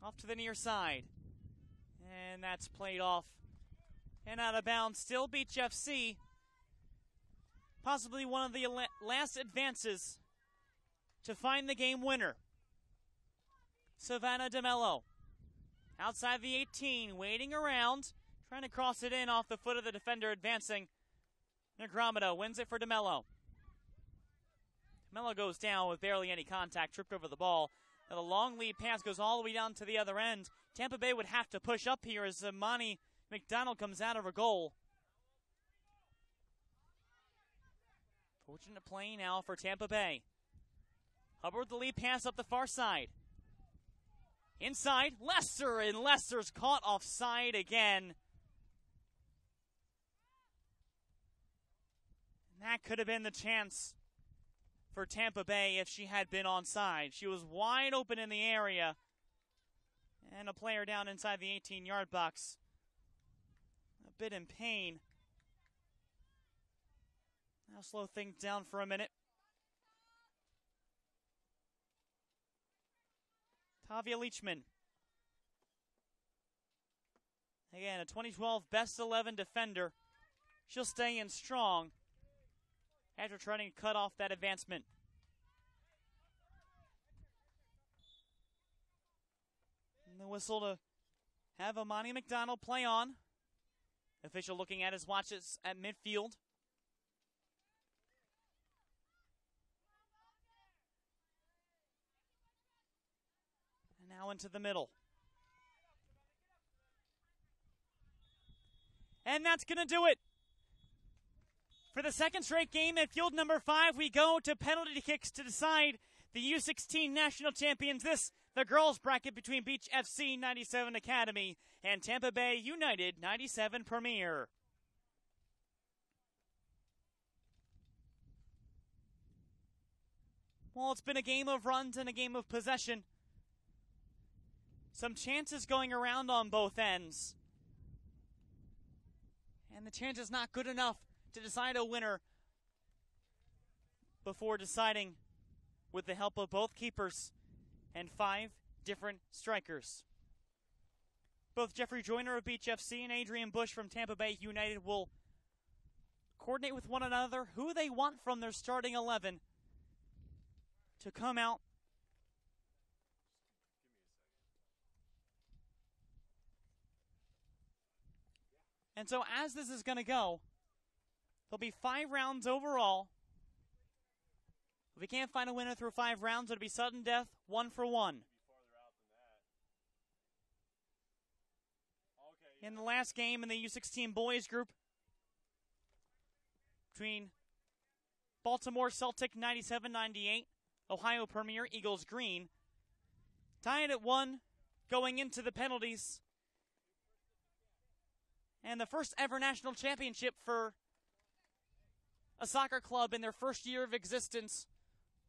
Off to the near side. And that's played off and out of bounds. Still Beach FC. Possibly one of the last advances to find the game winner. Savannah DeMello. Outside the 18, waiting around. Trying to cross it in off the foot of the defender advancing. Negramada wins it for DeMello. DeMello goes down with barely any contact, tripped over the ball. Now the long lead pass goes all the way down to the other end. Tampa Bay would have to push up here as Imani McDonald comes out of a goal. Fortunate play now for Tampa Bay. Hubbard the lead pass up the far side. Inside, Lester, and Lester's caught offside again. And that could have been the chance for Tampa Bay if she had been onside. She was wide open in the area. And a player down inside the 18-yard box. A bit in pain. Now slow things down for a minute. Tavia Leachman. Again, a 2012 best 11 defender. She'll stay in strong after trying to cut off that advancement. And the whistle to have Amani McDonald play on. Official looking at his watches at midfield. And now into the middle. And that's going to do it. For the second straight game at field number 5, we go to penalty kicks to decide the U16 national champions. This, the girls bracket between Beach FC 97 Academy and Tampa Bay United 97 Premier. Well, it's been a game of runs and a game of possession. Some chances going around on both ends. And the chance is not good enough to decide a winner before deciding with the help of both keepers and 5 different strikers. Both Jeffrey Joyner of Beach FC and Adrian Bush from Tampa Bay United will coordinate with one another who they want from their starting 11 to come out and so as this is going to go, there'll be 5 rounds overall. If we can't find a winner through 5 rounds, it'll be sudden death, 1 for 1. In the last game in the U16 boys group between Baltimore Celtic 97-98, Ohio Premier Eagles Green, tied at 1 going into the penalties. And the first ever national championship for a soccer club in their first year of existence.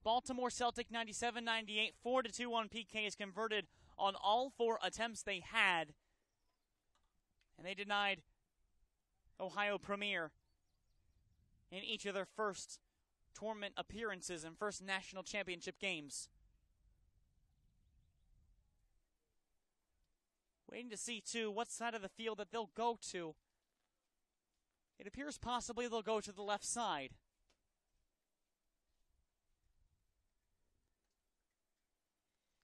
Baltimore Celtic 97-98, 4-2 on PKs converted on all 4 attempts they had. And they denied Ohio Premier in each of their first tournament appearances and first national championship games. Waiting to see, too, what side of the field that they'll go to. It appears possibly they'll go to the left side.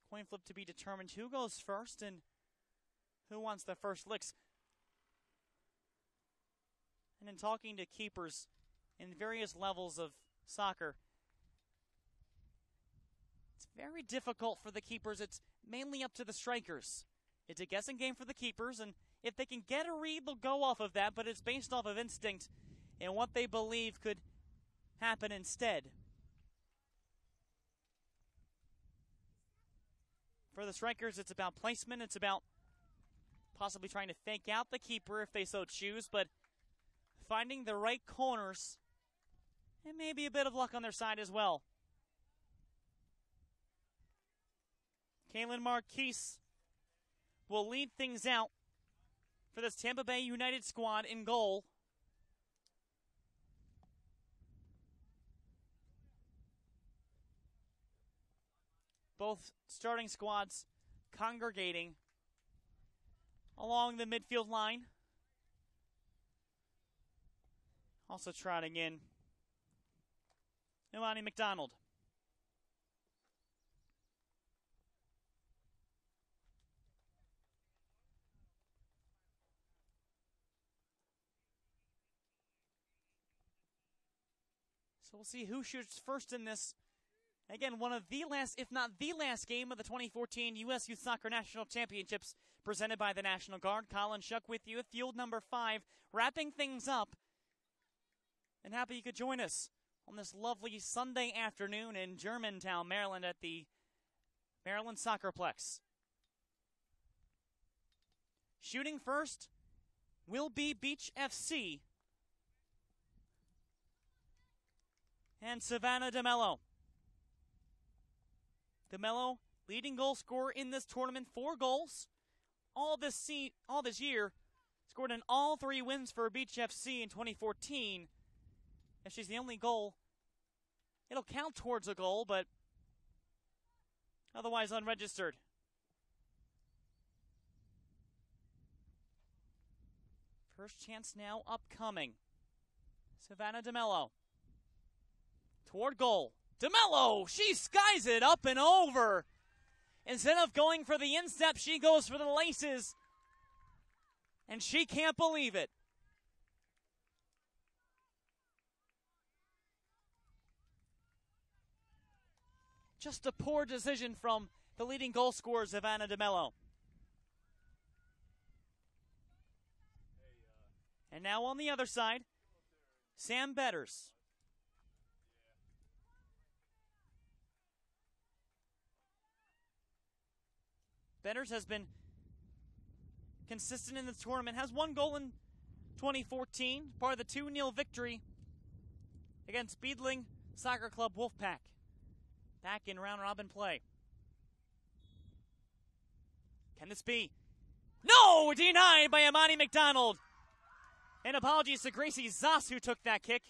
Coin flip to be determined who goes first and who wants the first licks. And in talking to keepers in various levels of soccer, it's very difficult for the keepers. It's mainly up to the strikers. It's a guessing game for the keepers, and if they can get a read, they'll go off of that, but it's based off of instinct and what they believe could happen instead. For the strikers, it's about placement. It's about possibly trying to fake out the keeper if they so choose, but finding the right corners and maybe a bit of luck on their side as well. Kaylin Marquise will lead things out for this Tampa Bay United squad in goal. Both starting squads congregating along the midfield line. Also trotting in Amani McDonald. So we'll see who shoots first in this. Again, one of the last, if not the last game of the 2014 U.S. Youth Soccer National Championships presented by the National Guard. Colin Shuck with you at field number 5, wrapping things up. And happy you could join us on this lovely Sunday afternoon in Germantown, Maryland at the Maryland SoccerPlex. Shooting first will be Beach FC and Savannah DeMello. DeMello, leading goal scorer in this tournament, 4 goals. All this year, scored in all 3 wins for Beach FC in 2014. If she's the only goal, it'll count towards a goal, but otherwise unregistered. First chance now upcoming. Savannah DeMello. Toward goal. DeMello, she skies it up and over. Instead of going for the instep, she goes for the laces. And she can't believe it. Just a poor decision from the leading goal scorer, Savannah DeMello. And now on the other side, Sam Betters. Betters has been consistent in the tournament, has one goal in 2014, part of the 2-0 victory against Beedling Soccer Club Wolfpack. Back in round-robin play. Can this be? No! Denied by Amani McDonald. And apologies to Gracie Zoss, who took that kick.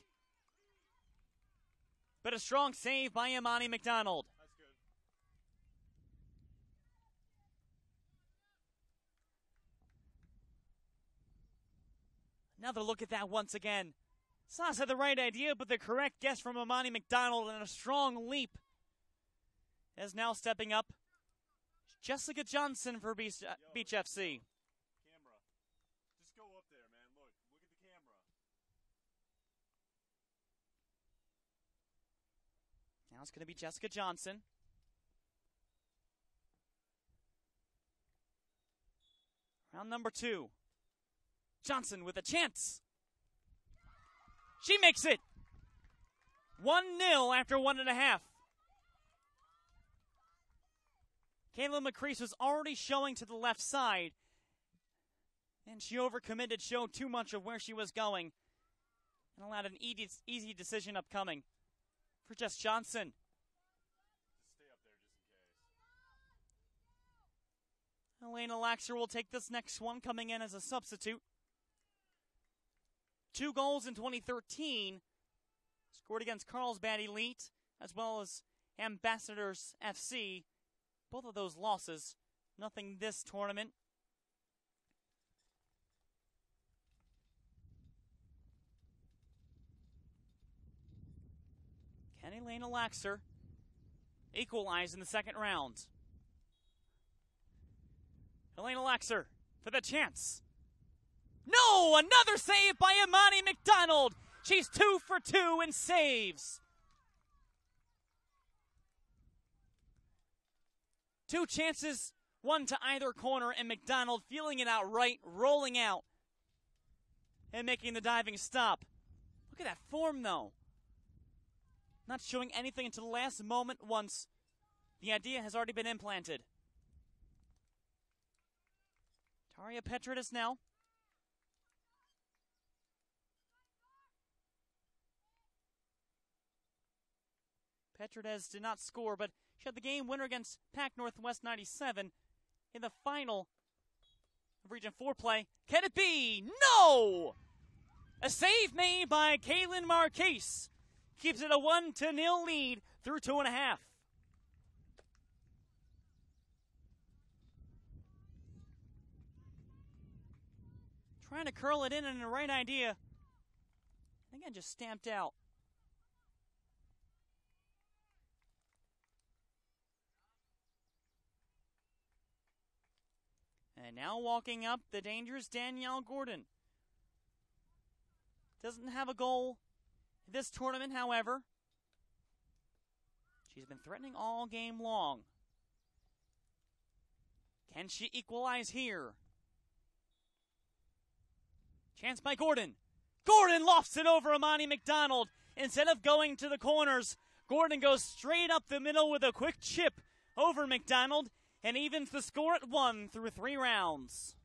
But a strong save by Amani McDonald. That's good. Another look at that once again. Zoss had the right idea, but the correct guess from Amani McDonald, and a strong leap. Is now stepping up Jessica Johnson for Beach FC. Camera. Just go up there, man. Look at the camera. Now it's going to be Jessica Johnson. Round number 2. Johnson with a chance. She makes it. 1-0 after 1.5. Kayla McCrease was already showing to the left side, and she overcommitted, showed too much of where she was going, and allowed an easy decision upcoming for Jess Johnson. Just stay up there just in case. Elena Laxer will take this next one, coming in as a substitute. 2 goals in 2013, scored against Carlsbad Elite, as well as Ambassadors FC. Both of those losses, nothing this tournament. Can Elena Laxer equalize in the second round? Elena Laxer for the chance. No! Another save by Amani McDonald! She's 2 for 2 in saves. 2 chances, one to either corner, and McDonald feeling it out right, rolling out, and making the diving stop. Look at that form, though. Not showing anything until the last moment once the idea has already been implanted. Taria Petridis now. Petridis did not score, but she had the game winner against Pac Northwest 97 in the final of Region 4 play. Can it be? No! A save made by Kaylin Marquise. Keeps it a 1-0 lead through 2.5. Trying to curl it in and the right idea. Again, just stamped out. And now walking up, the dangerous Danielle Gordon. Doesn't have a goal this tournament, however. She's been threatening all game long. Can she equalize here? Chance by Gordon. Gordon lofts it over Amani McDonald. Instead of going to the corners, Gordon goes straight up the middle with a quick chip over McDonald and evens the score at 1 through 3 rounds.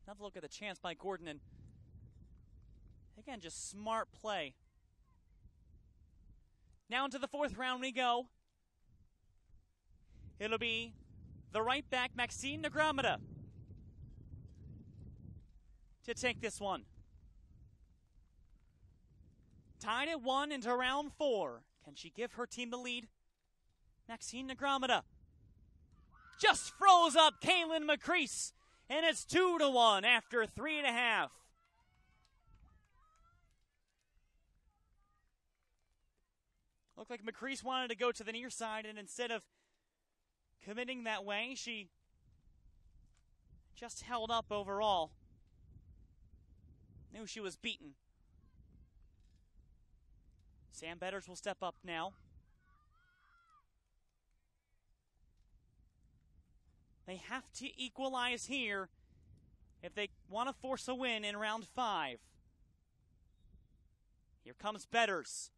Another look at the chance by Gordon, and again, just smart play. Now into the 4th round we go. It'll be the right back, Maxine Negramata, to take this one. Tied at 1 into round 4. Can she give her team the lead? Maxine Negramata just froze up Kaylin McCrease, and it's 2-1 after 3.5. Looked like McCrease wanted to go to the near side, and instead of committing that way, she just held up overall. Knew she was beaten. Sam Betters will step up now. They have to equalize here if they want to force a win in round 5. Here comes Betters.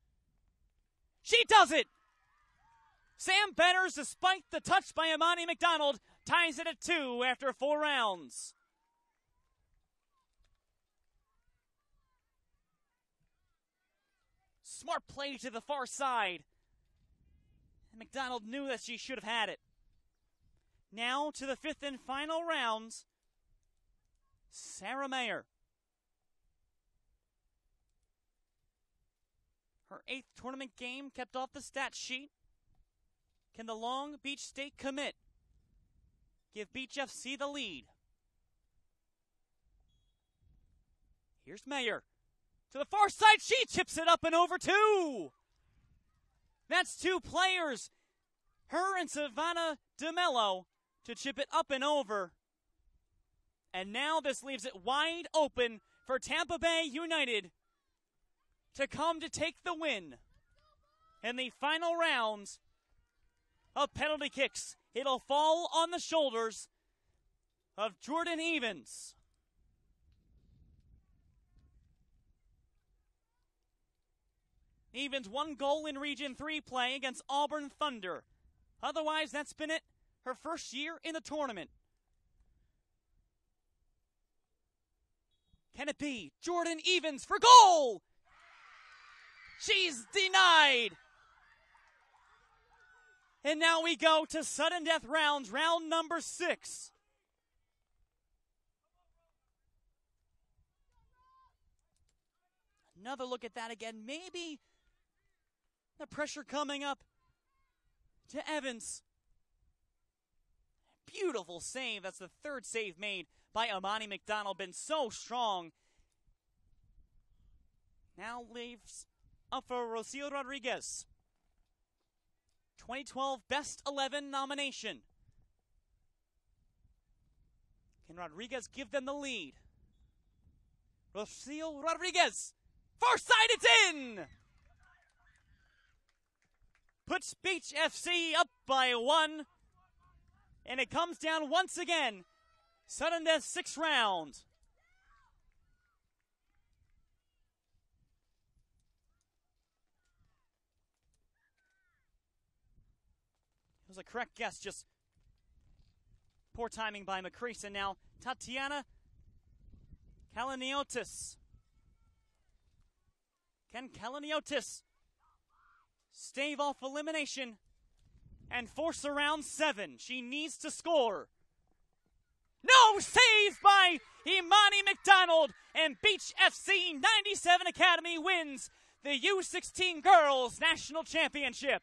She does it! Sam Betters, despite the touch by Imani McDonald, ties it at 2 after 4 rounds. Smart play to the far side. And McDonald knew that she should have had it. Now to the 5th and final rounds. Sarah Mayer. Her 8th tournament game kept off the stat sheet. Can the Long Beach State commit give Beach FC the lead? Here's Mayer. To the far side, she chips it up and over 2. That's 2 players, her and Savannah DeMello, to chip it up and over. And now this leaves it wide open for Tampa Bay United to come to take the win. In the final rounds of penalty kicks, it'll fall on the shoulders of Jordan Evans. Evans 1 goal in Region 3 play against Auburn Thunder. Otherwise, that's been it. Her first year in the tournament. Can it be Jordan Evans for goal? She's denied. And now we go to sudden death rounds, round number 6. Another look at that again. Maybe the pressure coming up to Evans. Beautiful save. That's the 3rd save made by Imani McDonald. Been so strong. Now leaves up for Rocio Rodriguez. 2012 Best 11 nomination. Can Rodriguez give them the lead? Rocio Rodriguez. Far side, it's in! Puts Beach FC up by 1. And it comes down once again. Sudden death 6th round. It was a correct guess, just poor timing by McCrease. And now Tatiana Kaliniotis. Can Kaliniotis stave off elimination and force a round 7? She needs to score. No! Save by Imani McDonald, and Beach FC 97 Academy wins the U16 Girls National Championship.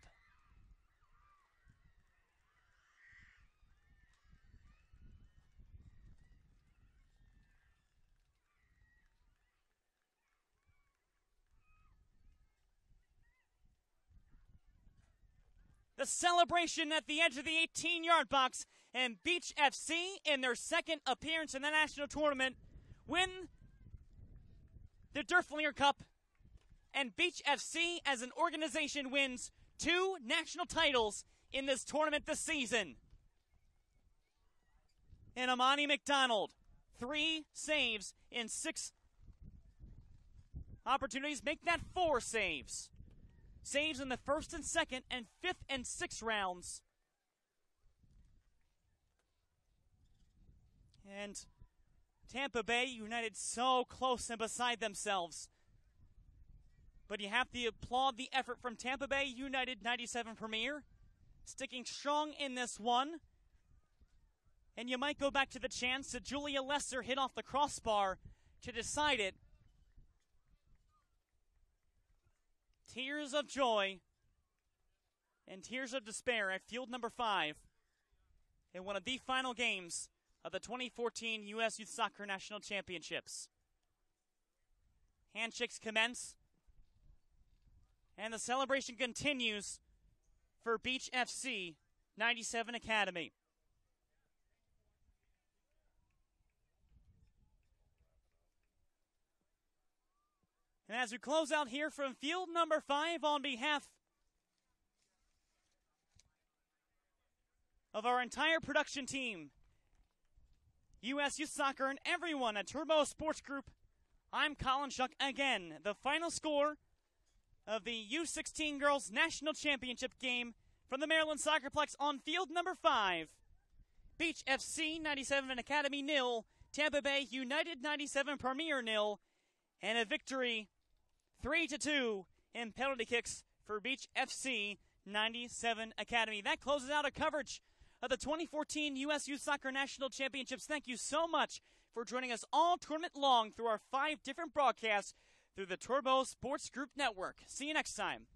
The celebration at the edge of the 18-yard box, and Beach FC, in their 2nd appearance in the national tournament, win the Derflinger Cup, and Beach FC as an organization wins 2 national titles in this tournament this season. And Imani McDonald, 3 saves in 6 opportunities, make that 4 saves. Saves in the 1st and 2nd and 5th and 6th rounds. And Tampa Bay United so close and beside themselves. But you have to applaud the effort from Tampa Bay United 97 Premier. Sticking strong in this one. And you might go back to the chance that Julia Lesser hit off the crossbar to decide it. Tears of joy and tears of despair at field number 5 in one of the final games of the 2014 U.S. Youth Soccer National Championships. Handshakes commence, And the celebration continues for Beach FC 97 Academy. And as we close out here from field number 5 on behalf of our entire production team, U.S. Youth Soccer, and everyone at Turbo Sports Group, I'm Colin Shuck again. The final score of the U16 Girls National Championship game from the Maryland SoccerPlex on field number 5. Beach FC 97 Academy 0, Tampa Bay United 97 Premier 0, and a victory 3-2 in penalty kicks for Beach FC 97 Academy. That closes out a coverage of the 2014 U.S. Youth Soccer National Championships. Thank you so much for joining us all tournament long through our 5 different broadcasts through the Turbo Sports Group Network. See you next time.